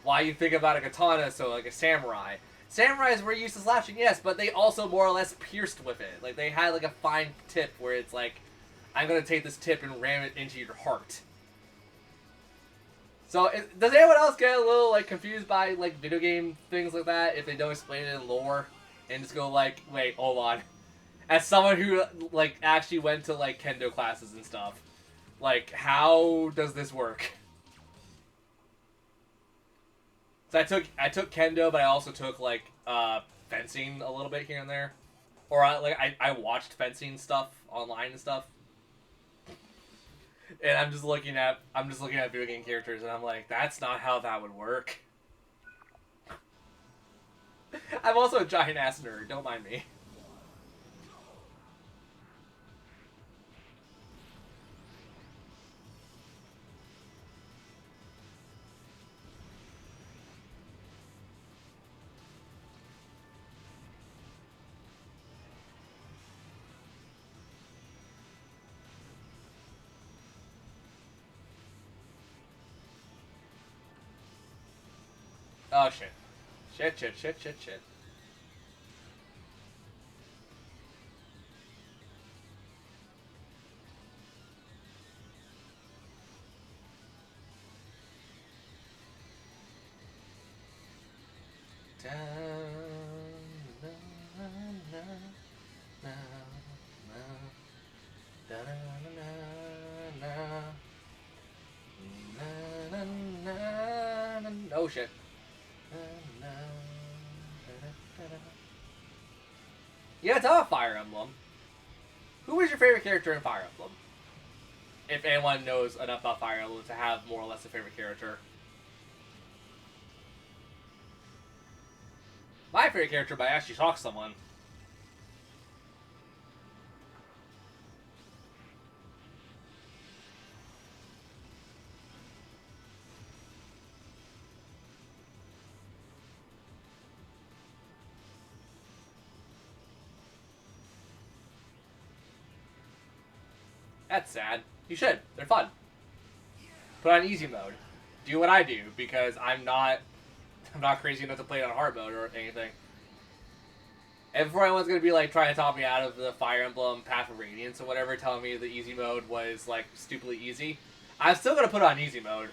[SPEAKER 1] Why you think about a katana, so like a samurai. Samurais were used to slashing, yes, but they also more or less pierced with it. Like, they had like a fine tip where it's like, I'm gonna take this tip and ram it into your heart. So, does anyone else get a little, like, confused by, like, video game things like that if they don't explain it in lore? And just go like, wait, hold on. As someone who, like, actually went to, like, kendo classes and stuff, like, how does this work? So I took kendo, but I also took, like, fencing a little bit here and there. Or, I watched fencing stuff online and stuff. And I'm just looking at video game characters, and I'm like, that's not how that would work. I'm also a giant-ass nerd, don't mind me. Oh, shit. Shit. shit. Yeah, it's about Fire Emblem. Who is your favorite character in Fire Emblem? If anyone knows enough about Fire Emblem to have more or less a favorite character. My favorite character might actually shock someone. That's sad. You should. They're fun. Put on easy mode. Do what I do, because I'm not crazy enough to play it on hard mode or anything. And before anyone's gonna be like trying to talk me out of the Fire Emblem Path of Radiance or whatever, telling me the easy mode was like stupidly easy, I'm still gonna put on easy mode.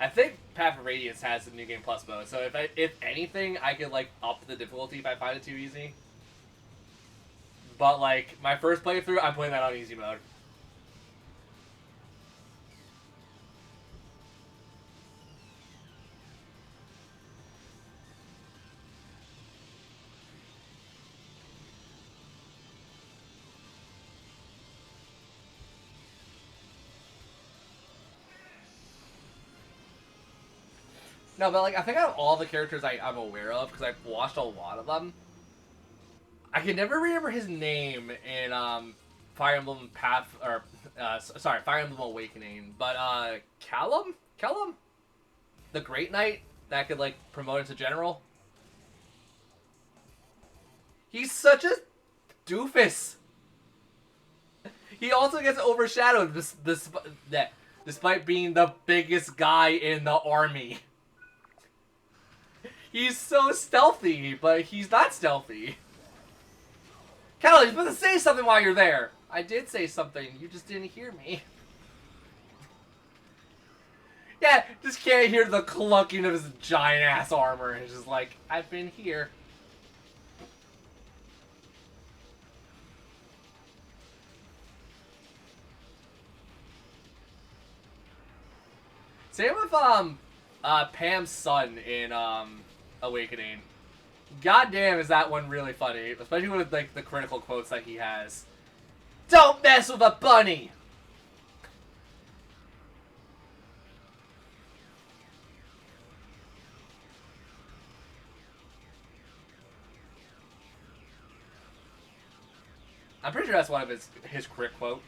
[SPEAKER 1] I think Path of Radiance has the New Game Plus mode, so if anything, I could like up the difficulty if I find it too easy. But like my first playthrough, I'm putting that on easy mode. No, but like I think out of all the characters I'm aware of, because I've watched a lot of them, I can never remember his name in Fire Emblem Path, or sorry, Fire Emblem Awakening. But Callum, the Great Knight that could like promote into general. He's such a doofus. He also gets overshadowed despite being the biggest guy in the army. He's so stealthy, but he's not stealthy. Callie, you're supposed to say something while you're there. I did say something. You just didn't hear me. Yeah, just can't hear the clunking of his giant-ass armor. It's just like, I've been here. Same with, Pam's son in, Awakening. Goddamn, is that one really funny, especially with like the critical quotes that he has. Don't mess with a bunny. I'm pretty sure that's one of his critical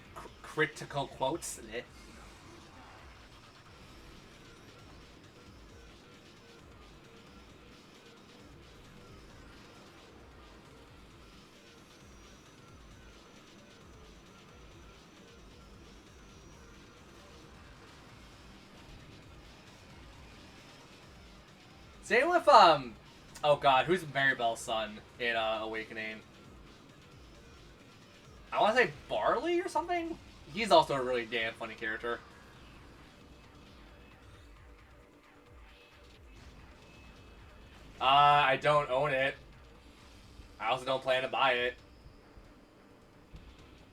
[SPEAKER 1] quotes. Same with, oh god, who's Maribel's son in, Awakening? I want to say Barley or something? He's also a really damn funny character. I don't own it. I also don't plan to buy it.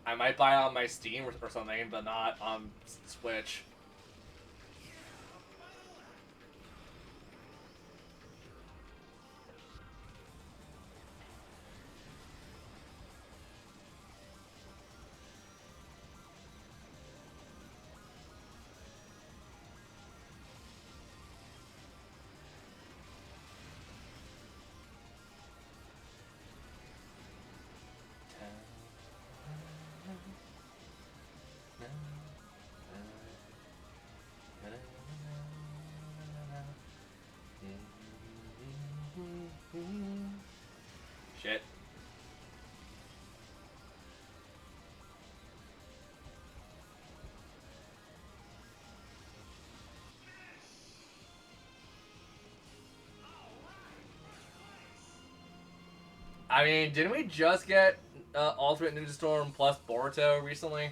[SPEAKER 1] I might buy it on my Steam or something, but not on Switch. Shit. I mean, didn't we just get Ultimate Ninja Storm plus Boruto recently?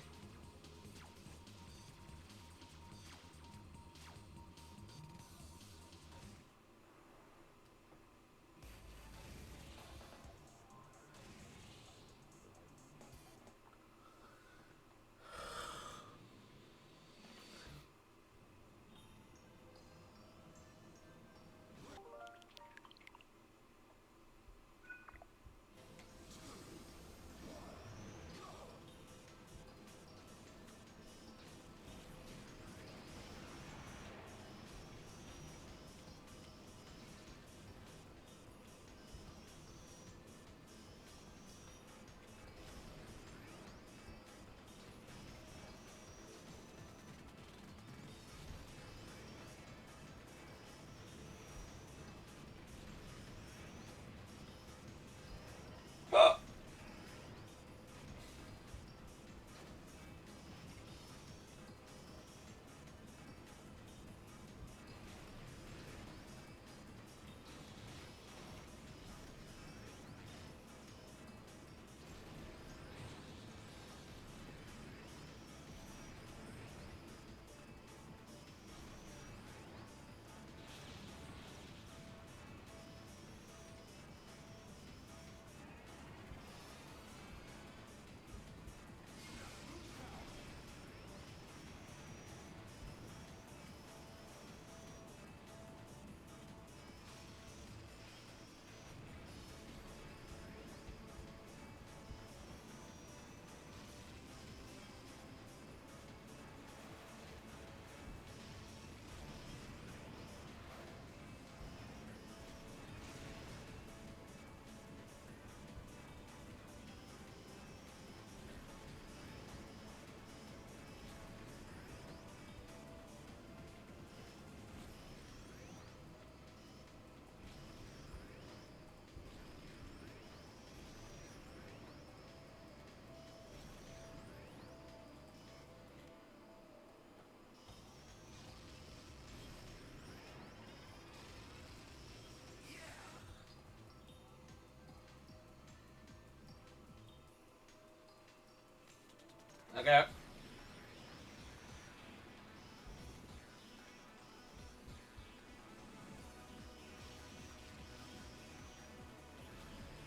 [SPEAKER 1] Okay.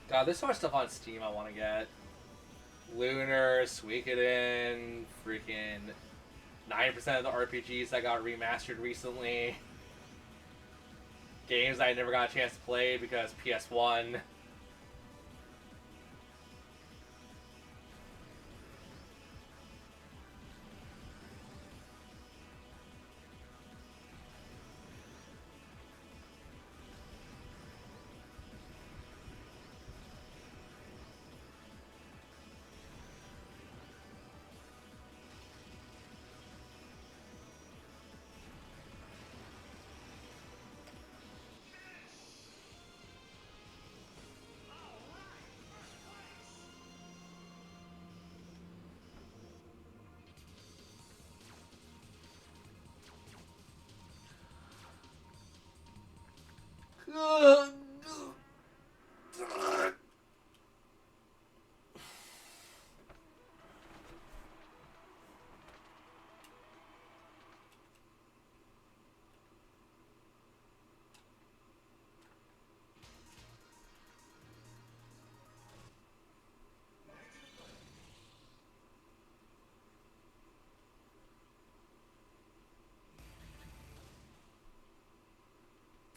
[SPEAKER 1] God, there's so much stuff on Steam I want to get. Lunar, Suikoden, freaking 90% of the RPGs that got remastered recently. Games I never got a chance to play because PS1.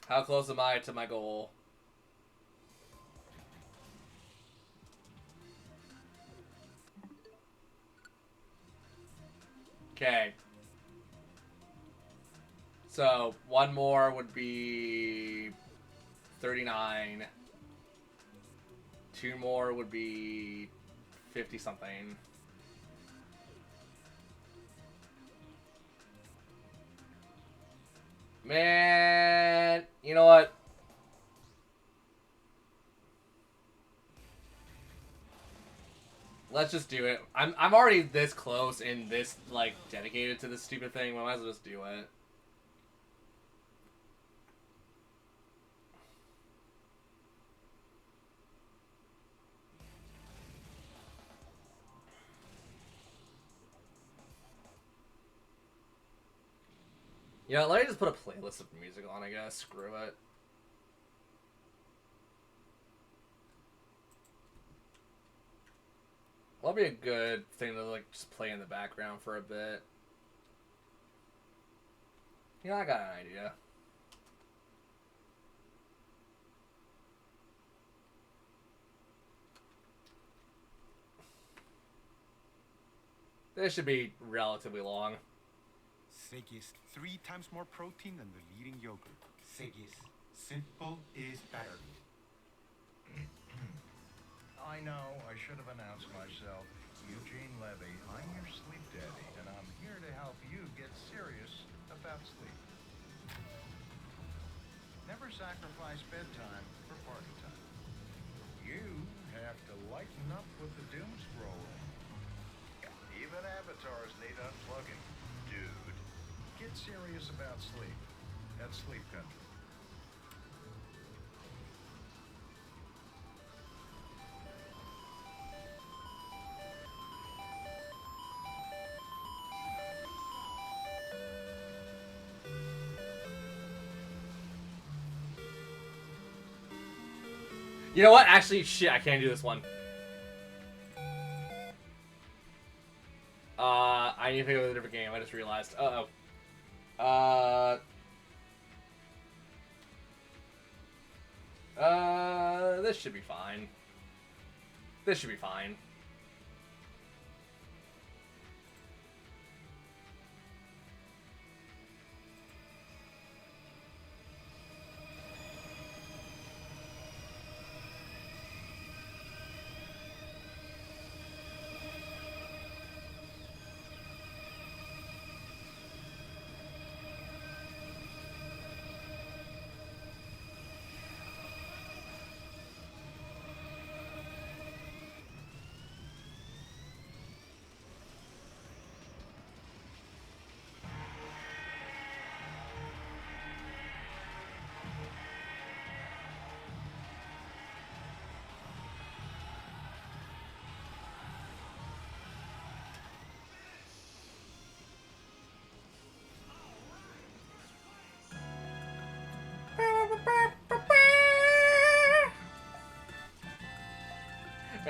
[SPEAKER 1] How close am I to my goal? Okay. So, one more would be 39. Two more would be 50 something. Man, you know what? Let's just do it. I'm already this close and this like dedicated to this stupid thing. We might as well just do it. You know, let me just put a playlist of music on, I guess. Screw it. That'll be a good thing to, like, just play in the background for a bit. You know, I got an idea. This should be relatively long.
[SPEAKER 15] Sigis, 3 times more protein than the leading yogurt. Sigis, simple is better.
[SPEAKER 16] I know, I should have announced myself. Eugene Levy, I'm your sleep daddy, and I'm here to help you get serious about sleep. Never sacrifice bedtime for party time. You have to lighten up with the doom scrolling. Even avatars need unplugging, dude. Get serious about sleep at Sleep Country.
[SPEAKER 1] You know what? Actually, shit, I can't do this one. I need to pick up a different game. I just realized. This should be fine. This should be fine.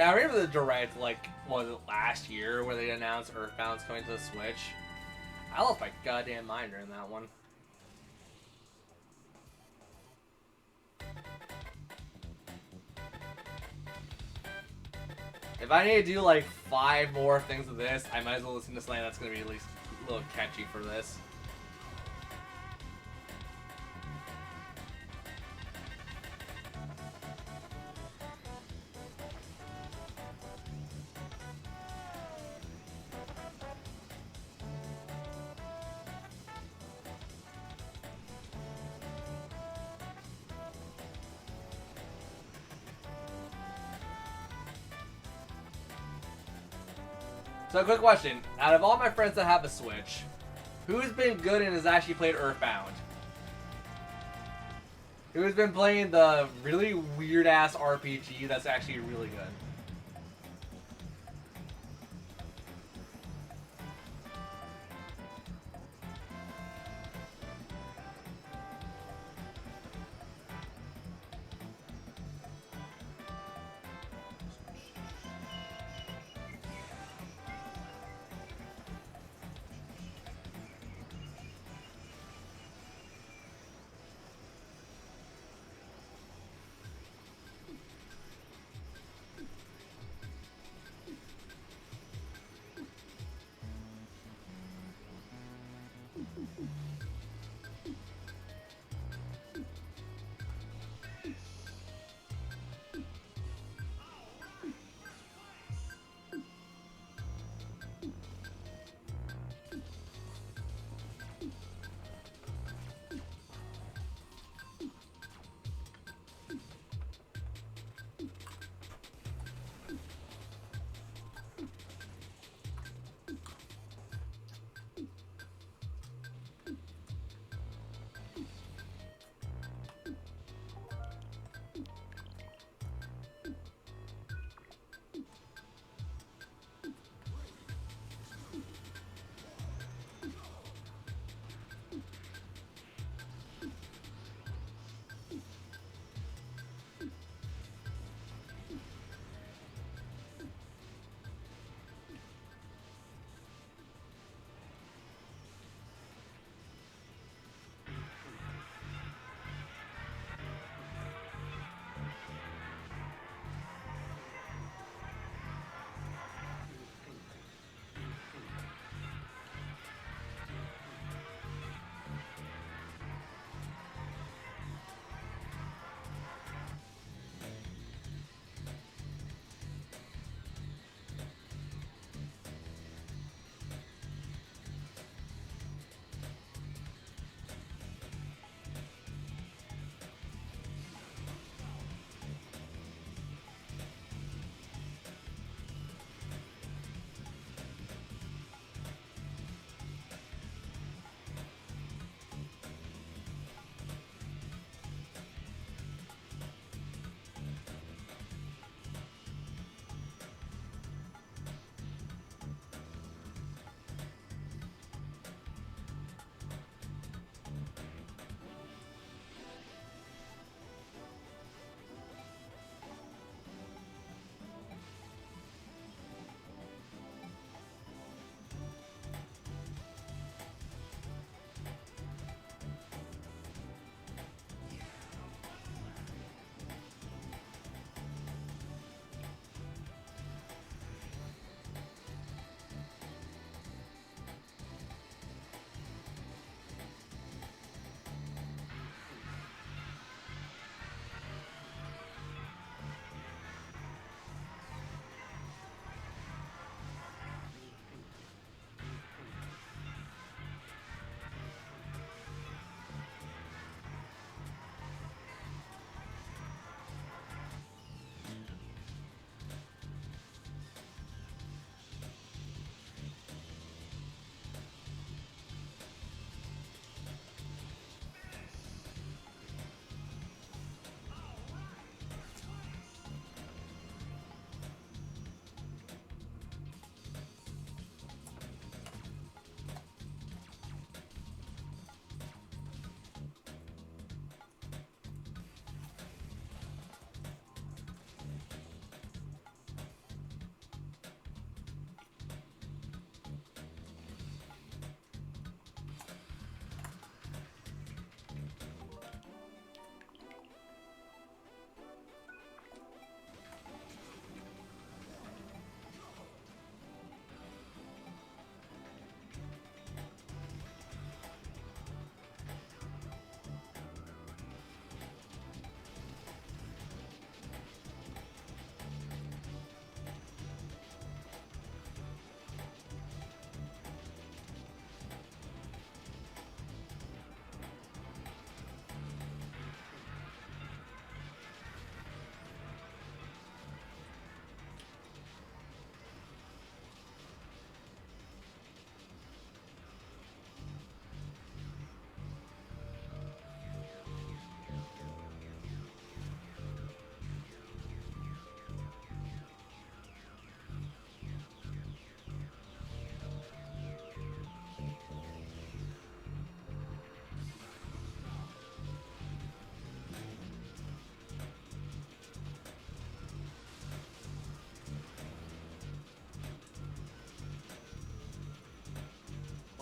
[SPEAKER 1] Yeah, I remember the direct, like, was it last year where they announced Earthbound's coming to the Switch? I lost my goddamn mind during that one. If I need to do like 5 more things of this, I might as well listen to something that's going to be at least a little catchy for this. So, quick question. Out of all my friends that have a Switch, who's been good and has actually played Earthbound? Who's been playing the really weird-ass RPG that's actually really good?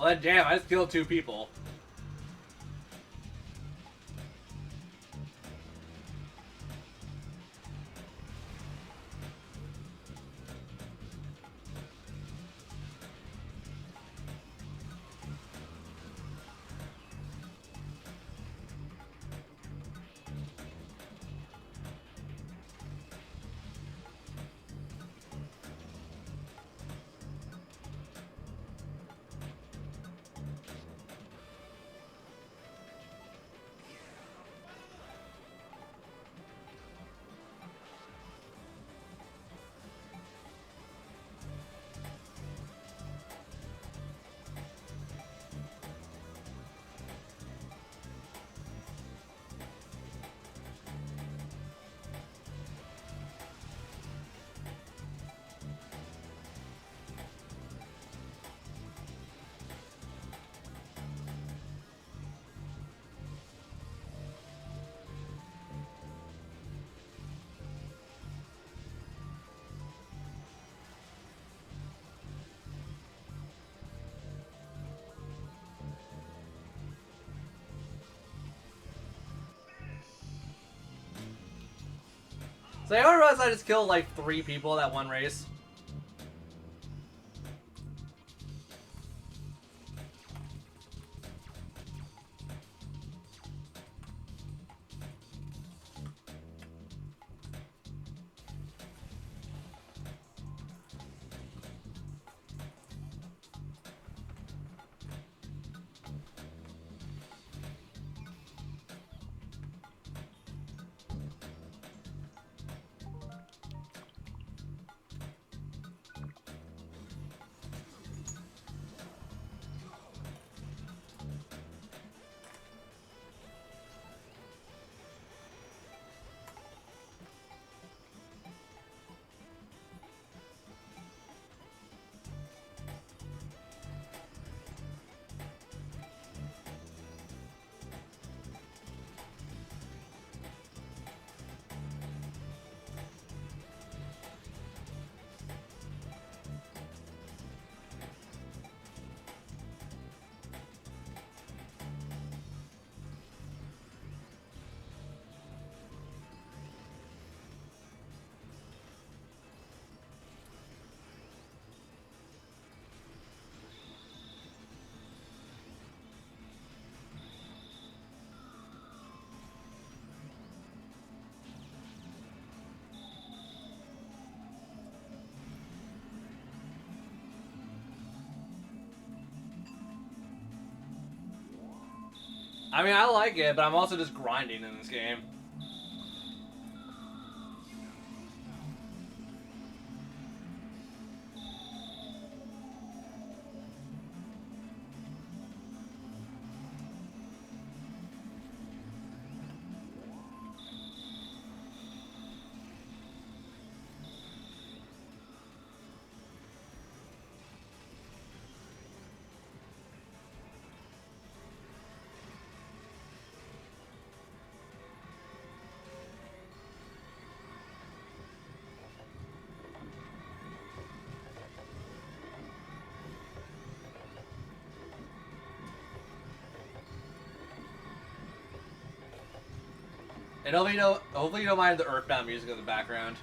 [SPEAKER 1] Well, then, damn, I just killed 2 people. So I realized I just killed like 3 people that one race. I mean, I like it, but I'm also just grinding in this game. And hopefully you don't mind the Earthbound music in the background.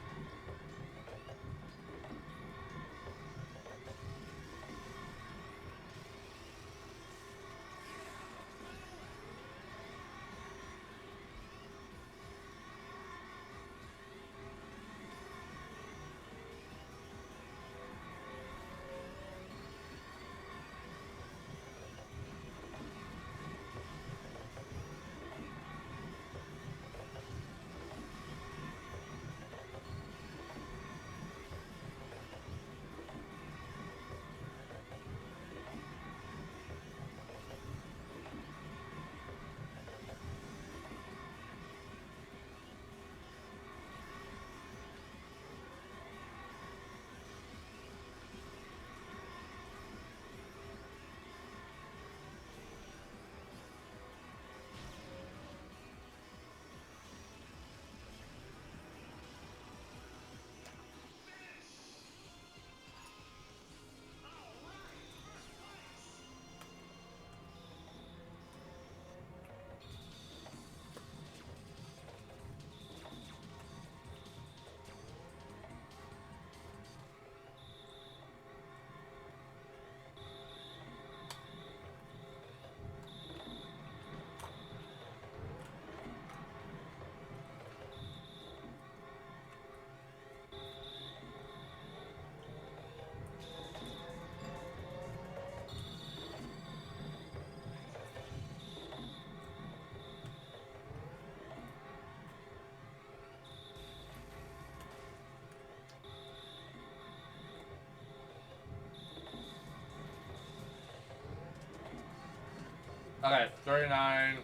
[SPEAKER 1] Okay, 39.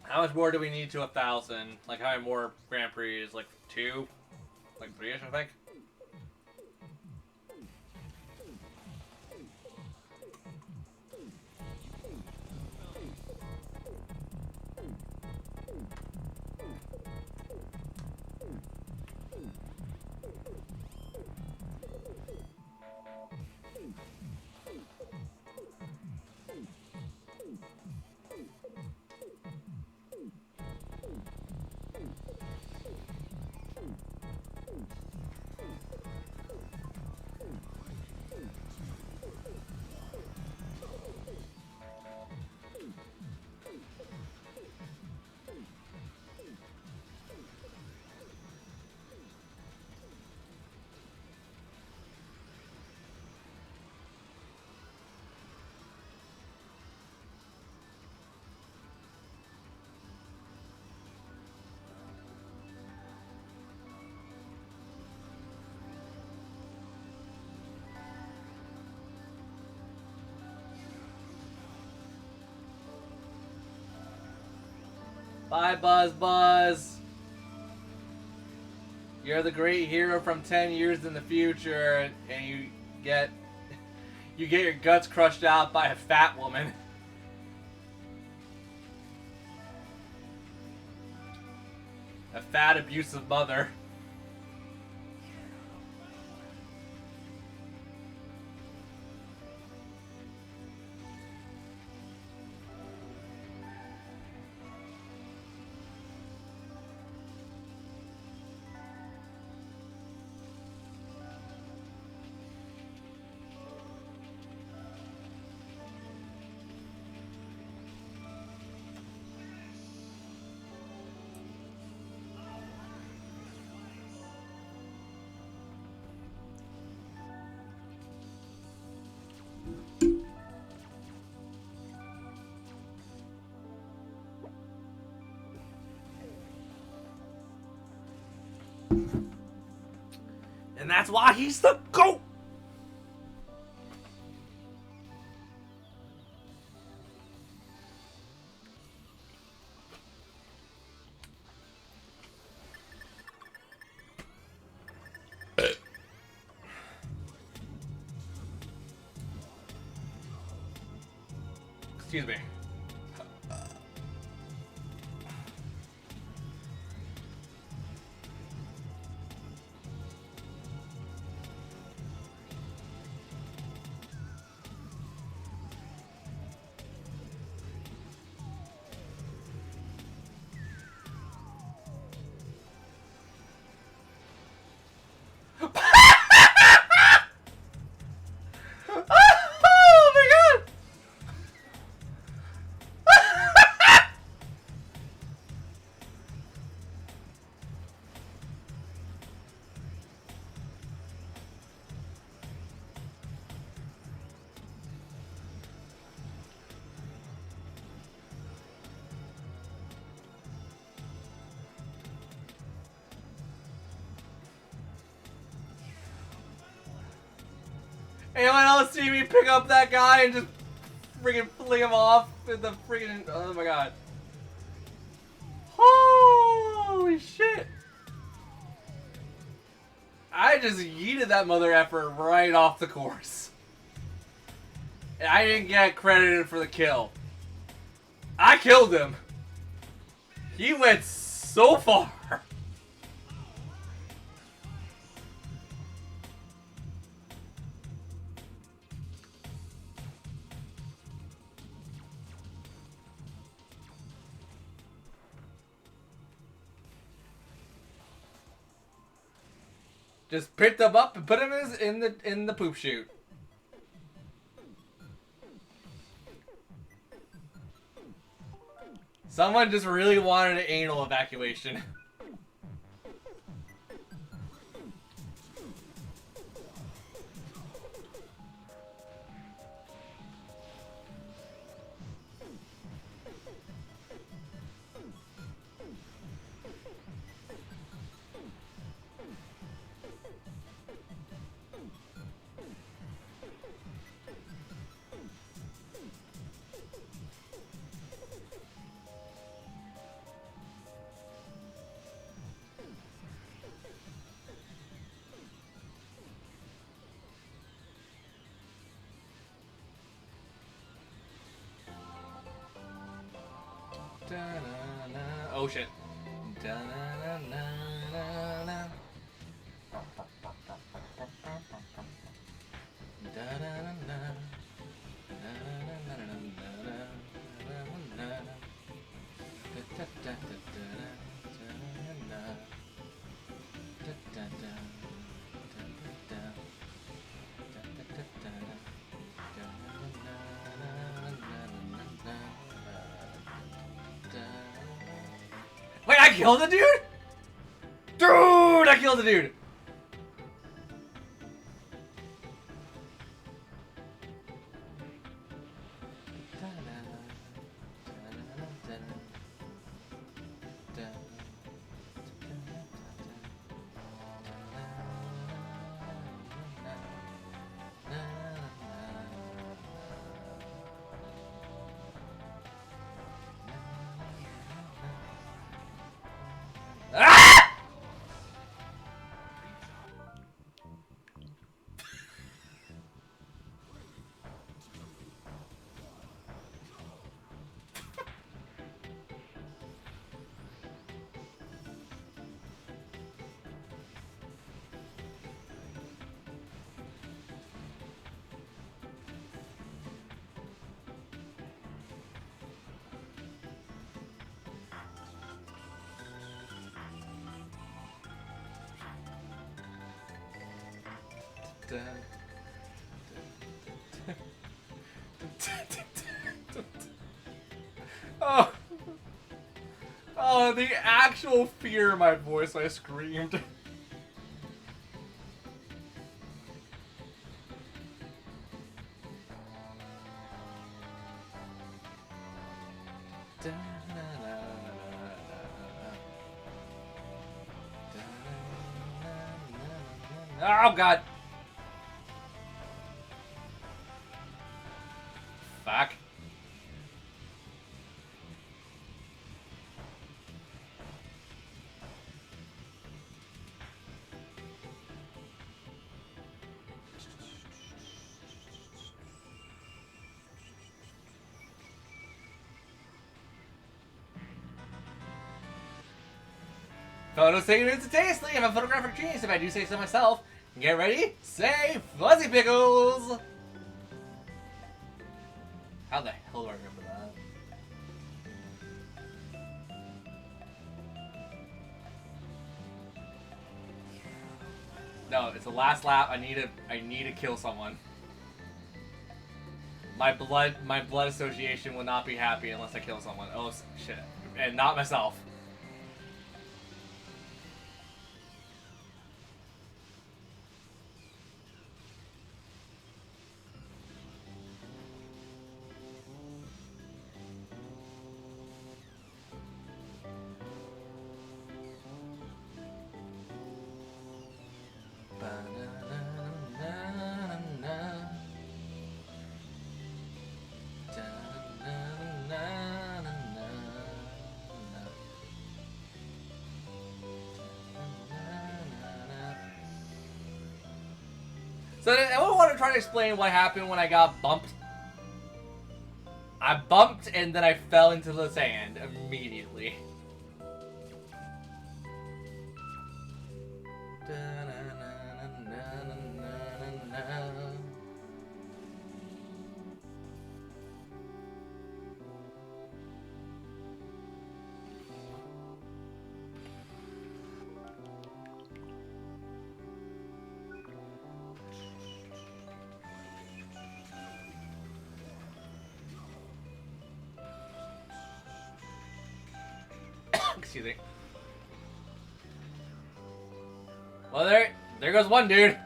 [SPEAKER 1] How much more do we need to 1,000? Like, how many more Grand Prix? Like 2? Like 3-ish, I think? Bye, Buzz Buzz. You're the great hero from 10 years in the future, and you get your guts crushed out by a fat woman. A fat, abusive mother. And that's why he's the GOAT! Excuse me. Oh my god! Anyone else see me pick up that guy and just freaking fling him off with the freaking... Oh my god. Holy shit. I just yeeted that mother effer right off the course. And I didn't get credited for the kill. I killed him. He went so far. Just picked him up and put him in the poop chute. Someone just really wanted an anal evacuation. Oh shit. Da-na-na-na-na-na. Da-na-na-na. Wait, I killed the dude? Dude, I killed the dude! Ah! Oh. Oh, the actual fear in my voice, I screamed. Oh god. Fuck. Photos taken instantaneously. I'm a photographic genius if I do say so myself. Get ready, say Fuzzy Pickles! How the hell do I remember that? No, it's the last lap. I need to kill someone. My blood association will not be happy unless I kill someone. Oh shit. And not myself. So I want to try to explain what happened when I got bumped. I bumped and then I fell into the sand immediately. Excuse me. Well, there goes one dude.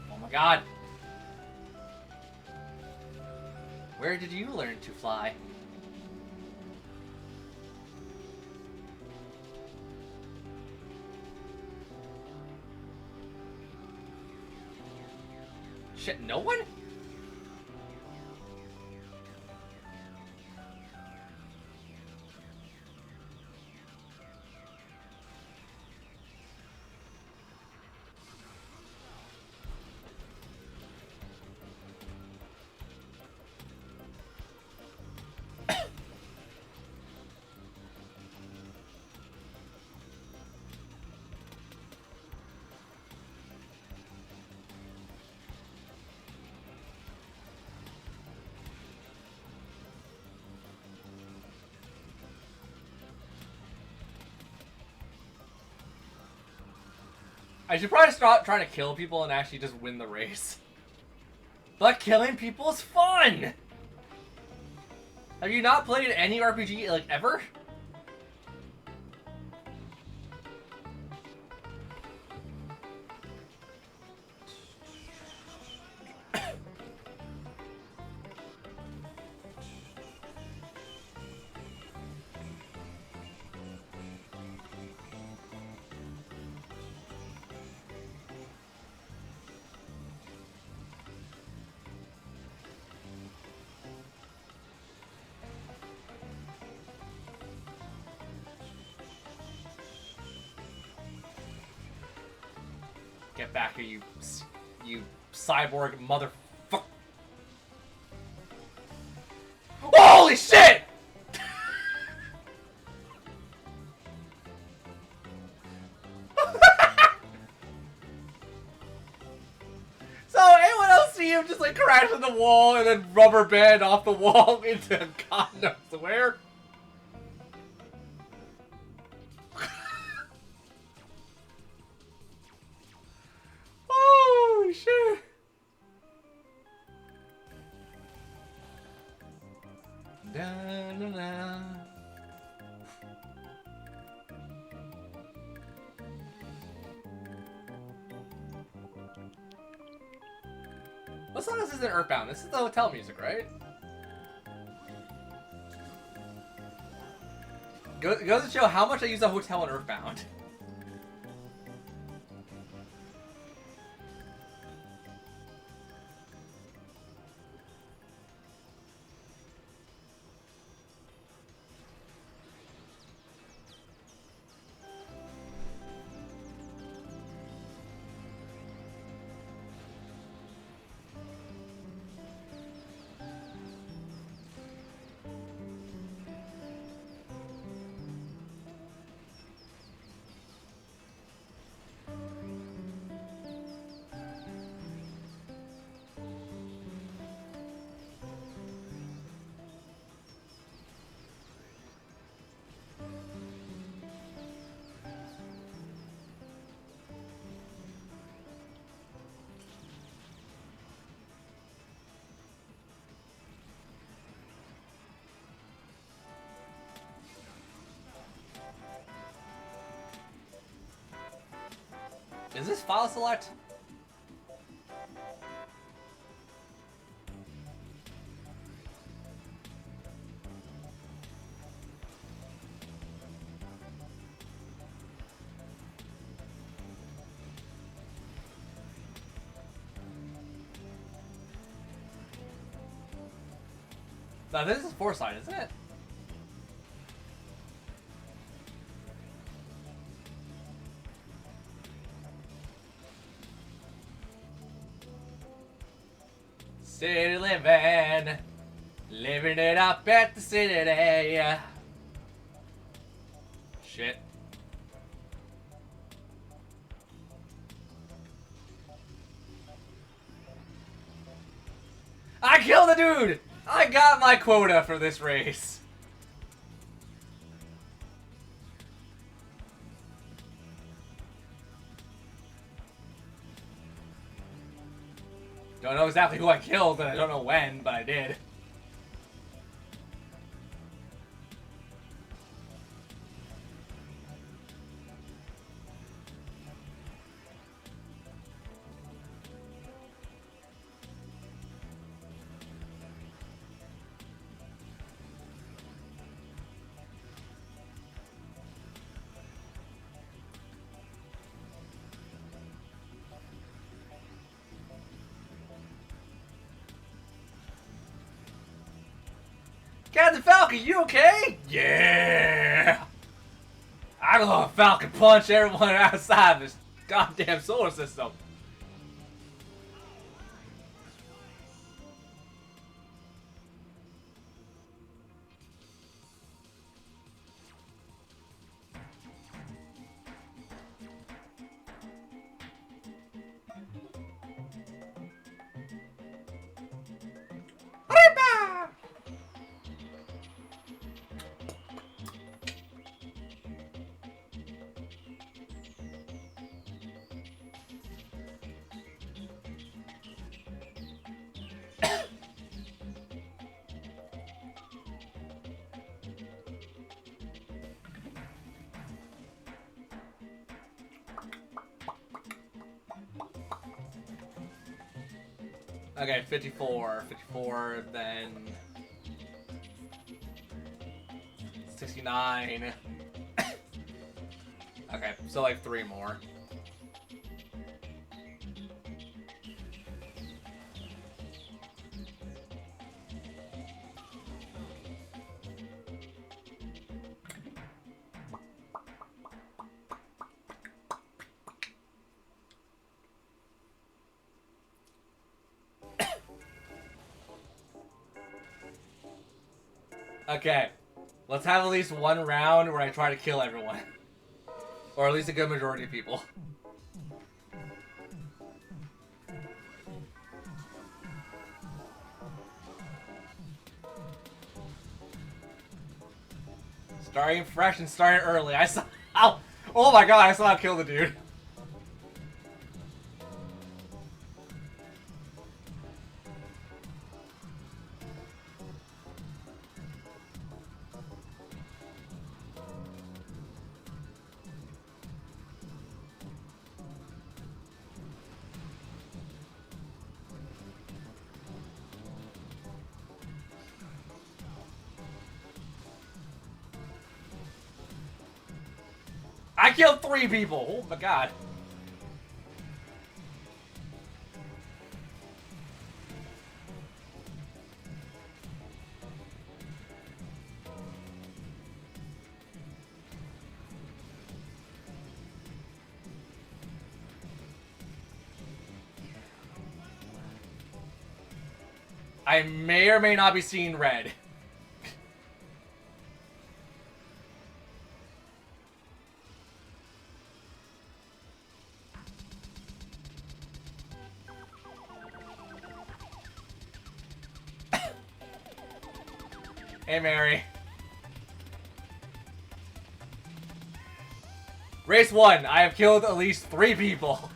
[SPEAKER 1] Oh my god. Where did you learn to fly? Shit, no one? I should probably stop trying to kill people and actually just win the race. But killing people is fun! Have you not played any RPG, like, ever? Get back here, you cyborg motherfucker! Holy shit! So anyone else see him just like crash on the wall and then rubber band off the wall into God knows where? Holy shit! Da, da, da. What song is this in Earthbound? This is the hotel music, right? Goes to show how much I use a hotel in Earthbound. Is this file select? No, this is Foresight, isn't it? City living it up at the city. Shit. I killed the dude! I got my quota for this race. Don't know exactly who I killed, and I don't know when, but I did. Captain Falcon, you okay? Yeah! I'm gonna Falcon punch everyone outside this goddamn solar system. Arriba! Okay, 54. 54, then 69. Okay, so like 3 more. Okay, let's have at least one round where I try to kill everyone. Or at least a good majority of people. Starting fresh and starting early. I saw. Ow! Oh my god, I saw him kill the dude. I killed 3 people. Oh my god. I may or may not be seeing red. Hey, Mary. Race 1. I have killed at least 3 people.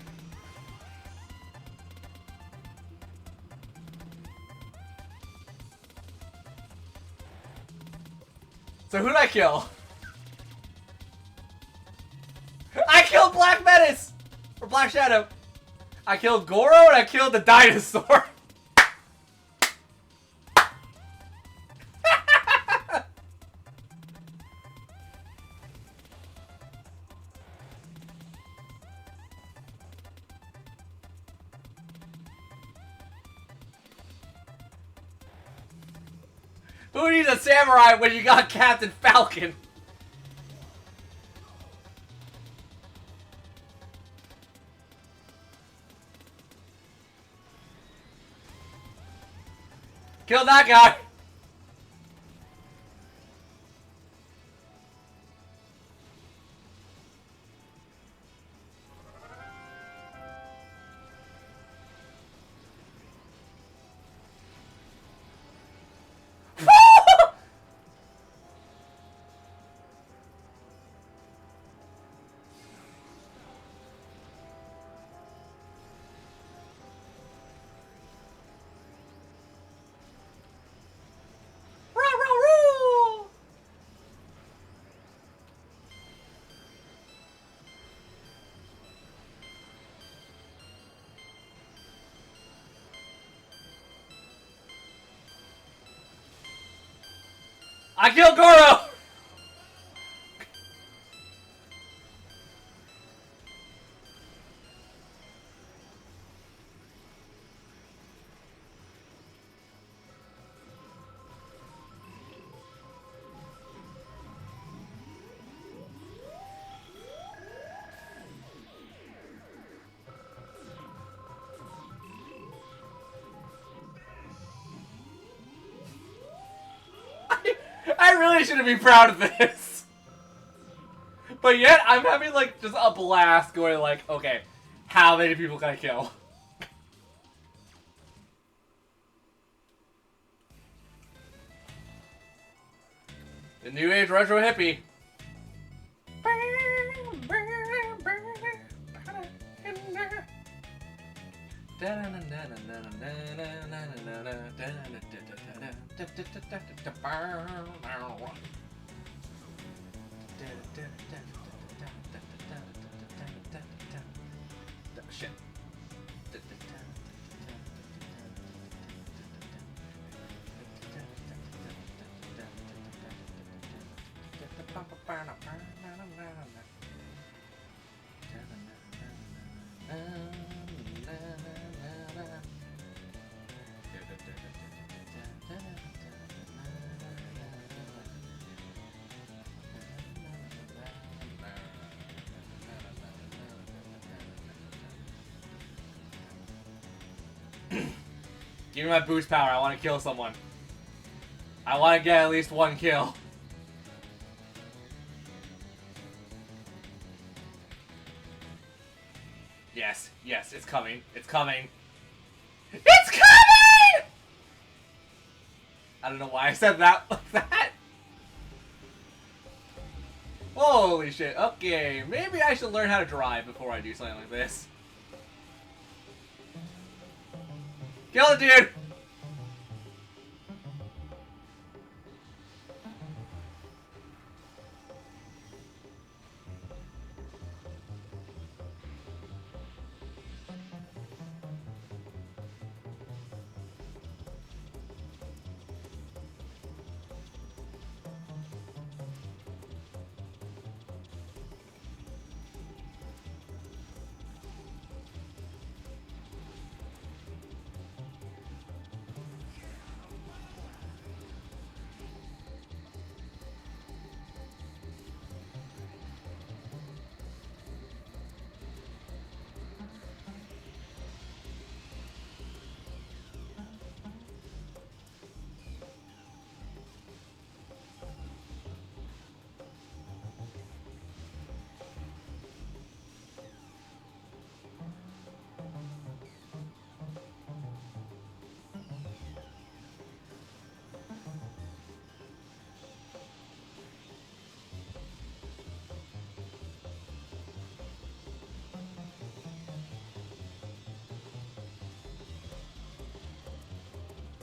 [SPEAKER 1] So who did I kill? I killed Black Menace! Or Black Shadow. I killed Goro and I killed the dinosaur. Who needs a samurai when you got Captain Falcon? Kill that guy! I killed Goro! I really shouldn't be proud of this. But yet, I'm having like just a blast going like, okay, how many people can I kill? The New Age Retro Hippie. Shit. Give me my boost power. I want to kill someone. I want to get at least one kill. Yes, yes, it's coming. It's coming. It's coming! I don't know why I said that like that. Holy shit. Okay, maybe I should learn how to drive before I do something like this. Kill the dude!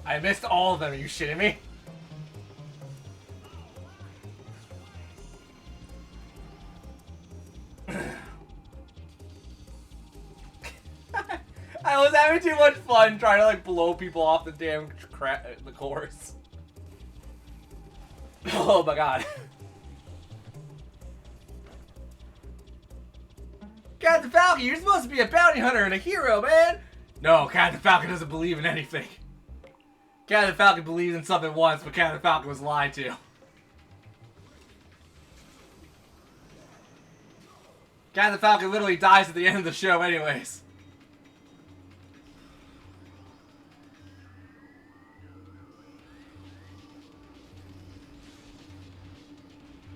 [SPEAKER 1] I missed all of them, are you shitting me? I was having too much fun trying to like blow people off the damn the course. Oh my god. Captain Falcon, you're supposed to be a bounty hunter and a hero, man! No, Captain Falcon doesn't believe in anything. Captain Falcon believed in something once, but Captain Falcon was lied to. Captain Falcon literally dies at the end of the show anyways.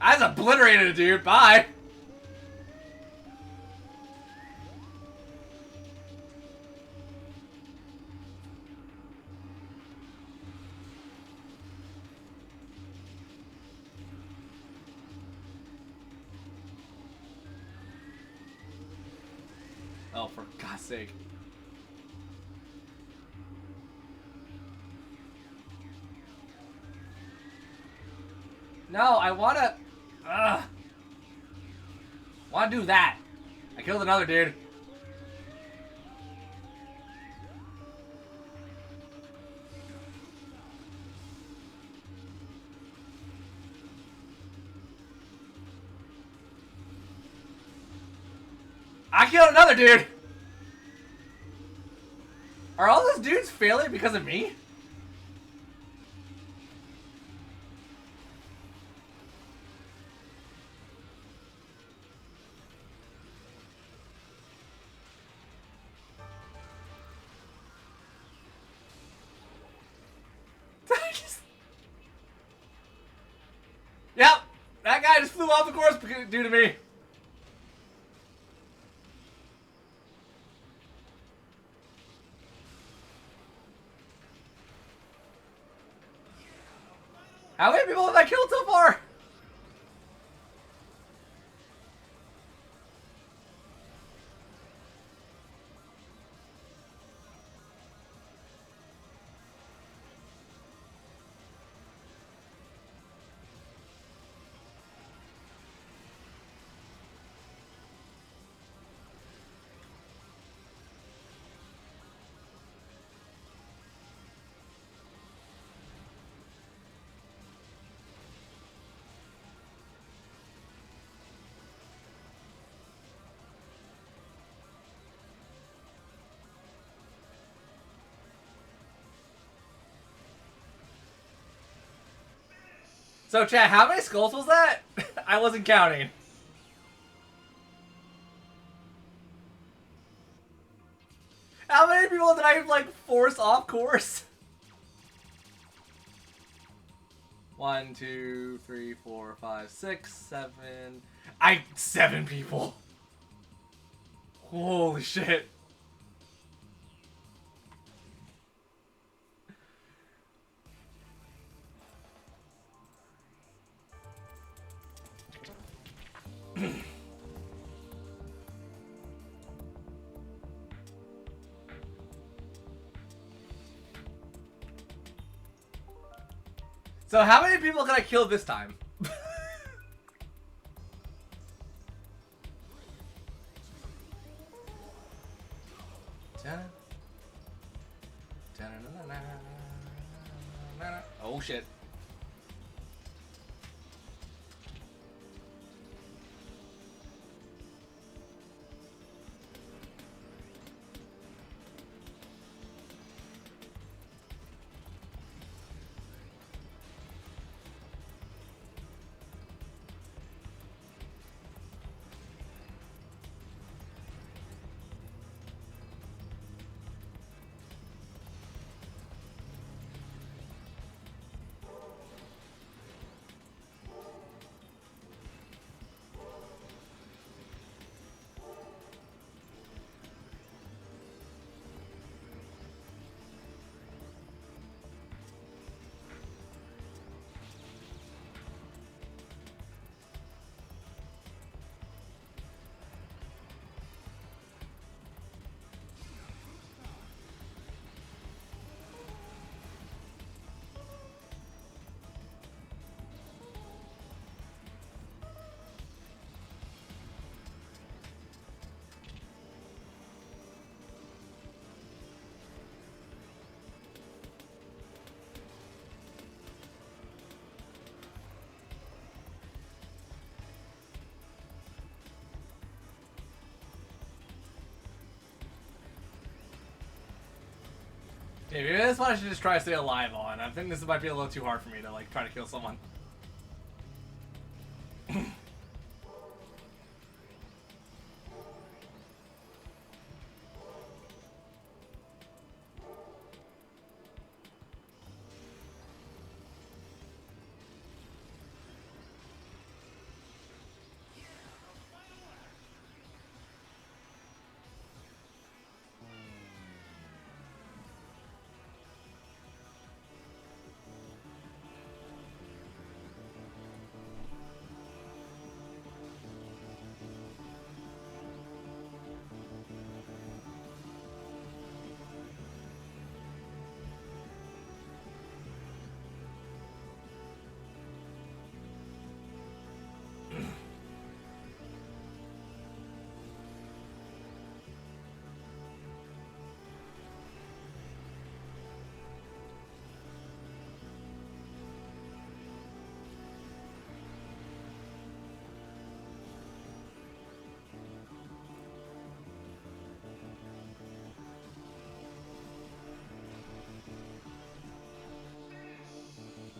[SPEAKER 1] I just obliterated a dude, bye! Oh, for God's sake. No, I wanna... wanna do that. I killed another dude. I killed another dude! Are all those dudes failing because of me? Yep, that guy just flew off the course due to me. How many people have I killed so far? So, chat, how many skulls was that? I wasn't counting. How many people did I like force off course? 1, 2, 3, 4, 5, 6, 7. 7 people. Holy shit. So how many people can I kill this time? Oh shit. Maybe this one I should just try to stay alive on. I think this might be a little too hard for me to like try to kill someone.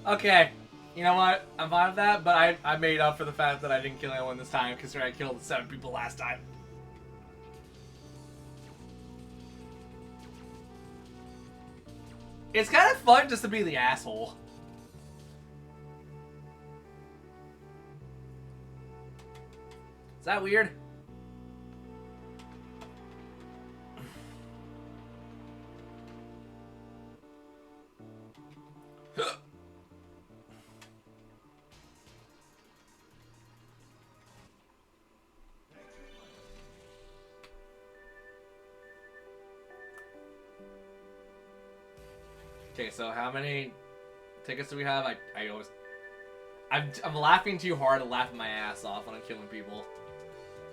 [SPEAKER 1] Okay, you know what? I'm fine with that, but I made up for the fact that I didn't kill anyone this time, considering I killed 7 people last time. It's kind of fun just to be the asshole. Is that weird? Okay, so how many tickets do we have? I'm laughing too hard to laugh my ass off when I'm killing people.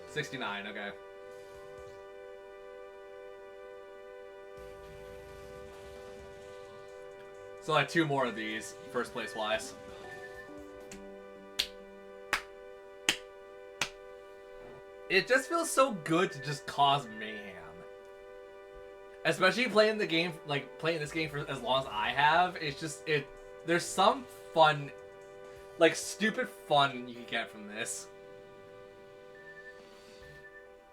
[SPEAKER 1] 69, okay. So like 2 more of these, first place wise. It just feels so good to just cause mayhem. Especially playing the game, like playing this game for as long as I have, it's just, there's some fun, like stupid fun you can get from this.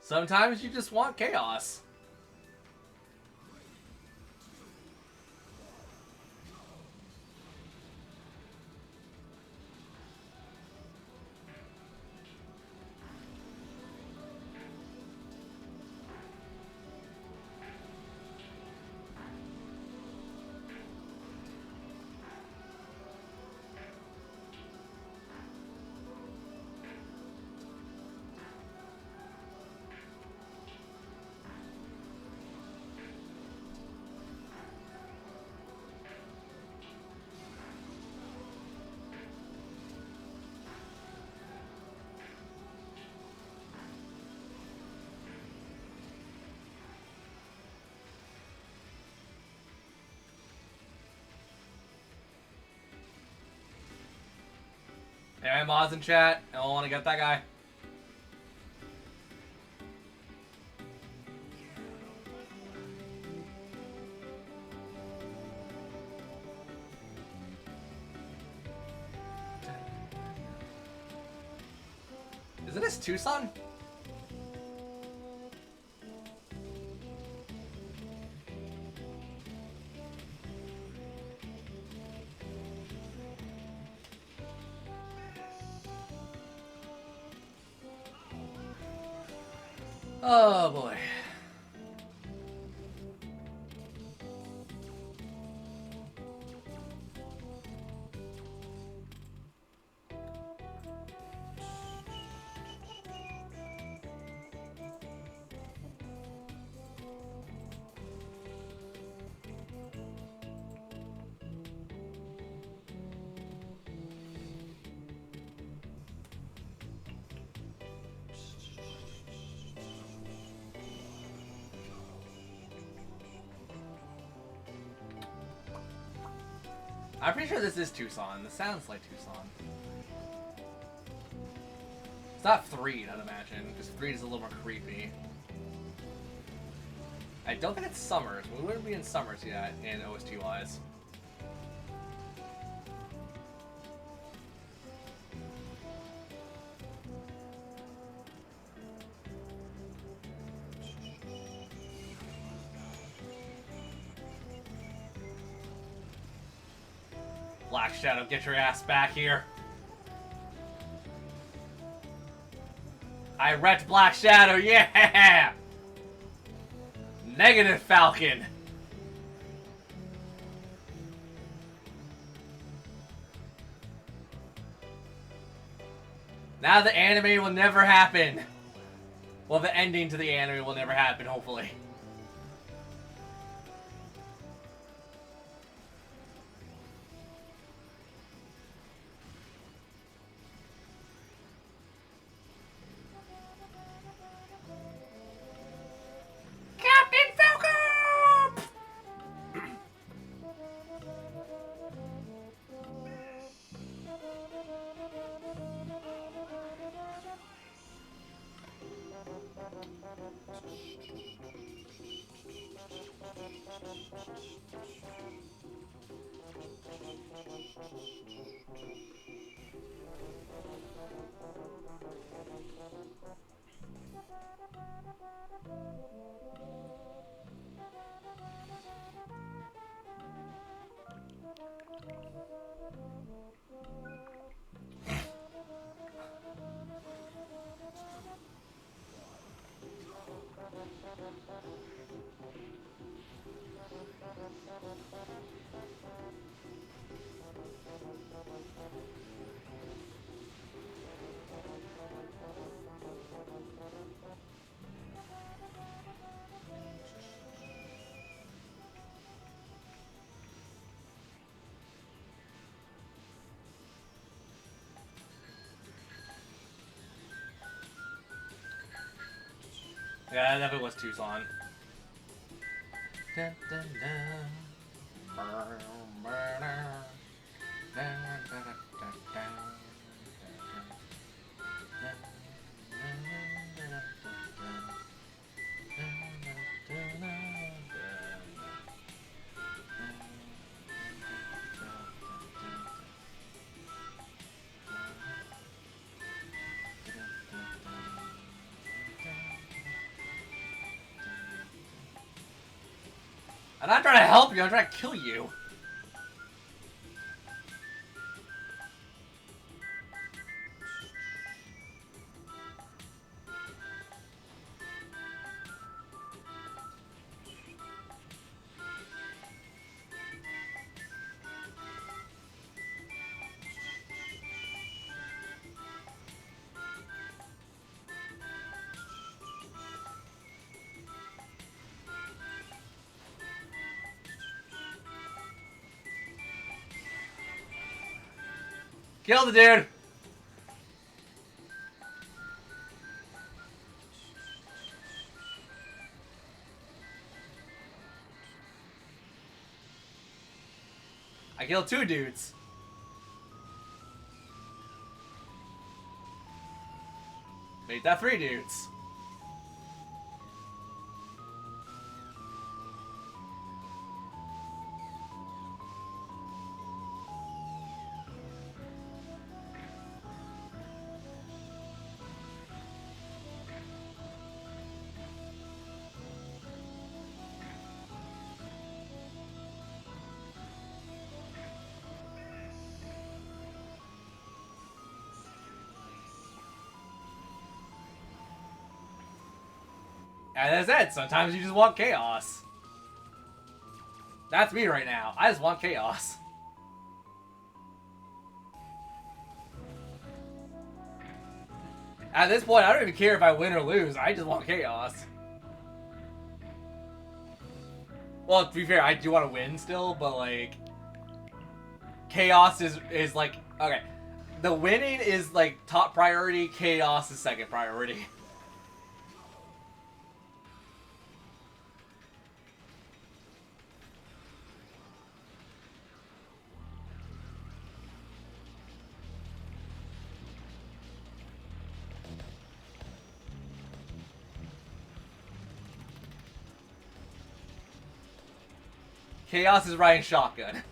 [SPEAKER 1] Sometimes you just want chaos. Hey, mods in chat. I don't want to get that guy. Isn't this Tucson? Oh boy. I'm pretty sure this is Tucson. This sounds like Tucson. It's not Threed, I'd imagine, because Threed is a little more creepy. I don't think it's Summers. We wouldn't be in Summers yet, in OST-wise. Black Shadow, get your ass back here. I wrecked Black Shadow, yeah! Negative Falcon. Now the anime will never happen. Well, the ending to the anime will never happen, hopefully. Captain Falcon! Yeah, that definitely was Tucson. Dun, dun, dun. I'm not trying to help you, I'm trying to kill you. Kill the dude! I killed 2 dudes. Ain't that 3 dudes? And that's it. Sometimes you just want chaos. That's me right now. I just want chaos. At this point, I don't even care if I win or lose. I just want chaos. Well, to be fair, I do want to win still, but like... Chaos is like... Okay. The winning is like top priority. Chaos is second priority. Chaos is riding shotgun.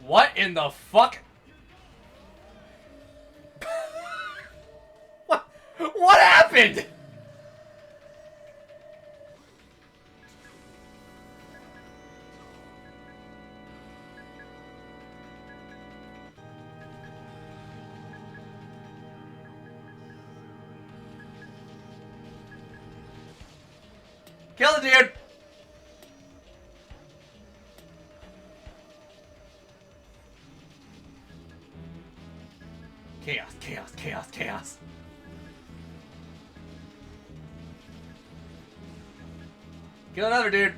[SPEAKER 1] What in the fuck? What happened? Kill the dude. Chaos, chaos, chaos, chaos. Kill another dude.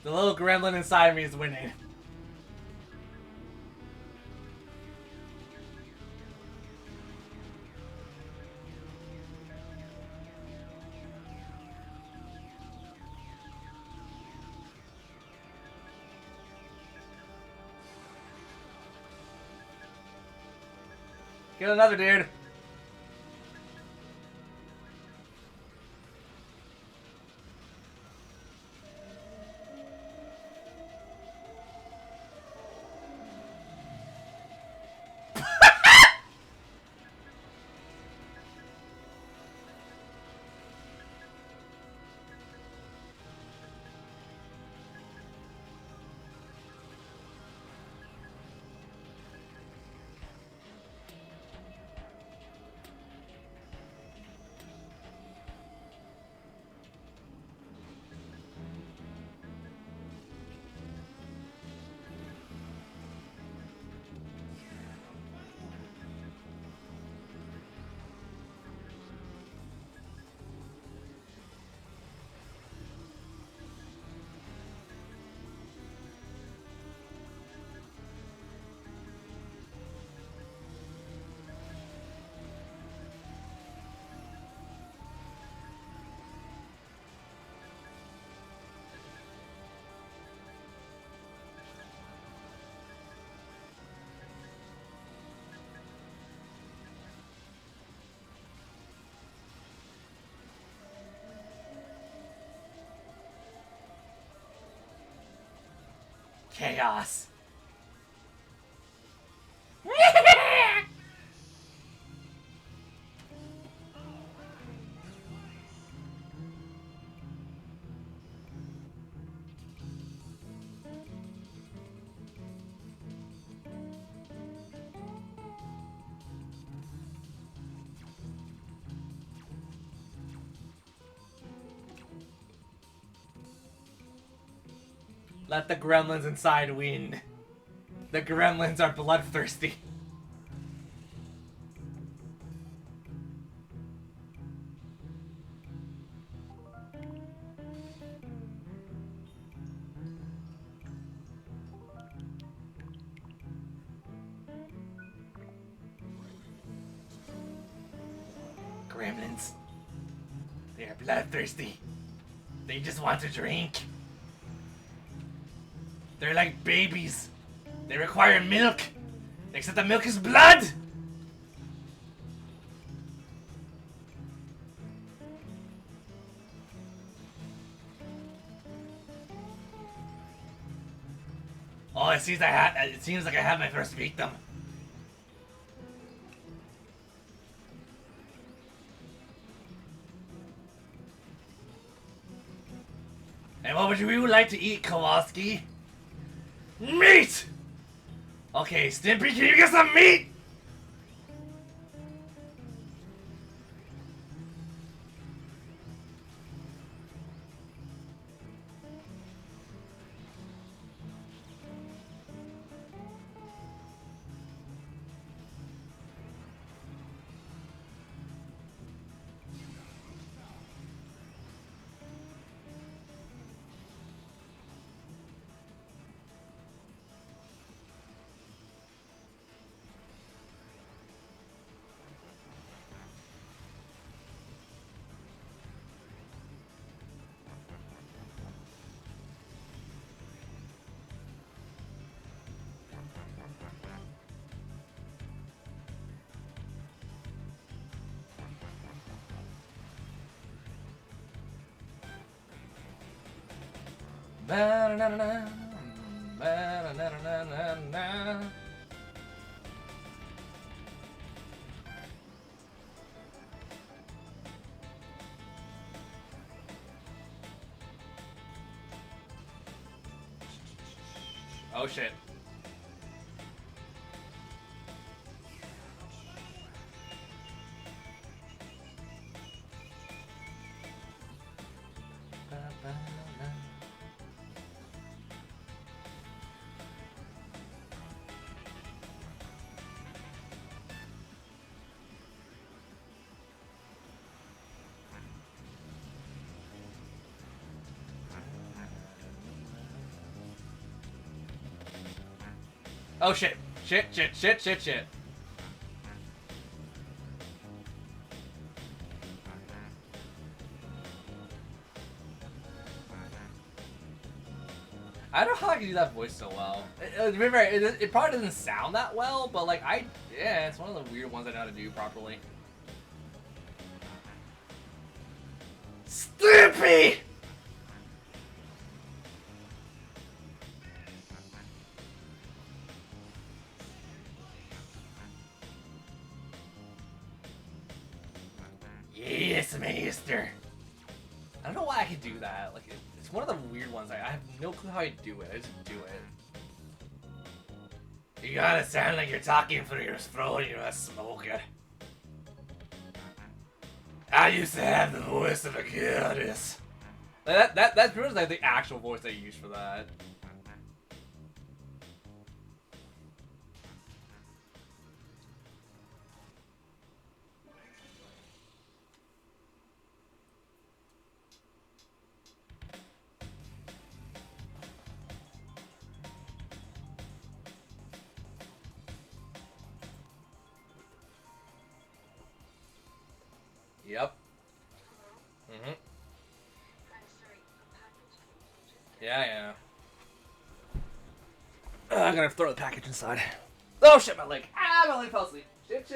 [SPEAKER 1] The little gremlin inside me is winning. Kill another dude. Chaos. Let the gremlins inside win. The gremlins are bloodthirsty. Gremlins. They are bloodthirsty. They just want to drink. They're like babies. They require milk. Except the milk is blood! Oh, it seems like I had my first victim. And what would you like to eat, Kowalski? Meat! Okay, Stimpy, can you get some meat? Ba-da-da-da-da, ba-da-da-da-da-da. Oh shit. Oh shit. Shit. I don't know how I can do that voice so well. It probably doesn't sound that well, but like yeah, it's one of the weird ones I know how to do properly. Stimpy! Yes, master. I don't know why I can do that. Like, it's one of the weird ones. I have no clue how I do it. I just do it. You gotta sound like you're talking through your throat. You're a smoker. I used to have the voice of a goddess. That's pretty much like the actual voice I use for that. Yep. Mhm. Yeah. I'm gonna throw the package inside. Oh shit, my leg. Ah, my leg fell asleep. Shit.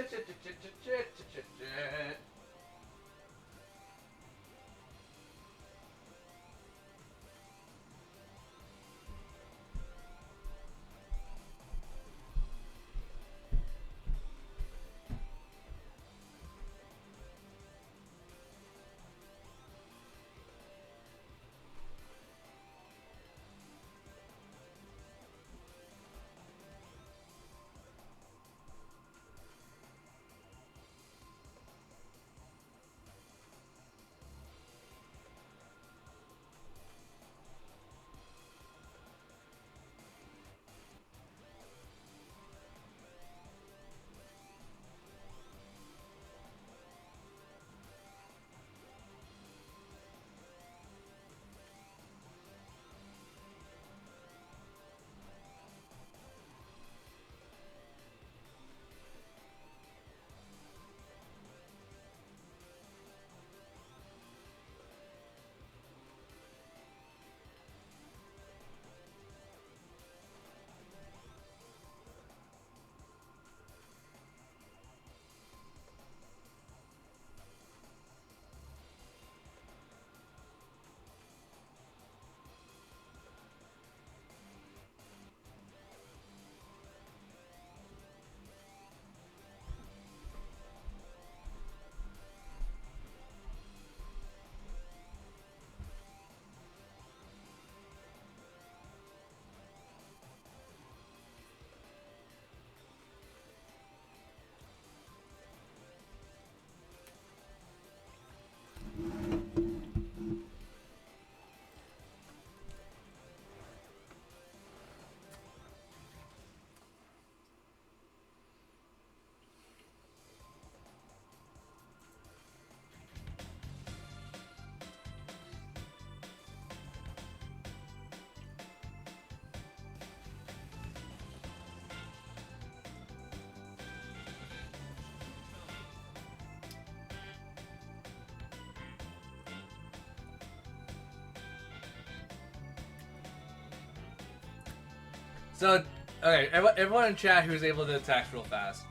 [SPEAKER 1] So, okay, everyone in chat who's able to text real fast.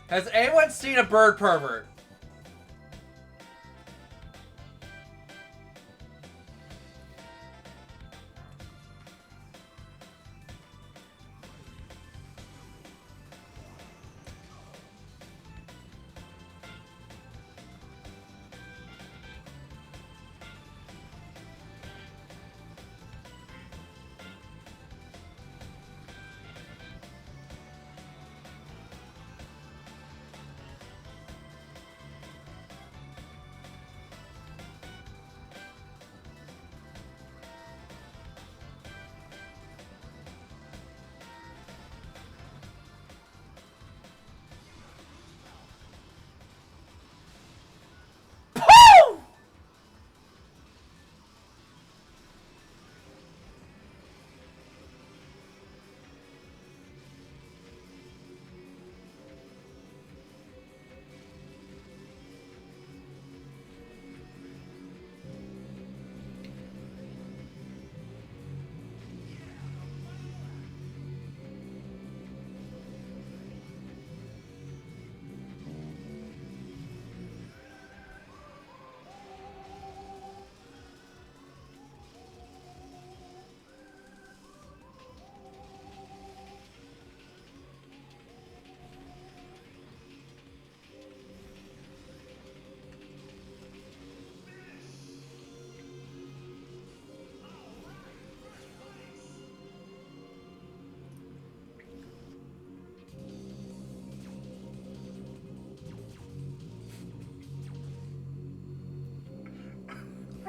[SPEAKER 1] Has anyone seen a bird pervert?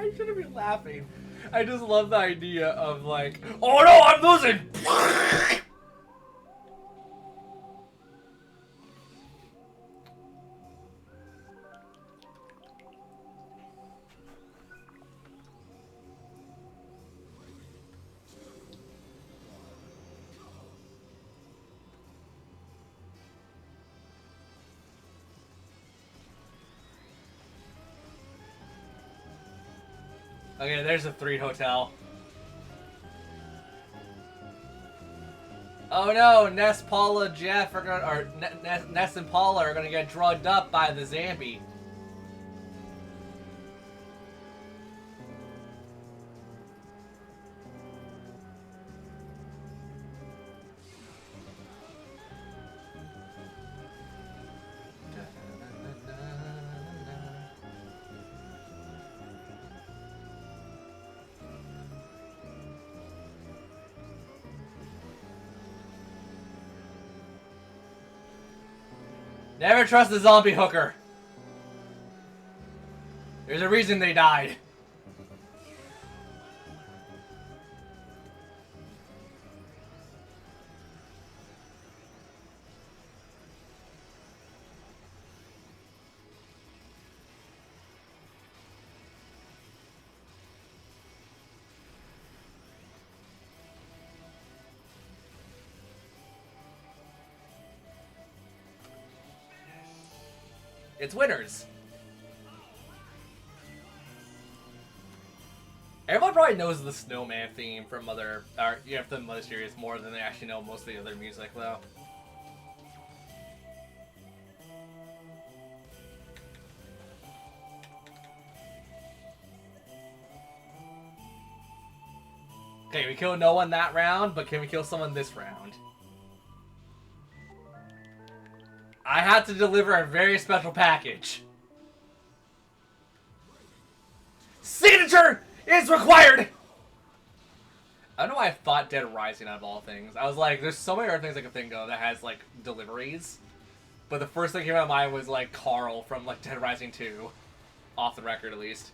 [SPEAKER 1] I shouldn't be laughing. I just love the idea of like, oh no, I'm losing! Okay, there's a 3 hotel. Oh no, Ness, Paula, Jeff are gonna, or Ness and Paula are gonna get drugged up by the Zambi. Never trust the zombie hooker. There's a reason they died. It's winners. Everyone probably knows the Snowman theme from from the Mother series more than they actually know most of the other music, though. Okay, we killed no one that round, but can we kill someone this round? I had to deliver a very special package. Signature is required! I don't know why I thought Dead Rising out of all things. I was like, there's so many other things I could think of that has, like, deliveries. But the first thing that came out of my mind was, like, Carl from, like, Dead Rising 2. Off the record, at least.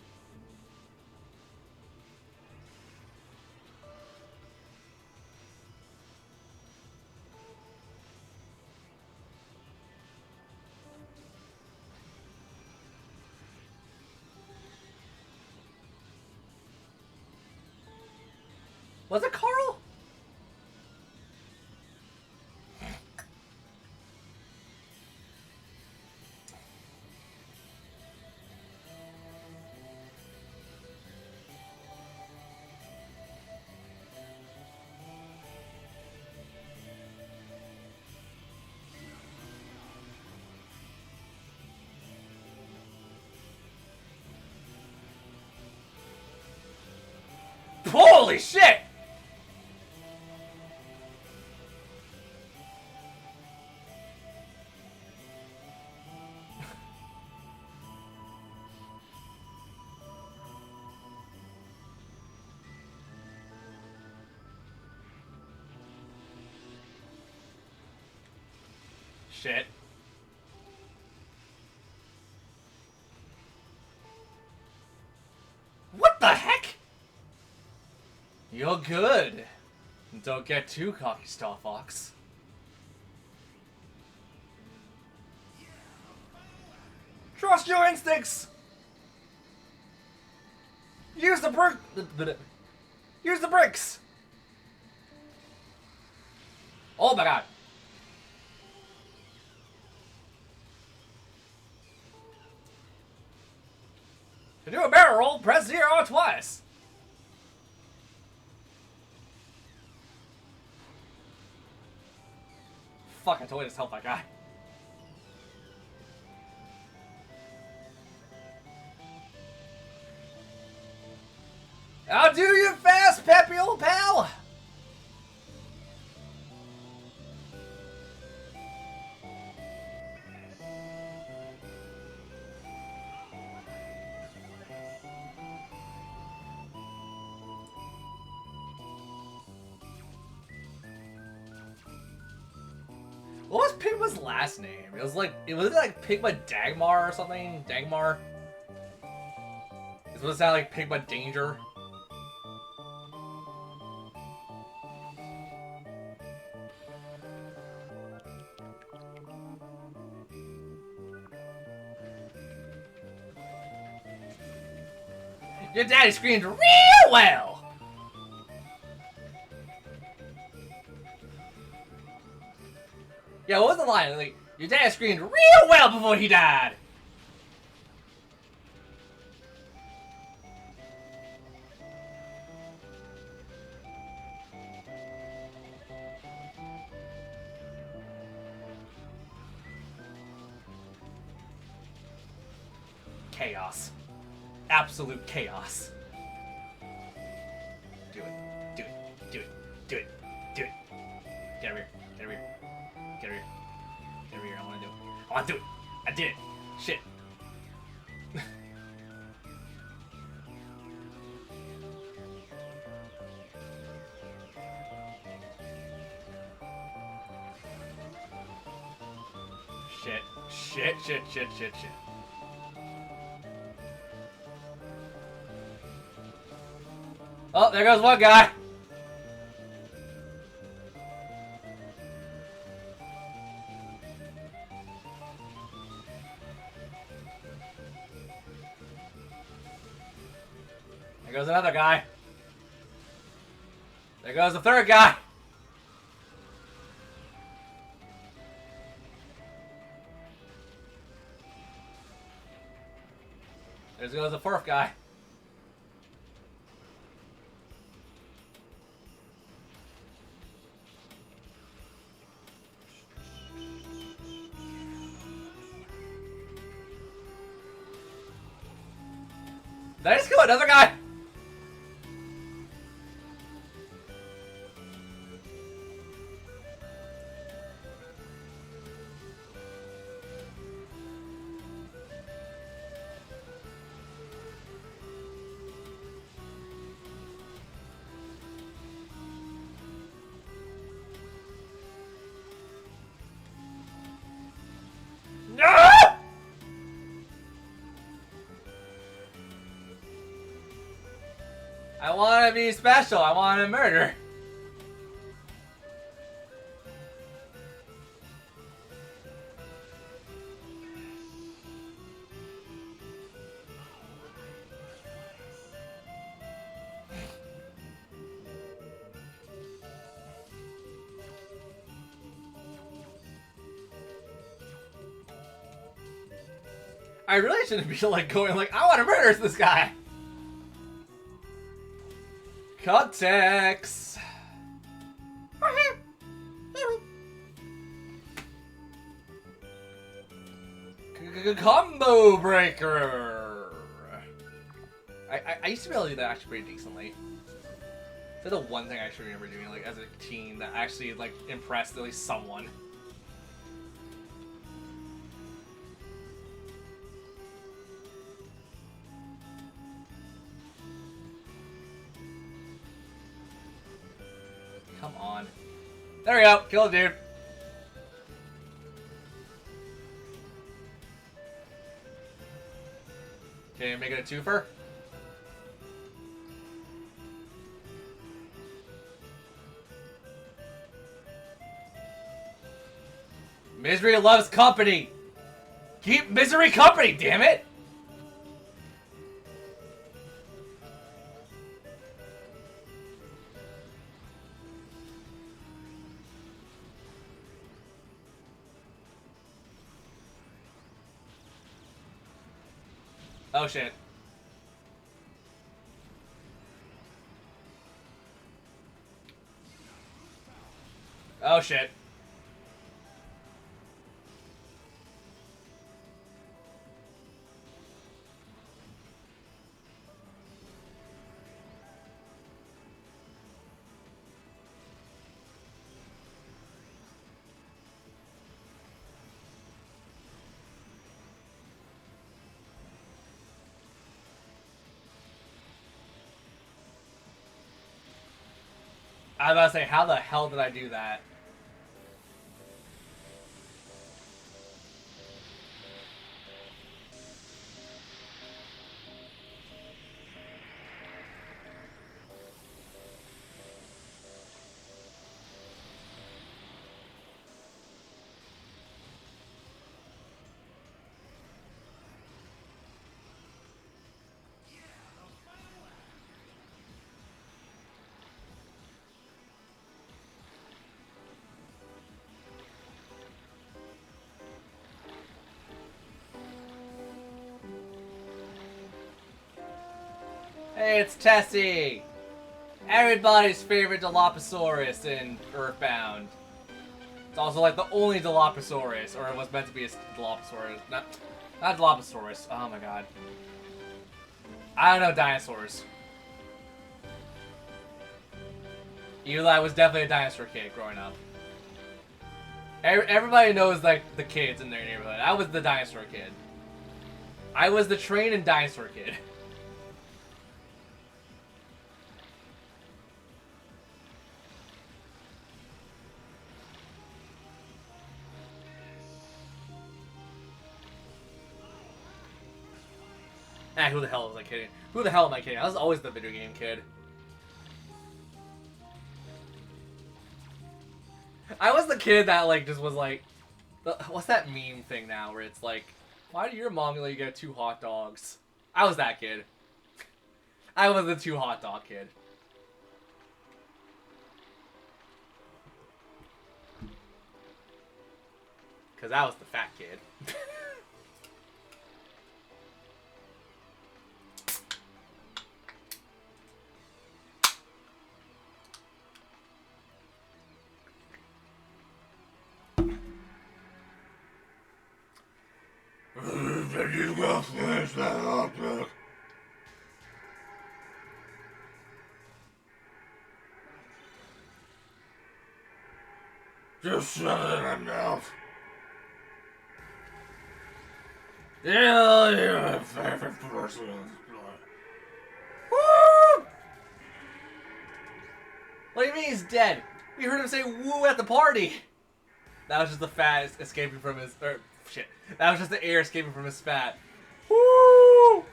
[SPEAKER 1] Was it Carl? Holy shit! Shit. What the heck? You're good. Don't get too cocky, Star Fox. Trust your instincts. Use the Use the bricks. Oh my god. To do a barrel roll, press 0 twice. Fuck, I totally just helped that guy. I'll do you fast, peppy old pal! What was Pigma's last name? It was like Pigma Dagmar or something? Dagmar? Is what it sound like Pigma Danger? Your daddy screamed real well! Yeah, what was the line? Like, your dad screamed real well before he died! Chaos. Absolute chaos. Do it. Do it. Do it. Do it. Do it. Get over here. Get over here. Get over here. Get over here. I want to do it. I want to do it. I did it. Shit. Shit. Shit, shit, shit, shit, shit. Oh, there goes one guy. There goes another guy. There goes the third guy. There goes the fourth guy. Did I just kill another guy? No! I want to be special. I want to murder. I really shouldn't be like going like, I want to murder this guy. Context. Combo breaker. I used to be able to do that actually pretty decently. That's the one thing I actually remember doing, like, as a teen that actually, like, impressed at least someone. Come on. There we go. Kill the dude. Okay, make it a twofer. Misery loves company. Keep Misery company, damn it. Oh shit. Oh shit. I was about to say, how the hell did I do that? Hey, it's Tessie! Everybody's favorite Dilophosaurus in Earthbound. It's also like the only Dilophosaurus, or it was meant to be a Dilophosaurus. Not Dilophosaurus. Oh my god. I don't know dinosaurs. Eli was definitely a dinosaur kid growing up. Everybody knows like the kids in their neighborhood. I was the dinosaur kid. I was the train and dinosaur kid. Ah, who the hell was I kidding? Who the hell am I kidding? I was always the video game kid. I was the kid that like just was like, what's that meme thing now where it's like, why do your mom let you get 2 hot dogs? I was that kid. I was the 2 hot dog kid. Cause I was the fat kid. Just shut it in my mouth. Yeah, you're my favorite person. Woo! What do you mean he's dead? We heard him say woo at the party. That was just the fat escaping from his... Or, shit. That was just the air escaping from his fat. Woo!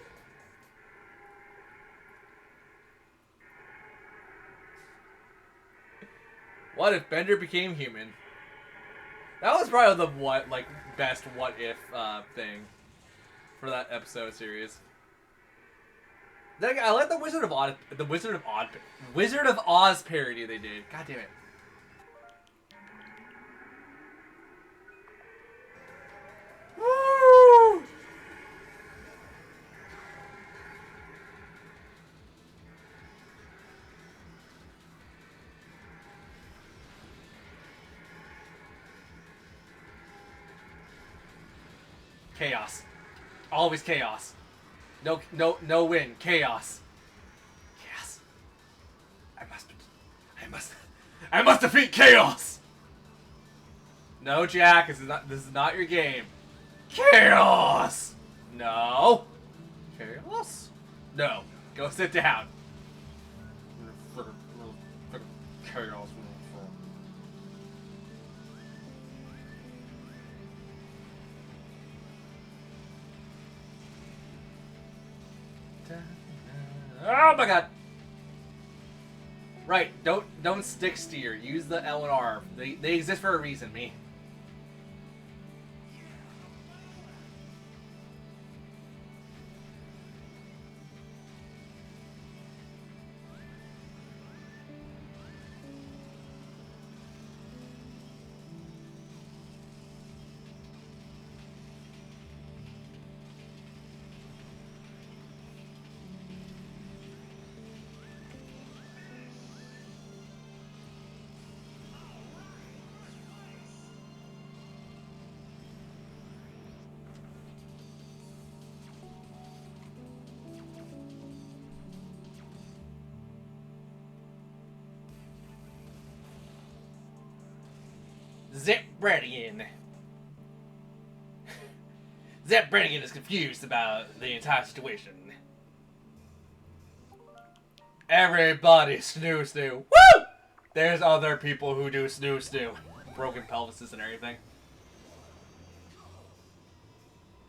[SPEAKER 1] What if Bender became human? That was probably the best what if thing for that episode series. Then I like the Wizard of Oz parody they did. God damn it. Woo! Chaos. Always chaos. No win. Chaos. Chaos. I must be I must defeat Chaos! No, Jack, this is not your game. Chaos! No. Chaos? No. Go sit down. Chaos. Oh my god! Right, don't stick steer. Use the L and R. They exist for a reason, me. Zep Brannigan. Zep Brannigan is confused about the entire situation. Everybody snoo snoo. Woo! There's other people who do snoo snoo. Broken pelvises and everything.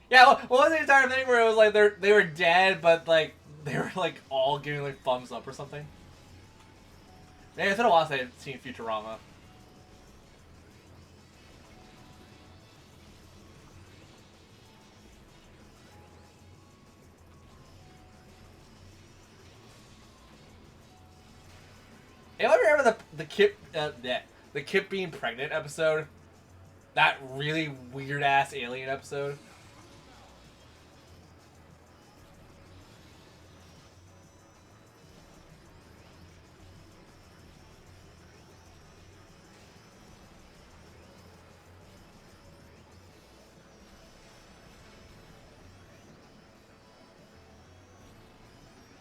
[SPEAKER 1] Yeah, what was the entire thing where it was like they were dead, but like they were like all giving like thumbs up or something? Man, it's been a while since I've seen Futurama. Anyone remember the Kip being pregnant episode? That really weird ass alien episode.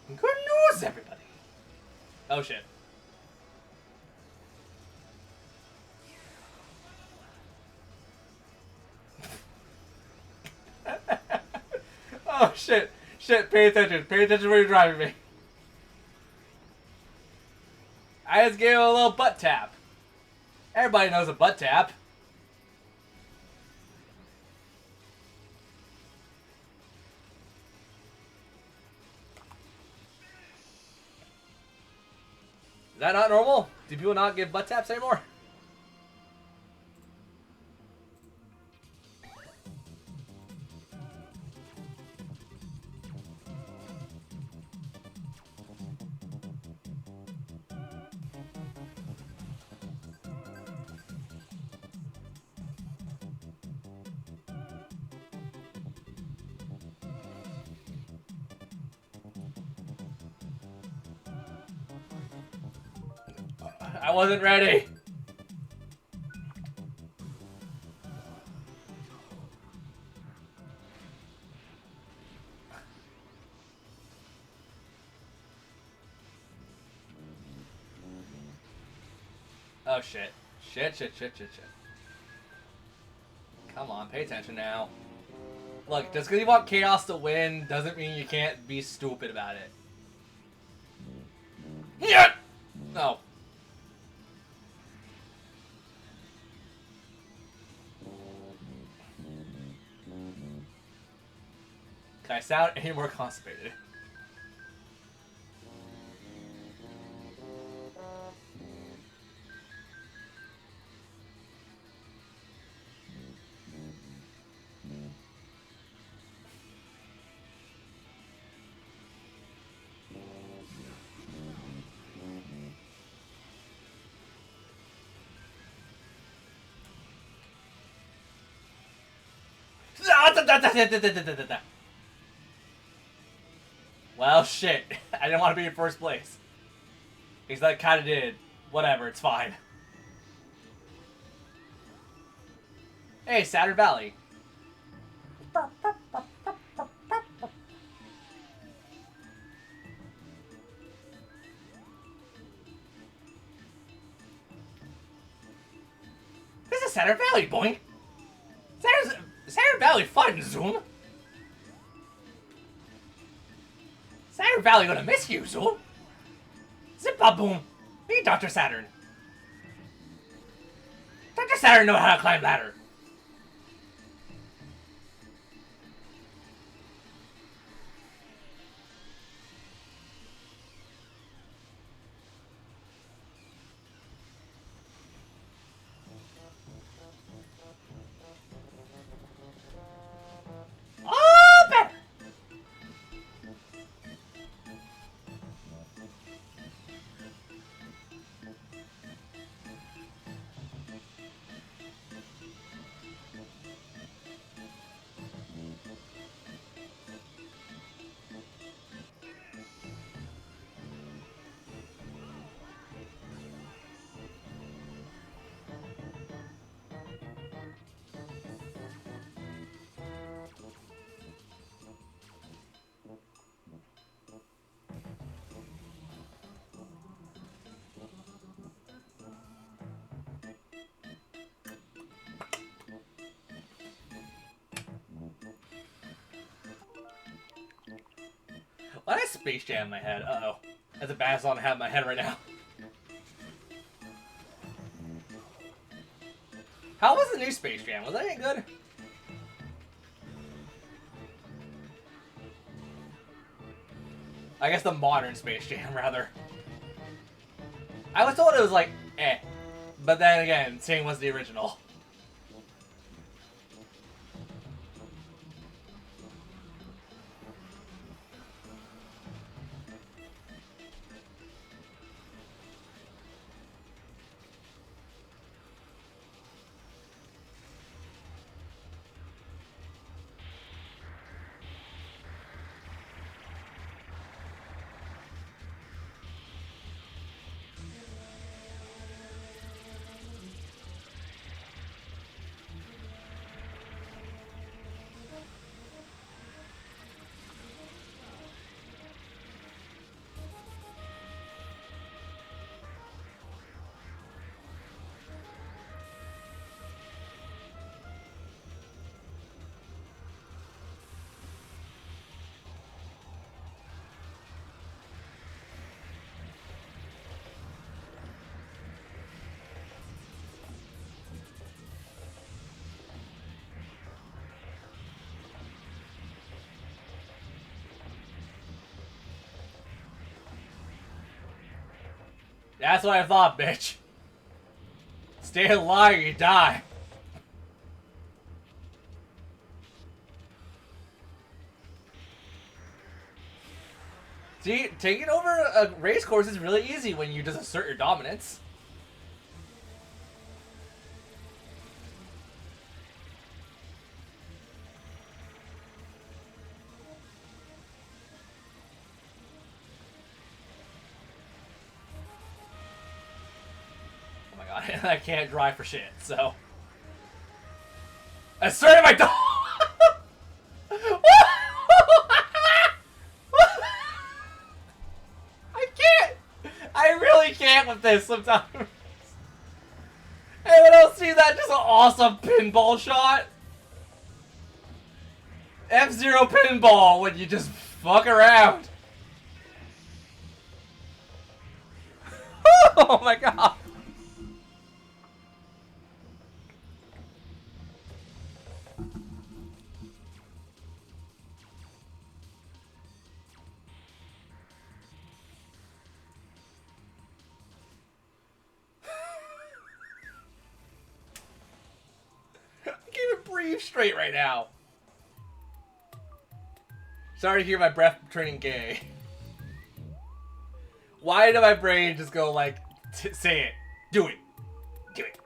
[SPEAKER 1] Good news, everybody. Oh shit. Oh shit. Shit, pay attention. Pay attention where you're driving me. I just gave him a little butt tap. Everybody knows a butt tap. Is that not normal? Do people not give butt taps anymore? I wasn't ready. Oh shit. Shit. Come on, pay attention now. Look, just because you want Chaos to win doesn't mean you can't be stupid about it. Yeah! No. Can I sound any more constipated? Well, shit. I didn't want to be in first place. Because that kind of did. Whatever, it's fine. Hey, Saturn Valley.
[SPEAKER 8] Saturn Valley, boy. Saturn Valley fun, Zoom. Saturn Valley gonna miss you, Zoom. Zip-a-boom. Be Dr. Saturn. Dr. Saturn know how to climb ladder. Oh, better. Why did I Space Jam in my head? Uh-oh. That's a bad song to have in my head right now. How was the new Space Jam? Was that any good? I guess the modern Space Jam, rather. I was told it was like, eh. But then again, same was the original. That's what I thought, bitch. Stay alive or you die. See, taking over a race course is really easy when you just assert your dominance. I can't drive for shit, so. Asserting my dog! I can't! I really can't with this sometimes. Anyone else see that? Just an awesome pinball shot? F-Zero pinball when you just fuck around. Oh my god. Straight right now. Sorry to hear my breath turning gay. Why did my brain just go like, say it, do it, do it.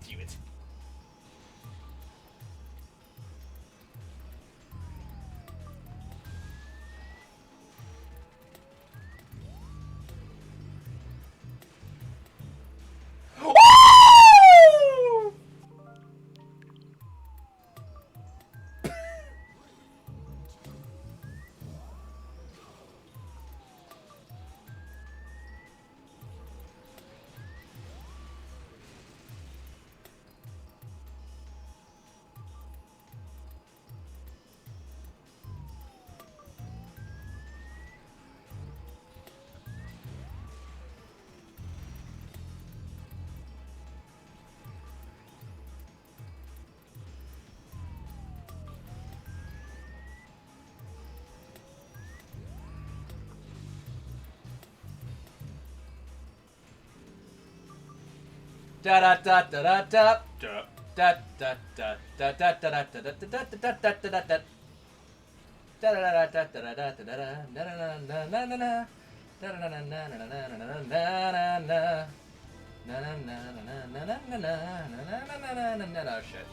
[SPEAKER 8] Do it.
[SPEAKER 1] Da da da da da da da da da da da da da da da da da da da da. Oh shit.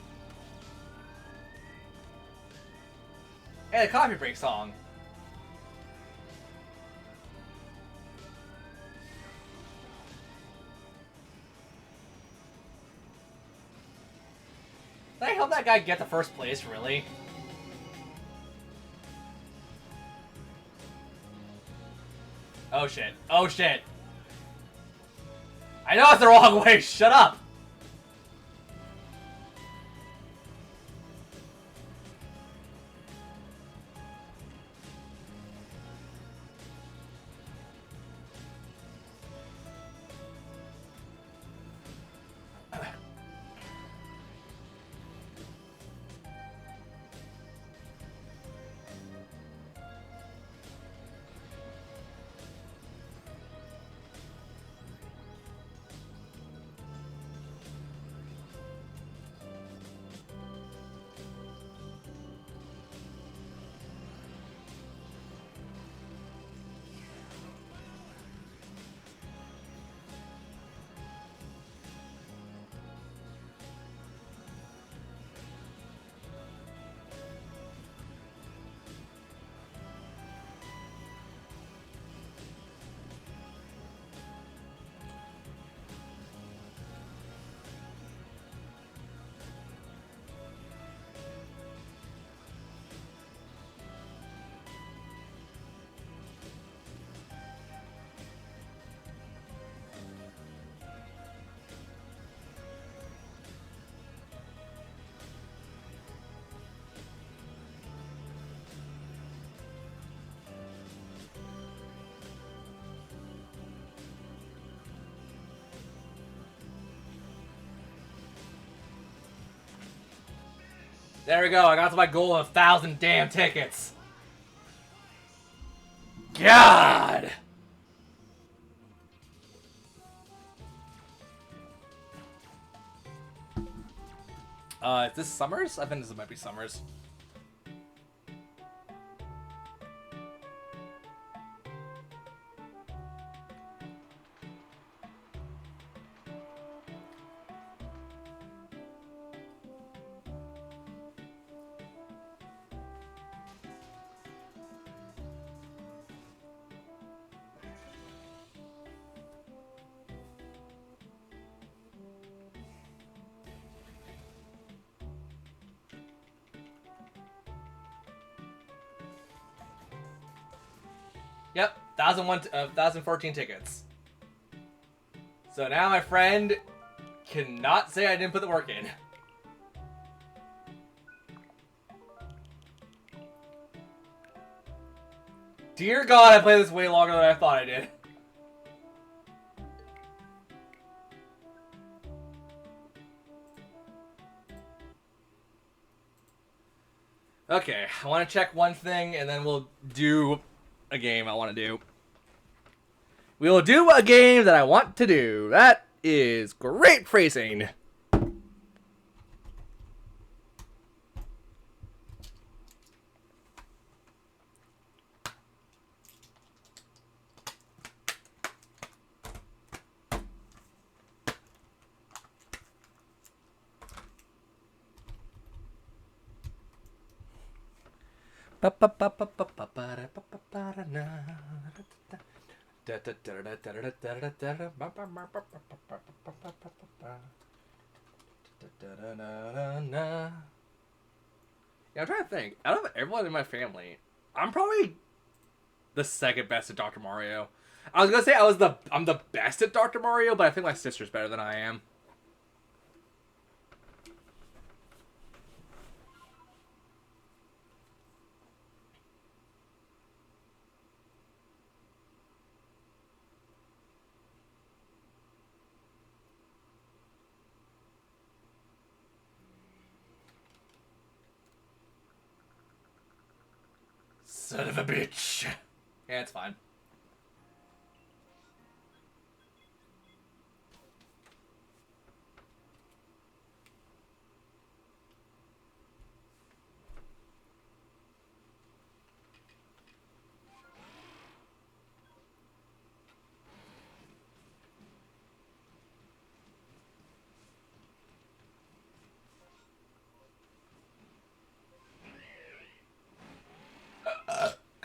[SPEAKER 1] Hey, the coffee break song. Did I help that guy get the first place, really? Oh shit. Oh shit. I know it's the wrong way, shut up! There we go, I got to my goal of 1,000 damn tickets. God! Is this Summers? I think this might be Summers. Yep, 1,014 tickets. So now my friend cannot say I didn't put the work in. Dear God, I played this way longer than I thought I did. Okay, I want to check one thing and then we'll do a game I want to do. We will do a game that I want to do. That is great phrasing. Yeah, I'm trying to think. Out of everyone in my family, I'm probably the second best at Dr. Mario. I was gonna say I'm the best at Dr. Mario, but I think my sister's better than I am. Son of a bitch. Yeah, it's fine.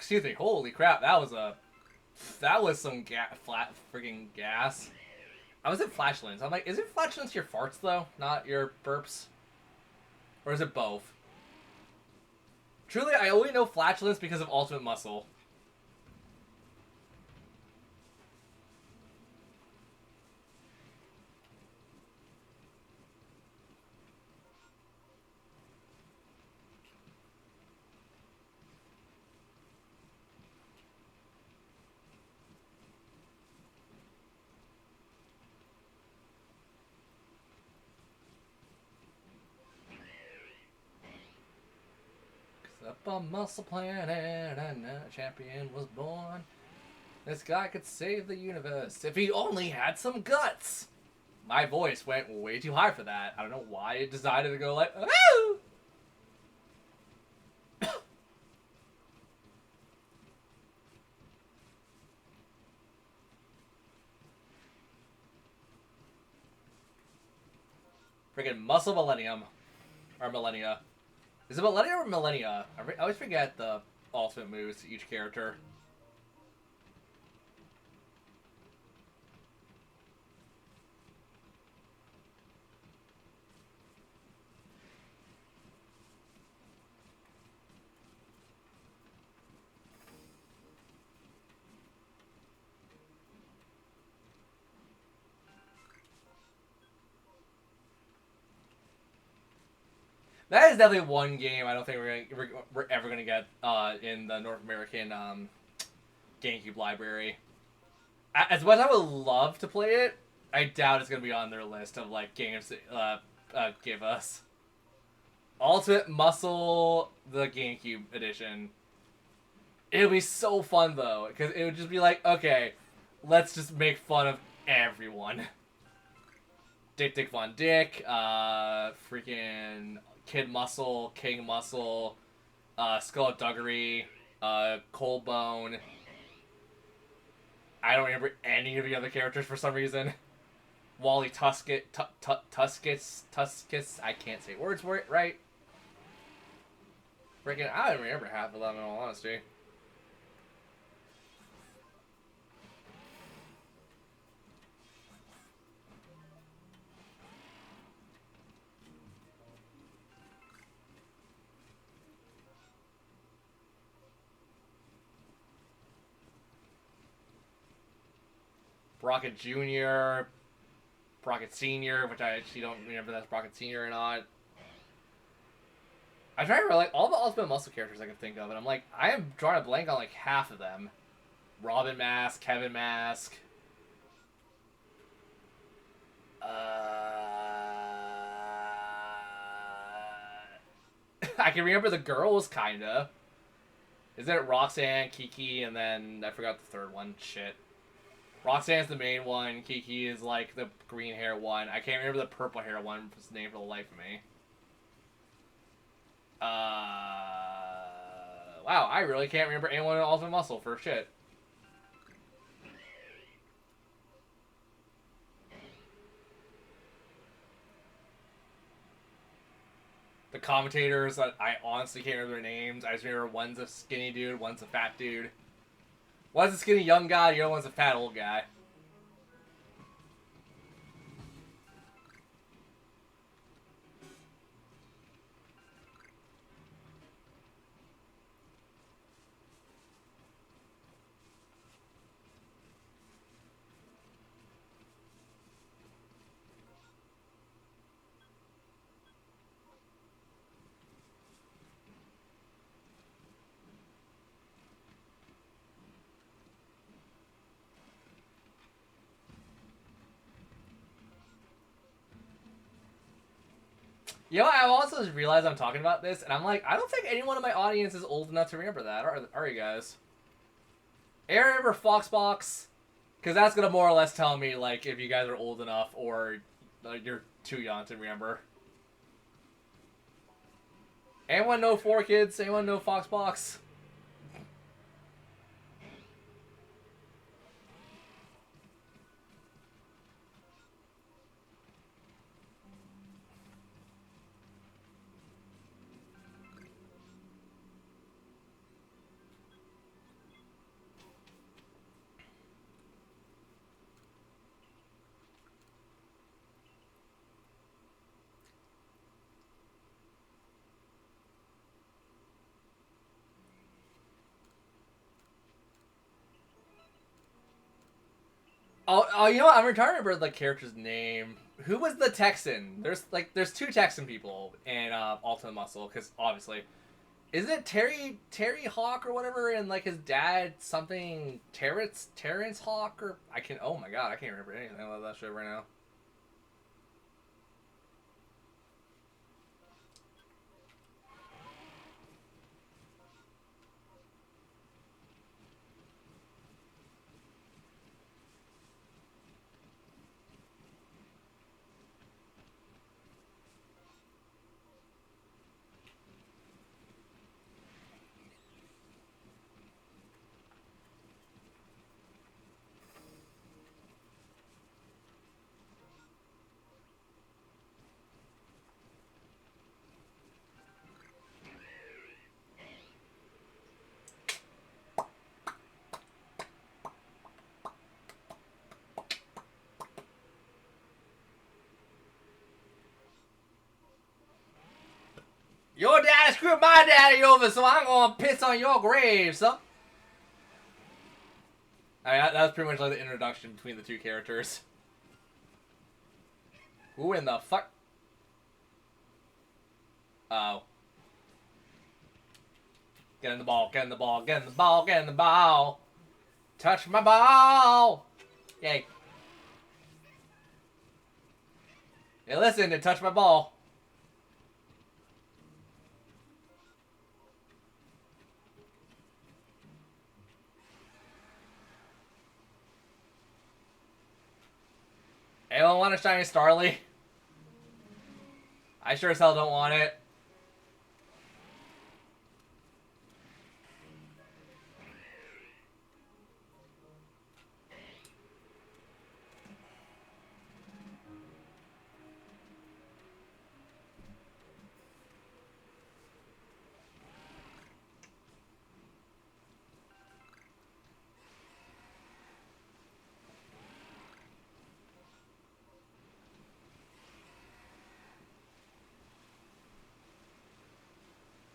[SPEAKER 1] excuse me. Holy crap, that was some flat freaking gas. I was at flatulence. I'm like, isn't flatulence your farts though, not your burps? Or is it both? Truly, I only know flatulence because of Ultimate Muscle. Up on Muscle Planet, and a champion was born. This guy could save the universe if he only had some guts. My voice went way too high for that. I don't know why it decided to go like, oh! Freaking Muscle Millennium. Or Millennia. Is it Millennia or Millennia? I always forget the ultimate moves to each character. That is definitely one game I don't think we're ever gonna get in the North American GameCube library. As much as I would love to play it, I doubt it's gonna be on their list of like games to give us. Ultimate Muscle, the GameCube edition. It would be so fun though, because it would just be like, okay, let's just make fun of everyone. Dick Von Dick, freaking Kid Muscle, King Muscle, Skullduggery, Coldbone. I don't remember any of the other characters for some reason. Wally Tuskus, I can't say words for it right. Freaking, I don't remember half of them in all honesty. Brockett Jr., Brockett Sr., which I actually don't remember if that's Brockett Sr. or not. I try to remember, like, all the Ultimate Muscle characters I can think of, and I'm like, I am drawing a blank on, like, half of them. Robin Mask, Kevin Mask. I can remember the girls, kinda. Isn't it Roxanne, Kiki, and then I forgot the third one? Shit. Roxanne's the main one. Kiki is like the green hair one. I can't remember the purple hair one. His name for the life of me. Wow, I really can't remember anyone in Ultimate Muscle for shit. The commentators, I honestly can't remember their names. I just remember one's a skinny dude, one's a fat dude. One's a skinny young guy, the other one's a fat old guy. You know, I also just realized I'm talking about this, and I'm like, I don't think anyone in my audience is old enough to remember that, are you guys? I remember Foxbox, because that's going to more or less tell me, like, if you guys are old enough, or you're too young to remember. Anyone know 4Kids? Anyone know Foxbox? Oh, you know what? I'm trying to remember the character's name. Who was the Texan? There's two Texan people in Ultimate Muscle, because obviously, isn't it Terry Hawk or whatever, and like his dad something Terrence Hawk or oh my god, I can't remember anything about that shit right now. Your daddy screwed my daddy over, so I'm gonna piss on your grave, son. I mean, that was pretty much like the introduction between the two characters. Who in the fuck? Oh. Get in the ball, get in the ball, get in the ball, get in the ball. Touch my ball. Yay. Hey, listen, and touch my ball. Anyone want a shiny Starly? I sure as hell don't want it.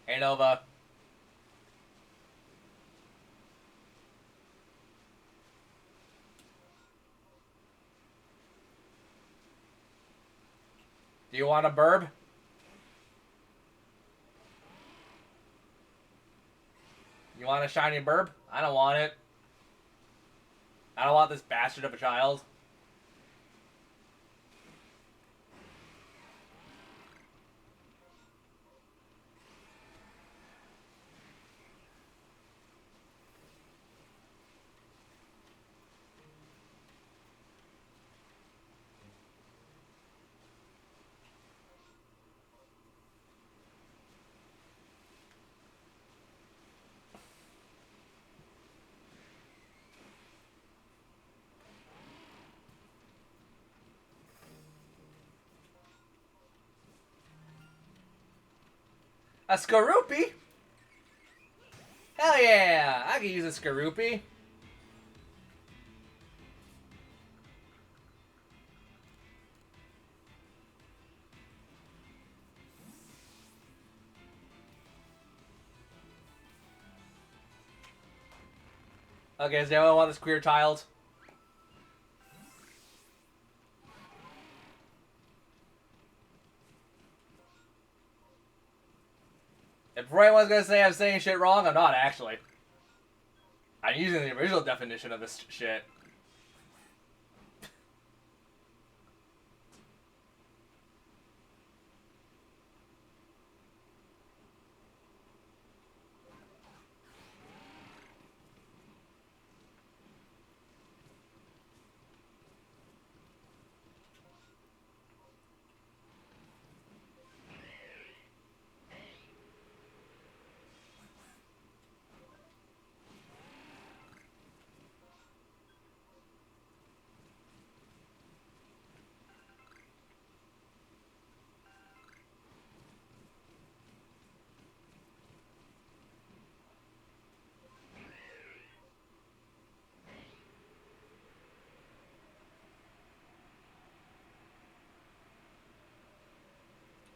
[SPEAKER 1] Hey, Nova. Do you want a burb? You want a shiny burb? I don't want it. I don't want this bastard of a child. A Skorupi? Hell yeah! I can use a Skorupi. Okay, does anyone want this queer child? If anyone's gonna say I'm saying shit wrong, I'm not actually. I'm using the original definition of this shit.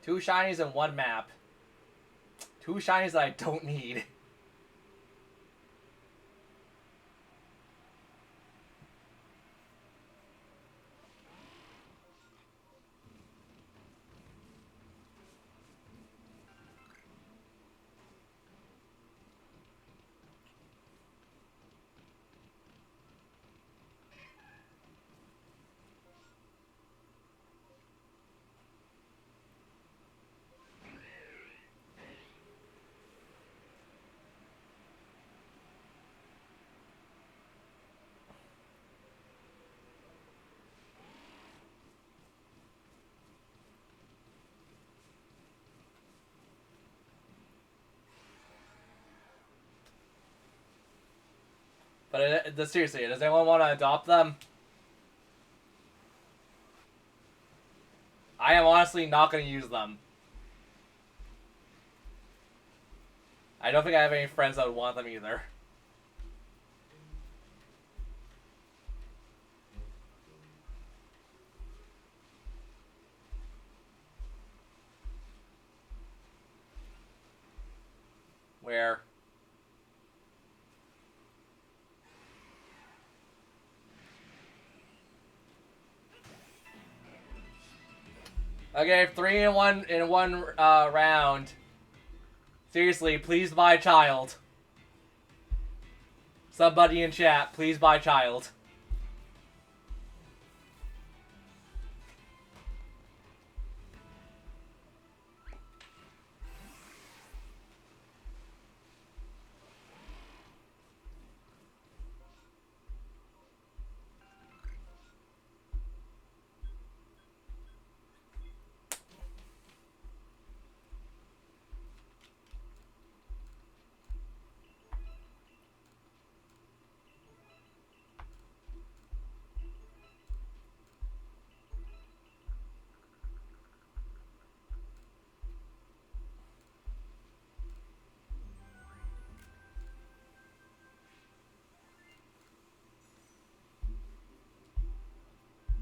[SPEAKER 1] Two shinies and one map. Two shinies that I don't need. But seriously, does anyone want to adopt them? I am honestly not going to use them. I don't think I have any friends that would want them either. Where? Okay, 3 in one round. Seriously, please buy child. Somebody in chat, please buy child.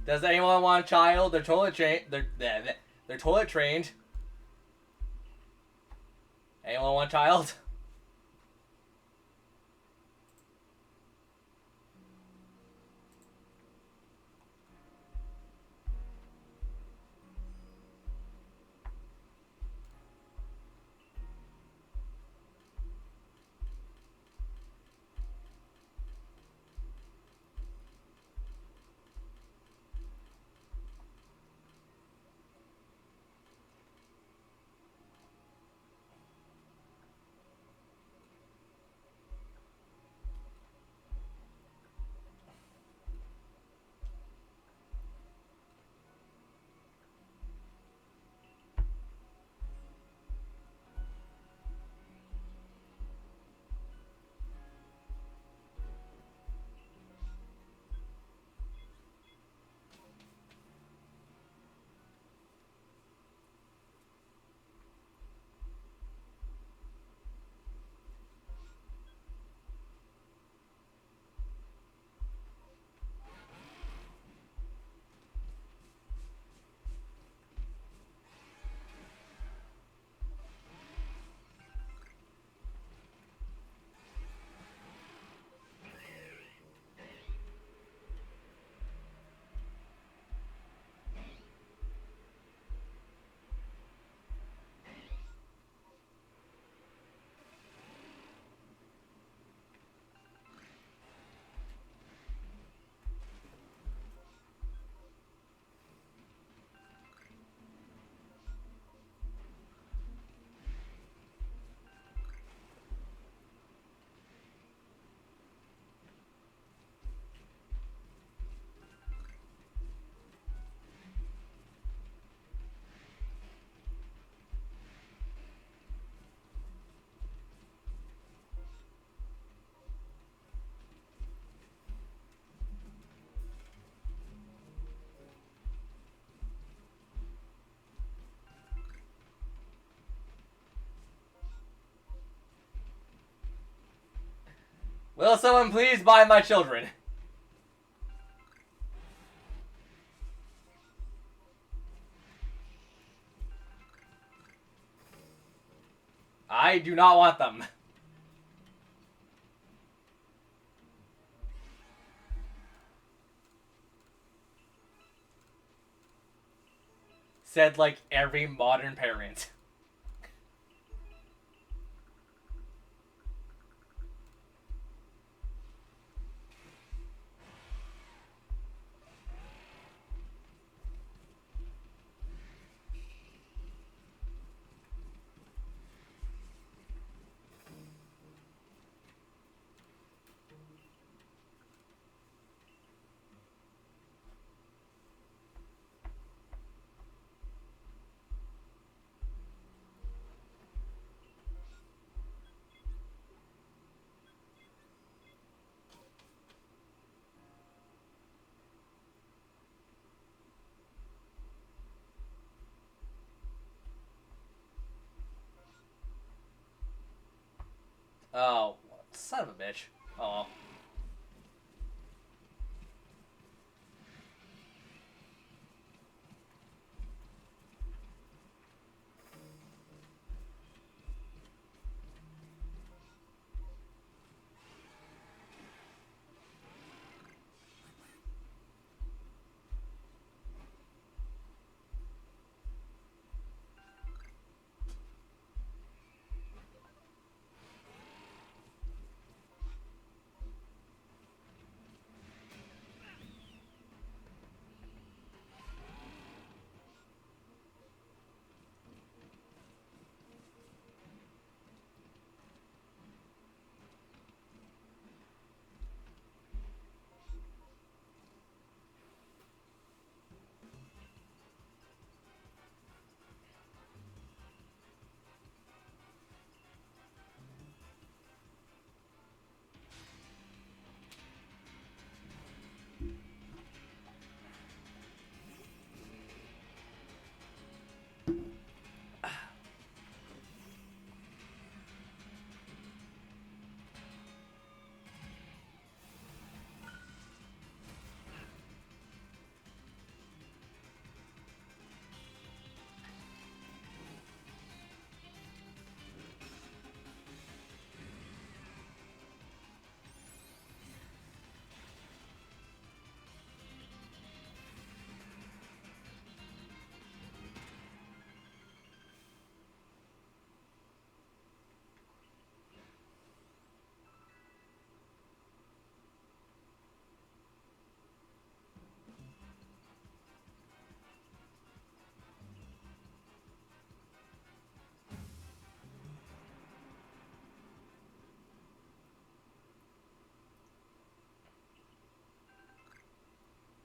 [SPEAKER 1] Does anyone want a child? They're toilet trained. They're toilet trained. Anyone want a child? Will someone please buy my children? I do not want them. Said like every modern parent. bitch. Oh.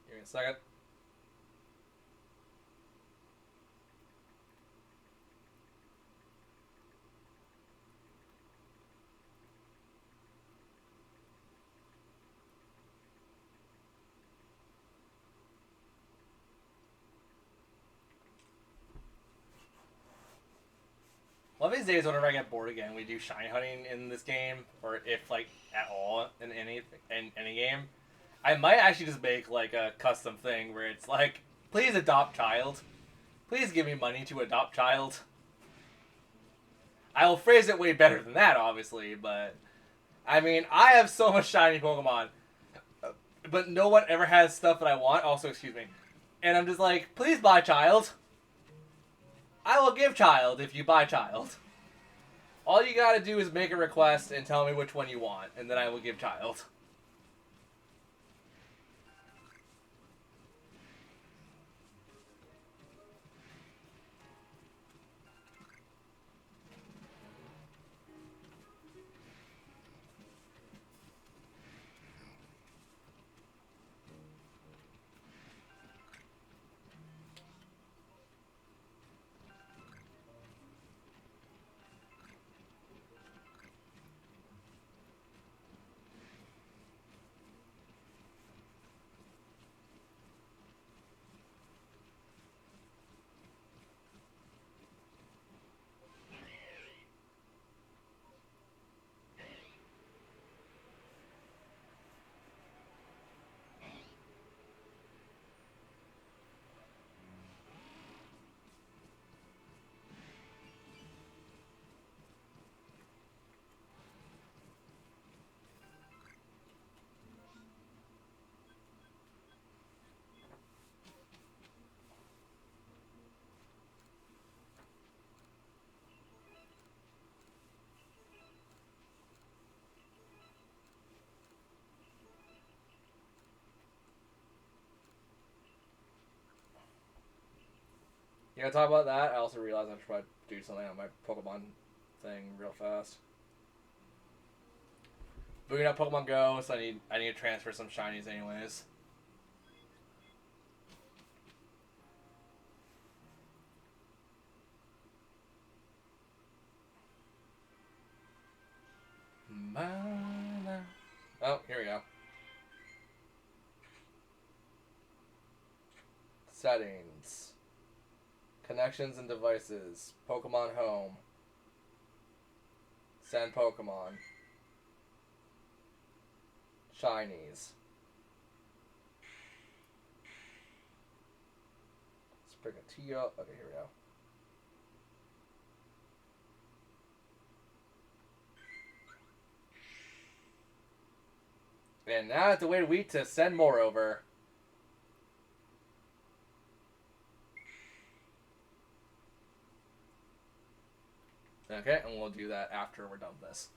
[SPEAKER 1] Give me a second. One of these days, whenever I get bored again, we do shiny hunting in this game, or if like at all in any game. I might actually just make like a custom thing where it's like, please adopt child, please give me money to adopt child. I will phrase it way better than that, obviously, but I mean, I have so much shiny Pokemon, but no one ever has stuff that I want. Also, excuse me, and I'm just like, please buy child. I will give child if you buy child. All you gotta do is make a request and tell me which one you want, and then I will give child. You gotta talk about that. I also realized I should probably do something on my Pokemon thing real fast. Booting up Pokemon Go, so I need to transfer some shinies anyways. Oh, here we go. Settings. Connections and devices. Pokemon Home. Send Pokemon. Chinese. Let's bring a T up. Okay, here we go. And now I have to wait a week to send more over. Okay, and we'll do that after we're done with this.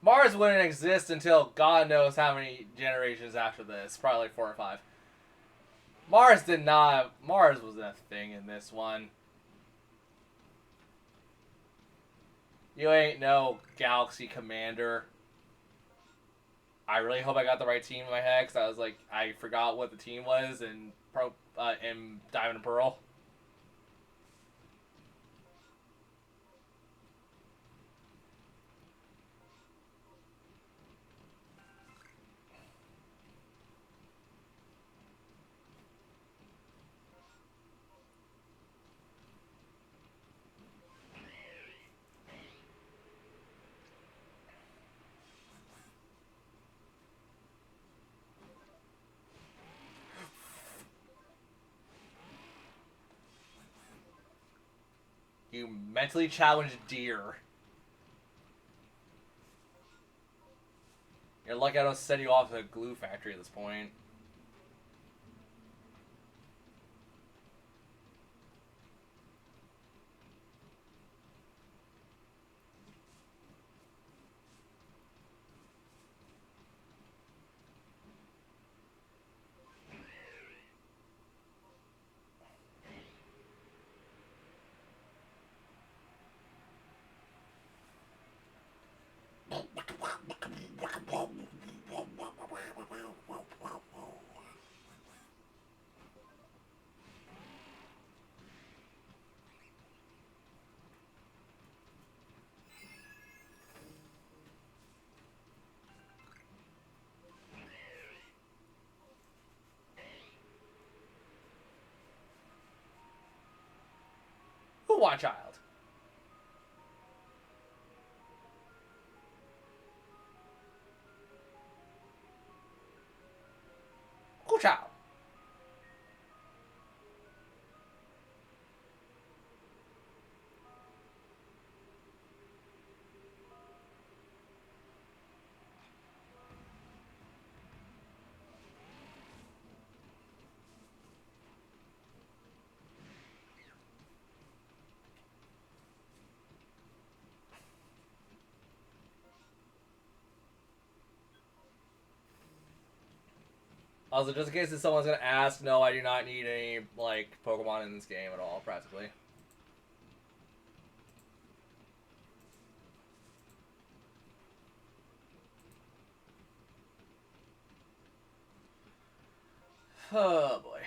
[SPEAKER 1] Mars wouldn't exist until God knows how many generations after this. Probably like 4 or 5. Mars did not. Mars was a thing in this one. You ain't no Galaxy Commander. I really hope I got the right team in my head, because I was like, I forgot what the team was in Diamond and Pearl. You mentally challenged deer. You're lucky I don't send you off to a glue factory at this point. Who want child? Who child? Also, just in case if someone's gonna ask, no, I do not need any, like, Pokemon in this game at all, practically. Oh, boy.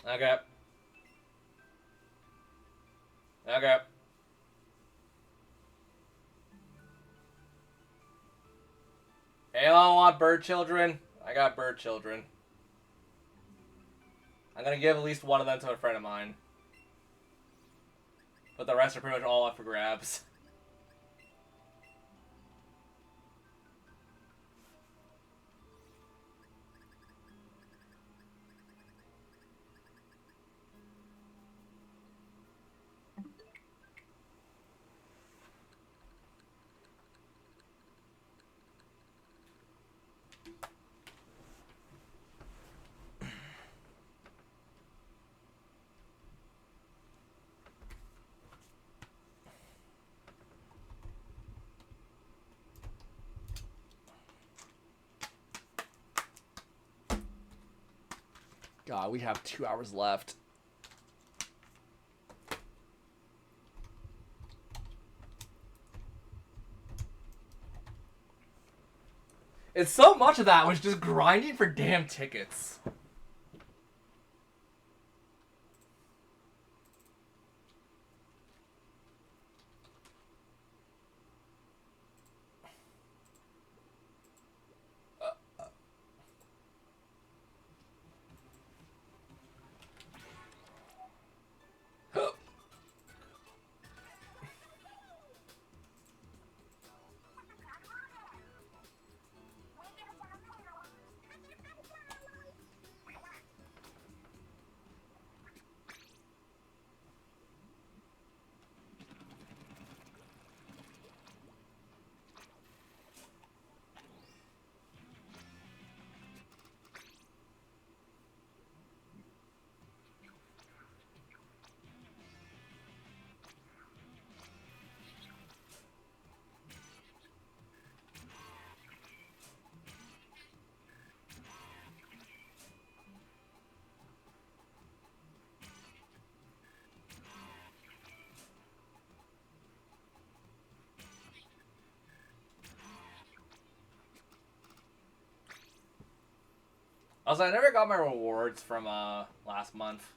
[SPEAKER 1] Okay. Okay. Hey, I don't want bird children. I got bird children. I'm gonna give at least one of them to a friend of mine. But the rest are pretty much all up for grabs. God, we have 2 hours left. It's so much of that was just grinding for damn tickets. Also, I never got my rewards from last month.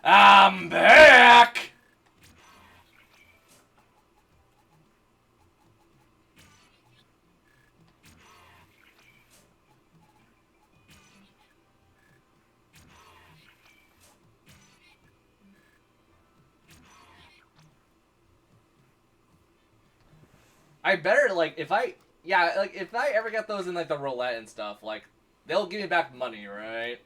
[SPEAKER 1] I'm back! I better, like, if I ever get those in, like, the roulette and stuff, like, they'll give me back money, right?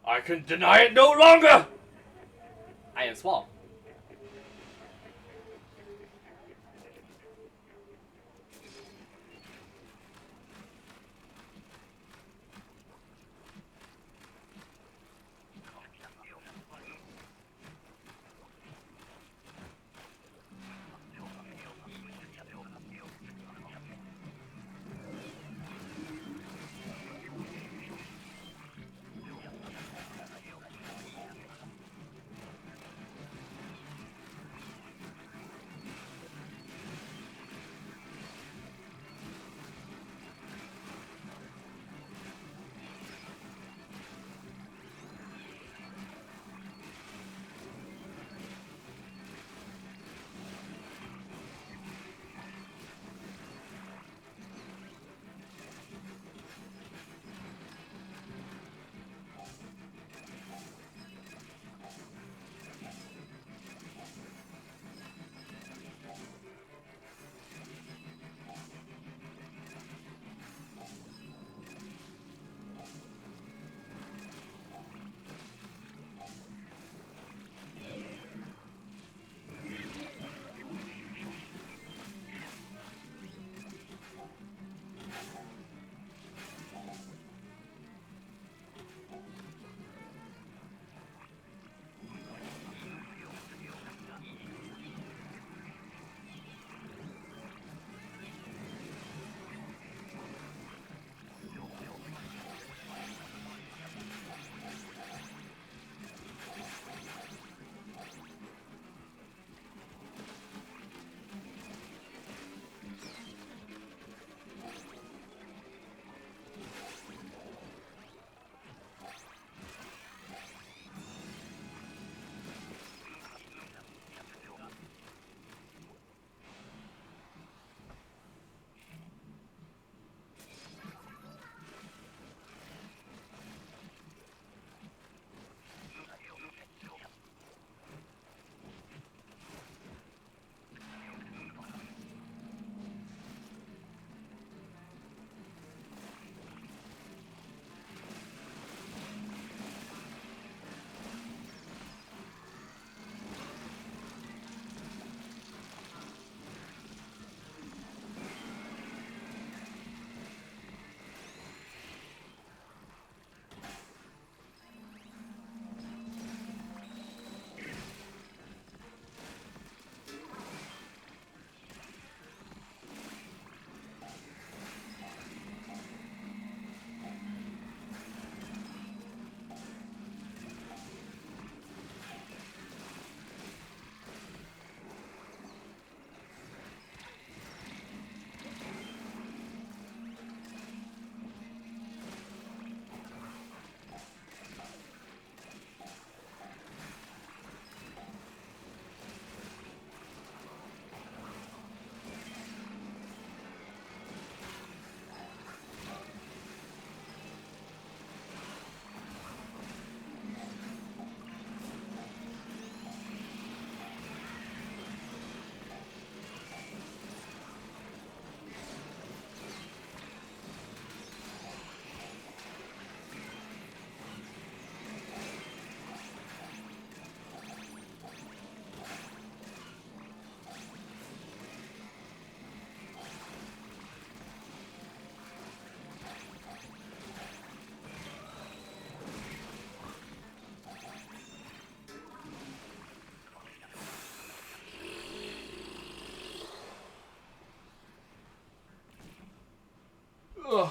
[SPEAKER 1] I can deny it no longer! I am Swamp. Ugh.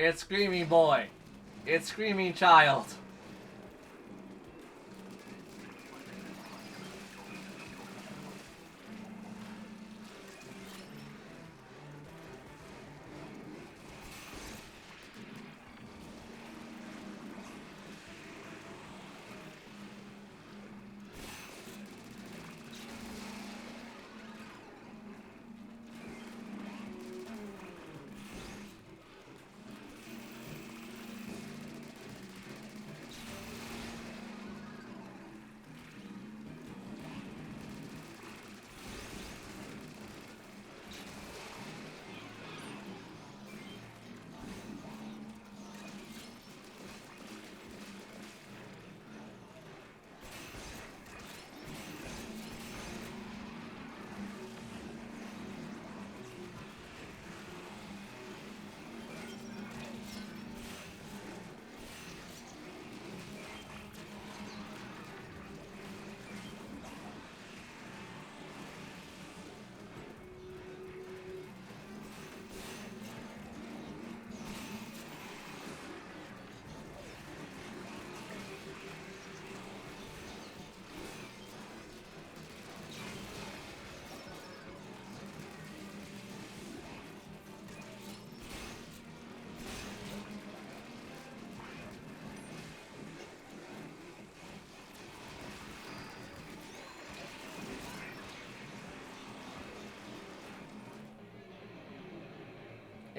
[SPEAKER 1] It's Screaming Boy. It's Screaming Child.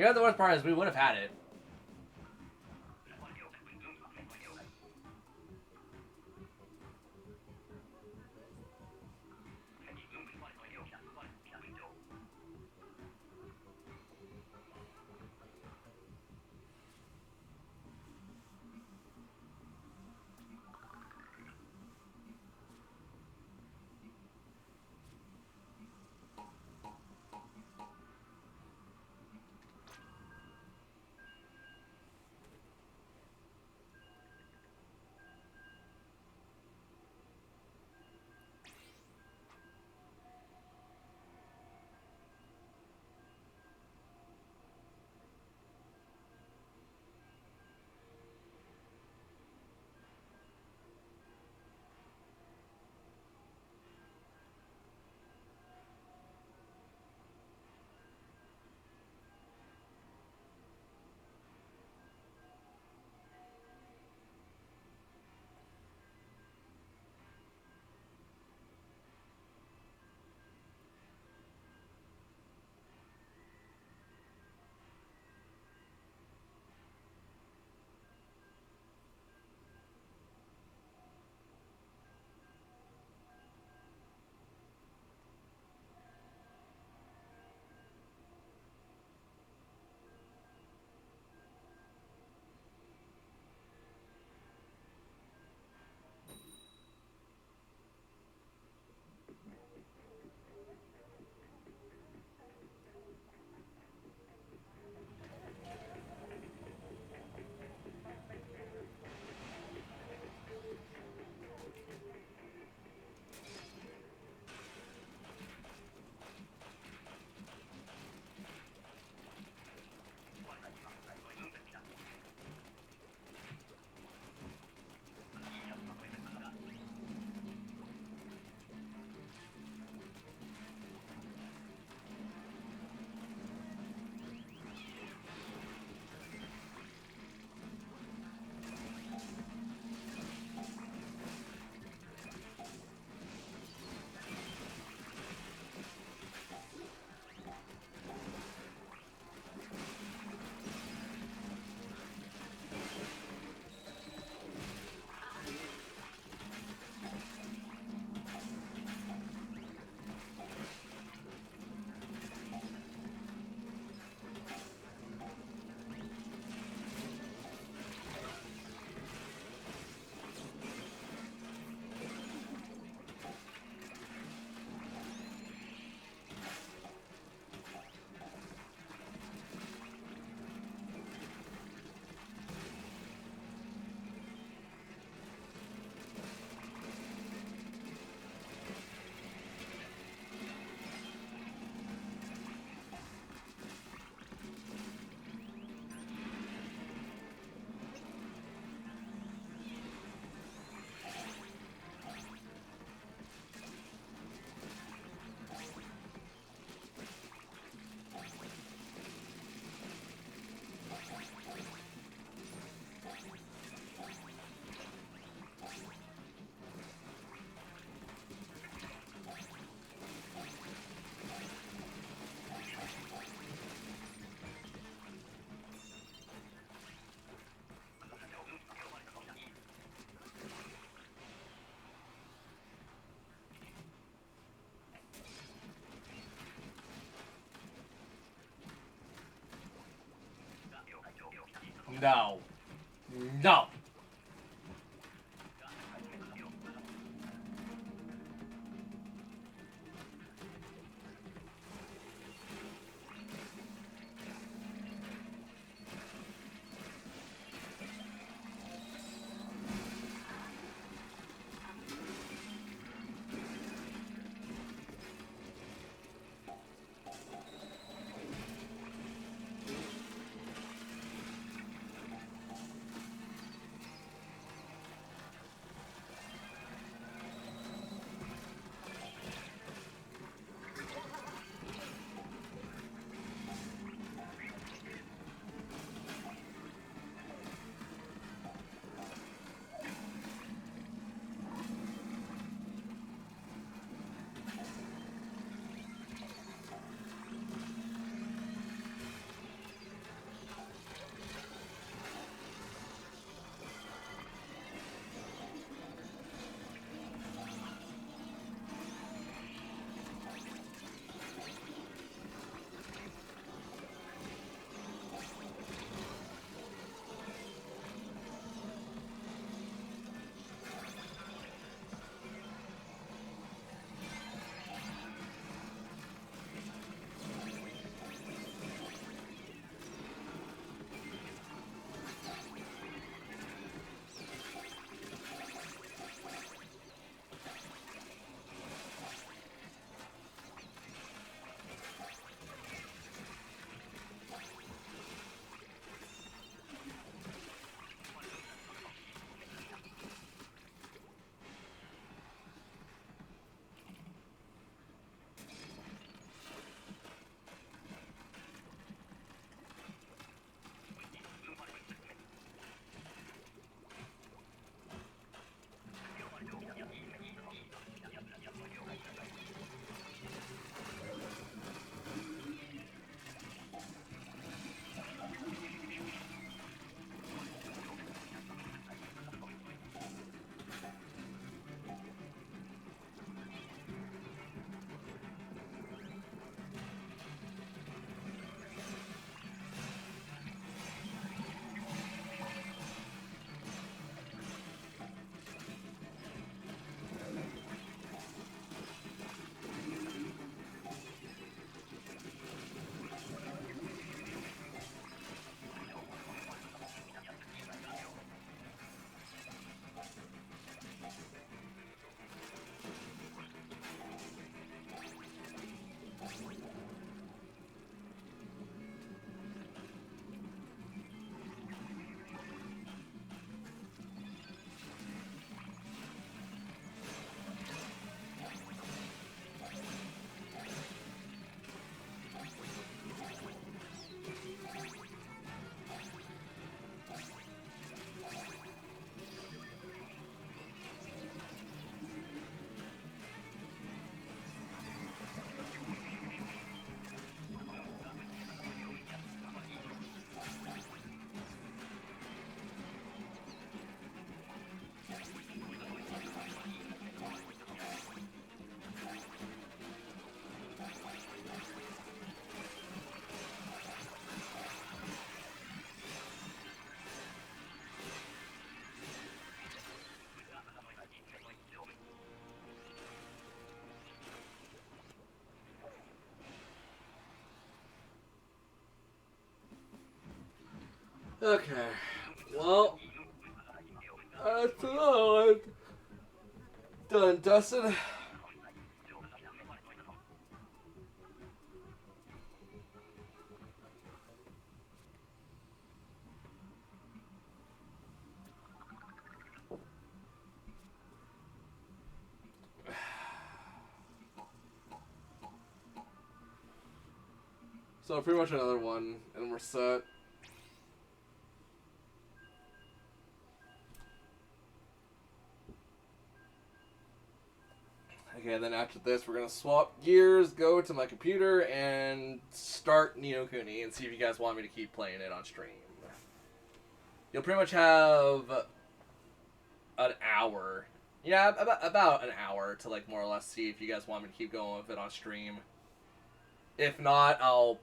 [SPEAKER 1] You know, the worst part is we would have had it. No. No. Okay. Well, that's all. Done, Dustin. So pretty much another one, and we're set. Okay, then after this, we're gonna swap gears, go to my computer, and start Ni no Kuni, and see if you guys want me to keep playing it on stream. You'll pretty much have an hour. Yeah, about an hour to, like, more or less see if you guys want me to keep going with it on stream. If not, I'll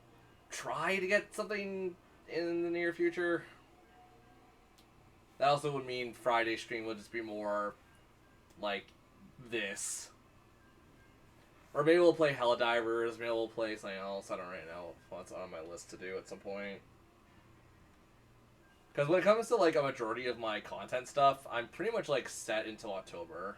[SPEAKER 1] try to get something in the near future. That also would mean Friday stream would just be more like this. Or maybe we'll play Helldivers, maybe we'll play something else. I don't really know what's on my list to do at some point. Because when it comes to like a majority of my content stuff, I'm pretty much like set until October.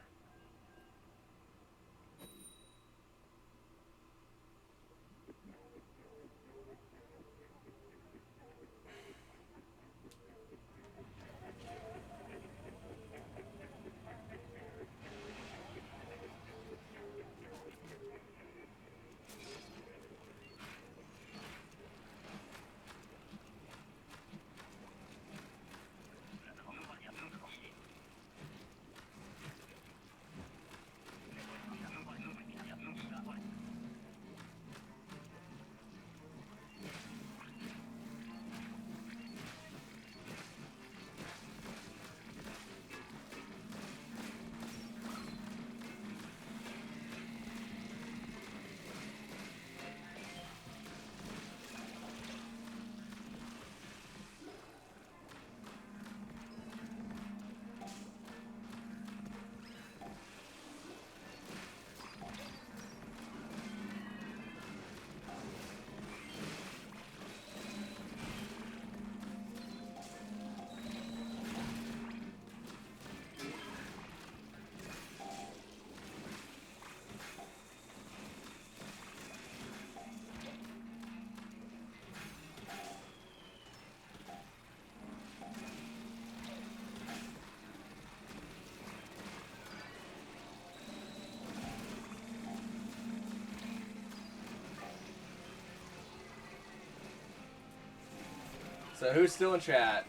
[SPEAKER 1] So who's still in chat?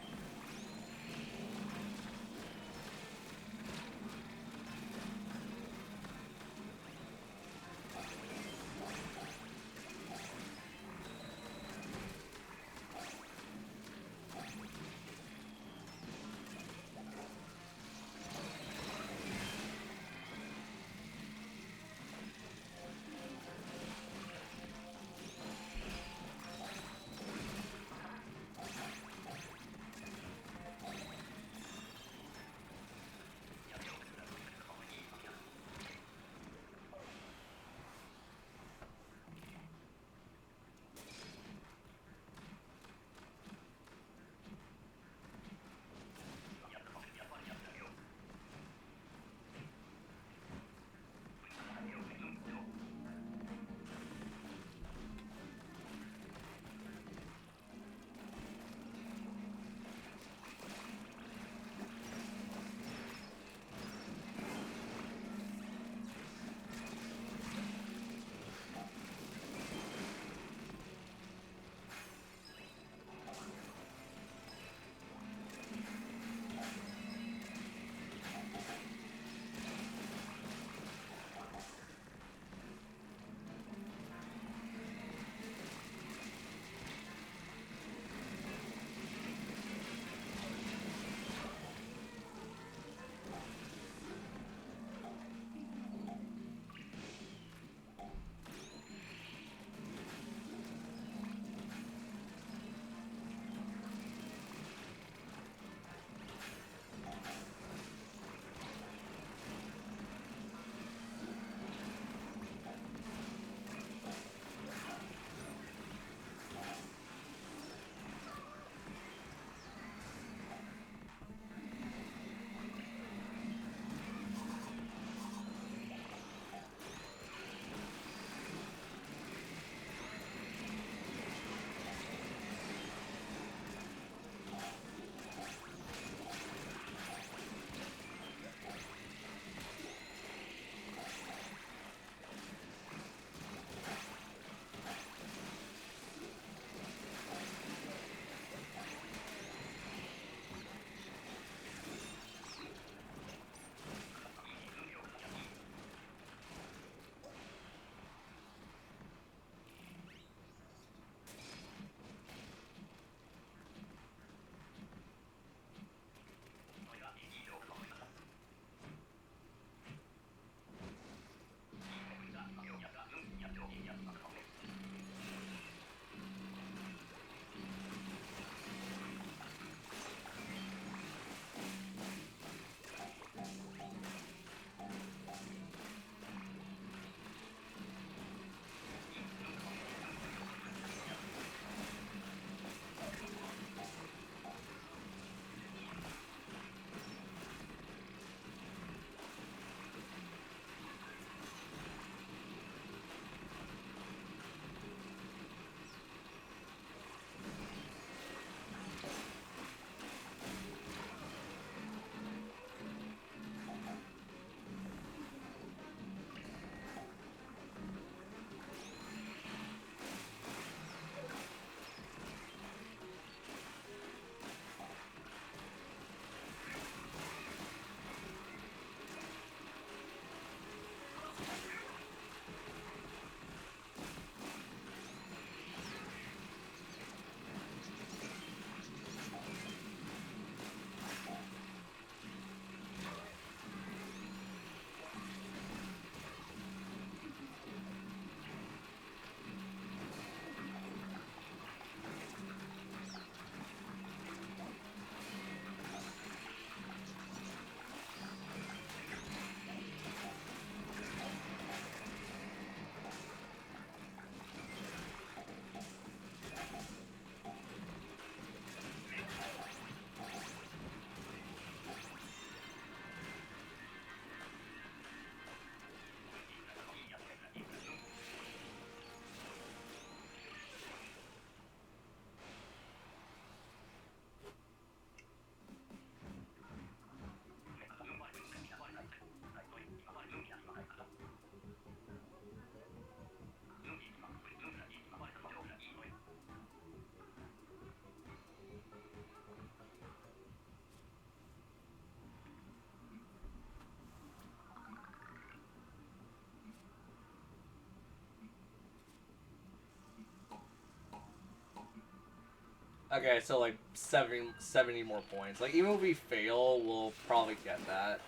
[SPEAKER 1] Okay, so like 70 more points. Like even if we fail, we'll probably get that.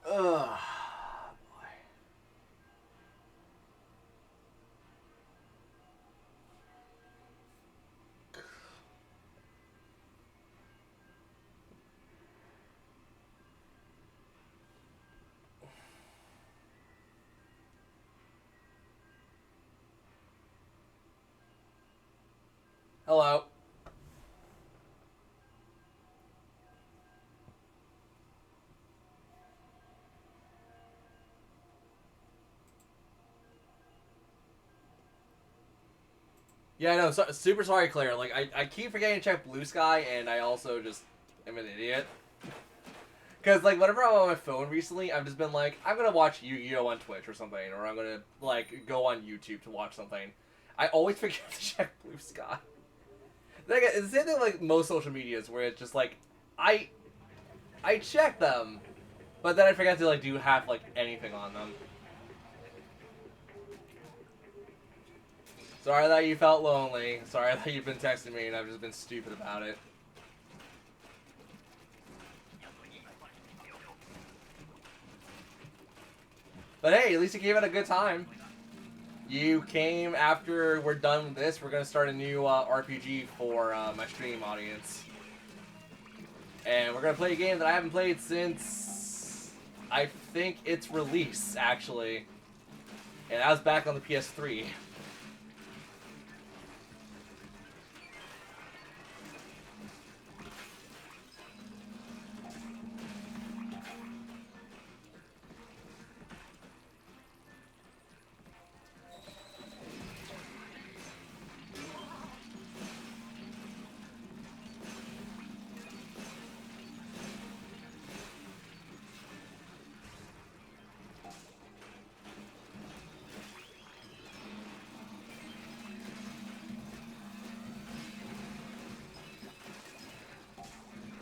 [SPEAKER 1] Ugh. Hello. Yeah, no, super sorry, Claire. Like, I keep forgetting to check Blue Sky, and I also just am an idiot. Because, like, whenever I'm on my phone recently, I've just been like, I'm going to watch Yu-Gi-Oh! On Twitch or something, or I'm going to, like, go on YouTube to watch something. I always forget to check Blue Sky. Like, it's the same thing like most social medias, where it's just like, I check them, but then I forget to, like, do half, like, anything on them. Sorry that you felt lonely. Sorry that you've been texting me and I've just been stupid about it. But hey, at least you gave it a good time. You came after we're done with this. We're going to start a new RPG for my stream audience. And we're going to play a game that I haven't played since, I think, its release, actually. And I was back on the PS3.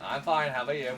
[SPEAKER 1] I'm fine, how about you?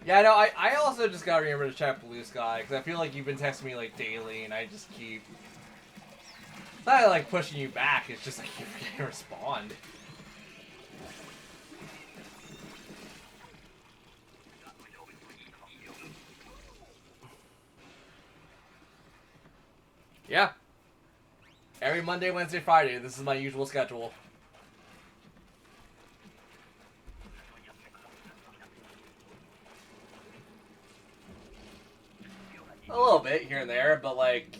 [SPEAKER 1] Yeah, no, I also just gotta remember to check Blue Sky, because I feel like you've been texting me, like, daily, and I just keep... It's not, like, pushing you back, it's just, like, you forget to respond. Yeah. Every Monday, Wednesday, Friday, this is my usual schedule. A little bit here and there, but like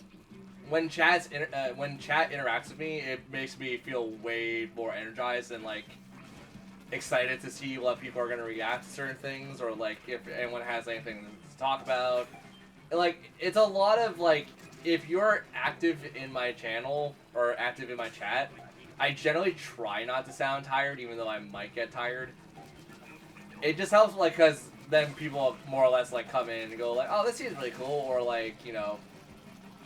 [SPEAKER 1] when chat interacts with me, it makes me feel way more energized and like excited to see what people are gonna react to certain things, or like if anyone has anything to talk about. Like it's a lot of like if you're active in my channel or active in my chat, I generally try not to sound tired, even though I might get tired. It just helps, like, because then people more or less, like, come in and go, like, oh, this seems really cool, or, like, you know,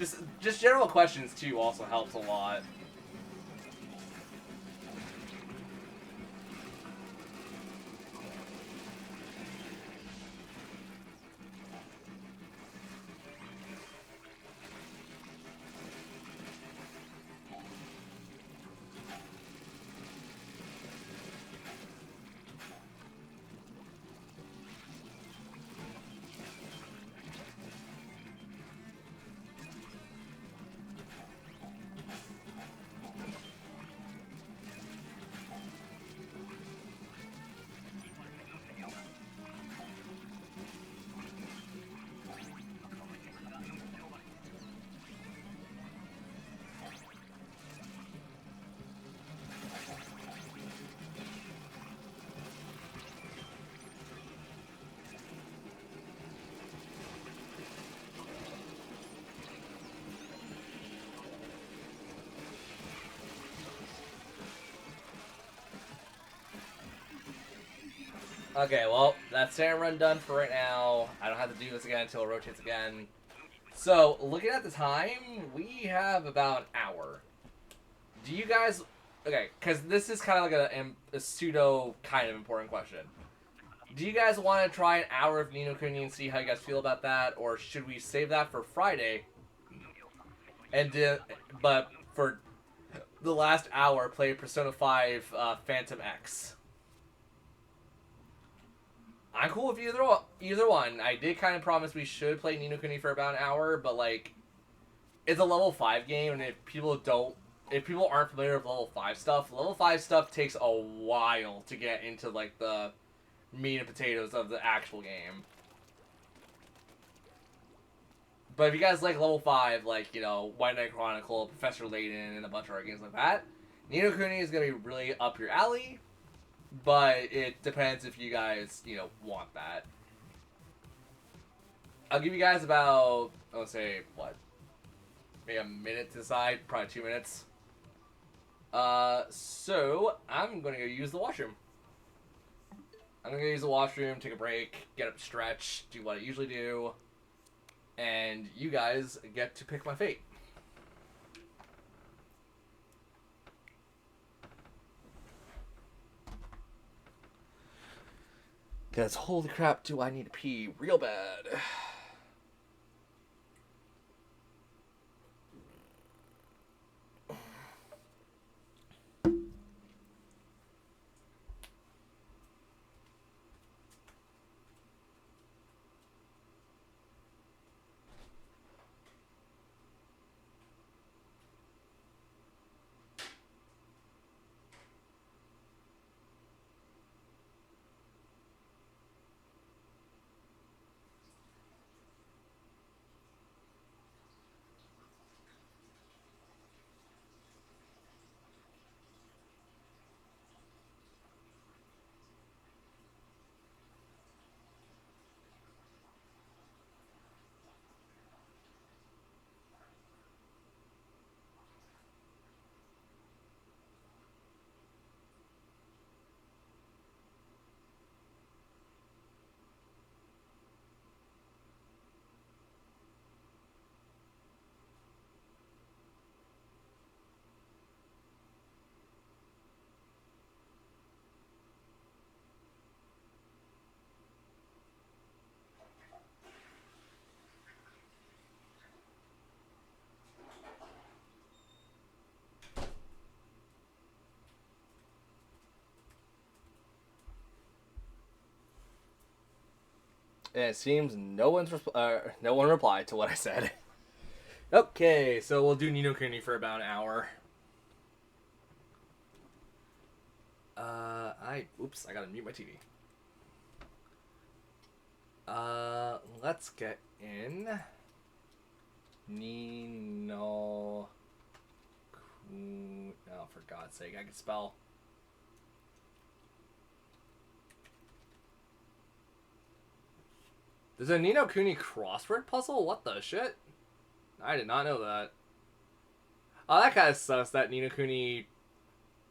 [SPEAKER 1] just general questions, too, also helps a lot. Okay, well, that's Sand Run done for right now. I don't have to do this again until it rotates again. So, looking at the time, we have about an hour. Do you guys... Okay, because this is kind of like a pseudo kind of important question. Do you guys want to try an hour of Ni no Kuni and see how you guys feel about that? Or should we save that for Friday? And but for the last hour, play Persona 5 Phantom X. I'm cool with either one. I did kind of promise we should play Ni no Kuni for about an hour, but like, it's a level 5 game, and if people aren't familiar with level 5 stuff takes a while to get into like the meat and potatoes of the actual game. But if you guys like level 5, like, you know, White Knight Chronicle, Professor Layton, and a bunch of other games like that, Ni no Kuni is going to be really up your alley. But it depends if you guys, you know, want that. I'll give you guys about, I would say, what? Maybe a minute to decide. Probably 2 minutes. So, I'm going to go use the washroom. I'm going to go use the washroom, take a break, get up, stretch, do what I usually do. And you guys get to pick my fate. Because holy crap, do I need to pee real bad. And it seems no one replied to what I said. Okay, so we'll do Ni no Kuni for about an hour. Oops, I gotta mute my TV. Let's get in Ni no Kuni. Oh, for God's sake, I can spell. There's a Ni no Kuni crossword puzzle? What the shit? I did not know that. Oh, that kind of sucks that Ni no Kuni...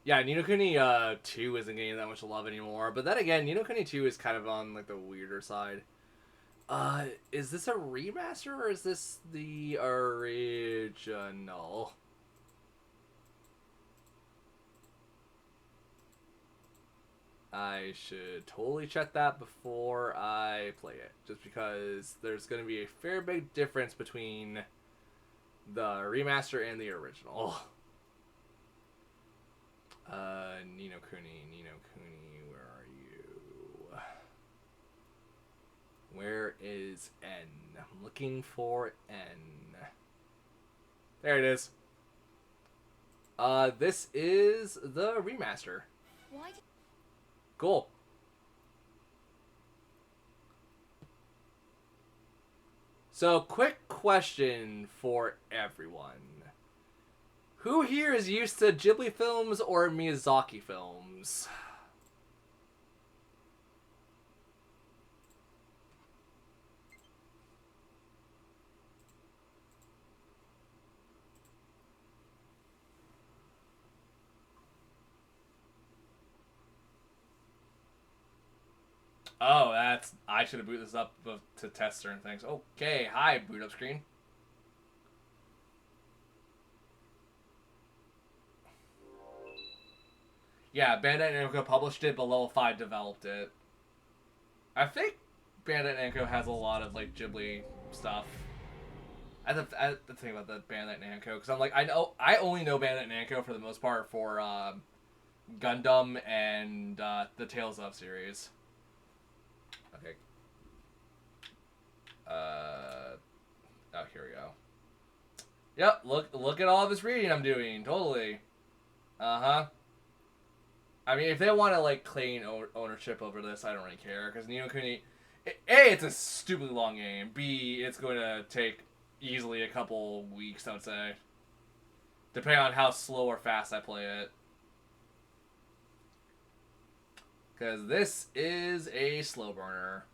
[SPEAKER 1] Yeah, Ni no Kuni 2 isn't getting that much love anymore. But then again, Ni no Kuni 2 is kind of on like the weirder side. Is this a remaster or is this the original? I should totally check that before I play it. Just because there's going to be a fair big difference between the remaster and the original. Ni no Kuni, where are you? Where is N? I'm looking for N. There it is. This is the remaster.
[SPEAKER 4] Why?
[SPEAKER 1] Cool. So, quick question for everyone. Who here is used to Ghibli films or Miyazaki films? Oh, I should have booted this up to test certain things. Okay, hi, boot up screen. Yeah, Bandai Namco published it, but Level 5 developed it. I think Bandai Namco has a lot of, like, Ghibli stuff. I have to think about the Bandai Namco, because I'm like, I only know Bandai Namco for the most part for Gundam and the Tales of series. Okay. Oh, here we go. Yep, look at all this reading I'm doing. Totally. Uh-huh. I mean, if they want to, like, claim ownership over this, I don't really care. Because Ni no Kuni... A, it's a stupidly long game. B, it's going to take easily a couple weeks, I would say. Depending on how slow or fast I play it. Because this is a slow burner.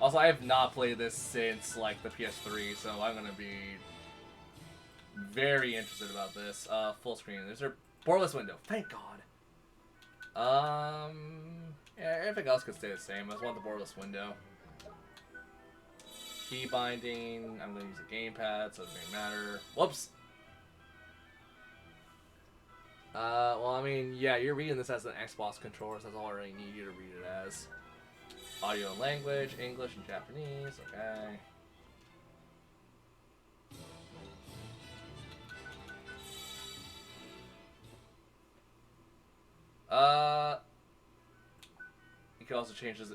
[SPEAKER 1] Also, I have not played this since, like, the PS3, so I'm going to be very interested about this. Full screen. There's a borderless window. Thank God. Yeah, everything else could stay the same. I just want the borderless window. Key binding. I'm going to use a gamepad, so it doesn't matter. Whoops. Well, I mean, yeah, you're reading this as an Xbox controller, so that's all I really need you to read it as. Audio and language, English and Japanese, okay. You can also change this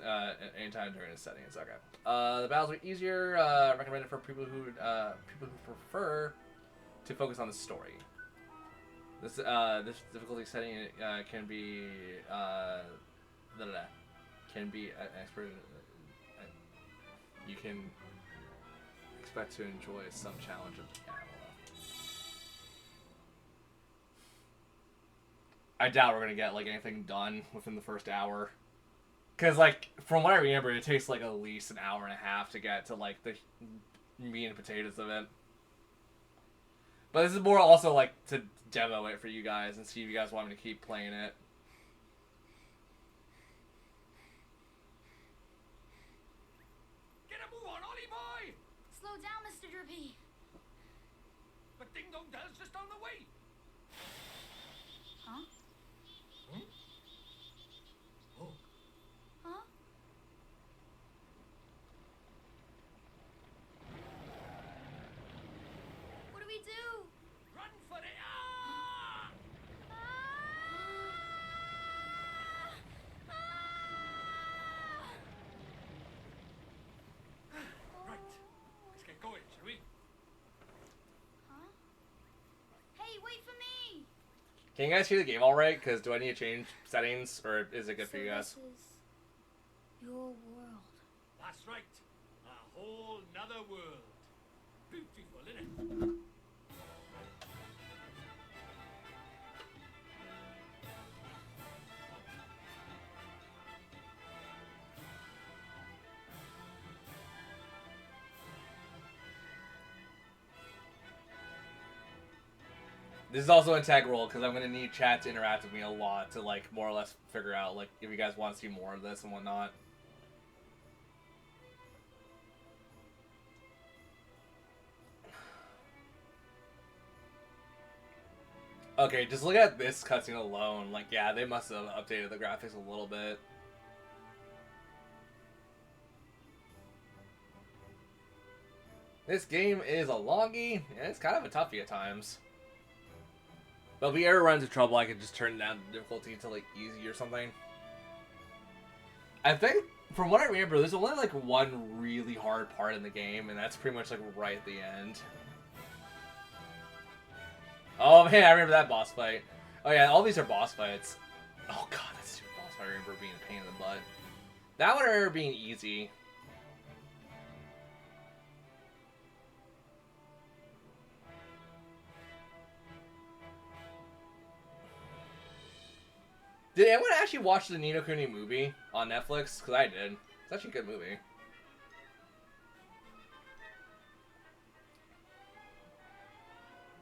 [SPEAKER 1] anytime during the settings, okay. The battles are easier, recommended for people who prefer to focus on the story. This difficulty setting can be can be an expert. You can expect to enjoy some challenge of I doubt we're gonna get like anything done within the first hour, cause like from what I remember, it takes like at least an hour and a half to get to like the meat and potatoes of it. But this is more also like to demo it for you guys and see if you guys want me to keep playing it.
[SPEAKER 7] Get a move on, Ollie boy!
[SPEAKER 4] Slow down, Mr. Drippy.
[SPEAKER 7] But Ding Dong Dell's just on the way.
[SPEAKER 4] Huh?
[SPEAKER 7] Oh.
[SPEAKER 4] Huh? What do we do?
[SPEAKER 7] Run for it! Ah!
[SPEAKER 1] Can you guys hear the game all right? Because do I need to change settings, or is it good for you guys?
[SPEAKER 11] This is your world.
[SPEAKER 17] That's right. A whole nother world. Beautiful, isn't it?
[SPEAKER 1] This is also integral because I'm gonna need chat to interact with me a lot to like more or less figure out like if you guys want to see more of this and whatnot. Okay, just look at this cutscene alone. Like, yeah, they must have updated the graphics a little bit. This game is a longy, and it's kind of a toughie at times. But if we ever run into trouble, I could just turn down the difficulty to, like, easy or something. I think, from what I remember, there's only, like, one really hard part in the game, and that's pretty much, like, right at the end. Oh, man, I remember that boss fight. Oh, yeah, all these are boss fights. Oh, God, that stupid boss fight I remember being a pain in the butt. That one I remember being easy. Did anyone actually watch the Ni no Kuni movie on Netflix? Because I did. It's actually a good movie.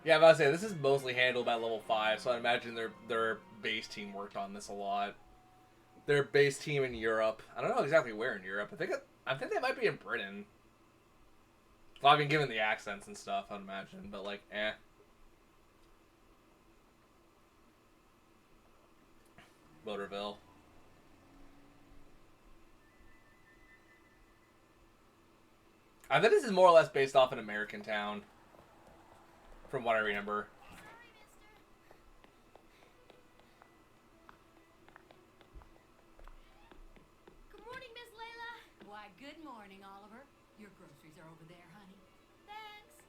[SPEAKER 1] Yeah, I was about to say, this is mostly handled by level 5, so I imagine their base team worked on this a lot. Their base team in Europe. I don't know exactly where in Europe. I think they might be in Britain. Well, I mean, given the accents and stuff, I'd imagine, but like, eh. Motorville. I think this is more or less based off an American town, from what I remember.
[SPEAKER 18] Good morning, Miss Layla. Why, good morning, Oliver. Your groceries are over there, honey. Thanks.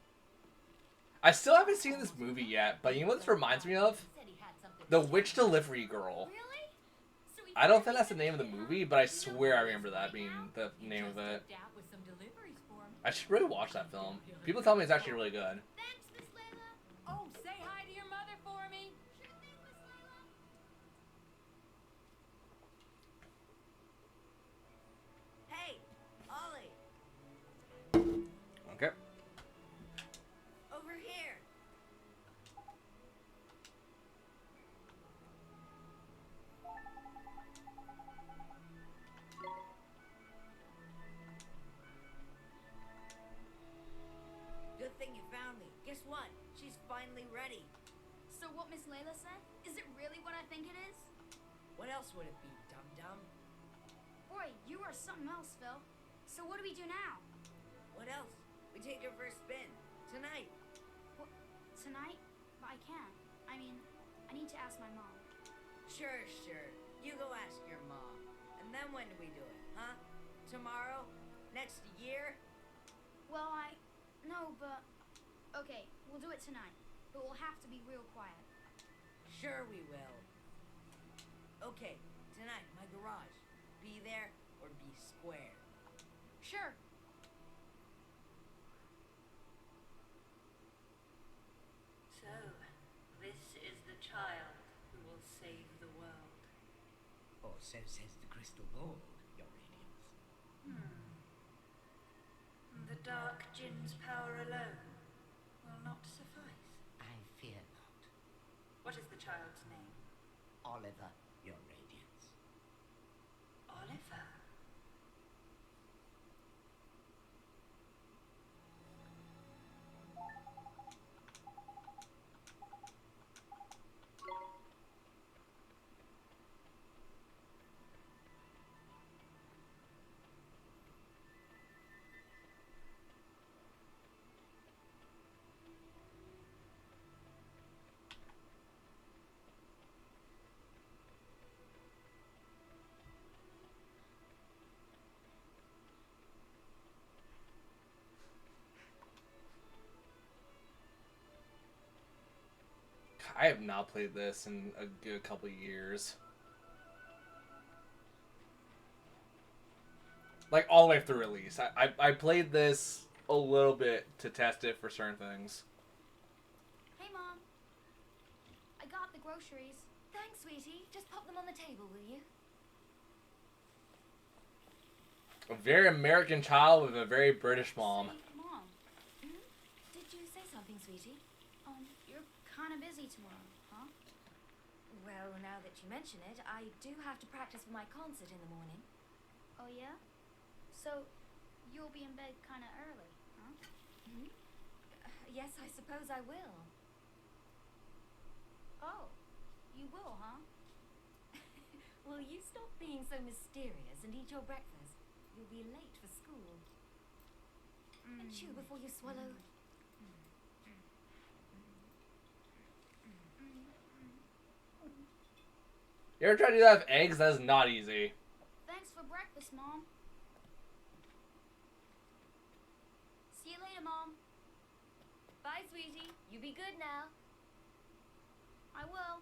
[SPEAKER 1] I still haven't seen this movie yet, but you know what this reminds me of? The Witch Delivery Girl. I don't think that's the name of the movie, but I swear I remember that being the name of it. I should really watch that film. People tell me it's actually really good.
[SPEAKER 18] Thanks, Miss Layla. Oh, say hi to your mother for me.
[SPEAKER 19] Hey, Ollie.
[SPEAKER 1] Okay.
[SPEAKER 19] Over here. Good thing you found me. Guess what? She's finally ready.
[SPEAKER 4] So what Miss Layla said? Is it really what I think it is?
[SPEAKER 19] What else would it be, dum-dum?
[SPEAKER 4] Boy, you are something else, Phil. So what do we do now?
[SPEAKER 19] What else? We take her for a spin. Tonight.
[SPEAKER 4] What, tonight? But I can't. I mean, I need to ask my mom.
[SPEAKER 19] Sure. You go ask your mom. And then when do we do it, huh? Tomorrow? Next year?
[SPEAKER 4] Well, no, but... Okay, we'll do it tonight. But we'll have to be real quiet.
[SPEAKER 19] Sure we will. Okay, tonight, my garage. Be there or be square.
[SPEAKER 4] Sure.
[SPEAKER 11] So, this is the child who will save the world.
[SPEAKER 7] Or so says the crystal ball, Your Radiance.
[SPEAKER 11] The Dark Jinn's power alone will not suffice.
[SPEAKER 7] I fear not.
[SPEAKER 11] What is the child's name?
[SPEAKER 7] Oliver, Your Radiance.
[SPEAKER 11] Oliver.
[SPEAKER 1] I have not played this in a good couple of years. Like, all the way through release. I played this a little bit to test it for certain things.
[SPEAKER 4] Hey, Mom. I got the groceries. Thanks, sweetie. Just pop them on the table, will you?
[SPEAKER 1] A very American child with a very British mom.
[SPEAKER 4] Say, Mom. Did you say something, sweetie? You're kind of busy tomorrow, huh? Well, now that you mention it, I do have to practice for my concert in the morning. Oh, yeah? So, you'll be in bed kind of early, huh? Yes, I suppose I will. Oh, you will, huh? Will you stop being so mysterious and eat your breakfast? You'll be late for school. And chew before you swallow.
[SPEAKER 1] You ever try to do that with eggs? That is not easy.
[SPEAKER 4] Thanks for breakfast, Mom. See you later, Mom. Bye, sweetie. You be good now. I will.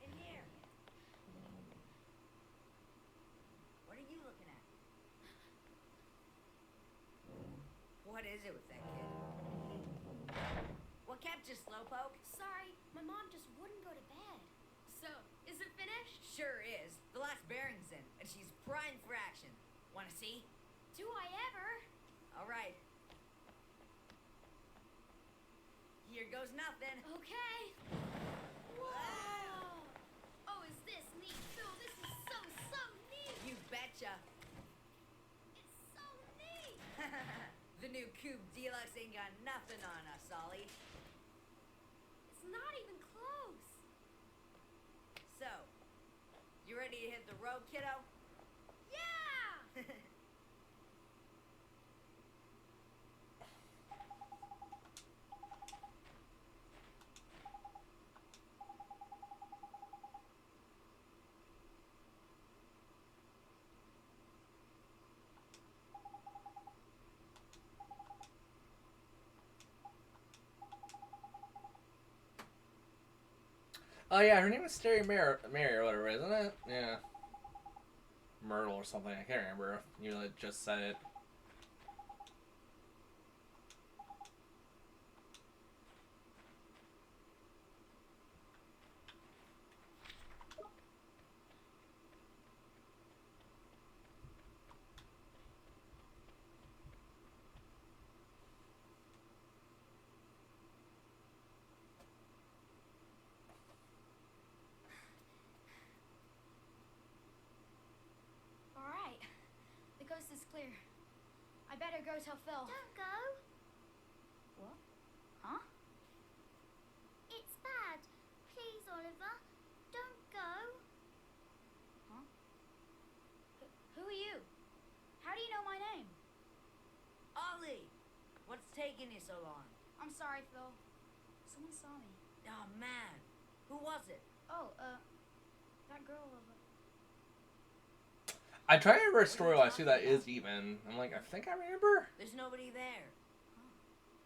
[SPEAKER 19] In here. What are you looking at? What is it with that kid? What kept you, Slowpoke?
[SPEAKER 4] Sorry, my mom just wouldn't go to bed. So, is it finished?
[SPEAKER 19] Sure is. The last bearing's in, and she's primed for action. Wanna see?
[SPEAKER 4] Do I ever?
[SPEAKER 19] All right. Here goes nothing.
[SPEAKER 4] Okay. Whoa! Oh, is this neat? Phil, this is so neat!
[SPEAKER 19] You betcha.
[SPEAKER 4] It's so neat!
[SPEAKER 19] The new Coupe Deluxe ain't got nothing on us, Ollie.
[SPEAKER 4] It's not even close.
[SPEAKER 19] So, you ready to hit the road, kiddo?
[SPEAKER 4] Yeah!
[SPEAKER 1] Oh yeah, her name is Mary or whatever, isn't it? Yeah. Myrtle or something, I can't remember. You just said it.
[SPEAKER 20] clear. I better go tell Phil.
[SPEAKER 4] Don't go.
[SPEAKER 20] What? Huh?
[SPEAKER 4] It's bad. Please, Oliver. Don't go.
[SPEAKER 20] Huh? Who are you? How do you know my name?
[SPEAKER 19] Ollie! What's taking you so long?
[SPEAKER 20] I'm sorry, Phil. Someone saw me.
[SPEAKER 19] Oh, man. Who was it?
[SPEAKER 20] Oh, that girl over.
[SPEAKER 1] I try to remember a story I see that is even. I'm like, I think I remember.
[SPEAKER 19] There's nobody there.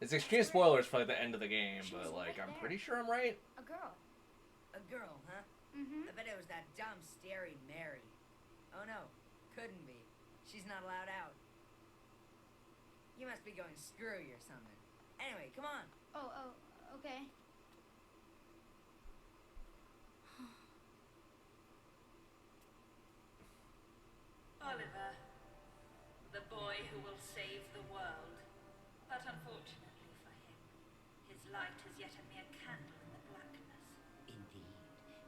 [SPEAKER 1] It's extreme spoilers for like the end of the game, but like I'm pretty sure I'm right.
[SPEAKER 20] A girl.
[SPEAKER 19] A girl, huh?
[SPEAKER 20] Mm-hmm.
[SPEAKER 19] I bet it was that dumb, scary Mary. Oh no, couldn't be. She's not allowed out. You must be going screwy or something. Anyway, come on.
[SPEAKER 20] Oh, okay.
[SPEAKER 21] Oliver, the boy who will save the world. But unfortunately for him, his light is yet a mere candle in the blackness.
[SPEAKER 22] Indeed.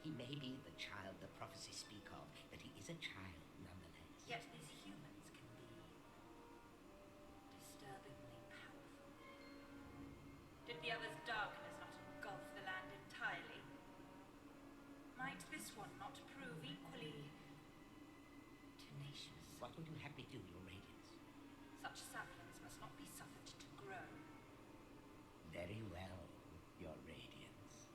[SPEAKER 22] He may be the child the prophecies speak of, but he is a child nonetheless.
[SPEAKER 21] Yet these humans can be disturbingly powerful. Did the other's darkness not engulf the land entirely? Might this one not prove equally tenacious?
[SPEAKER 22] What would you have me do, Your Radiance?
[SPEAKER 21] Such saplings must not be suffered to grow.
[SPEAKER 22] Very well, Your Radiance.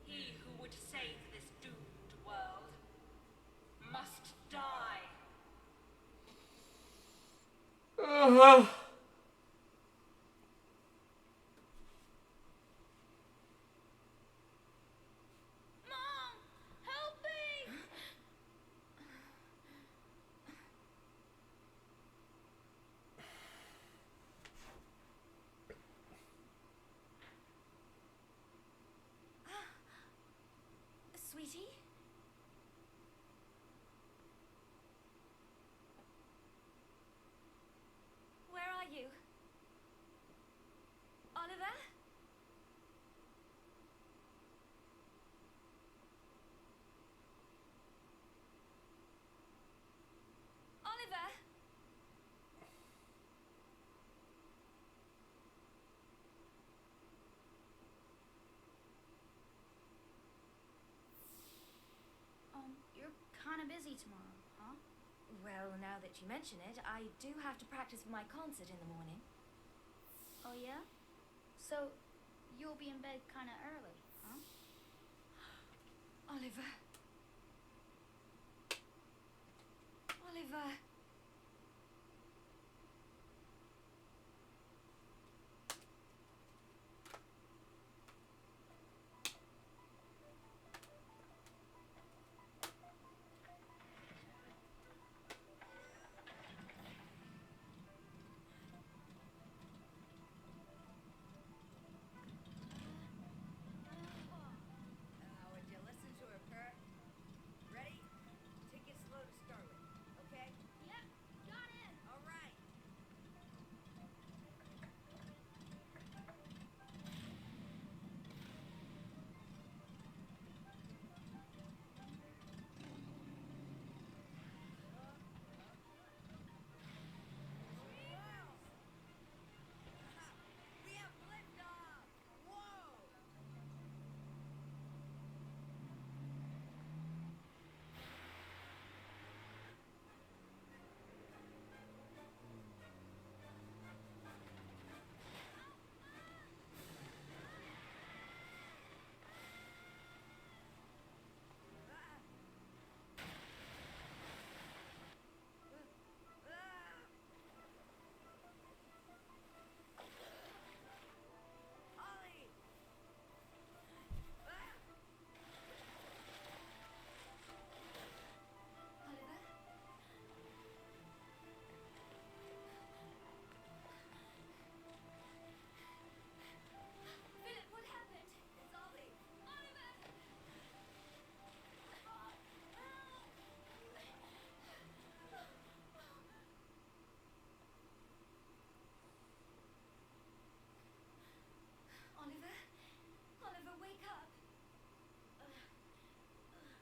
[SPEAKER 21] He who would save this doomed world must die.
[SPEAKER 20] Mom! Help me!
[SPEAKER 4] Sweetie? Where are you? Oliver? Oliver?
[SPEAKER 20] You're kind of busy tomorrow, huh?
[SPEAKER 4] Well, now that you mention it, I do have to practice for my concert in the morning.
[SPEAKER 20] Oh, yeah? So, you'll be in bed kind of early, huh?
[SPEAKER 4] Oliver. Oliver.
[SPEAKER 19] Would you listen to her purr?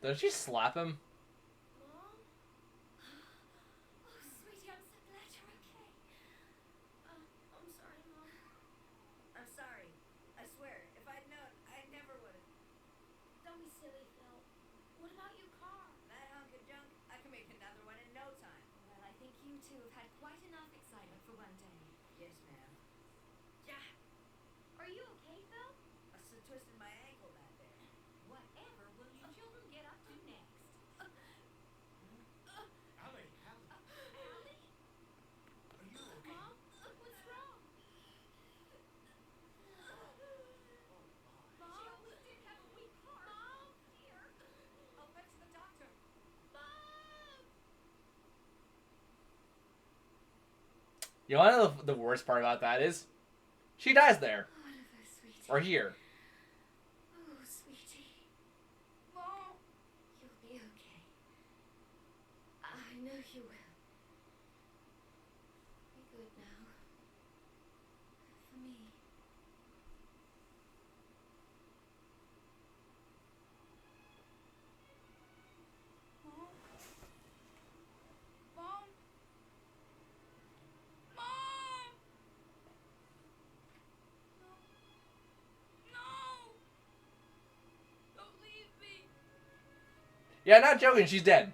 [SPEAKER 1] Does she slap him?
[SPEAKER 18] Mom? Oh, sweetie, I'm so glad you're okay. I'm sorry, Mom.
[SPEAKER 19] I'm sorry. I swear, if I'd known, I never would have.
[SPEAKER 18] Don't be silly, Phil. What about your car?
[SPEAKER 19] That hunk of junk, I can make another one in no time.
[SPEAKER 18] Well, I think you two have had quite enough excitement for one day.
[SPEAKER 19] Yes, ma'am.
[SPEAKER 18] Yeah. Are you okay, Phil?
[SPEAKER 19] I still twisted my ankle back there.
[SPEAKER 18] Whatever will you children get up to next?
[SPEAKER 12] Allie,
[SPEAKER 18] Allie?
[SPEAKER 12] are you okay?
[SPEAKER 18] Mom? What's wrong? Mom? She always did have a weak heart. Mom? Dear? I'll fetch the doctor. Mom!
[SPEAKER 1] You know what the worst part about that is? She dies there.
[SPEAKER 18] Oliver, sweetie.
[SPEAKER 1] Or here.
[SPEAKER 18] Oh, sweetie. Mom! You'll be okay. I know you will. Be good now. For me. Mom? Mom? Mom! No! Don't leave me!
[SPEAKER 1] Yeah, not joking, she's dead.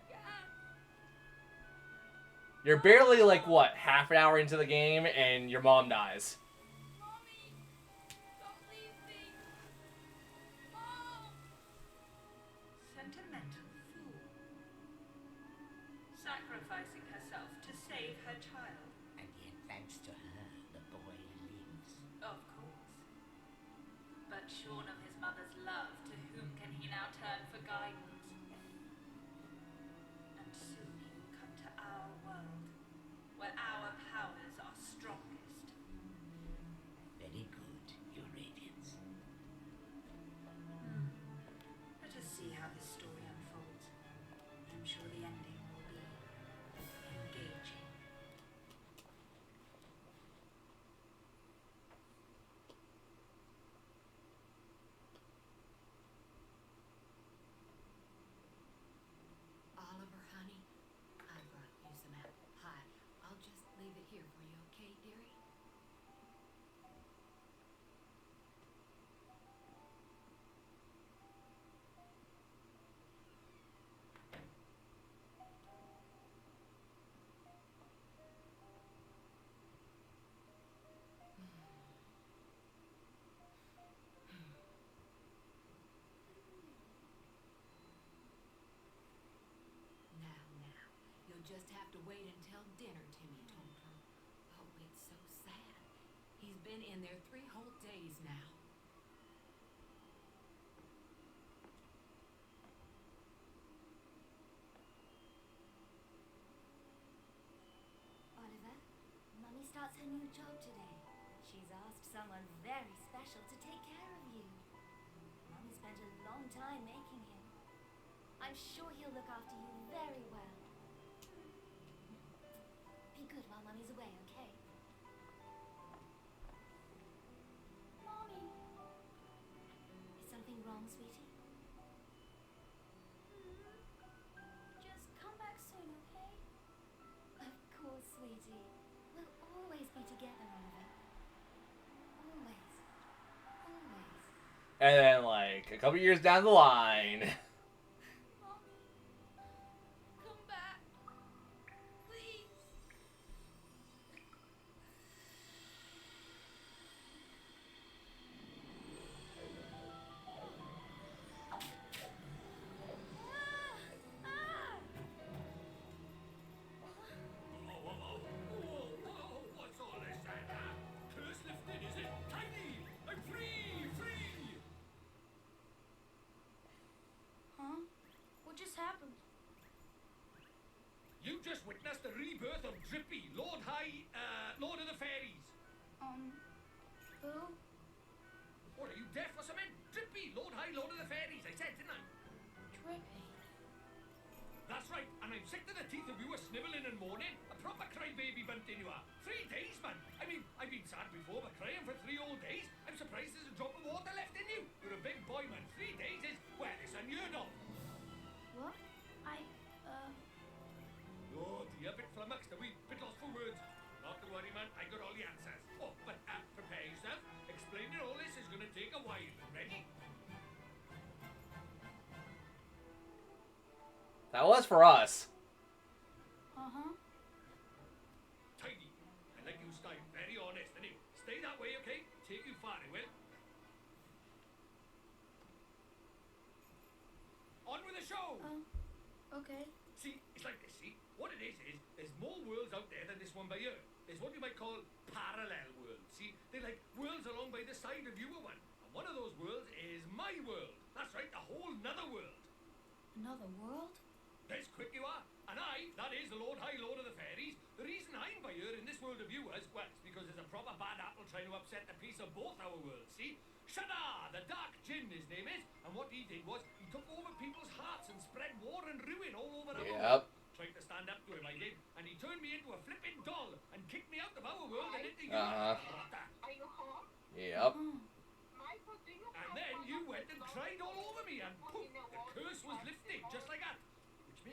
[SPEAKER 1] You're barely, like, what, half an hour into the game, and your mom dies.
[SPEAKER 18] Mommy! Don't leave me! Mom!
[SPEAKER 21] Sentimental fool. Sacrificing herself to save her child.
[SPEAKER 22] And yet, thanks to her, the boy lives.
[SPEAKER 21] Of course. But shorn of his mother's love, to whom can he now turn for guidance? And soon he will come to our world, where our powers are strongest.
[SPEAKER 22] Very good, Your Radiance.
[SPEAKER 21] Let us see how this story unfolds. I'm sure the ending will be engaging.
[SPEAKER 10] Oliver, honey, I brought you some apple pie. I'll just leave it here for you, okay, dearie? Now, you'll just have to wait until dinner, Timmy told her. Oh, it's so sad. He's been in there 3 whole days now.
[SPEAKER 20] Oliver, Mummy starts her new job today. She's asked someone very special to take care of you. Mummy spent a long time making him. I'm sure he'll look after you very well. Be good while Mummy's away, okay? Mommy! Is something wrong, sweetie? Just come back soon, okay? Of course, sweetie. We'll always be together, Oliver. Always. Always.
[SPEAKER 1] And then, like, a couple years down the line.
[SPEAKER 18] Come back. Please.
[SPEAKER 17] What's all this, Santa? Curse lifted, is it? Tiny! I'm free! Free!
[SPEAKER 18] Huh? What just happened?
[SPEAKER 17] You just witnessed the rebirth of Drippy, Lord of the Fairies.
[SPEAKER 18] Who?
[SPEAKER 17] What, are you deaf or something? Drippy, Lord of the Fairies, I said, didn't I?
[SPEAKER 18] Drippy.
[SPEAKER 17] That's right, and I'm sick to the teeth of you were snivelling and moaning. A proper crybaby bumped in you are. 3 days, man. I mean, I've been sad before, but crying for 3 whole days? I'm surprised there's a drop of water left in you. You're a big boy, man. 3 days is, well, it's unheard of.
[SPEAKER 1] That was for us.
[SPEAKER 20] Uh-huh.
[SPEAKER 17] Tidy. I like you stay very honest, and you stay that way, okay? Take you far, I will. On with the show!
[SPEAKER 20] Okay.
[SPEAKER 17] See, it's like this, see? What it is, there's more worlds out there than this one by here. There's what you might call parallel worlds, see? They're like worlds along by the side of your one. And one of those worlds is my world. That's right, a whole nother world.
[SPEAKER 20] Another world?
[SPEAKER 17] That's quick you are. And I, that is the Lord High Lord of the Fairies, the reason I'm by here in this world of yours, well, it's because there's a proper bad apple trying to upset the peace of both our worlds, see? Shadar, the Dark Djinn, his name is, and what he did was, he took over people's hearts and spread war and ruin all over our world. Tried to stand up to him, I did, and he turned me into a flipping doll and kicked me out of our world and into yours.
[SPEAKER 1] Uh-huh.
[SPEAKER 17] Are you home?
[SPEAKER 1] Yep.
[SPEAKER 17] And then you went and cried all over me, and poof, the curse was lifted, just like that.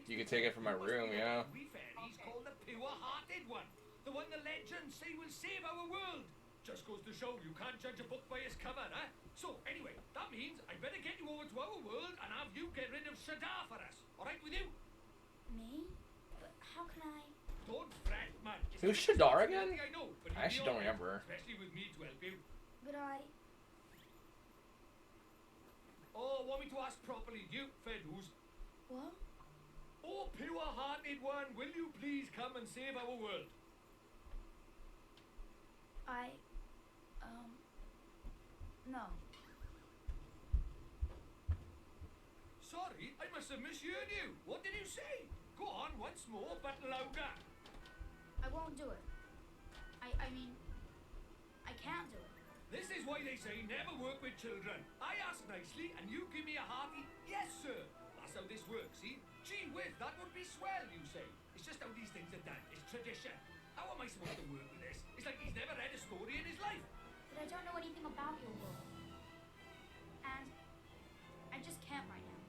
[SPEAKER 1] You can take it from my room, yeah.
[SPEAKER 17] We fairies call the pure-hearted one, the one the legends say will save our world. Just goes to show you can't judge a book by its cover, eh? So, anyway, that means I better get you over to our world and have you get rid of Shadar for us. Alright with you?
[SPEAKER 20] Me? But how can I?
[SPEAKER 17] Don't fret, man.
[SPEAKER 1] Who's Shadar again?
[SPEAKER 17] I know, but
[SPEAKER 1] I actually don't remember.
[SPEAKER 17] especially with me to help you.
[SPEAKER 20] But I...
[SPEAKER 17] Oh, want me to ask properly? You, Fedus?
[SPEAKER 20] What?
[SPEAKER 17] Oh, pure-hearted one, will you please come and save our world?
[SPEAKER 20] No.
[SPEAKER 17] Sorry, I must have misheard you. What did you say? Go on, once more, but louder.
[SPEAKER 20] I won't do it. I mean, I can't do it.
[SPEAKER 17] This is why they say never work with children. I ask nicely, and you give me a hearty, yes, sir. That's how this works, see? Gee whiz, that would be swell, you say. It's just how these things are done. It's tradition. How am I supposed to work with this? It's like he's never read a story in his life.
[SPEAKER 20] But I don't know anything about your world. And I just can't right now.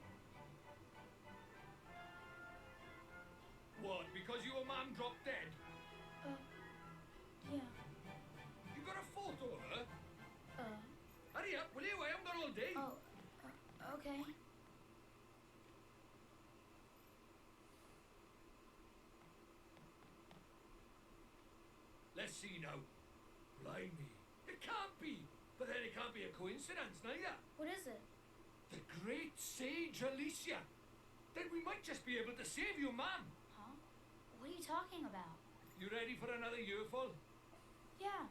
[SPEAKER 17] What, because your mom dropped dead?
[SPEAKER 20] Yeah.
[SPEAKER 17] You got a photo of her? Hurry up, will you? I haven't got all day.
[SPEAKER 20] Okay.
[SPEAKER 17] Let's see now. Blimey. It can't be. But then it can't be a coincidence, neither.
[SPEAKER 20] What is it?
[SPEAKER 17] The great sage Alicia. Then we might just be able to save your mom.
[SPEAKER 20] Huh? What are you talking about?
[SPEAKER 17] You ready for another earful?
[SPEAKER 20] Yeah.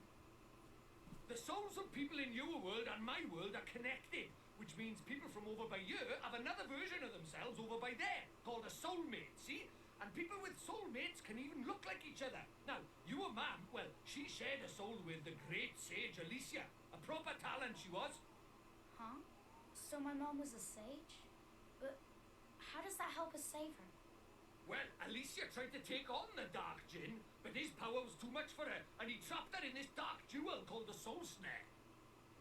[SPEAKER 17] The souls of people in your world and my world are connected, which means people from over by here have another version of themselves over by there, called a soulmate, see? And people with soulmates can even look like each other. Now, your mum, well, she shared a soul with the great sage Alicia. A proper talent she was.
[SPEAKER 20] Huh? So my mom was a sage? But how does that help us save her?
[SPEAKER 17] Well, Alicia tried to take on the Dark Djinn, but his power was too much for her, and he trapped her in this dark jewel called the Soul Snare.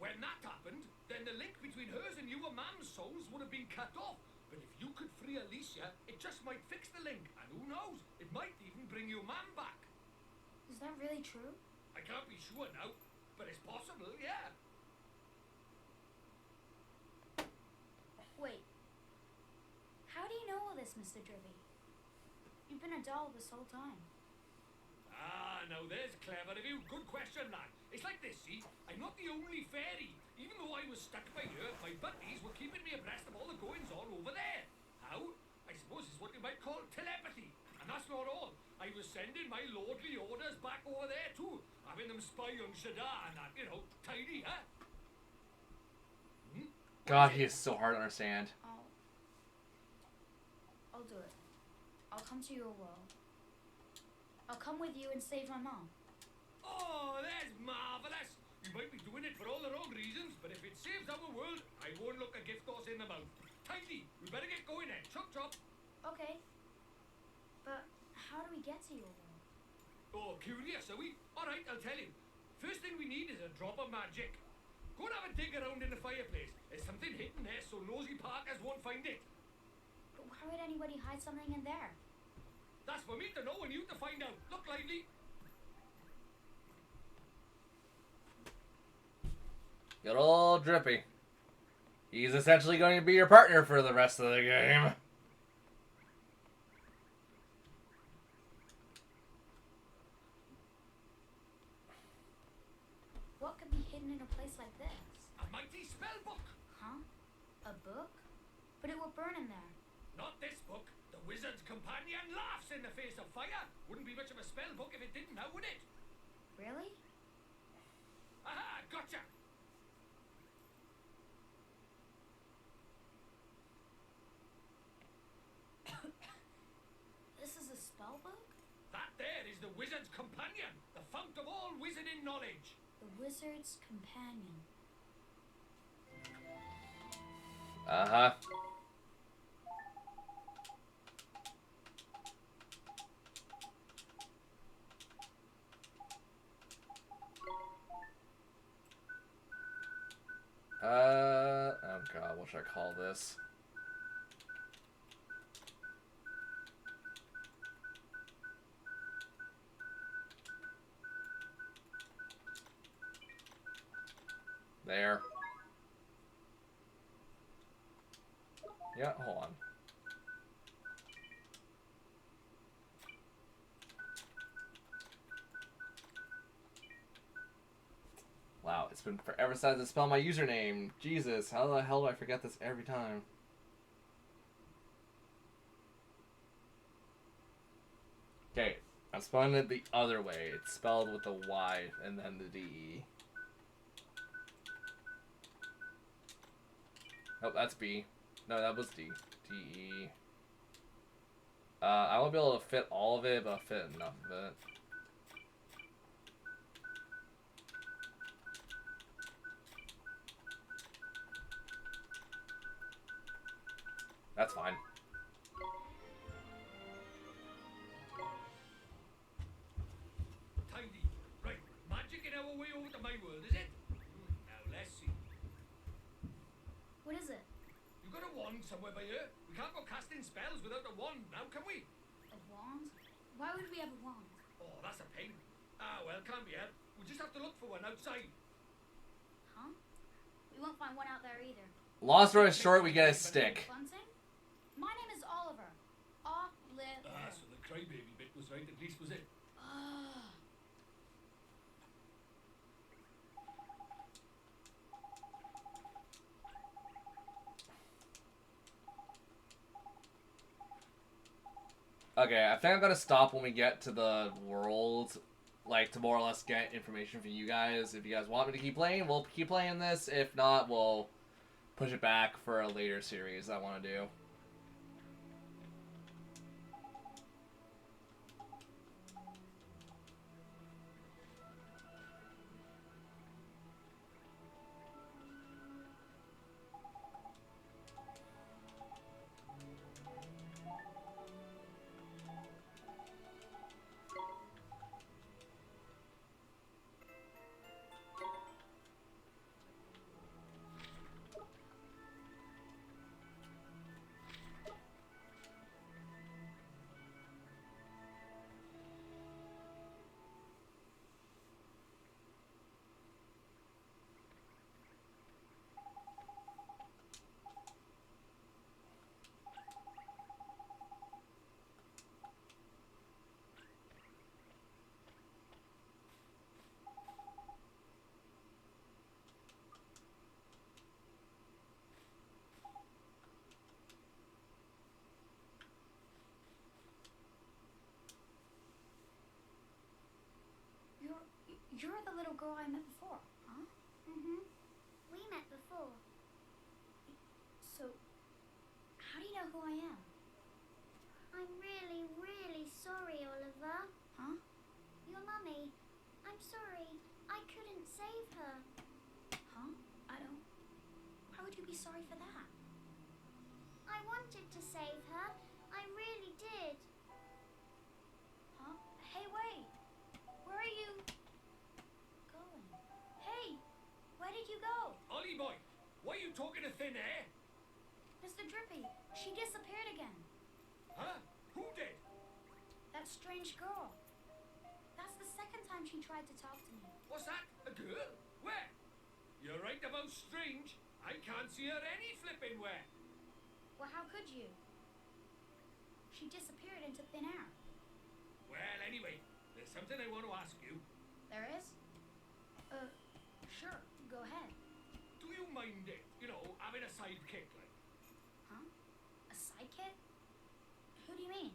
[SPEAKER 17] When that happened, then the link between hers and your mum's souls would have been cut off. But if you could free Alicia, it just might fix the link, and who knows, it might even bring your mum back.
[SPEAKER 20] Is that really true?
[SPEAKER 17] I can't be sure now, but it's possible, yeah.
[SPEAKER 20] Wait. How do you know all this, Mr. Drivy? You've been a doll this whole time.
[SPEAKER 17] Ah, now there's clever of you. Good question, lad. It's like this, see? I'm not the only fairy. Even though I was stuck by here, my buddies were keeping me abreast of all the goings-on over there. How? I suppose it's what you might call telepathy. And that's not all. I was sending my lordly orders back over there, too. Having them spy on Shadar and that, you know, tidy, huh?
[SPEAKER 1] God, he is so hard to understand.
[SPEAKER 20] I'll do it. I'll come to your world. I'll come with you and save my mom.
[SPEAKER 17] Oh, that's marvelous. You might be doing it for all the wrong reasons, but if it saves our world, I won't look a gift horse in the mouth. Tidy, we better get going then. Chop chop.
[SPEAKER 20] Okay. But how do we get to your world?
[SPEAKER 17] Oh, curious, are we? Alright, I'll tell you. First thing we need is a drop of magic. Go and have a dig around in the fireplace. There's something hidden there so nosy Parkers won't find it.
[SPEAKER 20] But why would anybody hide something in there?
[SPEAKER 17] That's for me to know and you to find out. Look lively.
[SPEAKER 1] Good old Drippy. He's essentially going to be your partner for the rest of the game.
[SPEAKER 4] What could be hidden in a place like this?
[SPEAKER 17] A mighty spell book.
[SPEAKER 4] Huh? A book? But it will burn in there.
[SPEAKER 17] Not this book. The Wizard's Companion laughs in the face of fire. Wouldn't be much of a spell book if it didn't now, would it?
[SPEAKER 4] Really?
[SPEAKER 17] Aha, gotcha.
[SPEAKER 4] This is a spell book?
[SPEAKER 17] That there is the Wizard's Companion, the fount of all wizarding knowledge.
[SPEAKER 4] The Wizard's Companion.
[SPEAKER 1] Uh-huh. Oh god, what should I call this? There. Yeah, hold on. Wow, it's been forever since I spelled my username. Jesus, how the hell do I forget this every time? Okay, I'm spelling it the other way. It's spelled with the Y and then the D-E. Oh, that's B. No, that was D. D-E. I won't be able to fit all of it, but I'll fit enough of it. That's fine.
[SPEAKER 17] Tidy. Right, magic in our way over to my world, is it? Now, let's see.
[SPEAKER 4] What is it?
[SPEAKER 17] You got a wand somewhere by here? We can't go casting spells without a wand now, can we?
[SPEAKER 4] A wand? Why would we have a wand?
[SPEAKER 17] Oh, that's a pain. Ah, well, can't be helped. We'll just have to look for one outside.
[SPEAKER 4] Huh? We won't find one out there either.
[SPEAKER 1] Long story short, we get a stick.
[SPEAKER 4] Bunting? My name is Oliver. Oliver.
[SPEAKER 17] Ah, so the crybaby bit was right, at least, was it?
[SPEAKER 1] Okay, I think I'm gonna stop when we get to the world, like, to more or less get information from you guys. If you guys want me to keep playing, we'll keep playing this. If not, we'll push it back for a later series I want to do.
[SPEAKER 4] You're the little girl I met before, huh?
[SPEAKER 20] Mm-hmm. We met before.
[SPEAKER 4] So, how do you know who I am?
[SPEAKER 20] I'm really, really sorry, Oliver.
[SPEAKER 4] Huh?
[SPEAKER 20] Your mummy. I'm sorry. I couldn't save her.
[SPEAKER 4] Huh? I don't... Why would you be sorry for that?
[SPEAKER 20] I wanted to save her. I really did.
[SPEAKER 4] Huh? Hey, wait! Where are you going? Hey! Where did you go?
[SPEAKER 17] Ollie boy, why are you talking to thin air?
[SPEAKER 4] Mr. Drippy, she disappeared again.
[SPEAKER 17] Huh? Who did?
[SPEAKER 4] That strange girl. That's the second time she tried to talk to me.
[SPEAKER 17] What's that? A girl? Where? You're right about strange. I can't see her any flipping where.
[SPEAKER 4] Well, how could you? She disappeared into thin air.
[SPEAKER 17] Well, anyway, there's something I want to ask you.
[SPEAKER 4] There is? Sure, go ahead.
[SPEAKER 17] Do you mind it? You know, having a sidekick like?
[SPEAKER 4] Huh? A sidekick? Who do you mean?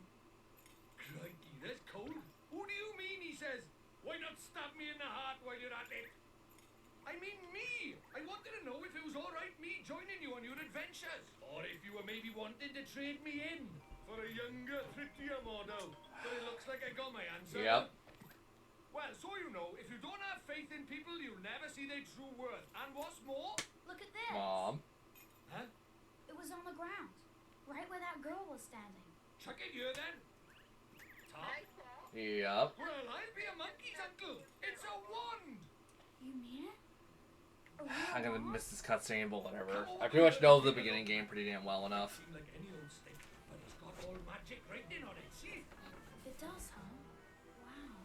[SPEAKER 17] Crikey, that's cold. Who do you mean, he says? Why not stab me in the heart while you're at it? I mean me! I wanted to know if it was alright me joining you on your adventures. Or if you were maybe wanting to trade me in for a younger, prettier model. But it looks like I got my answer.
[SPEAKER 1] Yep.
[SPEAKER 17] Well, so you know, if you don't have faith in people, you'll never see their true worth. And what's more...
[SPEAKER 4] Look at this.
[SPEAKER 1] Mom.
[SPEAKER 17] Huh?
[SPEAKER 4] It was on the ground, right where that girl was standing.
[SPEAKER 17] Chuck it here then. Tom?
[SPEAKER 1] Yep.
[SPEAKER 17] Well, I'll be a monkey's uncle. It's a wand.
[SPEAKER 4] You mean it?
[SPEAKER 1] I'm gonna miss this cutscene, but whatever. I pretty much know the beginning game pretty damn well enough.
[SPEAKER 17] Seems like any old stick, but it's got all magic writing on it, see?
[SPEAKER 4] It does, huh? Wow.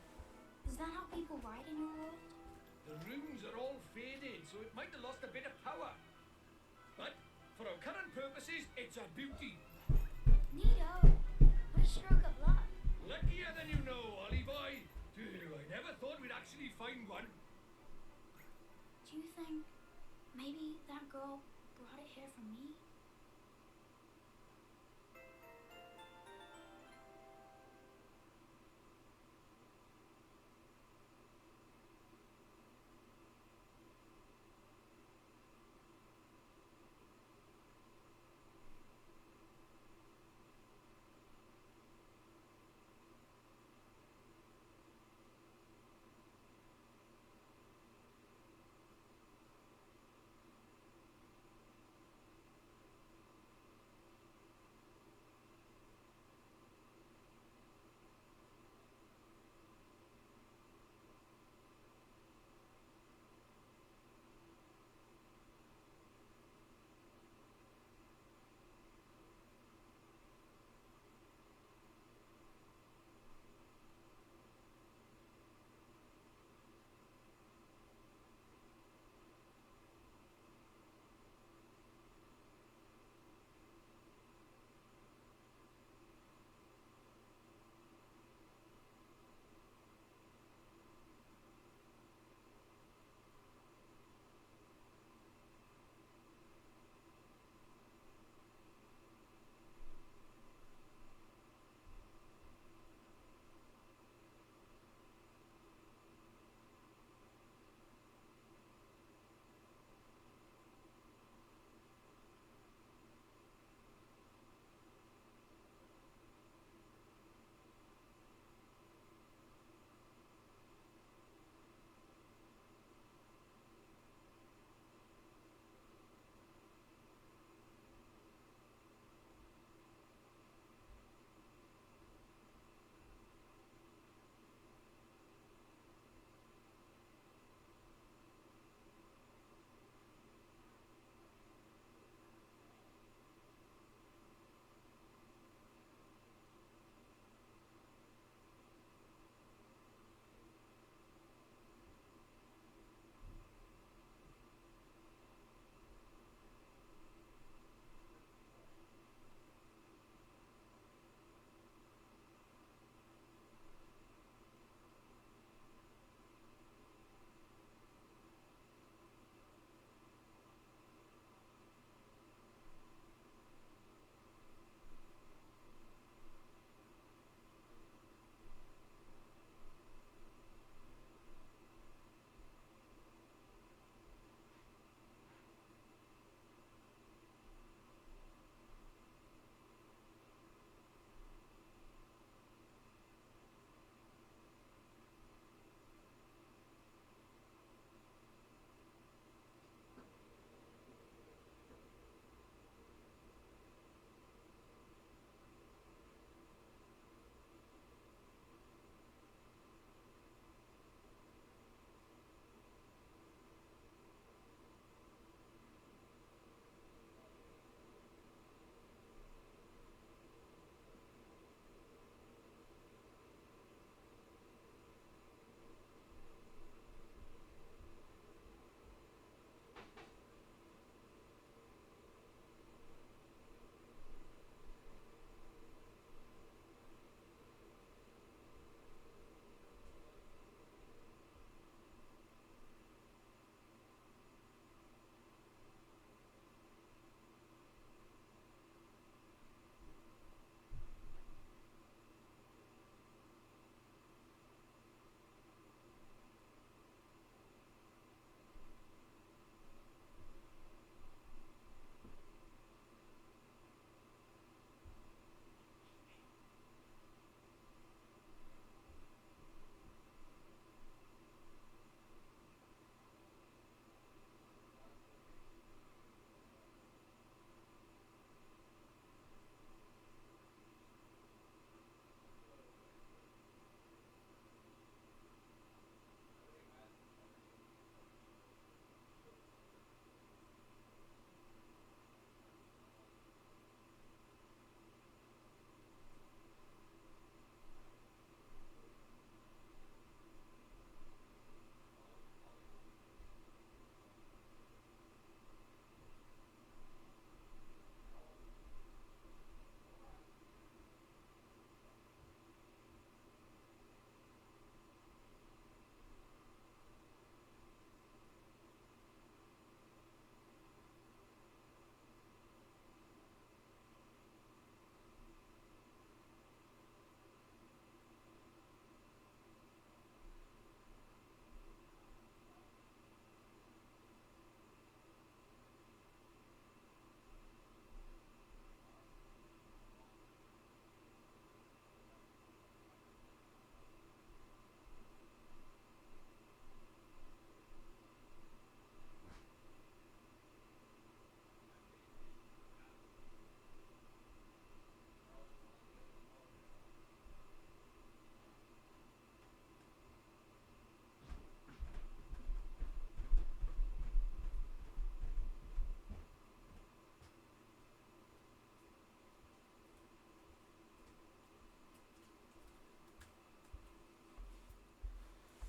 [SPEAKER 4] Is that how people write in your world?
[SPEAKER 17] The runes are all faded, so it might have lost a bit of power. But for our current purposes, it's a beauty.
[SPEAKER 4] Neato. What a stroke of luck.
[SPEAKER 17] Luckier than you know, Ollie boy. I never thought we'd actually find one.
[SPEAKER 4] Do you think maybe that girl brought it here for me?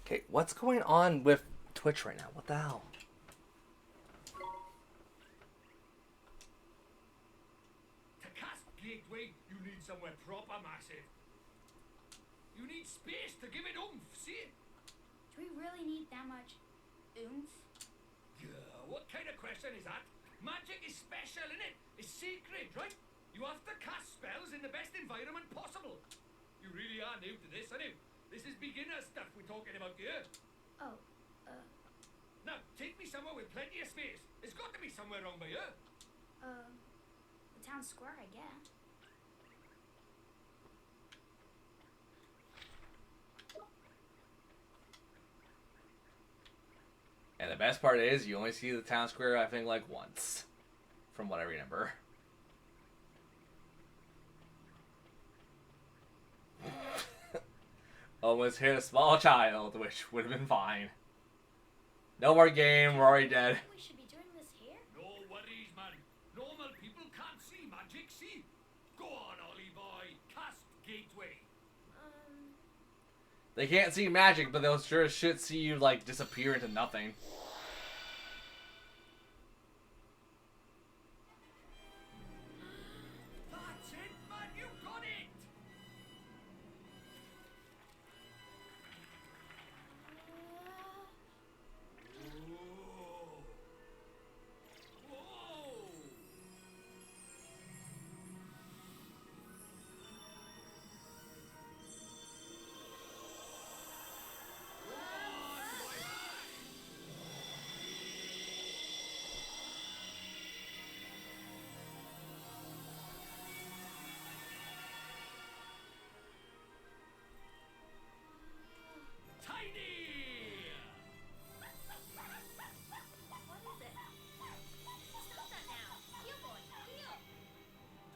[SPEAKER 1] Okay, what's going on with Twitch right now? What the hell?
[SPEAKER 17] To cast Gateway, you need somewhere proper massive. You need space to give it oomph, see?
[SPEAKER 4] Do we really need that much oomph?
[SPEAKER 17] Yeah, what kind of question is that? Magic is special, innit? It's sacred, right? You have to cast spells in the best environment possible. You really are new to this, aren't you? This is beginner stuff we're talking about here.
[SPEAKER 4] Oh,
[SPEAKER 17] Now, take me somewhere with plenty of space. There's got to be somewhere around by here.
[SPEAKER 4] the town square, I guess.
[SPEAKER 1] And the best part is, you only see the town square, I think, like once. From what I remember. Almost hit a small child, which would have been fine. No more game, we're already dead.
[SPEAKER 4] We should be doing this here?
[SPEAKER 17] No worries, man. Normal people can't see magic, see? Go on, Ollie boy. Cast Gateway.
[SPEAKER 1] They can't see magic, but they'll sure as shit see you, like, disappear into nothing.
[SPEAKER 17] That's it, man. You got it.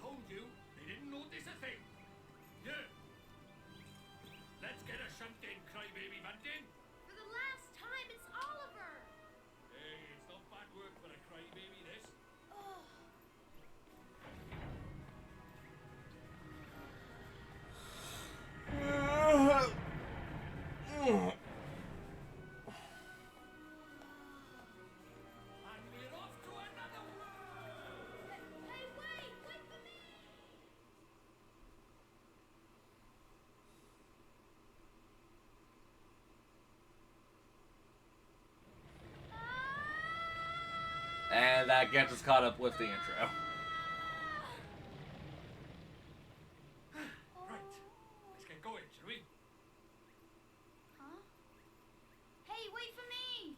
[SPEAKER 17] Told you, they didn't notice a thing. Yeah. Let's get a shunt in, crybaby bunting.
[SPEAKER 4] For the last time, it's Oliver!
[SPEAKER 17] Hey, it's not bad work for a crybaby, this.
[SPEAKER 4] Oh.
[SPEAKER 17] And we're off to another world.
[SPEAKER 4] Hey, wait! Wait for me!
[SPEAKER 1] And that gets us caught up with the intro.
[SPEAKER 17] Right. Let's get going, shall we?
[SPEAKER 4] Huh? Hey, wait for me!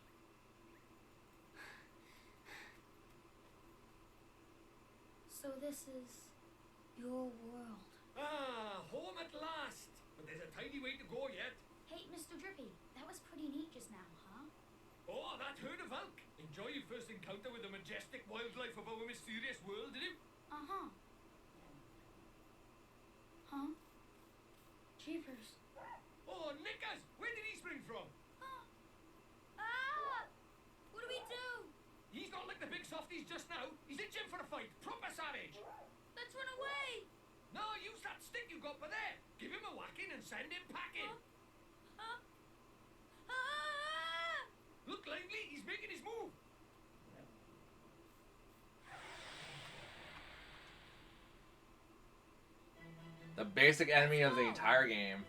[SPEAKER 4] So this is your world.
[SPEAKER 17] Ah, home at last. But there's a tiny way to go yet.
[SPEAKER 4] Hey, Mr. Drippy, that was pretty neat just now, huh?
[SPEAKER 17] Oh, that herd of elk. Enjoy your first encounter with the majestic wildlife of our mysterious world, did you?
[SPEAKER 4] Uh-huh. Huh? Jeepers.
[SPEAKER 17] Oh, Nickers! Where did he spring from?
[SPEAKER 4] Ah! What do we do?
[SPEAKER 17] He's not like the big softies just now. He's itching for a fight. Proper savage.
[SPEAKER 4] Let's run away!
[SPEAKER 17] No, use that stick you got for there. Give him a whacking and send him packing.
[SPEAKER 4] Ah!
[SPEAKER 17] Look lively, he's making his move.
[SPEAKER 1] The basic enemy of the entire game.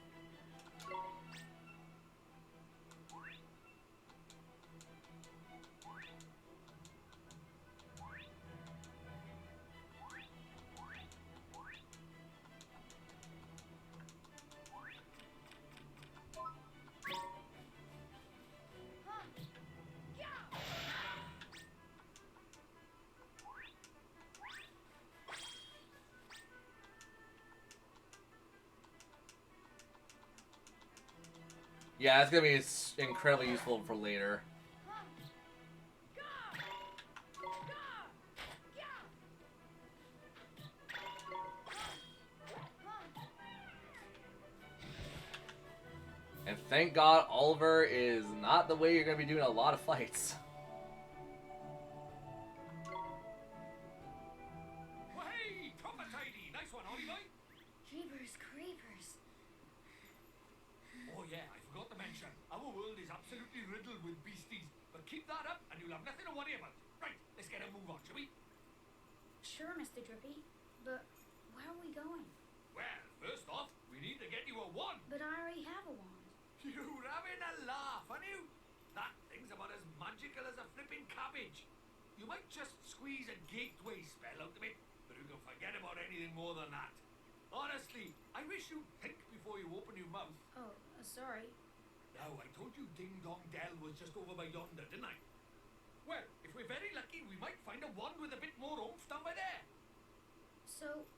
[SPEAKER 1] Yeah, it's gonna be incredibly useful for later. And thank God Oliver is not the way you're gonna be doing a lot of fights.
[SPEAKER 17] Well, hey, proper tidy. Nice one, Ollie boy.
[SPEAKER 4] Jeepers creepers.
[SPEAKER 17] Oh yeah, I forgot to mention, our world is absolutely riddled with beasties. But keep that up, and you'll have nothing to worry about. Right, let's get a move on, shall we?
[SPEAKER 4] Sure, Mr. Drippy, but where are we going?
[SPEAKER 17] Well, first off, we need to get you a wand.
[SPEAKER 4] But I already have a wand.
[SPEAKER 17] You're having a laugh, aren't you? That thing's about as magical as a flipping cabbage. You might just squeeze a gateway spell out of it, but you can forget about anything more than that. Honestly, I wish you'd think before you open your mouth.
[SPEAKER 4] Oh, sorry.
[SPEAKER 17] Now, I told you Ding Dong Dell was just over by yonder, didn't I? Well, if we're very lucky, we might find a wand with a bit more oomph down by there.
[SPEAKER 4] So,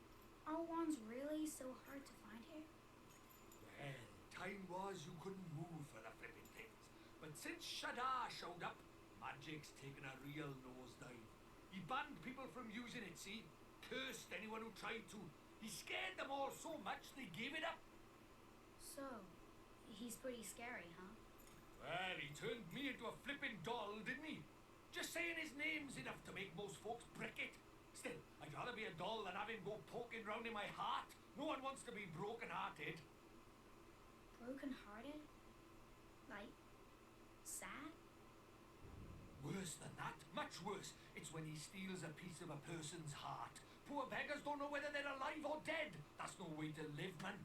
[SPEAKER 4] are wands really so hard to find here?
[SPEAKER 17] Well, time was you couldn't move for the flipping things. But since Shadar showed up, magic's taken a real nosedive. He banned people from using it, see? Cursed anyone who tried to. He scared them all so much they gave it up.
[SPEAKER 4] So, he's pretty scary, huh?
[SPEAKER 17] Well, he turned me into a flipping doll, didn't he? Just saying his name's enough to make most folks brick it. Still, I'd rather be a doll than have him go poking round in my heart. No one wants to be broken-hearted.
[SPEAKER 4] Broken-hearted? Like, sad?
[SPEAKER 17] Worse than that, much worse. It's when he steals a piece of a person's heart. Poor beggars don't know whether they're alive or dead. That's no way to live, man.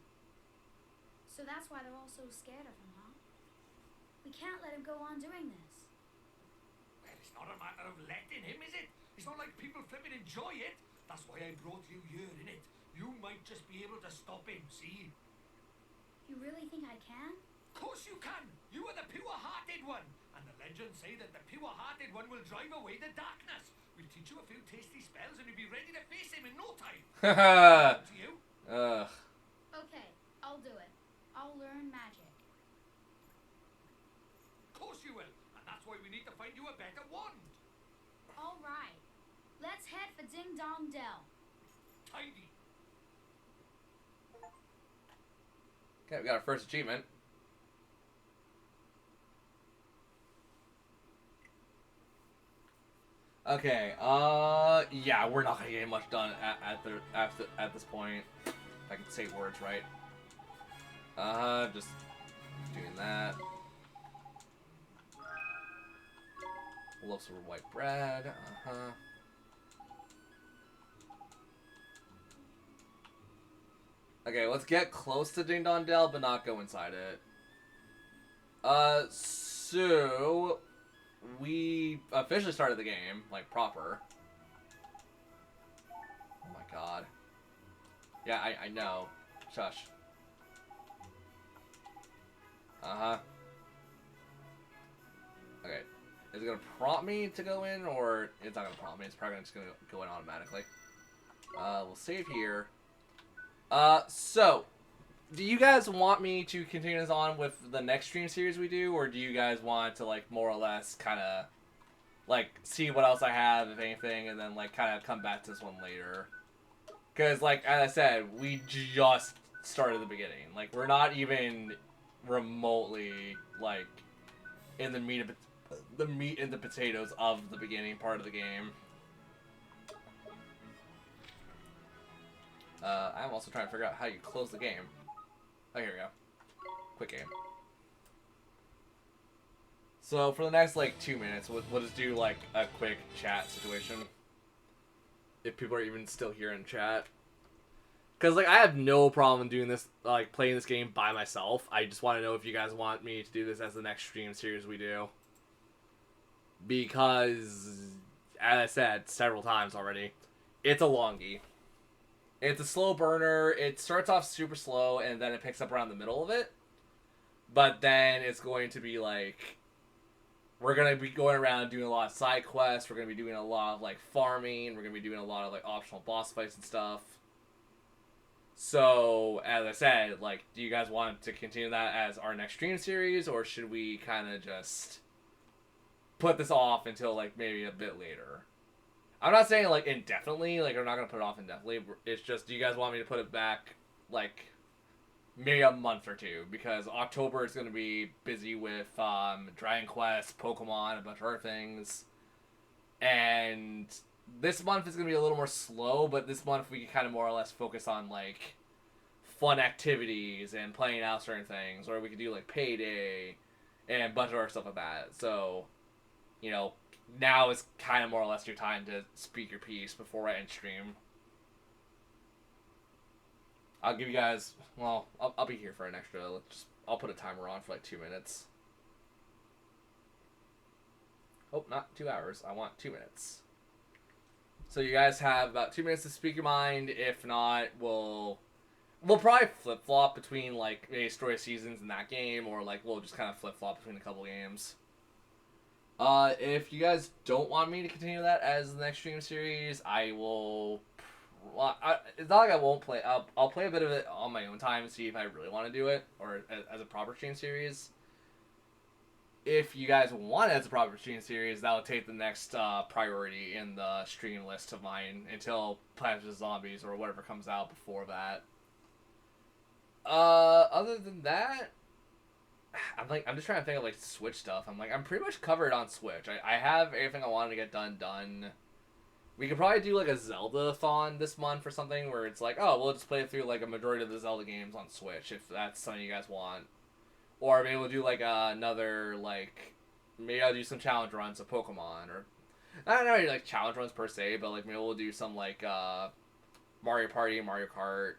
[SPEAKER 4] So that's why they're all so scared of him, huh? We can't let him go on doing this.
[SPEAKER 17] Well, it's not a matter of letting him, is it? It's not like people flipping enjoy it. That's why I brought you here, innit? You might just be able to stop him, see?
[SPEAKER 4] You really think I can?
[SPEAKER 17] Of course you can! You are the pure-hearted one! And the legends say that the pure-hearted one will drive away the darkness. We'll teach you a few tasty spells and you'll be ready to face him in no time.
[SPEAKER 1] Haha.
[SPEAKER 17] To you?
[SPEAKER 1] Ugh.
[SPEAKER 4] Okay, I'll do it. I'll learn magic.
[SPEAKER 17] Of course you will. And that's why we need to find you a better wand.
[SPEAKER 4] All right. Let's head for Ding Dong Dell.
[SPEAKER 17] Tidy.
[SPEAKER 1] Okay, we got our first achievement. Okay, yeah, we're not gonna get much done at this point. If I can say words right. Just doing that. Loaves of white bread, Okay, let's get close to Ding Dong Dell, but not go inside it. So we officially started the game, like, proper. Oh my god. Yeah, I know. Shush. Okay. Is it gonna prompt me to go in, or it's not gonna prompt me? It's probably just gonna go in automatically. We'll save here. So, do you guys want me to continue this on with the next stream series we do, or do you guys want to, like, more or less kind of, like, see what else I have, if anything, and then, like, kind of come back to this one later? Because, like, as I said, we just started the beginning. Like, we're not even remotely, like, in the meat and the potatoes of the beginning part of the game. I'm also trying to figure out how you close the game. Oh, here we go. Quick game. So, for the next, like, 2 minutes, we'll just do, like, a quick chat situation. If people are even still here in chat. Because, like, I have no problem doing this, like, playing this game by myself. I just want to know if you guys want me to do this as the next stream series we do. Because, as I said several times already, it's a longie. It's a slow burner. It starts off super slow, and then it picks up around the middle of it. But then it's going to be, like, we're going to be going around doing a lot of side quests. We're going to be doing a lot of, like, farming. We're going to be doing a lot of, like, optional boss fights and stuff. So, as I said, like, do you guys want to continue that as our next stream series, or should we kind of just put this off until, like, maybe a bit later? I'm not saying, like, indefinitely, like, I'm not going to put it off indefinitely. It's just, do you guys want me to put it back, like, maybe a month or two? Because October is going to be busy with Dragon Quest, Pokemon, a bunch of other things. And this month is going to be a little more slow, but this month we can kind of more or less focus on, like, fun activities and playing out certain things. Or we could do, like, Payday and a bunch of other stuff like that. So, you know, now is kind of more or less your time to speak your piece before I end stream. I'll give you guys, well, I'll be here for an extra, I'll put a timer on for like 2 minutes. Oh, not 2 hours. I want 2 minutes. So you guys have about 2 minutes to speak your mind. If not, we'll probably flip-flop between, like, maybe story seasons in that game, or, like, we'll just kind of flip-flop between a couple games. If you guys don't want me to continue that as the next stream series, I will... Well, it's not like I won't play. I'll play a bit of it on my own time and see if I really want to do it, or as a proper stream series. If you guys want it as a proper stream series, that'll take the next priority in the stream list of mine until Plants vs. Zombies or whatever comes out before that. Other than that, I'm just trying to think of, like, Switch stuff. I'm pretty much covered on Switch. I have everything I wanted to get done. We could probably do, like, a Zelda-thon this month or something where it's like, oh, we'll just play through, like, a majority of the Zelda games on Switch if that's something you guys want. Or maybe we'll do, like, another, like, maybe I'll do some challenge runs of Pokemon, or, not really, like, challenge runs per se, but, like, maybe we'll do some, like, Mario Party, Mario Kart,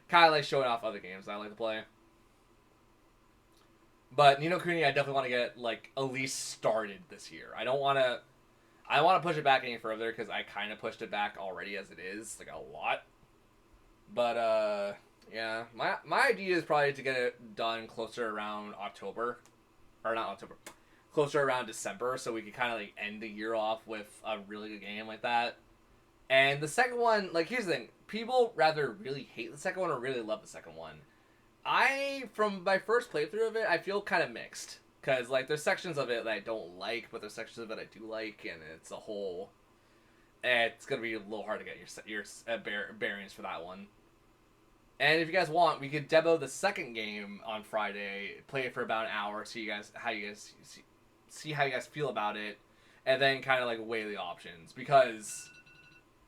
[SPEAKER 1] kind of, like, showing off other games that I like to play. But Ni no Kuni, I definitely want to get, like, at least started this year. I don't want to push it back any further, because I kind of pushed it back already as it is, like, a lot. But, yeah, my idea is probably to get it done closer around October, or not October, closer around December, so we could kind of, like, end the year off with a really good game like that. And the second one, like, here's the thing, people rather really hate the second one or really love the second one. From my first playthrough of it, I feel kind of mixed. Because, like, there's sections of it that I don't like, but there's sections of it I do like, and it's a whole... It's going to be a little hard to get your bearings for that one. And if you guys want, we could demo the second game on Friday, play it for about an hour, see how you guys feel about it, and then kind of, like, weigh the options. Because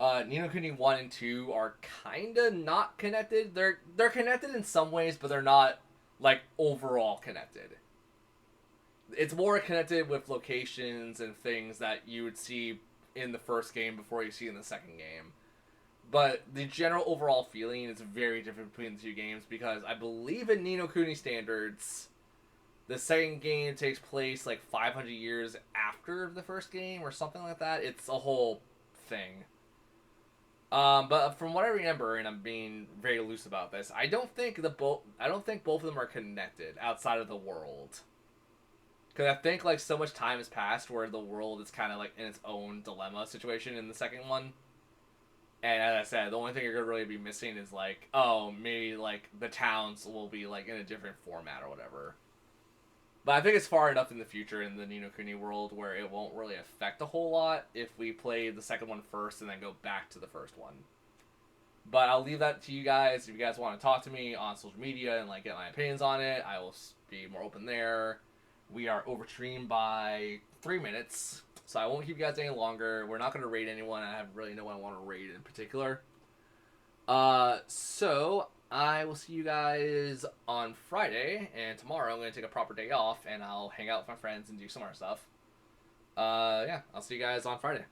[SPEAKER 1] Ni no Kuni 1 and 2 are kind of not connected. They're connected in some ways, but they're not, like, overall connected. It's more connected with locations and things that you would see in the first game before you see in the second game. But the general overall feeling is very different between the two games, because I believe in Ni no Kuni standards, the second game takes place like 500 years after the first game or something like that. It's a whole thing. But from what I remember, and I'm being very loose about this, I don't think both of them are connected outside of the world. Because I think, like, so much time has passed where the world is kind of, like, in its own dilemma situation in the second one. And as I said, the only thing you're going to really be missing is, like, oh, maybe, like, the towns will be, like, in a different format or whatever. But I think it's far enough in the future in the Ni no Kuni world where it won't really affect a whole lot if we play the second one first and then go back to the first one. But I'll leave that to you guys. If you guys want to talk to me on social media and, like, get my opinions on it, I will be more open there. We are overstreamed by 3 minutes, so I won't keep you guys any longer. We're not going to raid anyone. I have really no one I want to raid in particular. So I will see you guys on Friday, and tomorrow I'm going to take a proper day off, and I'll hang out with my friends and do some other stuff. Yeah, I'll see you guys on Friday.